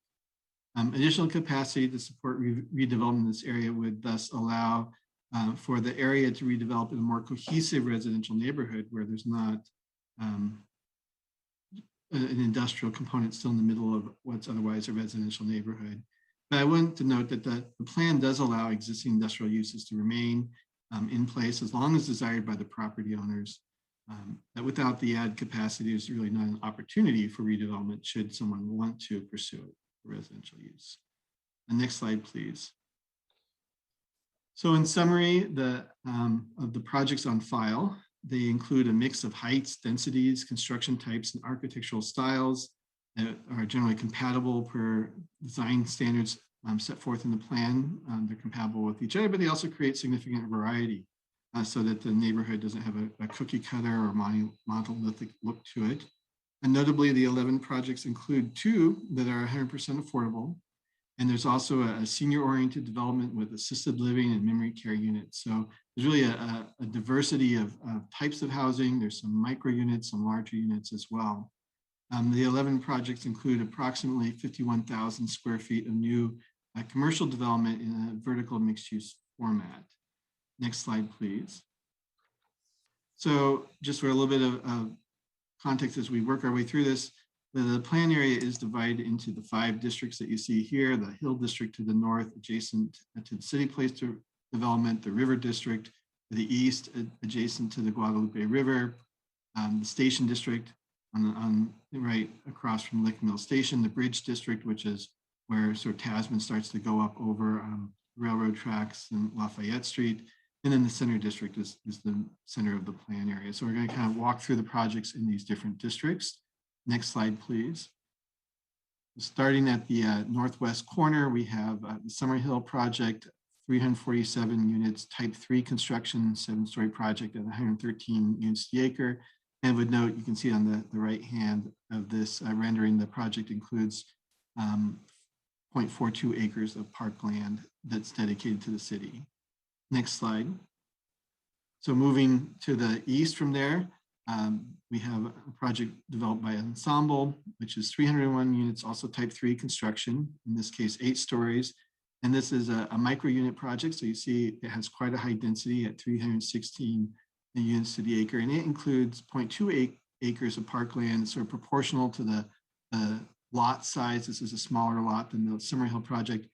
S10: Additional capacity to support redevelopment in this area would thus allow for the area to redevelop in a more cohesive residential neighborhood where there's not an industrial component still in the middle of what's otherwise a residential neighborhood. But I want to note that the plan does allow existing industrial uses to remain in place as long as desired by the property owners. That without the added capacity, there's really not an opportunity for redevelopment should someone want to pursue it for residential use. The next slide, please. So in summary, of the projects on file, they include a mix of heights, densities, construction types, and architectural styles that are generally compatible per design standards set forth in the plan. They're compatible with each other, but they also create significant variety so that the neighborhood doesn't have a cookie cutter or monolithic look to it. And notably, the 11 projects include 2 that are 100% affordable. And there's also a senior-oriented development with assisted living and memory care units. So there's really a diversity of types of housing. There's some micro units, some larger units as well. The 11 projects include approximately 51,000 square feet of new commercial development in a vertical mixed-use format. Next slide, please. So just for a little bit of context as we work our way through this, the plan area is divided into the 5 districts that you see here: the Hill District to the north, adjacent to the City Place development, the River District to the east, adjacent to the Guadalupe River, the Station District on right across from Lick Mill Station, the Bridge District, which is where sort of Tasman starts to go up over railroad tracks and Lafayette Street. And then the Center District is the center of the plan area. So we're going to kind of walk through the projects in these different districts. Next slide, please. Starting at the northwest corner, we have the Summer Hill project, 347 units, type 3 construction, 7-story project at 113 units to the acre. And would note, you can see on the right hand of this rendering, the project includes 0.42 acres of parkland that's dedicated to the city. Next slide. So moving to the east from there, we have a project developed by Ensemble, which is 301 units, also type 3 construction, in this case 8 stories. And this is a micro unit project. So you see it has quite a high density at 316 units to the acre. And it includes 0.28 acres of parkland, sort of proportional to the lot size. This is a smaller lot than the Summerhill project.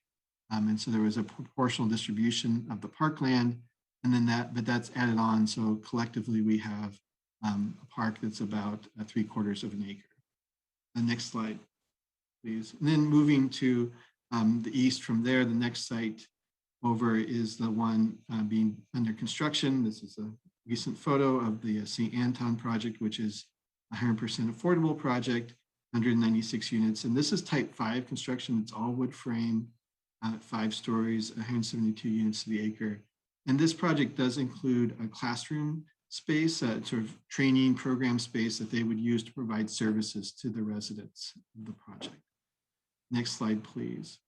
S10: And so there was a proportional distribution of the parkland, and then but that's added on. So collectively we have a park that's about 3/4 of an acre. The next slide, please. And then moving to the east from there, the next site over is the one being under construction. This is a recent photo of the St. Anton project, which is 100% affordable project, 196 units. And this is type 5 construction. It's all wood frame, 5 stories, 172 units to the acre. And this project does include a classroom space, sort of training program space that they would use to provide services to the residents of the project. Next slide, please.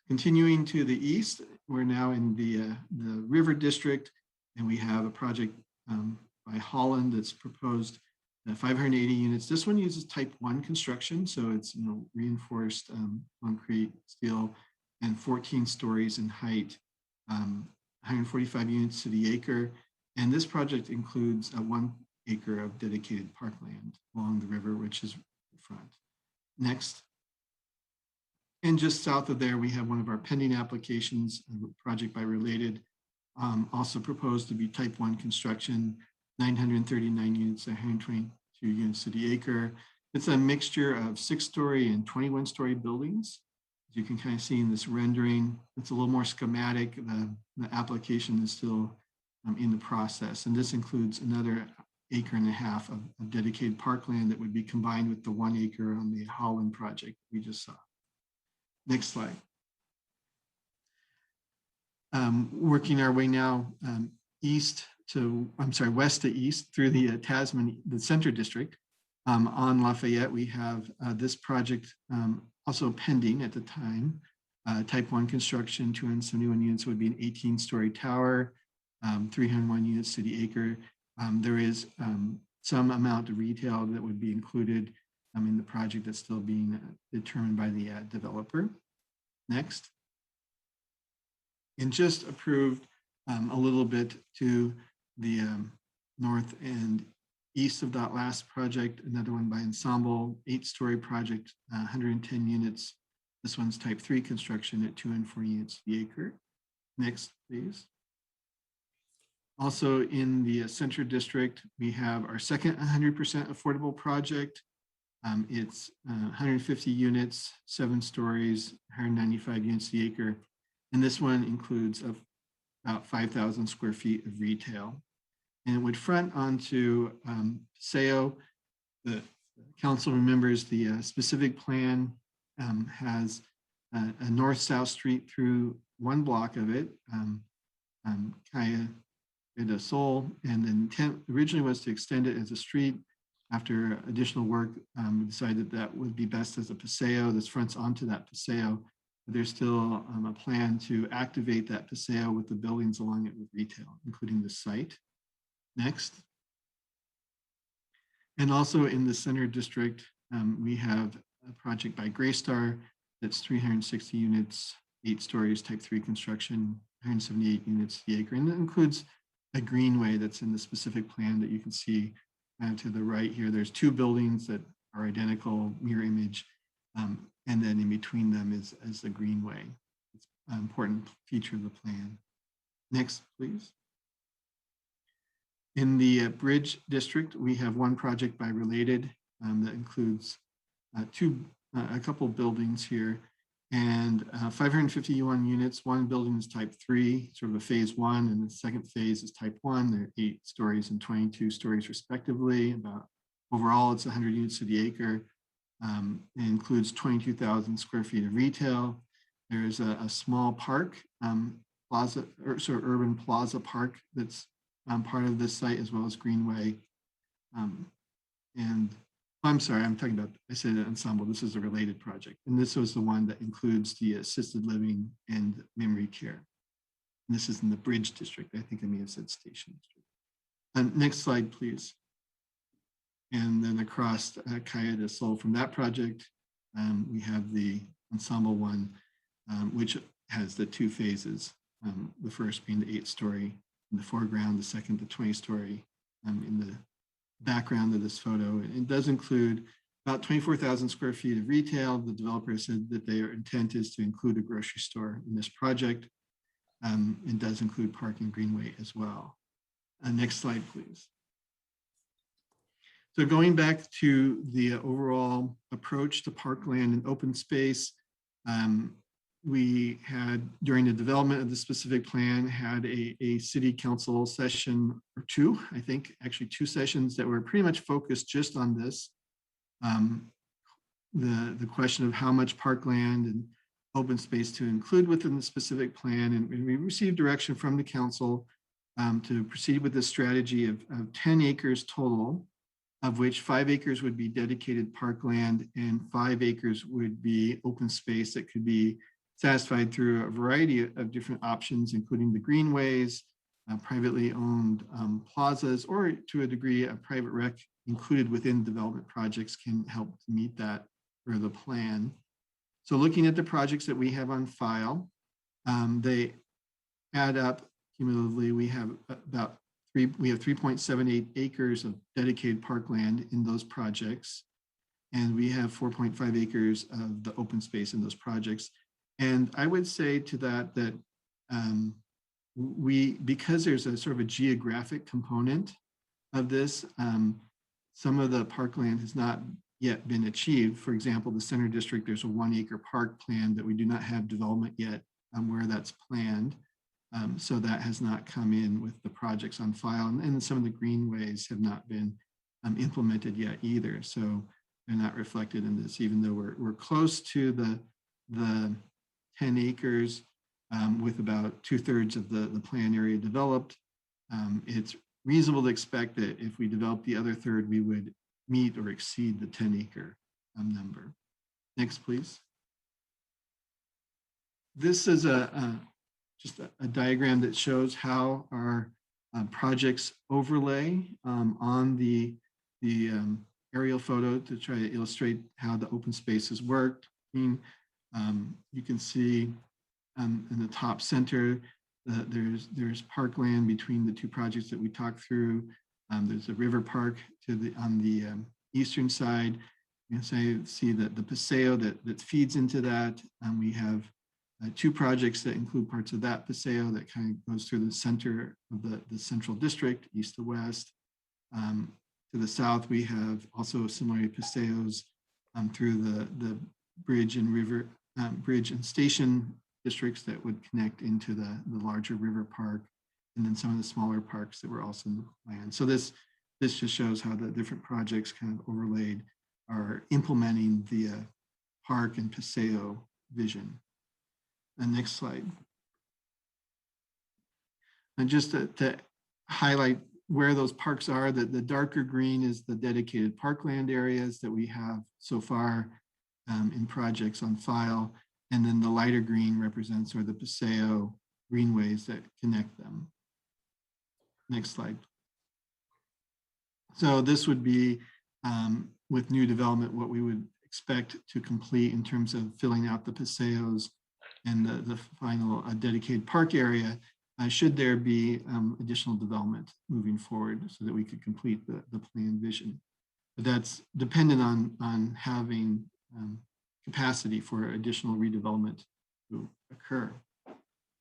S10: Continuing to the east, we're now in the River District, and we have a project by Holland that's proposed 580 units. This one uses type 1 construction, so it's reinforced concrete, steel, and 14 stories in height, 145 units to the acre. And this project includes 1 acre of dedicated parkland along the river, which is the front. Next. And just south of there, we have one of our pending applications, a project by Related, also proposed to be type 1 construction, 939 units, 122 units to the acre. It's a mixture of 6-story and 21-story buildings. As you can kind of see in this rendering, it's a little more schematic. The application is still in the process. And this includes another 1.5 acres of dedicated parkland that would be combined with the 1 acre on the Holland project we just saw. Next slide. Working our way now west to east through the Tasman, the Center District. On Lafayette, we have this project also pending at the time. Type 1 construction, 271 units would be an 18-story tower, 301 units city acre. There is some amount of retail that would be included in the project that's still being determined by the developer. Next. And just approved a little bit to the north and east of that last project, another one by Ensemble, 8-story project, 110 units. This one's type 3 construction at 2 and 4 units the acre. Next, please. Also in the Center District, we have our second 100% affordable project. It's 150 units, 7 stories, 195 units the acre. And this one includes about 5,000 square feet of retail. And it would front onto Paseo. The council remembers the specific plan has a north-south street through one block of it, Calle de Sol, and the intent originally was to extend it as a street. After additional work, we decided that would be best as a Paseo. This fronts onto that Paseo. But there's still a plan to activate that Paseo with the buildings along it with retail, including the site. Next. And also in the Center District, we have a project by Greystar that's 360 units, 8 stories, type 3 construction, 178 units the acre. And that includes a greenway that's in the specific plan that you can see to the right here. There's 2 buildings that are identical, mirror image. And then in between them is the greenway. It's an important feature of the plan. Next, please. In the Bridge District, we have one project by Related that includes a couple buildings here, and 551 units. One building is type 3, sort of a phase 1, and the second phase is type 1. They're 8 stories and 22 stories respectively. Overall, it's 100 units to the acre. It includes 22,000 square feet of retail. There's a small park, plaza, or sort of urban plaza park that's part of this site, as well as greenway. And I'm sorry, I'm talking about, I said Ensemble. This is a Related project. And this was the one that includes the assisted living and memory care. And this is in the Bridge District. I think I may have said Station District. Next slide, please. And then across Calle de Sol from that project, we have the Ensemble one, which has the 2 phases. The first being the 8-story in the foreground, the second, the 20-story in the background of this photo. It does include about 24,000 square feet of retail. The developer said that their intent is to include a grocery store in this project. It does include parking greenway as well. Next slide, please. So going back to the overall approach to parkland and open space, we had, during the development of the specific plan, had a city council session or 2, I think, actually 2 sessions that were pretty much focused just on this. The question of how much parkland and open space to include within the specific plan. And we received direction from the council to proceed with this strategy of 10 acres total, of which 5 acres would be dedicated parkland and 5 acres would be open space that could be satisfied through a variety of different options, including the greenways, privately owned plazas, or to a degree, a private rec included within development projects can help to meet that for the plan. So looking at the projects that we have on file, they add up cumulatively. We have 3.78 acres of dedicated parkland in those projects, and we have 4.5 acres of the open space in those projects. And I would say to that because there's a sort of a geographic component of this, some of the parkland has not yet been achieved. For example, the Center District, there's a 1 acre park plan that we do not have development yet where that's planned. So that has not come in with the projects on file. And some of the greenways have not been implemented yet either. So they're not reflected in this, even though we're close to the 10 acres with about 2/3 of the plan area developed. It's reasonable to expect that if we develop the other third, we would meet or exceed the 10 acre number. Next, please. This is just a diagram that shows how our projects overlay on the aerial photo to try to illustrate how the open spaces worked. You can see in the top center, there's parkland between the two projects that we talked through. There's a river park on the eastern side. You can see that the paseo that feeds into that. We have two projects that include parts of that paseo that kind of goes through the center of the central district, east to west. To the south, we have also similar paseos through the bridge and river, bridge and station districts that would connect into the larger river park, and then some of the smaller parks that were also in the plan. So this just shows how the different projects kind of overlaid are implementing the park and paseo vision. And next slide. And just to highlight where those parks are, the darker green is the dedicated parkland areas that we have so far in projects on file. And then the lighter green represents the paseo greenways that connect them. Next slide. So this would be with new development, what we would expect to complete in terms of filling out the paseos and the final dedicated park area, should there be additional development moving forward so that we could complete the planned vision. But that's dependent on having capacity for additional redevelopment to occur.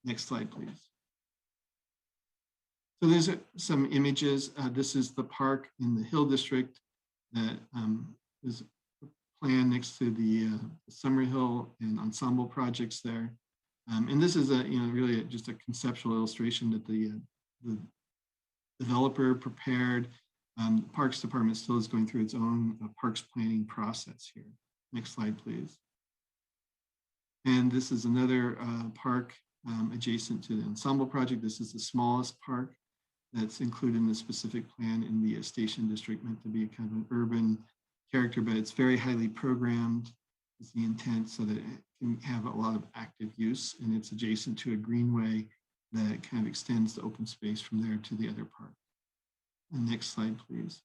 S10: Next slide, please. So there's some images. This is the park in the Hill District that is planned next to the Summerhill and Ensemble projects there. And this is really just a conceptual illustration that the developer prepared. The Parks Department still is going through its own parks planning process here. Next slide, please. And this is another park adjacent to the Ensemble project. This is the smallest park that's included in the specific plan in the Station District, meant to be kind of an urban character, but it's very highly programmed is the intent so that it can have a lot of active use, and it's adjacent to a greenway that kind of extends the open space from there to the other park. And next slide, please.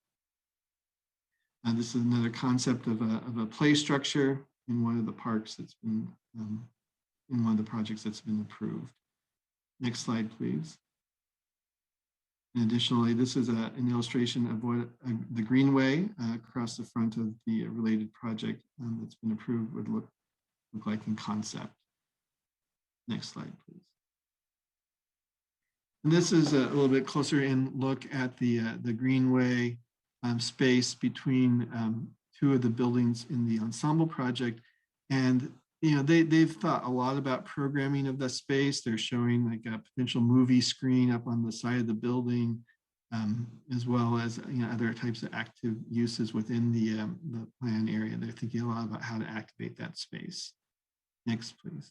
S10: This is another concept of a play structure in one of the parks that's been, in one of the projects that's been approved. Next slide, please. And additionally, this is an illustration of what the greenway across the front of the related project that's been approved would look like in concept. Next slide, please. And this is a little bit closer in look at the greenway space between two of the buildings in the Ensemble project. And they've thought a lot about programming of the space. They're showing like a potential movie screen up on the side of the building, as well as other types of active uses within the plan area. They're thinking a lot about how to activate that space. Next, please.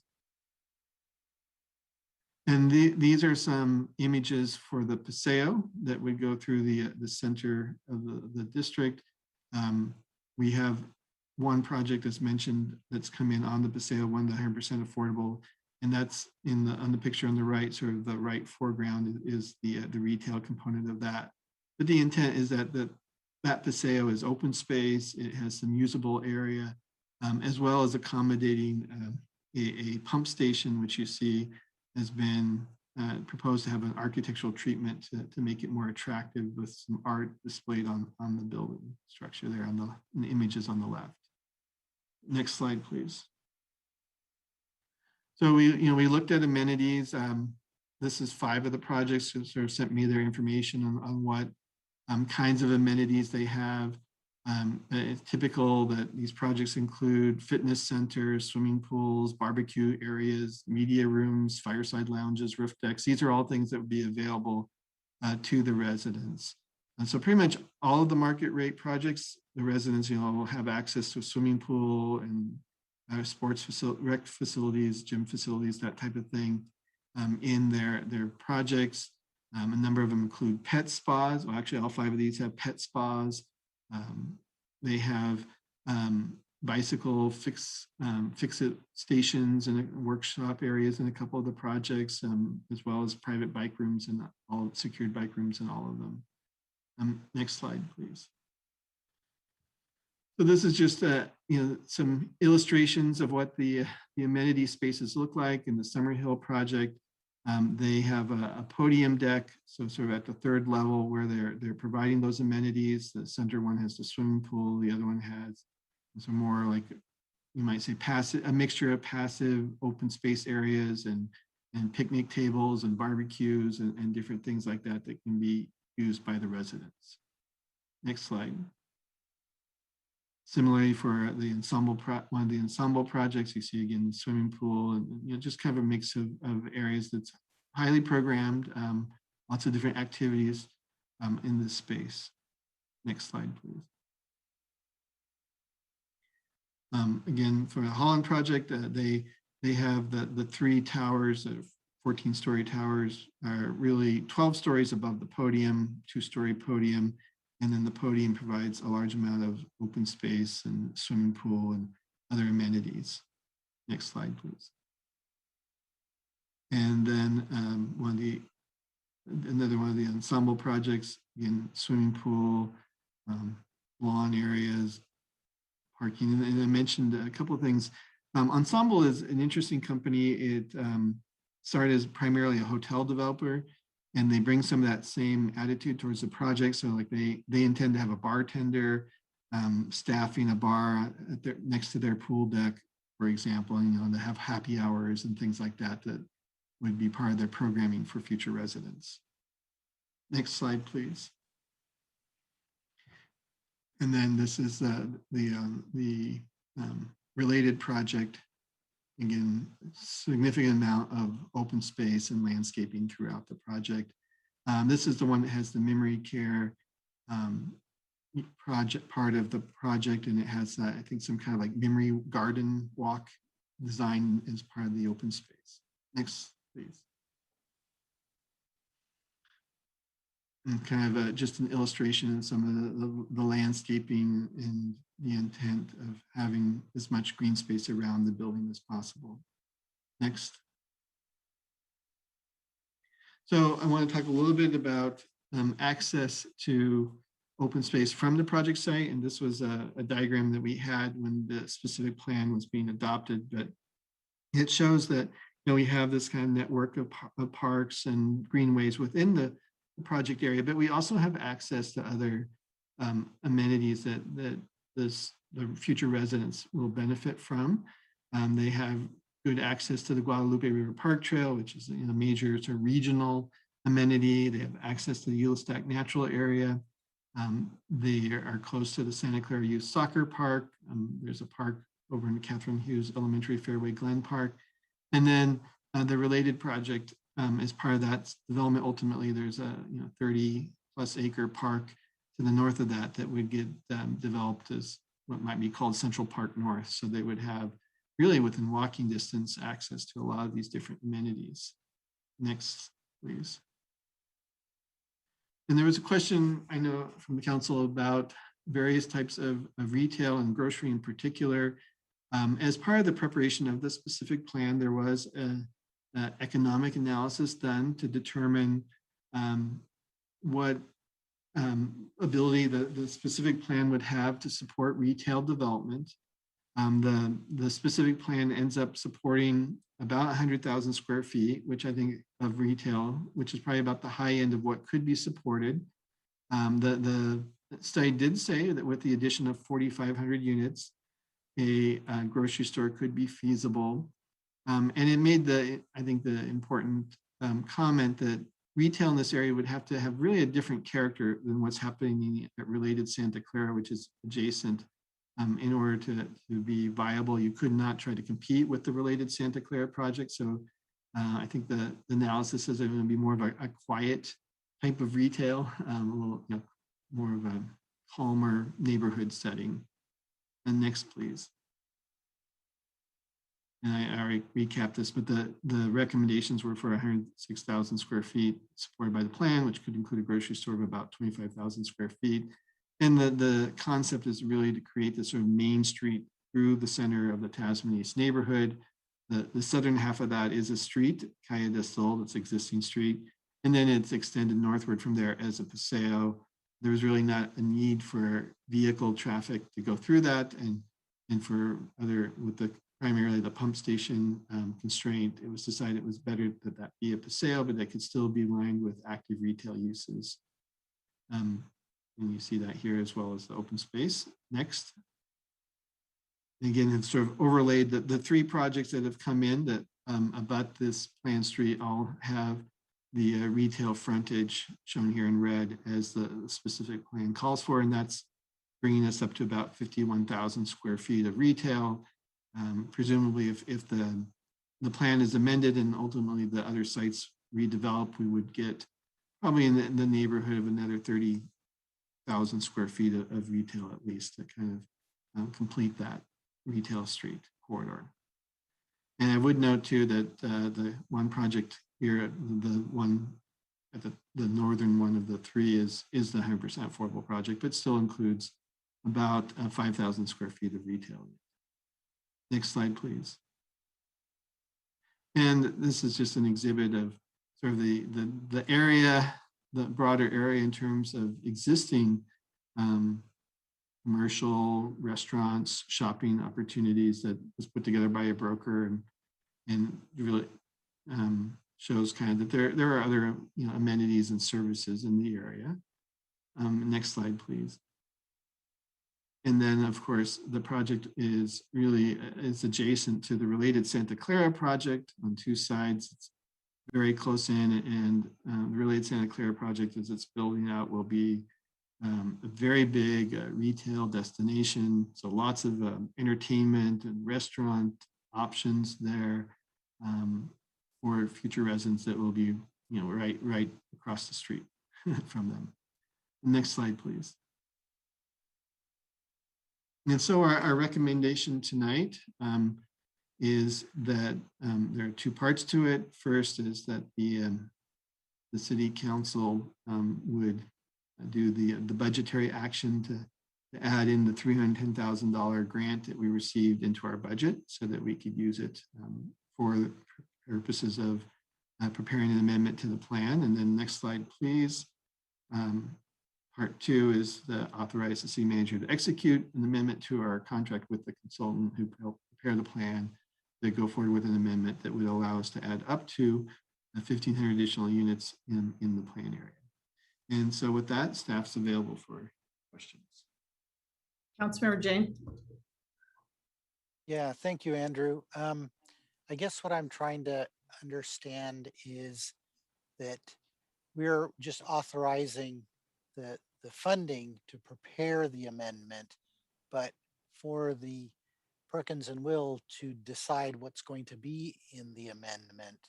S10: And these are some images for the paseo that would go through the center of the district. We have one project that's mentioned that's come in on the paseo, one 100% affordable, and that's on the picture on the right, sort of the right foreground is the retail component of that. But the intent is that that paseo is open space. It has some usable area, as well as accommodating a pump station, which you see has been proposed to have an architectural treatment to make it more attractive with some art displayed on the building structure there in the images on the left. Next slide, please. So we looked at amenities. This is 5 of the projects who sort of sent me their information on what kinds of amenities they have. It's typical that these projects include fitness centers, swimming pools, barbecue areas, media rooms, fireside lounges, roof decks. These are all things that would be available to the residents. And so pretty much all of the market rate projects, the residents, will have access to a swimming pool and sports rec facilities, gym facilities, that type of thing in their projects. A number of them include pet spas. Well, actually, all 5 of these have pet spas. They have bicycle fix-it stations and workshop areas in a couple of the projects, as well as private bike rooms and all secured bike rooms in all of them. Next slide, please. So this is just some illustrations of what the amenity spaces look like in the Summerhill project. They have a podium deck, so sort of at the 3rd level where they're providing those amenities. The center one has the swimming pool. The other one has some more, like you might say, passive, a mixture of passive open space areas and picnic tables and barbecues and different things like that that can be used by the residents. Next slide. Similarly, for the one of the ensemble projects, you see again the swimming pool and just kind of a mix of areas that's highly programmed, lots of different activities in this space. Next slide, please. Again, for the Holland project, they have the 3 towers, 14-story towers, are really 12 stories above the podium, 2-story podium. And then the podium provides a large amount of open space and swimming pool and other amenities. Next slide, please. And then another one of the ensemble projects, again, swimming pool, lawn areas, parking. And I mentioned a couple of things. Ensemble is an interesting company. It started as primarily a hotel developer, and they bring some of that same attitude towards the project. So like they intend to have a bartender staffing a bar next to their pool deck, for example, and to have happy hours and things like that that would be part of their programming for future residents. Next slide, please. And then this is the related project. Again, significant amount of open space and landscaping throughout the project. This is the one that has the memory care project part of the project, and it has I think some kind of like memory garden walk design as part of the open space. Next, please. And kind of just an illustration of some of the landscaping and the intent of having as much green space around the building as possible. Next. So I want to talk a little bit about access to open space from the project site. And this was a diagram that we had when the specific plan was being adopted, but it shows that we have this kind of network of parks and greenways within the project area, but we also have access to other amenities that the future residents will benefit from. They have good access to the Guadalupe River Park Trail, which is a major sort of regional amenity. They have access to the Yuletstack Natural Area. They are close to the Santa Clara Youth Soccer Park. There's a park over in Catherine Hughes Elementary, Fairway Glen Park. And then the related project as part of that development, ultimately, there's a 30+ acre park to the north of that that would get developed as what might be called Central Park North. So they would have really within walking distance access to a lot of these different amenities. Next, please. And there was a question I know from the council about various types of retail and grocery in particular. As part of the preparation of the specific plan, there was an economic analysis done to determine what ability the specific plan would have to support retail development. The specific plan ends up supporting about 100,000 square feet, which I think of retail, which is probably about the high end of what could be supported. The study did say that with the addition of 4,500 units, a grocery store could be feasible. And it made I think the important comment that retail in this area would have to have really a different character than what's happening at related Santa Clara, which is adjacent. In order to be viable, you could not try to compete with the related Santa Clara project. So I think the analysis is going to be more of a quiet type of retail, a little, more of a calmer neighborhood setting. And next, please. And I already recapped this, but the recommendations were for 106,000 square feet supported by the plan, which could include a grocery store of about 25,000 square feet. And the concept is really to create this sort of main street through the center of the Tasman East neighborhood. The southern half of that is a street, Calle del Sol, that's existing street. And then it's extended northward from there as a paseo. There's really not a need for vehicle traffic to go through that. And for other, with the primarily the pump station constraint, it was decided it was better that that be a paseo, but that could still be lined with active retail uses. And you see that here as well as the open space. Next. And again, it's sort of overlaid the three projects that have come in that abut this planned street all have the retail frontage shown here in red as the specific plan calls for, and that's bringing us up to about 51,000 square feet of retail. Presumably, if the plan is amended and ultimately the other sites redeveloped, we would get probably in the neighborhood of another 30,000 square feet of retail at least to kind of complete that retail street corridor. And I would note too that the one project here, the one at the northern one of the three is the 100% affordable project, but still includes about 5,000 square feet of retail. Next slide, please. And this is just an exhibit of sort of the area, the broader area in terms of existing commercial restaurants, shopping opportunities that was put together by a broker and really shows kind of that there are other amenities and services in the area. Next slide, please. And then, of course, the project is adjacent to the related Santa Clara project on two sides. It's very close in, and the related Santa Clara project, as it's building out, will be a very big retail destination. So lots of entertainment and restaurant options there for future residents that will be, right across the street from them. Next slide, please. And so our recommendation tonight is that there are two parts to it. First is that the city council would do the budgetary action to add in the $310,000 grant that we received into our budget so that we could use it for the purposes of preparing an amendment to the plan. And then next slide, please. Part two is to authorize the city manager to execute an amendment to our contract with the consultant who helped prepare the plan to go forward with an amendment that would allow us to add up to 1,500 additional units in the plan area. And so with that, staff's available for questions.
S1: Councilmember Jane.
S3: Yeah, thank you, Andrew. I guess what I'm trying to understand is that we're just authorizing the funding to prepare the amendment, but for the Perkins and Will to decide what's going to be in the amendment,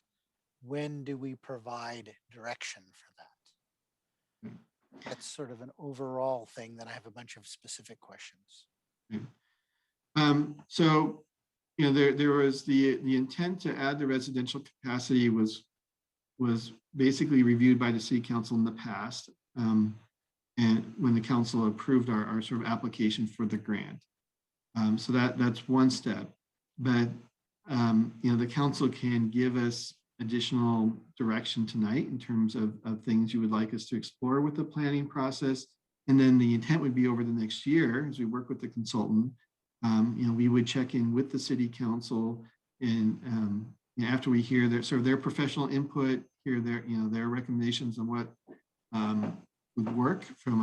S3: when do we provide direction for that? That's sort of an overall thing. Then I have a bunch of specific questions.
S10: So, there was the intent to add the residential capacity was basically reviewed by the city council in the past. And when the council approved our sort of application for the grant. So that's one step, but the council can give us additional direction tonight in terms of things you would like us to explore with the planning process. And then the intent would be over the next year as we work with the consultant, we would check in with the city council and after we hear their professional input, hear their recommendations on what would work from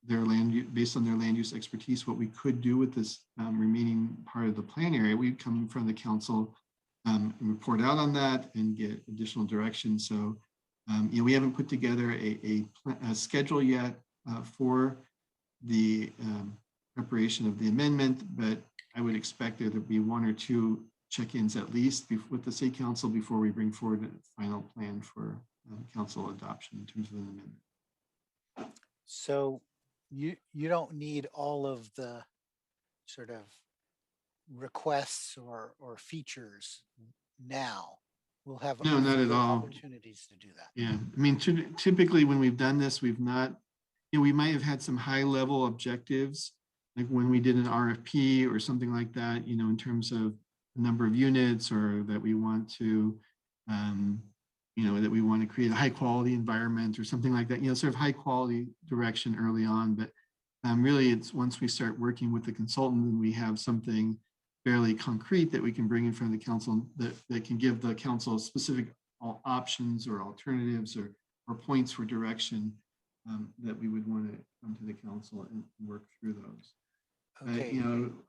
S10: their based on their land use expertise, what we could do with this remaining part of the plan area. We'd come in front of the council and report out on that and get additional direction. So We haven't put together a schedule yet for the preparation of the amendment, but I would expect there to be 1 or 2 check-ins at least with the city council before we bring forward a final plan for council adoption in terms of an amendment.
S3: So you don't need all of the sort of requests or features now. We'll have
S10: No, not at
S3: other
S10: all.
S3: opportunities to do that.
S10: Yeah, I mean, typically when we've done this, we've not, we might have had some high level objectives, like when we did an RFP or something like that, in terms of the number of units, or that we want to, that we want to create a high quality environment or something like that, sort of high quality direction early on. But really it's once we start working with the consultant and we have something fairly concrete that we can bring in front of the council that can give the council specific options or alternatives or points for direction, that we would want to come to the council and work through those.
S3: Okay.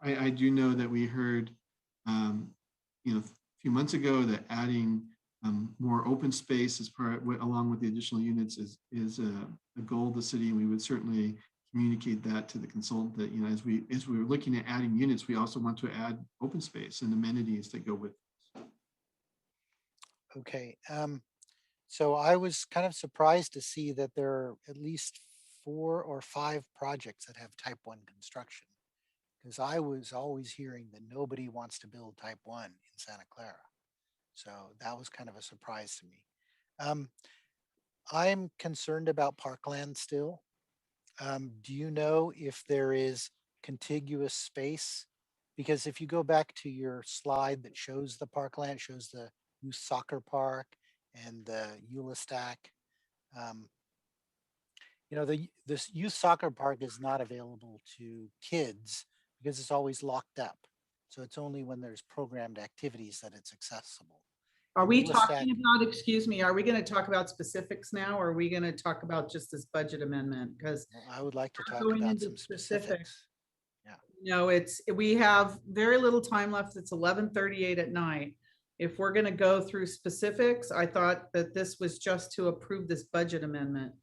S10: I do know that we heard, a few months ago that adding more open space as along with the additional units is a goal of the city, and we would certainly communicate that to the consultant that, as we're looking at adding units, we also want to add open space and amenities that go with it.
S3: Okay. So I was kind of surprised to see that there are at least 4 or 5 projects that have type 1 construction, because I was always hearing that nobody wants to build type 1 in Santa Clara. So that was kind of a surprise to me. I'm concerned about parkland still. Do you know if there is contiguous space? Because if you go back to your slide that shows the parkland, shows the youth soccer park and the Eula Stack. This youth soccer park is not available to kids because it's always locked up. So it's only when there's programmed activities that it's accessible.
S1: Are we
S3: Eula
S1: talking
S3: Stack-
S1: about, excuse me, are we going to talk about specifics now, or are we going to talk about just this budget amendment? Because
S3: I would like to talk
S1: going
S3: about
S1: into
S3: some specifics.
S1: we have very little time left. It's 11:38 at night. If we're going to go through specifics, I thought that this was just to approve this budget amendment.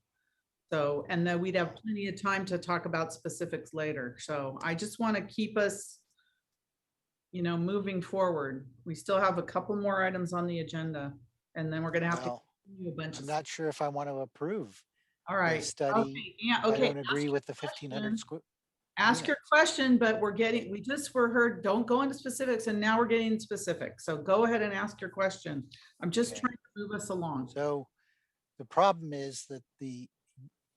S1: So, and then we'd have plenty of time to talk about specifics later. So I just want to keep us, moving forward. We still have a couple more items on the agenda, and then we're going to have to continue a bunch
S3: I'm
S1: of.
S3: not sure if I want to approve
S1: All right.
S3: the study.
S1: Okay. Yeah.
S3: I
S1: Okay.
S3: don't agree with the 1,500 square.
S1: Ask your question, but we were heard, don't go into specifics, and now we're getting specific. So go ahead and ask your question. I'm just trying to move us along.
S3: So the problem is that the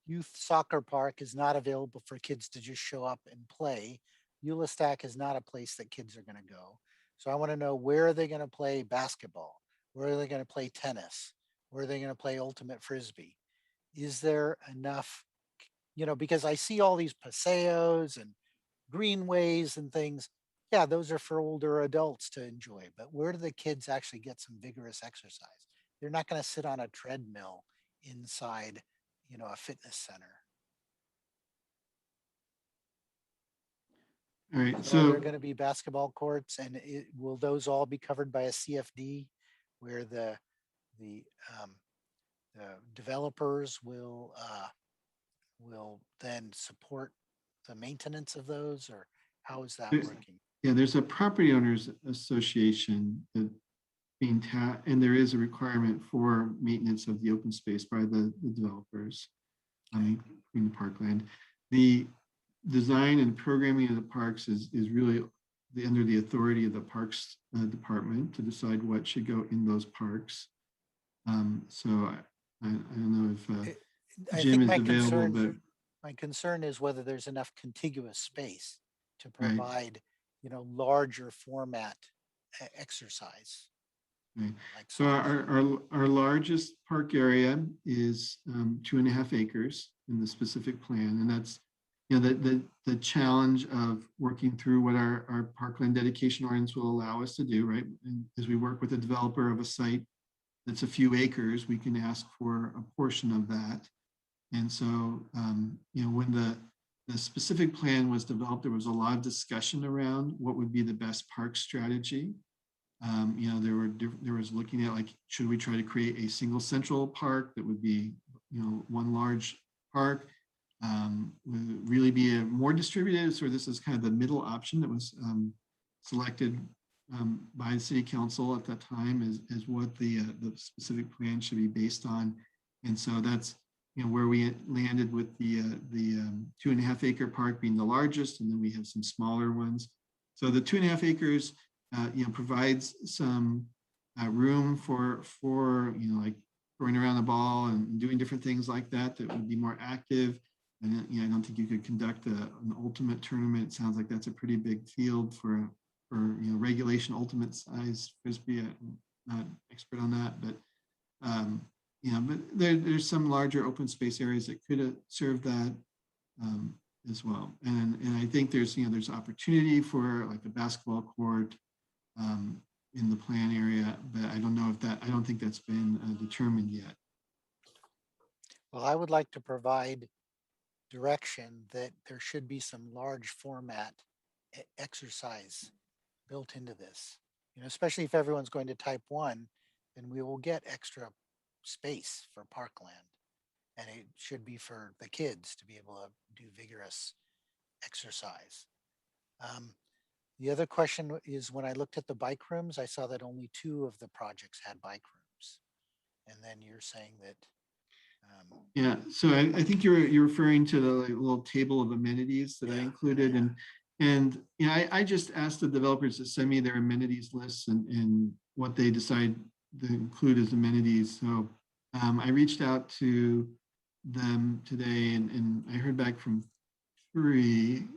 S3: youth soccer park is not available for kids to just show up and play. Eula Stack is not a place that kids are going to go. So I want to know, where are they going to play basketball? Where are they going to play tennis? Where are they going to play ultimate frisbee? Is there enough, because I see all these paseos and greenways and things. Yeah, those are for older adults to enjoy, but where do the kids actually get some vigorous exercise? They're not going to sit on a treadmill inside, a fitness center.
S10: All right,
S3: So there are
S10: so
S3: going to be basketball courts, and will those all be covered by a CFD, where the developers will then support the maintenance of those, or how is that working?
S10: yeah, there's a property owners association that and there is a requirement for maintenance of the open space by the developers in the parkland. The design and programming of the parks is really under the authority of the Parks Department to decide what should go in those parks. So I don't know if Jim is available, but
S3: my concern is whether there's enough contiguous space to provide, larger format exercise.
S10: Right. So our largest park area is 2.5 acres in the specific plan, and that's the challenge of working through what our parkland dedication ordinance will allow us to do, right? And as we work with a developer of a site that's a few acres, we can ask for a portion of that. And so when the specific plan was developed, there was a lot of discussion around what would be the best park strategy. You know, there was looking at like, should we try to create a single central park that would be, you know, one large park? Would really be a more distributed, so this is kind of the middle option that was selected by the city council at that time is what the specific plan should be based on. And so that's, you know, where we landed with the 2.5 acre park being the largest, and then we have some smaller ones. So the 2.5 acres, you know, provides some room for you know, like throwing around the ball and doing different things like that that would be more active. And you know, I don't think you could conduct an ultimate tournament. It sounds like that's a pretty big field for you know, regulation ultimate size frisbee. I'm not an expert on that, but you know, but there's some larger open space areas that could serve that as well. And I think there's, you know, there's opportunity for like a basketball court in the plan area, but I don't know if that, I don't think that's been determined yet.
S3: Well, I would like to provide direction that there should be some large format exercise built into this. You know, especially if everyone's going to type 1, then we will get extra space for parkland. And it should be for the kids to be able to do vigorous exercise. The other question is, when I looked at the bike rooms, I saw that only 2 of the projects had bike rooms. And then you're saying that.
S10: Yeah, so I think you're referring to the little table of amenities that I included, and you know, I just asked the developers to send me their amenities lists and what they decide to include as amenities. So I reached out to them today, and I heard back from 3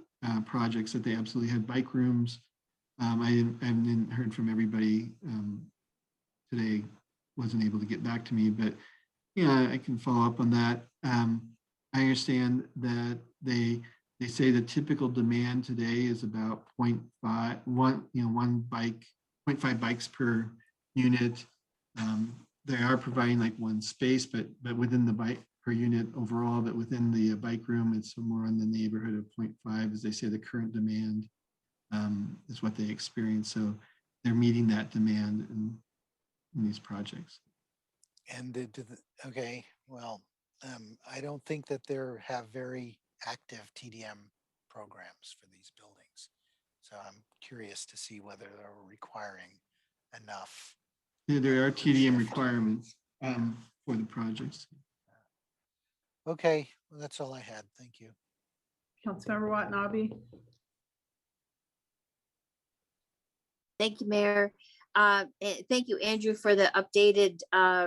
S10: projects that they absolutely had bike rooms. I haven't heard from everybody today, wasn't able to get back to me, but yeah, I can follow up on that. I understand that they say the typical demand today is about 0.5 bikes per unit. They are providing like 1 space, but within the bike per unit overall, but within the bike room, it's somewhere in the neighborhood of 0.5, as they say the current demand is what they experience. So they're meeting that demand in these projects.
S3: And okay, well, I don't think that they have very active TDM programs for these buildings. So I'm curious to see whether they're requiring enough.
S10: Yeah, there are TDM requirements for the projects.
S3: Okay, well, that's all I had. Thank you.
S1: Councilmember Watanabe.
S19: Thank you, Mayor. Thank you, Andrew, for the updated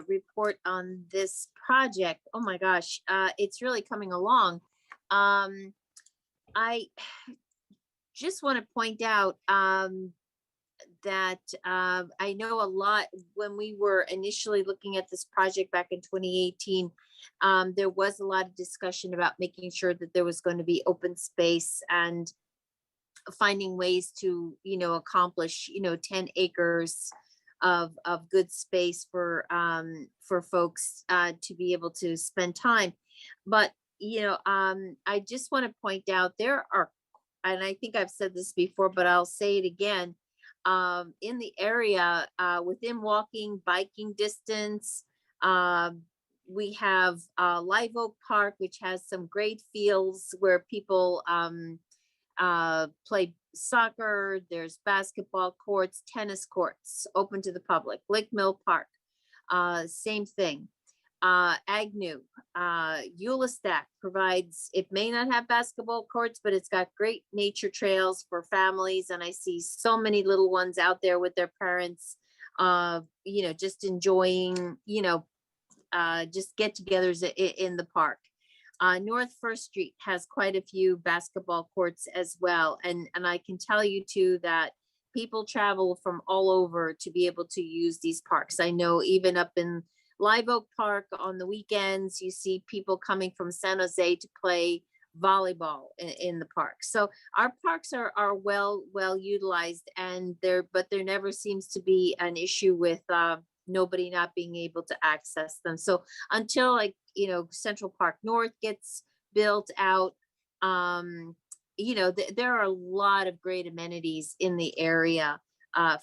S19: report on this project. Oh my gosh, it's really coming along. I just want to point out that I know a lot when we were initially looking at this project back in 2018, there was a lot of discussion about making sure that there was going to be open space and finding ways to, you know, accomplish, you know, 10 acres of good space for folks to be able to spend time. But, you know, I just want to point out there are, and I think I've said this before, but I'll say it again, in the area within walking, biking distance, we have Live Oak Park, which has some great fields where people play soccer. There's basketball courts, tennis courts open to the public. Lake Mill Park, same thing. Agnew, Eulestack provides, it may not have basketball courts, but it's got great nature trails for families. And I see so many little ones out there with their parents, you know, just enjoying, you know, just get-togethers in the park. North First Street has quite a few basketball courts as well. And I can tell you too that people travel from all over to be able to use these parks. I know even up in Live Oak Park on the weekends, you see people coming from San Jose to play volleyball in the park. So our parks are well utilized, and there never seems to be an issue with nobody not being able to access them. So until, like, you know, Central Park North gets built out, you know, there are a lot of great amenities in the area.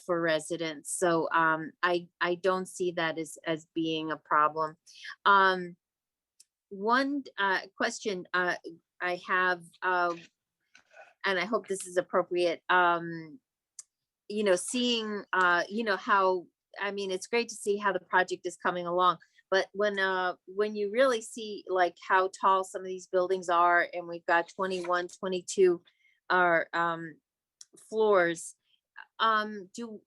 S19: for residents. So I don't see that as being a problem. One question I have, and I hope this is appropriate, you know, seeing, you know, how, I mean, it's great to see how the project is coming along, but when you really see like how tall some of these buildings are, and we've got 21, 22 are floors, do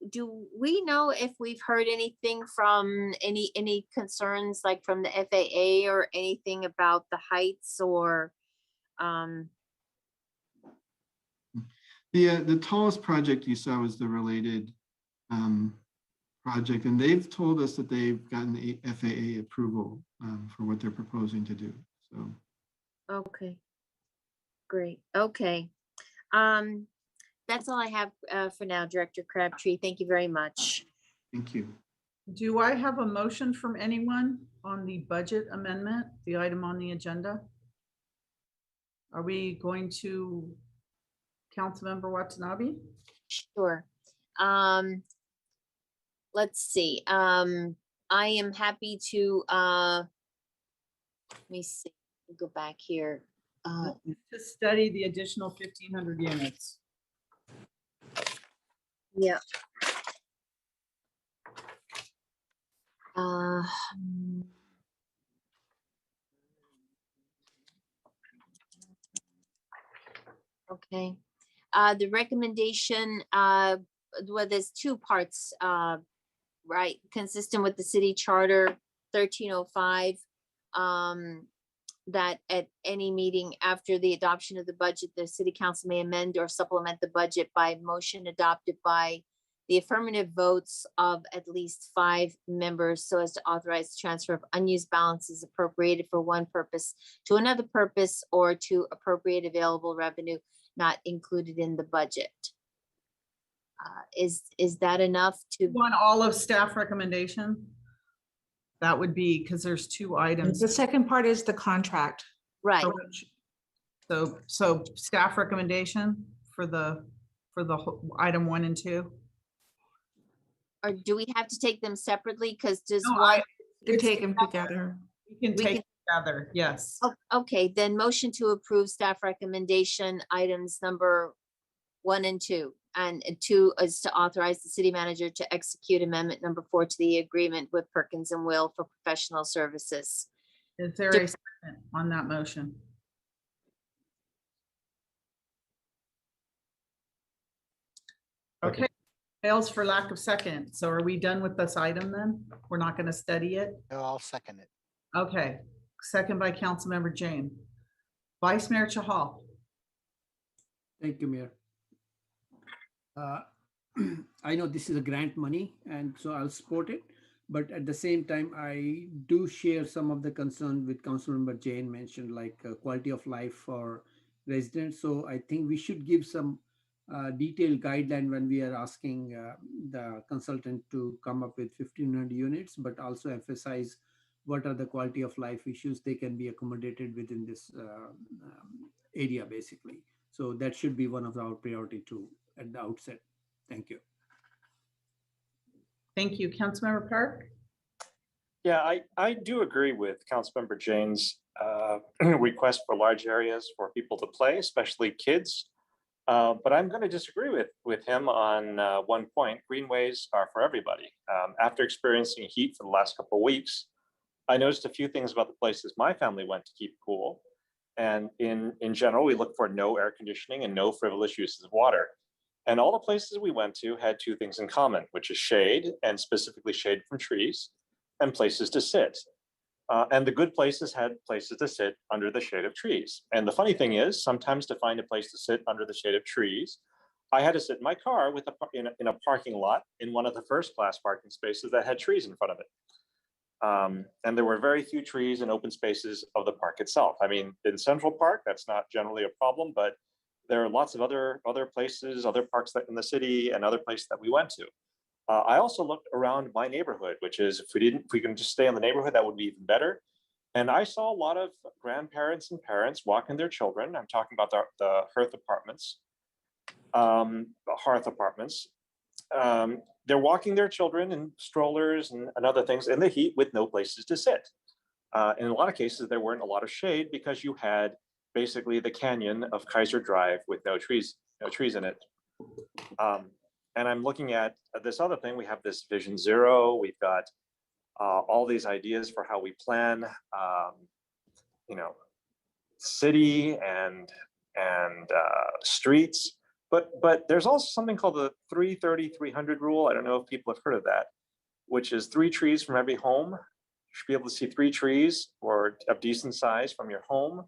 S19: we know if we've heard anything from any concerns like from the FAA or anything about the heights or
S10: The tallest project you saw was the related project, and they've told us that they've gotten the FAA approval for what they're proposing to do. So,
S19: okay, great, okay. That's all I have for now, Director Crabtree. Thank you very much.
S10: thank you.
S1: Do I have a motion from anyone on the budget amendment, the item on the agenda? Are we going to Councilmember Watanabe?
S19: Sure. Let's see. I am happy to, let me see, go back here.
S1: To study the additional 1,500 units.
S19: Yeah. Okay. The recommendation, well, there's two parts, right, consistent with the city charter 1305, that at any meeting after the adoption of the budget, the city council may amend or supplement the budget by motion adopted by the affirmative votes of at least 5 members so as to authorize the transfer of unused balances appropriated for one purpose to another purpose or to appropriate available revenue not included in the budget. Is that enough to?
S1: You want all of staff recommendation? That would be, because there's 2 items.
S8: The second part is the contract.
S19: Right.
S1: So staff recommendation for the item 1 and 2.
S19: Or do we have to take them separately? Because does
S1: No,
S19: one?
S8: You take them together.
S1: We can take together, yes.
S19: Okay, then motion to approve staff recommendation items number 1 and 2. And 2 is to authorize the city manager to execute amendment number 4 to the agreement with Perkins and Will for professional services.
S1: Is there a second on that motion? Okay, fails for lack of second. So are we done with this item then? We're not going to study it?
S3: No, I'll second it.
S1: Okay, second by Councilmember Jane. Vice Mayor Chahal.
S9: Thank you, Mayor. I know this is a grant money, and so I'll support it. But at the same time, I do share some of the concern with Councilmember Jane mentioned, like quality of life for residents. So I think we should give some detailed guideline when we are asking the consultant to come up with 1,500 units, but also emphasize what are the quality of life issues they can be accommodated within this area, basically. So that should be one of our priority too at the outset. Thank you.
S1: Thank you. Councilmember Park?
S4: Yeah, I do agree with Councilmember Jane's request for large areas for people to play, especially kids. But I'm going to disagree with him on one point. Greenways are for everybody. After experiencing heat for the last couple of weeks, I noticed a few things about the places my family went to keep cool. And in general, we look for no air conditioning and no frivolous uses of water. And all the places we went to had 2 things in common, which is shade, and specifically shade from trees, and places to sit. And the good places had places to sit under the shade of trees. And the funny thing is, sometimes to find a place to sit under the shade of trees, I had to sit in my car in a parking lot in one of the first-class parking spaces that had trees in front of it. And there were very few trees and open spaces of the park itself. I mean, in Central Park, that's not generally a problem, but there are lots of other places, other parks in the city and other places that we went to. I also looked around my neighborhood, which is if we can just stay in the neighborhood, that would be even better. And I saw a lot of grandparents and parents walking their children. I'm talking about the Hearth Apartments. they're walking their children in strollers and other things in the heat with no places to sit. In a lot of cases, there weren't a lot of shade because you had basically the canyon of Kaiser Drive with no trees in it. And I'm looking at this other thing. We have this Vision Zero. We've got all these ideas for how we plan, city and streets. But there's also something called the 330-300 rule. I don't know if people have heard of that, which is 3 trees from every home. You should be able to see 3 trees or of decent size from your home.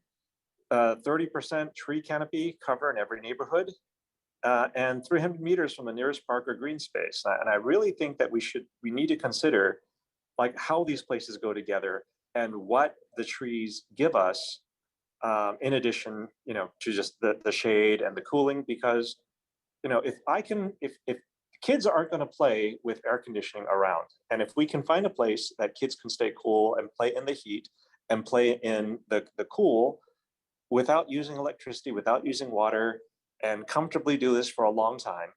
S4: 30% tree canopy cover in every neighborhood, and 300 meters from the nearest park or green space. And I really think that we need to consider like how these places go together and what the trees give us, in addition, to just the shade and the cooling. Because, if kids aren't going to play with air conditioning around, and if we can find a place that kids can stay cool and play in the heat and play in the cool without using electricity, without using water, and comfortably do this for a long time.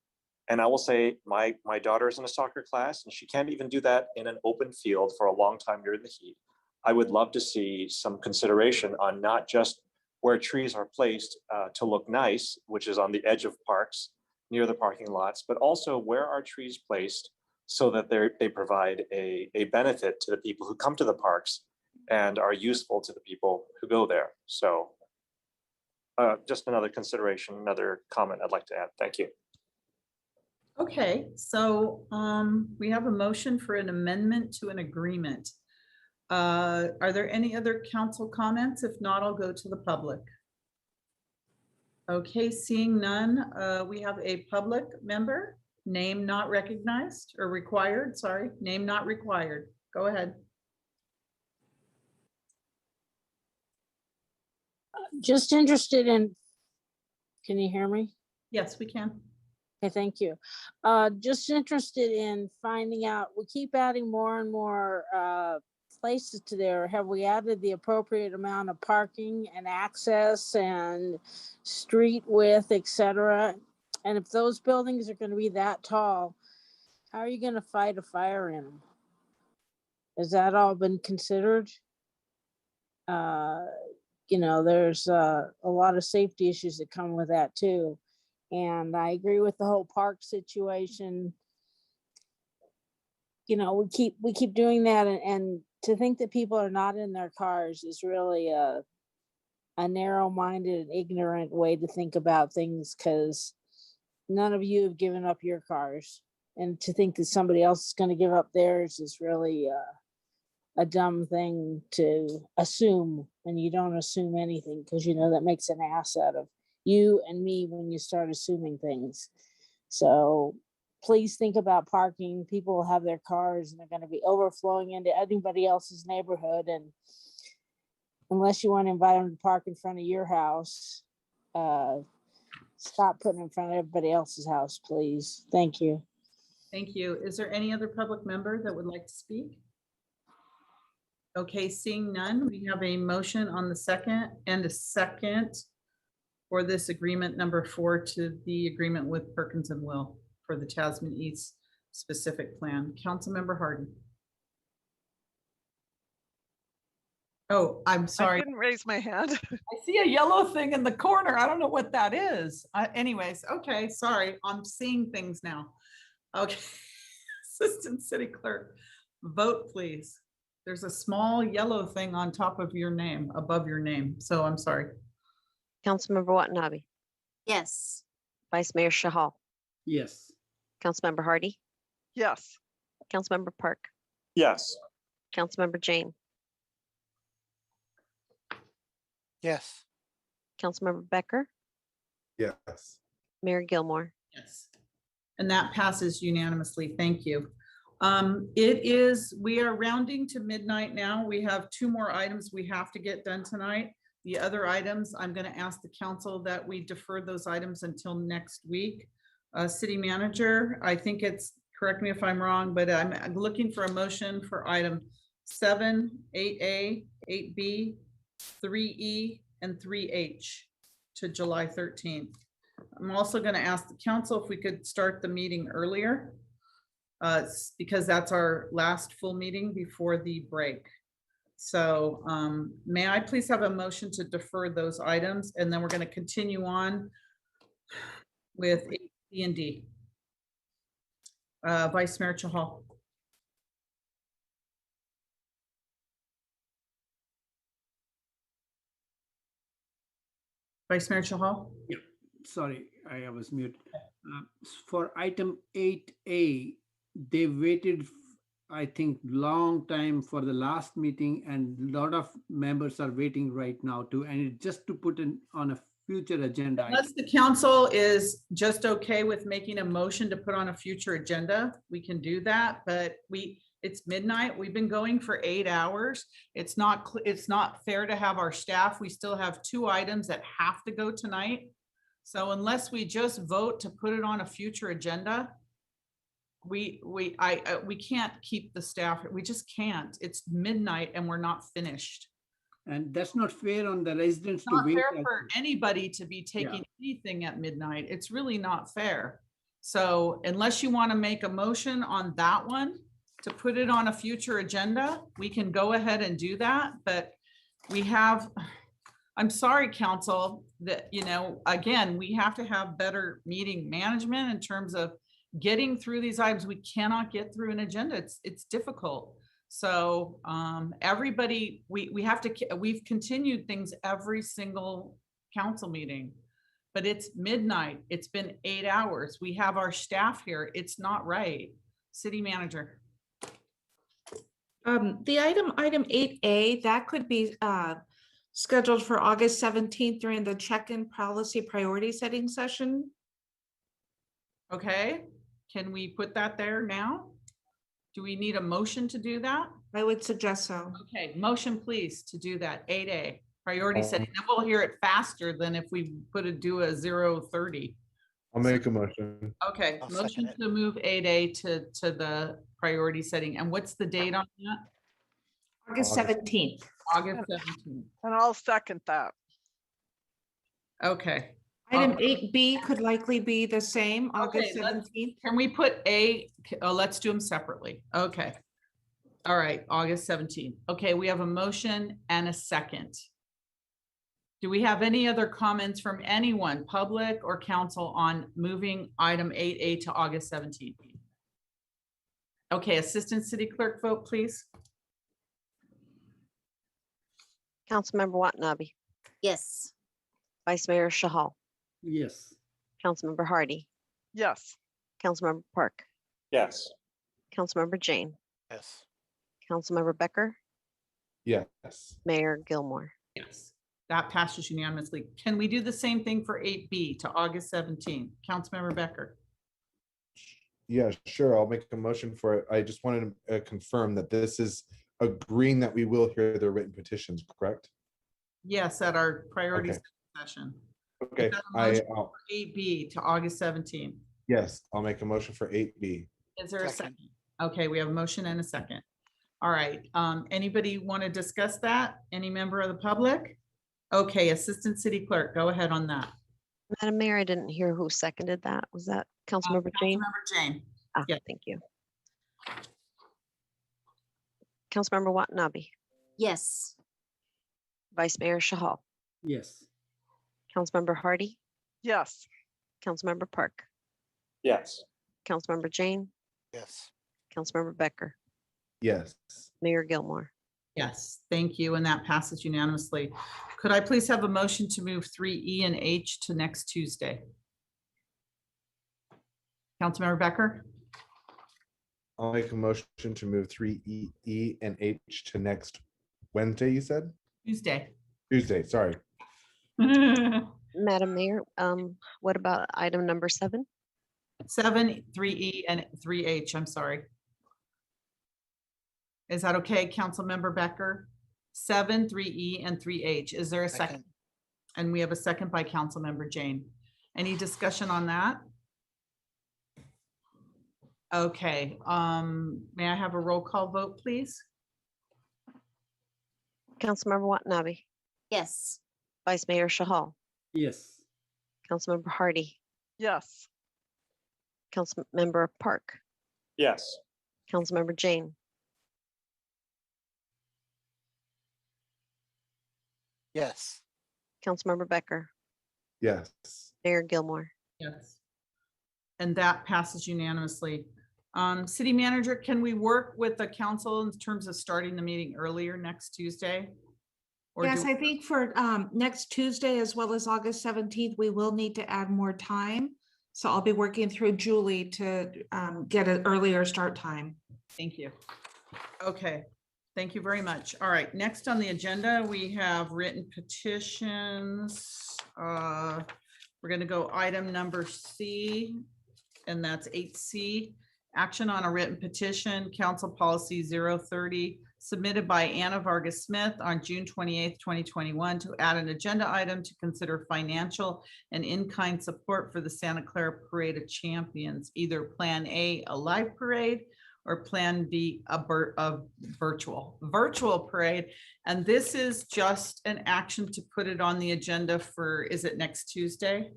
S4: And I will say my daughter is in a soccer class and she can't even do that in an open field for a long time during the heat. I would love to see some consideration on not just where trees are placed to look nice, which is on the edge of parks near the parking lots, but also where are trees placed so that they provide a benefit to the people who come to the parks and are useful to the people who go there. So just another consideration, another comment I'd like to add. Thank you.
S1: Okay, so we have a motion for an amendment to an agreement. Are there any other council comments? If not, I'll go to the public. Okay, seeing none, we have a public member, name not recognized or required, sorry, name not required. Go ahead.
S14: Just interested in, can you hear me?
S1: Yes, we can.
S14: Okay, thank you. Just interested in finding out, we keep adding more and more places to there. Have we added the appropriate amount of parking and access and street width, et cetera? And if those buildings are going to be that tall, how are you going to fight a fire in them? Has that all been considered? There's a lot of safety issues that come with that too. And I agree with the whole park situation. We keep doing that, and to think that people are not in their cars is really a narrow-minded, ignorant way to think about things, because none of you have given up your cars. And to think that somebody else is going to give up theirs is really a dumb thing to assume. And you don't assume anything, because that makes an ass out of you and me when you start assuming things. So please think about parking. People will have their cars and they're going to be overflowing into anybody else's neighborhood. And unless you want to invite them to park in front of your house, stop putting in front of everybody else's house, please. Thank you.
S1: Thank you. Is there any other public member that would like to speak? Okay, seeing none, we have a motion on the second and a second for this agreement number 4 to the agreement with Perkins and Will for the Tasman East specific plan. Councilmember Harden. Oh, I'm sorry.
S15: I didn't raise my hand.
S1: I see a yellow thing in the corner. I don't know what that is. Anyways, okay, sorry. I'm seeing things now. Okay. Assistant City Clerk, vote please. There's a small yellow thing on top of your name, above your name. So I'm sorry.
S2: Councilmember Watanabe,
S19: Yes.
S2: Vice Mayor Shahal,
S9: Yes.
S2: Councilmember Hardy,
S15: Yes.
S2: Councilmember Park,
S4: Yes.
S2: Councilmember Jane,
S3: Yes.
S2: Councilmember Becker,
S16: Yes.
S2: Mayor Gilmore.
S1: Yes. And that passes unanimously. Thank you. We are rounding to midnight now. We have 2 more items we have to get done tonight. The other items, I'm going to ask the council that we defer those items until next week. City Manager, I think it's, correct me if I'm wrong, but I'm looking for a motion for item 7, 8A, 8B, 3E, and 3H to July 13th. I'm also going to ask the council if we could start the meeting earlier. Because that's our last full meeting before the break. So may I please have a motion to defer those items, and then we're going to continue on with C and D. Vice Mayor Chahal. Vice Mayor Chahal.
S9: Yeah, sorry, I was mute. For item 8A, they waited, I think, long time for the last meeting, and a lot of members are waiting right now too, and just to put in on a future agenda.
S1: Unless the council is just okay with making a motion to put on a future agenda, we can do that, but it's midnight. We've been going for 8 hours. It's not fair to have our staff. We still have 2 items that have to go tonight. So unless we just vote to put it on a future agenda, we can't keep the staff. We just can't. It's midnight and we're not finished.
S9: And that's not fair on the residents to
S1: Not
S9: wait.
S1: fair for anybody to be taking anything at midnight. It's really not fair. So unless you want to make a motion on that one to put it on a future agenda, we can go ahead and do that. But we have, I'm sorry, council, that, you know, again, we have to have better meeting management in terms of getting through these items. We cannot get through an agenda. It's difficult. So everybody, we've continued things every single council meeting, but it's midnight. It's been 8 hours. We have our staff here. It's not right. City manager.
S8: The item 8A, that could be scheduled for August 17th during the check-in policy priority setting session.
S1: Okay, can we put that there now? Do we need a motion to do that?
S8: I would suggest so.
S1: Okay, motion please to do that, 8A, priority setting. Then we'll hear it faster than if we do a 0:30.
S16: I'll make a motion.
S1: Okay,
S3: I'll
S1: motion
S3: second it.
S1: to move 8A to the priority setting. And what's the date on that?
S8: August 17th.
S1: August 17th.
S15: And I'll second that.
S1: Okay.
S8: Item 8B could likely be the same, August
S1: Okay,
S8: 17th.
S1: Can we put let's do them separately. Okay. All right, August 17th. Okay, we have a motion and a second. Do we have any other comments from anyone, public or council, on moving item 8A to August 17th? Okay, Assistant City Clerk vote, please.
S2: Councilmember Watanabe,
S19: Yes.
S2: Vice Mayor Shahal,
S9: Yes.
S2: Councilmember Hardy,
S15: Yes.
S2: Councilmember Park,
S4: Yes.
S2: Councilmember Jane,
S3: Yes.
S2: Councilmember Becker,
S16: Yes.
S2: Mayor Gilmore.
S1: Yes, that passes unanimously. Can we do the same thing for 8B to August 17th? Councilmember Becker.
S16: Yeah, sure. I'll make a motion for it. I just wanted to confirm that this is agreeing that we will hear the written petitions, correct?
S1: Yes, at our priority
S16: Okay.
S1: session.
S16: Okay,
S1: Is that a motion for 8B to August 17th.
S16: yes, I'll make a motion for 8B.
S1: Is there a
S3: Second.
S1: second? Okay, we have a motion and a second. All right, anybody want to discuss that? Any member of the public? Okay, Assistant City Clerk, go ahead on that.
S2: Madam Mayor, I didn't hear who seconded that. Was that Councilmember Jane?
S1: Councilmember Jane.
S2: Ah,
S1: yeah.
S2: Thank you. Councilmember Watanabe,
S19: Yes.
S2: Vice Mayor Shahal,
S9: Yes.
S2: Councilmember Hardy,
S15: Yes.
S2: Councilmember Park,
S4: Yes.
S2: Councilmember Jane,
S3: Yes.
S2: Councilmember Becker,
S16: Yes.
S2: Mayor Gilmore.
S1: Yes, thank you, and that passes unanimously. Could I please have a motion to move 3E and H to next Tuesday? Councilmember Becker?
S16: I'll make a motion to move 3E and H to next Wednesday, you said?
S1: Tuesday.
S16: Tuesday, sorry.
S2: Madam Mayor, what about item number 7?
S1: 7, 3E, and 3H, I'm sorry. Is that okay, Councilmember Becker? 7, 3E, and 3H. Is there a second? And we have a second by Councilmember Jane. Any discussion on that? Okay, may I have a roll call vote, please?
S2: Councilmember Watanabe,
S19: Yes.
S2: Vice Mayor Shahal,
S9: Yes.
S2: Councilmember Hardy,
S15: Yes.
S2: Councilmember Park,
S4: Yes.
S2: Councilmember Jane,
S3: Yes.
S2: Councilmember Becker,
S16: Yes.
S2: Mayor Gilmore.
S1: Yes. And that passes unanimously. City manager, can we work with the council in terms of starting the meeting earlier next Tuesday? Or
S8: Yes,
S1: do-
S8: I think for next Tuesday as well as August 17th, we will need to add more time. So I'll be working through Julie to get an earlier start time.
S1: Thank you. Okay, thank you very much. All right, next on the agenda, we have written petitions. We're gonna go item number C, and that's 8C. Action on a written petition, Council Policy 030, submitted by Anna Vargas Smith on June 28th, 2021, to add an agenda item to consider financial and in-kind support for the Santa Clara Parade of Champions, either Plan A, a live parade, or Plan B, a virtual parade. And this is just an action to put it on the agenda for, is it next Tuesday?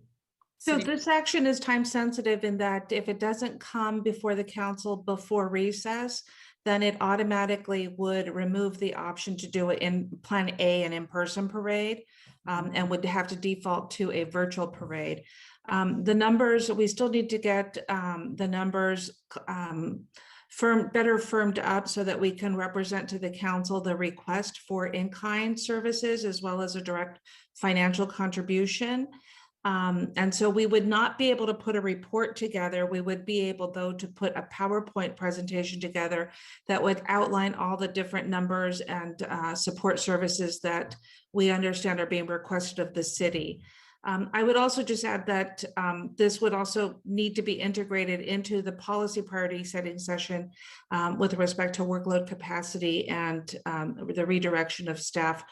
S8: So this action is time sensitive in that if it doesn't come before the council before recess, then it automatically would remove the option to do it in Plan A, an in-person parade, and would have to default to a virtual parade. The numbers, we still need to get the numbers better firmed up so that we can represent to the council the request for in-kind services as well as a direct financial contribution. And so we would not be able to put a report together. We would be able, though, to put a PowerPoint presentation together that would outline all the different numbers and support services that we understand are being requested of the city. I would also just add that this would also need to be integrated into the policy priority setting session with respect to workload capacity and the redirection of staff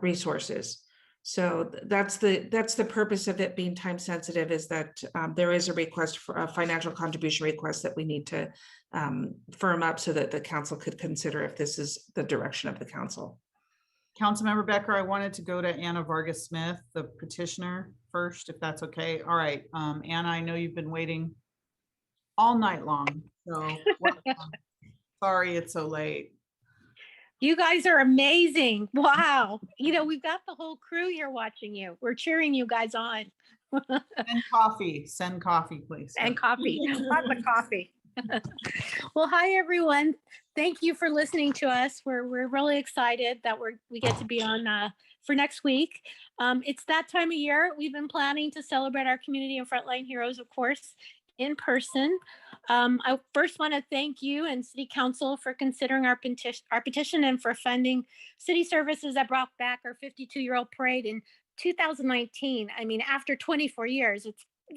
S8: resources. So that's the purpose of it being time sensitive, is that there is a request for a financial contribution request that we need to firm up so that the council could consider if this is the direction of the council.
S1: Councilmember Becker, I wanted to go to Anna Vargas Smith, the petitioner first, if that's okay. All right, Anna, I know you've been waiting all night long, so sorry it's so late.
S11: You guys are amazing. Wow. You know, we've got the whole crew here watching you. We're cheering you guys on.
S1: Send coffee, please.
S11: And coffee, lots of coffee. Well, hi, everyone. Thank you for listening to us. We're really excited that we get to be on for next week. It's that time of year. We've been planning to celebrate our community and frontline heroes, of course, in person. I first want to thank you and City Council for considering our petition and for funding city services that brought back our 52-year-old parade in 2019. I mean, after 24 years,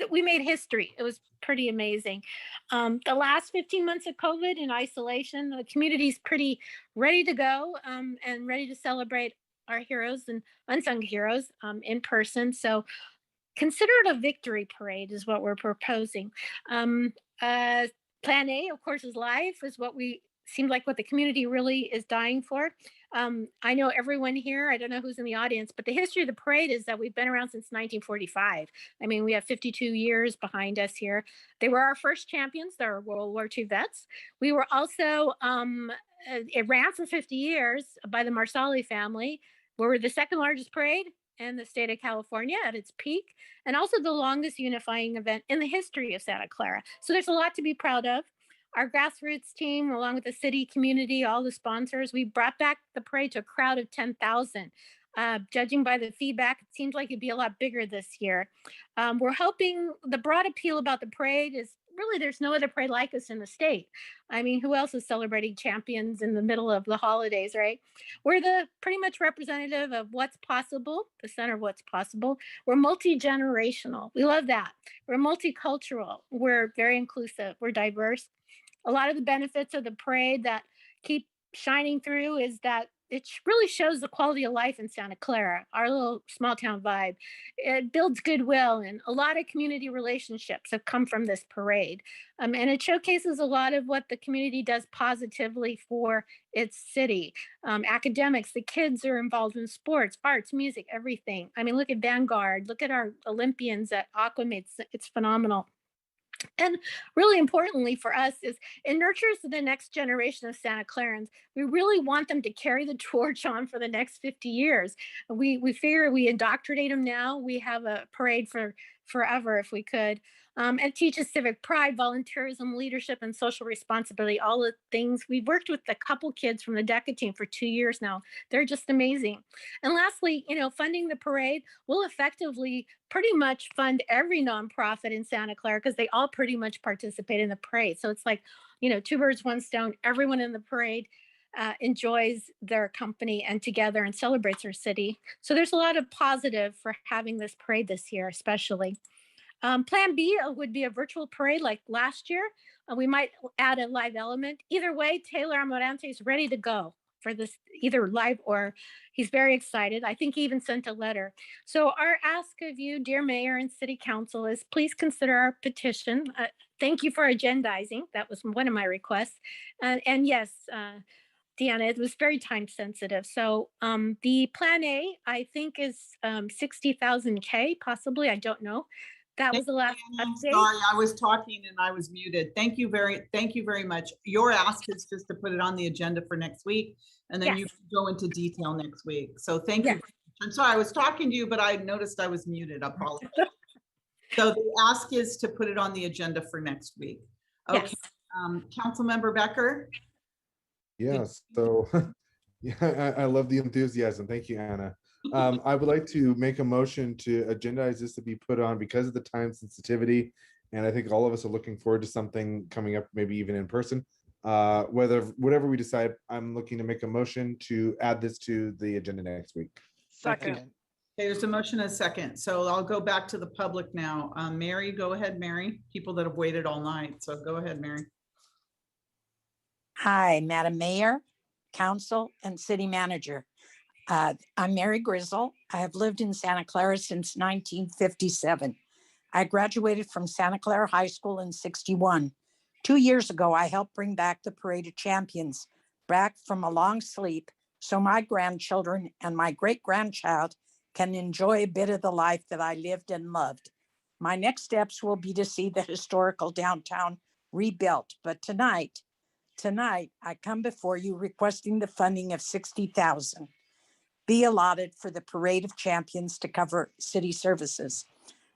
S11: we made history. It was pretty amazing. The last 15 months of COVID in isolation, the community's pretty ready to go and ready to celebrate our heroes and unsung heroes in person. So consider it a victory parade is what we're proposing. Plan A, of course, is live, is what seemed like what the community really is dying for. I know everyone here, I don't know who's in the audience, but the history of the parade is that we've been around since 1945. I mean, we have 52 years behind us here. They were our first champions. They're World War II vets. We were also, it ran for 50 years by the Marsali family. We were the second largest parade in the state of California at its peak, and also the longest unifying event in the history of Santa Clara. So there's a lot to be proud of. Our grassroots team, along with the city community, all the sponsors, we brought back the parade to a crowd of 10,000. Judging by the feedback, it seems like it'd be a lot bigger this year. We're hoping the broad appeal about the parade is really there's no other parade like us in the state. I mean, who else is celebrating champions in the middle of the holidays, right? We're the pretty much representative of what's possible, the center of what's possible. We're multi-generational. We love that. We're multicultural. We're very inclusive. We're diverse. A lot of the benefits of the parade that keep shining through is that it really shows the quality of life in Santa Clara, our little small town vibe. It builds goodwill, and a lot of community relationships have come from this parade. And it showcases a lot of what the community does positively for its city. Academics, the kids are involved in sports, arts, music, everything. I mean, look at Vanguard, look at our Olympians at Aqua. It's phenomenal. And really importantly for us is it nurtures the next generation of Santa Clarans. We really want them to carry the torch on for the next 50 years. We figure we indoctrinate them now. We have a parade for forever if we could. And it teaches civic pride, volunteerism, leadership, and social responsibility, all the things. We've worked with a couple kids from the DECA team for 2 years now. They're just amazing. And lastly, funding the parade will effectively pretty much fund every nonprofit in Santa Clara because they all pretty much participate in the parade. So it's like, two birds, one stone. Everyone in the parade enjoys their company and together and celebrates our city. So there's a lot of positive for having this parade this year, especially. Plan B would be a virtual parade like last year. We might add a live element. Either way, Taylor Amarante is ready to go for this, either live or he's very excited. I think he even sent a letter. So our ask of you, dear Mayor and City Council, is please consider our petition. Thank you for agendizing. That was one of my requests. And yes, Deanna, it was very time sensitive. So the plan A, I think is 60,000 K, possibly, I don't know. That was the last update.
S1: Sorry, I was talking and I was muted. Thank you very much. Your ask is just to put it on the agenda for next week, and then you can go into detail next week. So thank you. I'm sorry, I was talking to you, but I noticed I was muted. I apologize. So the ask is to put it on the agenda for next week. Okay.
S11: Yes.
S1: Councilmember Becker.
S16: Yes. So yeah, I love the enthusiasm. Thank you, Anna. I would like to make a motion to agendize this to be put on because of the time sensitivity. And I think all of us are looking forward to something coming up, maybe even in person. Whatever we decide, I'm looking to make a motion to add this to the agenda next week.
S15: Second.
S1: Okay, there's a motion and a second. So I'll go back to the public now. Mary, go ahead, Mary. People that have waited all night. So go ahead, Mary.
S12: Hi, Madam Mayor, Council, and City Manager. I'm Mary Grizzle. I have lived in Santa Clara since 1957. I graduated from Santa Clara High School in '61. 2 years ago, I helped bring back the Parade of Champions back from a long sleep so my grandchildren and my great-grandchild can enjoy a bit of the life that I lived and loved. My next steps will be to see the historical downtown rebuilt. But tonight, I come before you requesting the funding of $60,000 be allotted for the Parade of Champions to cover city services.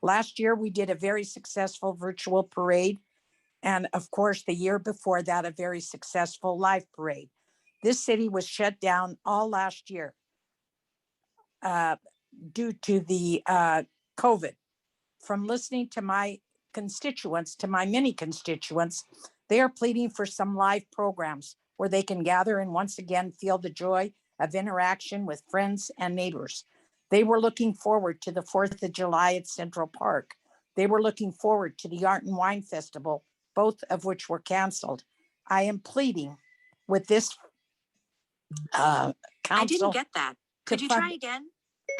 S12: Last year, we did a very successful virtual parade. And of course, the year before that, a very successful live parade. This city was shut down all last year due to the COVID. From listening to my constituents, to my many constituents, they are pleading for some live programs where they can gather and once again feel the joy of interaction with friends and neighbors. They were looking forward to the 4th of July at Central Park. They were looking forward to the Art and Wine Festival, both of which were canceled. I am pleading with this council.
S18: I didn't get that. Could you try again?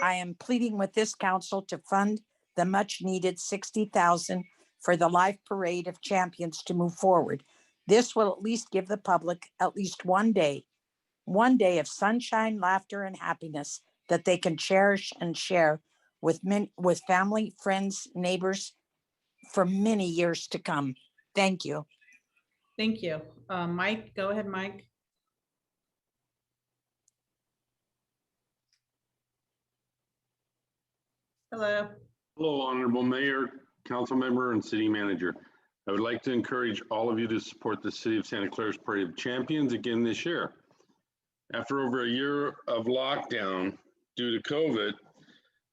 S12: I am pleading with this council to fund the much needed $60,000 for the live Parade of Champions to move forward. This will at least give the public at least one day of sunshine, laughter, and happiness that they can cherish and share with family, friends, neighbors for many years to come. Thank you.
S1: Thank you. Mike, go ahead, Mike. Hello.
S20: Hello, Honorable Mayor, Council Member, and City Manager. I would like to encourage all of you to support the City of Santa Clara's Parade of Champions again this year. After over a year of lockdown due to COVID,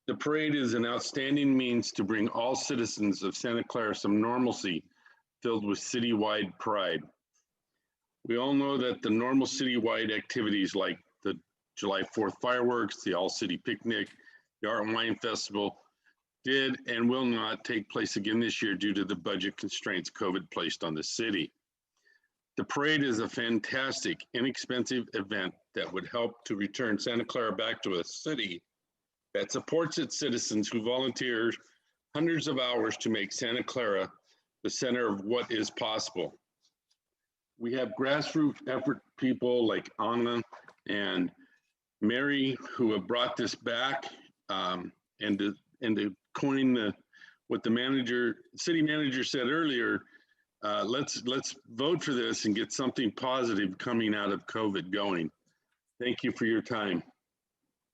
S20: the parade is an outstanding means to bring all citizens of Santa Clara some normalcy filled with citywide pride. We all know that the normal citywide activities like the July 4th fireworks, the All-City Picnic, the Art and Wine Festival did and will not take place again this year due to the budget constraints COVID placed on the city. The parade is a fantastic, inexpensive event that would help to return Santa Clara back to a city that supports its citizens who volunteer hundreds of hours to make Santa Clara the center of what is possible. We have grassroots effort people like Anna and Mary who have brought this back, and to coin what the city manager said earlier, let's vote for this and get something positive coming out of COVID going. Thank you for your time.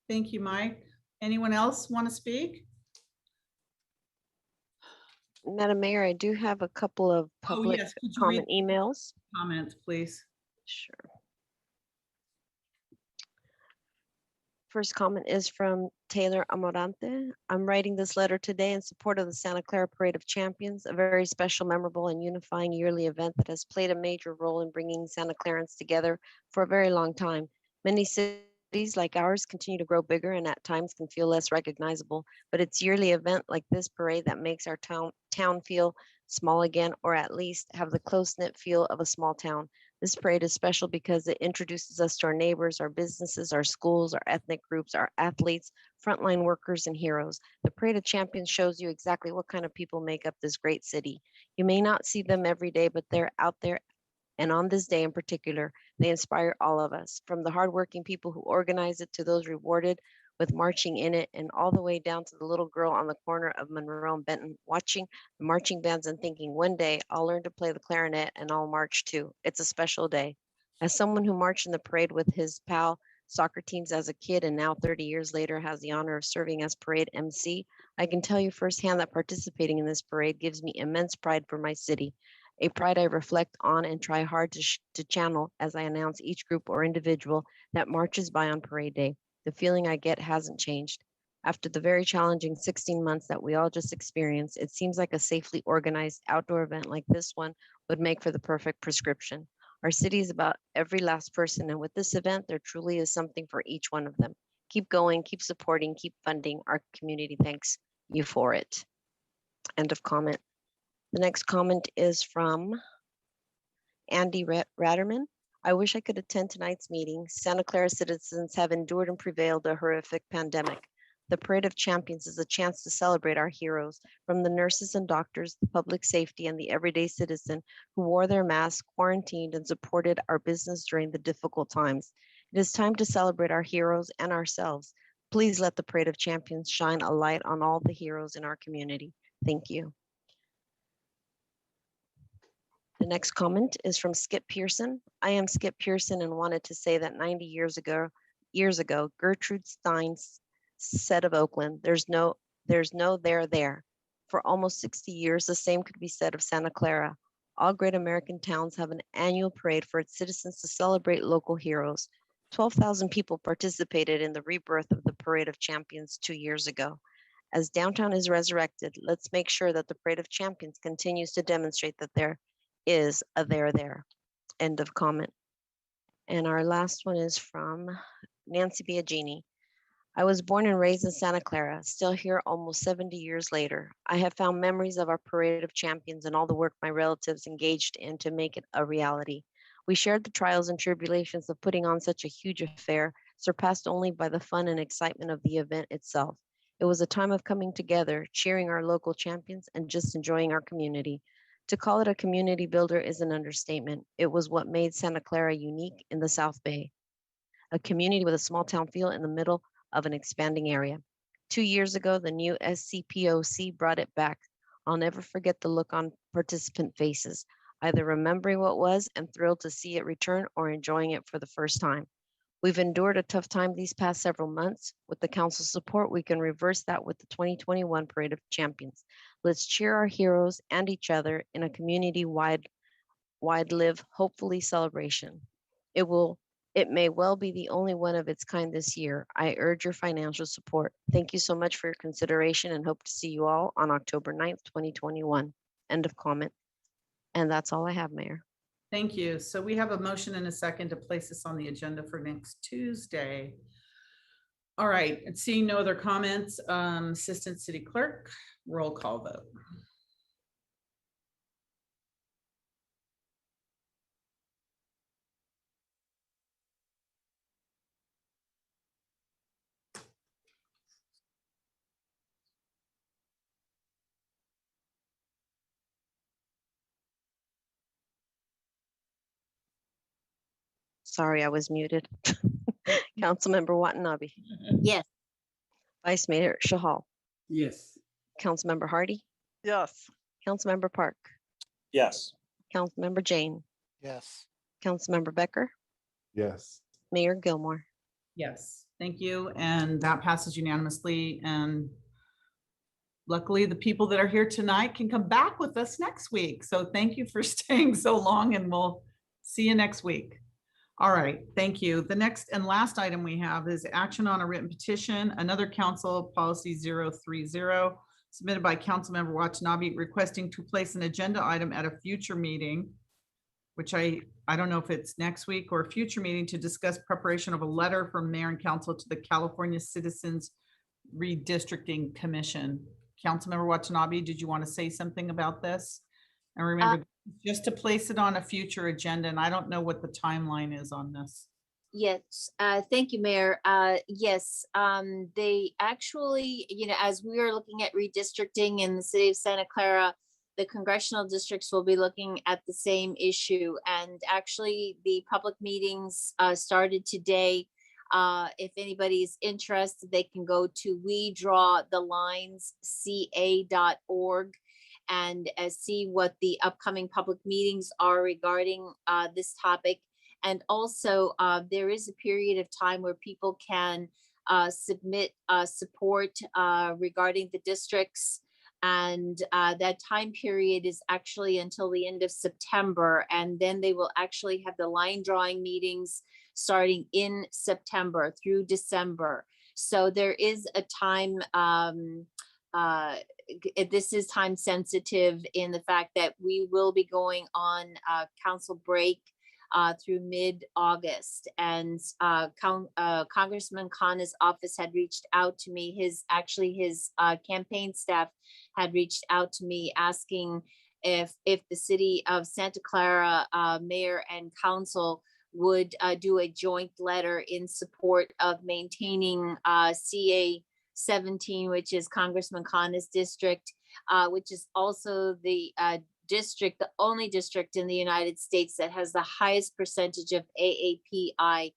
S1: Thank you, Mike. Anyone else want to speak?
S2: Madam Mayor, I do have a couple of public
S1: yes, could you read
S2: comment emails.
S1: Comments, please.
S2: Sure. First comment is from Taylor Amorante. I'm writing this letter today in support of the Santa Clara Parade of Champions, a very special, memorable, and unifying yearly event that has played a major role in bringing Santa Clarans together for a very long time. Many cities like ours continue to grow bigger and at times can feel less recognizable, but it's yearly event like this parade that makes our town feel small again, or at least have the close-knit feel of a small town. This parade is special because it introduces us to our neighbors, our businesses, our schools, our ethnic groups, our athletes, frontline workers, and heroes. The Parade of Champions shows you exactly what kind of people make up this great city. You may not see them every day, but they're out there. And on this day in particular, they inspire all of us, from the hardworking people who organize it to those rewarded with marching in it, and all the way down to the little girl on the corner of Monroe and Benton, watching the marching bands and thinking, one day I'll learn to play the clarinet and I'll march too. It's a special day. As someone who marched in the parade with his pal soccer teams as a kid and now 30 years later has the honor of serving as parade MC, I can tell you firsthand that participating in this parade gives me immense pride for my city, a pride I reflect on and try hard to channel as I announce each group or individual that marches by on parade day. The feeling I get hasn't changed. After the very challenging 16 months that we all just experienced, it seems like a safely organized outdoor event like this one would make for the perfect prescription. Our city is about every last person, and with this event, there truly is something for each one of them. Keep going, keep supporting, keep funding. Our community thanks you for it. End of comment. The next comment is from Andy Ratterman. I wish I could attend tonight's meeting. Santa Clara citizens have endured and prevailed a horrific pandemic. The Parade of Champions is a chance to celebrate our heroes, from the nurses and doctors, the public safety, and the everyday citizen who wore their masks, quarantined, and supported our business during the difficult times. It is time to celebrate our heroes and ourselves. Please let the Parade of Champions shine a light on all the heroes in our community. Thank you. The next comment is from Skip Pearson. I am Skip Pearson and wanted to say that 90 years ago, Gertrude Stein said of Oakland, there's no there. For almost 60 years, the same could be said of Santa Clara. All great American towns have an annual parade for its citizens to celebrate local heroes. 12,000 people participated in the rebirth of the Parade of Champions 2 years ago. As downtown is resurrected, let's make sure that the Parade of Champions continues to demonstrate that there is a there. End of comment. And our last one is from Nancy Biagini. I was born and raised in Santa Clara, still here almost 70 years later. I have found memories of our Parade of Champions and all the work my relatives engaged in to make it a reality. We shared the trials and tribulations of putting on such a huge affair, surpassed only by the fun and excitement of the event itself. It was a time of coming together, cheering our local champions, and just enjoying our community. To call it a community builder is an understatement. It was what made Santa Clara unique in the South Bay, a community with a small town feel in the middle of an expanding area. 2 years ago, the new SCPOC brought it back. I'll never forget the look on participant faces, either remembering what was and thrilled to see it return or enjoying it for the first time. We've endured a tough time these past several months. With the council's support, we can reverse that with the 2021 Parade of Champions. Let's cheer our heroes and each other in a community-wide live, hopefully celebration. It may well be the only one of its kind this year. I urge your financial support. Thank you so much for your consideration and hope to see you all on October 9th, 2021. End of comment. And that's all I have, Mayor.
S1: Thank you. So we have a motion and a second to place this on the agenda for next Tuesday. All right, and seeing no other comments, Assistant City Clerk, roll call vote.
S2: Sorry, I was muted. Councilmember Watanabe,
S19: Yes.
S2: Vice Mayor Shahal,
S9: Yes.
S2: Councilmember Hardy,
S15: Yes.
S2: Councilmember Park,
S4: Yes.
S2: Councilmember Jane,
S3: Yes.
S2: Councilmember Becker,
S16: Yes.
S2: Mayor Gilmore.
S1: Yes, thank you. And that passes unanimously. And luckily, the people that are here tonight can come back with us next week. So thank you for staying so long, and we'll see you next week. All right, thank you. The next and last item we have is action on a written petition, another council policy 030, submitted by Councilmember Watanabe, requesting to place an agenda item at a future meeting, which I don't know if it's next week or a future meeting, to discuss preparation of a letter from mayor and council to the California Citizens Redistricting Commission. Councilmember Watanabe, did you want to say something about this? And remember, just to place it on a future agenda, and I don't know what the timeline is on this.
S19: Yes, thank you, Mayor. Yes, they actually, as we are looking at redistricting in the city of Santa Clara, the congressional districts will be looking at the same issue. And actually, the public meetings started today. If anybody's interested, they can go to wedrawthelines.ca.org and see what the upcoming public meetings are regarding this topic. And also, there is a period of time where people can submit support regarding the districts. And that time period is actually until the end of September. And then they will actually have the line drawing meetings starting in September through December. So there is a time, this is time sensitive in the fact that we will be going on council break through mid-August. And Congressman Khanna's office had reached out to me. His campaign staff had reached out to me asking if the city of Santa Clara mayor and council would do a joint letter in support of maintaining CA 17, which is Congressman Khanna's district, which is also the district, the only district in the United States that has the highest percentage of AAPI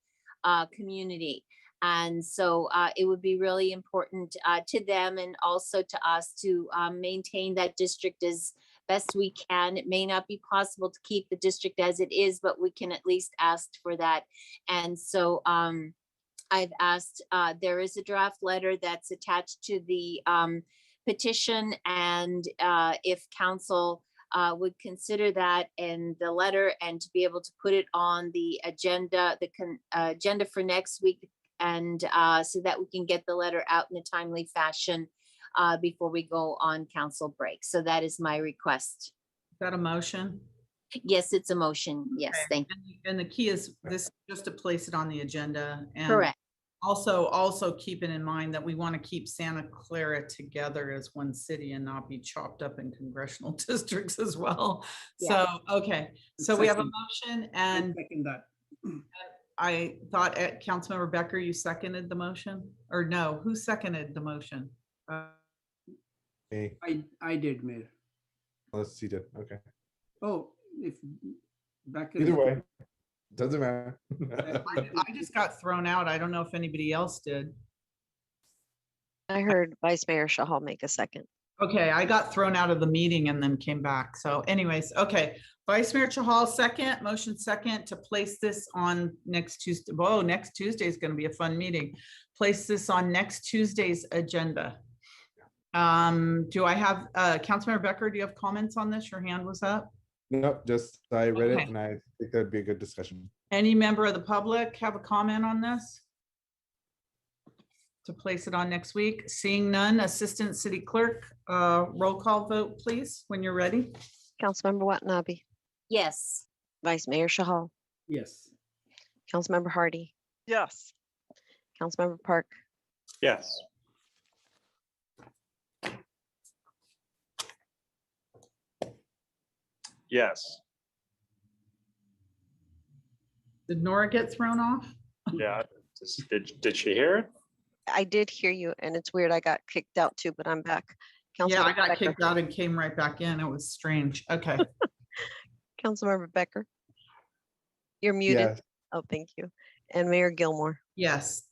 S19: community. And so it would be really important to them and also to us to maintain that district as best we can. It may not be possible to keep the district as it is, but we can at least ask for that. And so I've asked, there is a draft letter that's attached to the petition, and if council would consider that in the letter and to be able to put it on the agenda, agenda for next week, and so that we can get the letter out in a timely fashion before we go on council break. So that is my request.
S1: Is that a motion?
S19: Yes, it's a motion. Yes,
S1: Okay.
S19: thank you.
S1: And the key is this, just to place it on the agenda. And
S19: Correct.
S1: Also keeping in mind that we want to keep Santa Clara together as one city and not be chopped up in congressional districts as well.
S19: Yeah.
S1: So, okay. So we have a motion, and
S9: Second that.
S1: I thought Councilmember Becker, you seconded the motion, or no, who seconded the motion?
S16: Hey,
S9: I did, Mayor.
S16: let's see that. Okay.
S9: Oh, if back
S16: Either way, doesn't matter.
S1: I just got thrown out. I don't know if anybody else did.
S2: I heard Vice Mayor Shahal make a second.
S1: Okay, I got thrown out of the meeting and then came back. So anyways, okay. Vice Mayor Chahal, second, motion second to place this on next Tuesday. Whoa, next Tuesday is going to be a fun meeting. Place this on next Tuesday's agenda. Do I have, Councilmember Becker, do you have comments on this? Your hand was up.
S16: Nope, just I read
S1: Okay.
S16: it and I think that'd be a good discussion.
S1: Any member of the public have a comment on this? To place it on next week? Seeing none, Assistant City Clerk, roll call vote, please, when you're ready.
S2: Councilmember Watanabe,
S19: Yes.
S2: Vice Mayor Shahal,
S9: Yes.
S2: Councilmember Hardy,
S15: Yes.
S2: Councilmember Park,
S4: Yes. Yes.
S1: Did Nora get thrown off?
S4: Yeah. Did she hear it?
S2: I did hear you, and it's weird. I got kicked out too, but I'm back.
S1: Yeah, I
S2: Councilmember
S1: got
S2: Becker.
S1: kicked out and came right back in. It was strange. Okay.
S2: Councilmember Becker. You're muted.
S16: Yes.
S2: Oh, thank you. And Mayor Gilmore.
S1: Yes,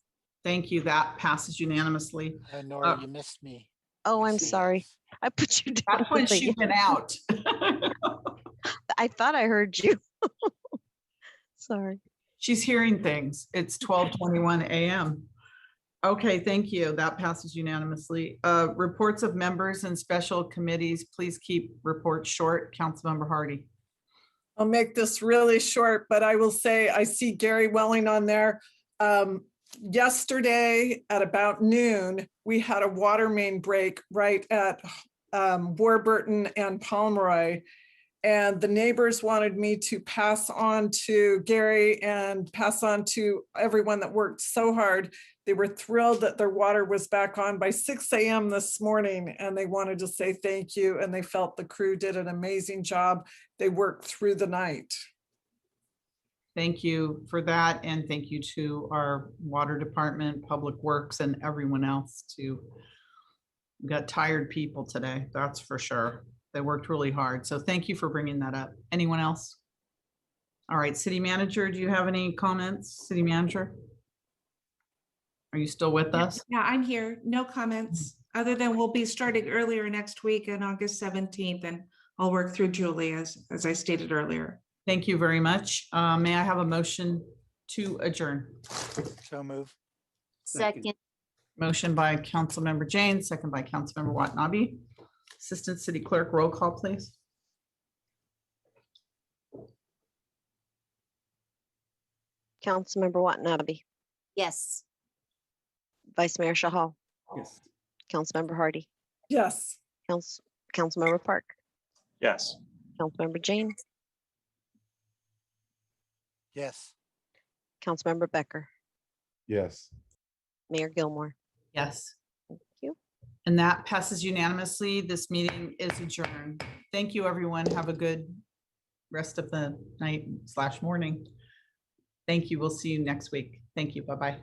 S1: thank you. That passes unanimously.
S3: Nora,
S1: Uh,
S3: you missed me.
S2: Oh,
S3: I
S2: I'm
S3: see
S2: sorry.
S3: yes.
S2: I put you down.
S1: That's when
S2: with a
S1: she went out.
S2: I thought I heard you. Sorry.
S1: She's hearing things. It's 12:21 a.m. Okay, thank you. That passes unanimously. Reports of members and special committees, please keep reports short. Councilmember Hardy.
S15: I'll make this really short, but I will say I see Gary Welling on there. Yesterday at about noon, we had a water main break right at Warburton and Pomeroy. And the neighbors wanted me to pass on to Gary and pass on to everyone that worked so hard. They were thrilled that their water was back on by 6 a.m. this morning, and they wanted to say thank you. And they felt the crew did an amazing job. They worked through the night.
S1: Thank you for that. And thank you to our water department, public works, and everyone else too. We got tired people today, that's for sure. They worked really hard. So thank you for bringing that up. Anyone else? All right, city manager, do you have any comments? City manager? Are you still with us?
S8: Yeah, I'm here. No comments, other than we'll be starting earlier next week on August 17th, and I'll work through Julie as I stated earlier.
S1: Thank you very much. May I have a motion to adjourn?
S3: So move.
S19: Second.
S1: Motion by Councilmember Jane, second by Councilmember Watanabe. Assistant City Clerk, roll call, please.
S2: Councilmember Watanabe,
S19: Yes.
S2: Vice Mayor Shahal,
S9: Yes.
S2: Councilmember Hardy,
S15: Yes.
S2: Councilmember Park,
S4: Yes.
S2: Councilmember Jane,
S3: Yes.
S2: Councilmember Becker,
S16: Yes.
S2: Mayor Gilmore.
S1: Yes.
S2: Thank you.
S1: And that passes unanimously. This meeting is adjourned. Thank you, everyone. Have a good rest of the night / morning. Thank you. We'll see you next week. Thank you. Bye-bye.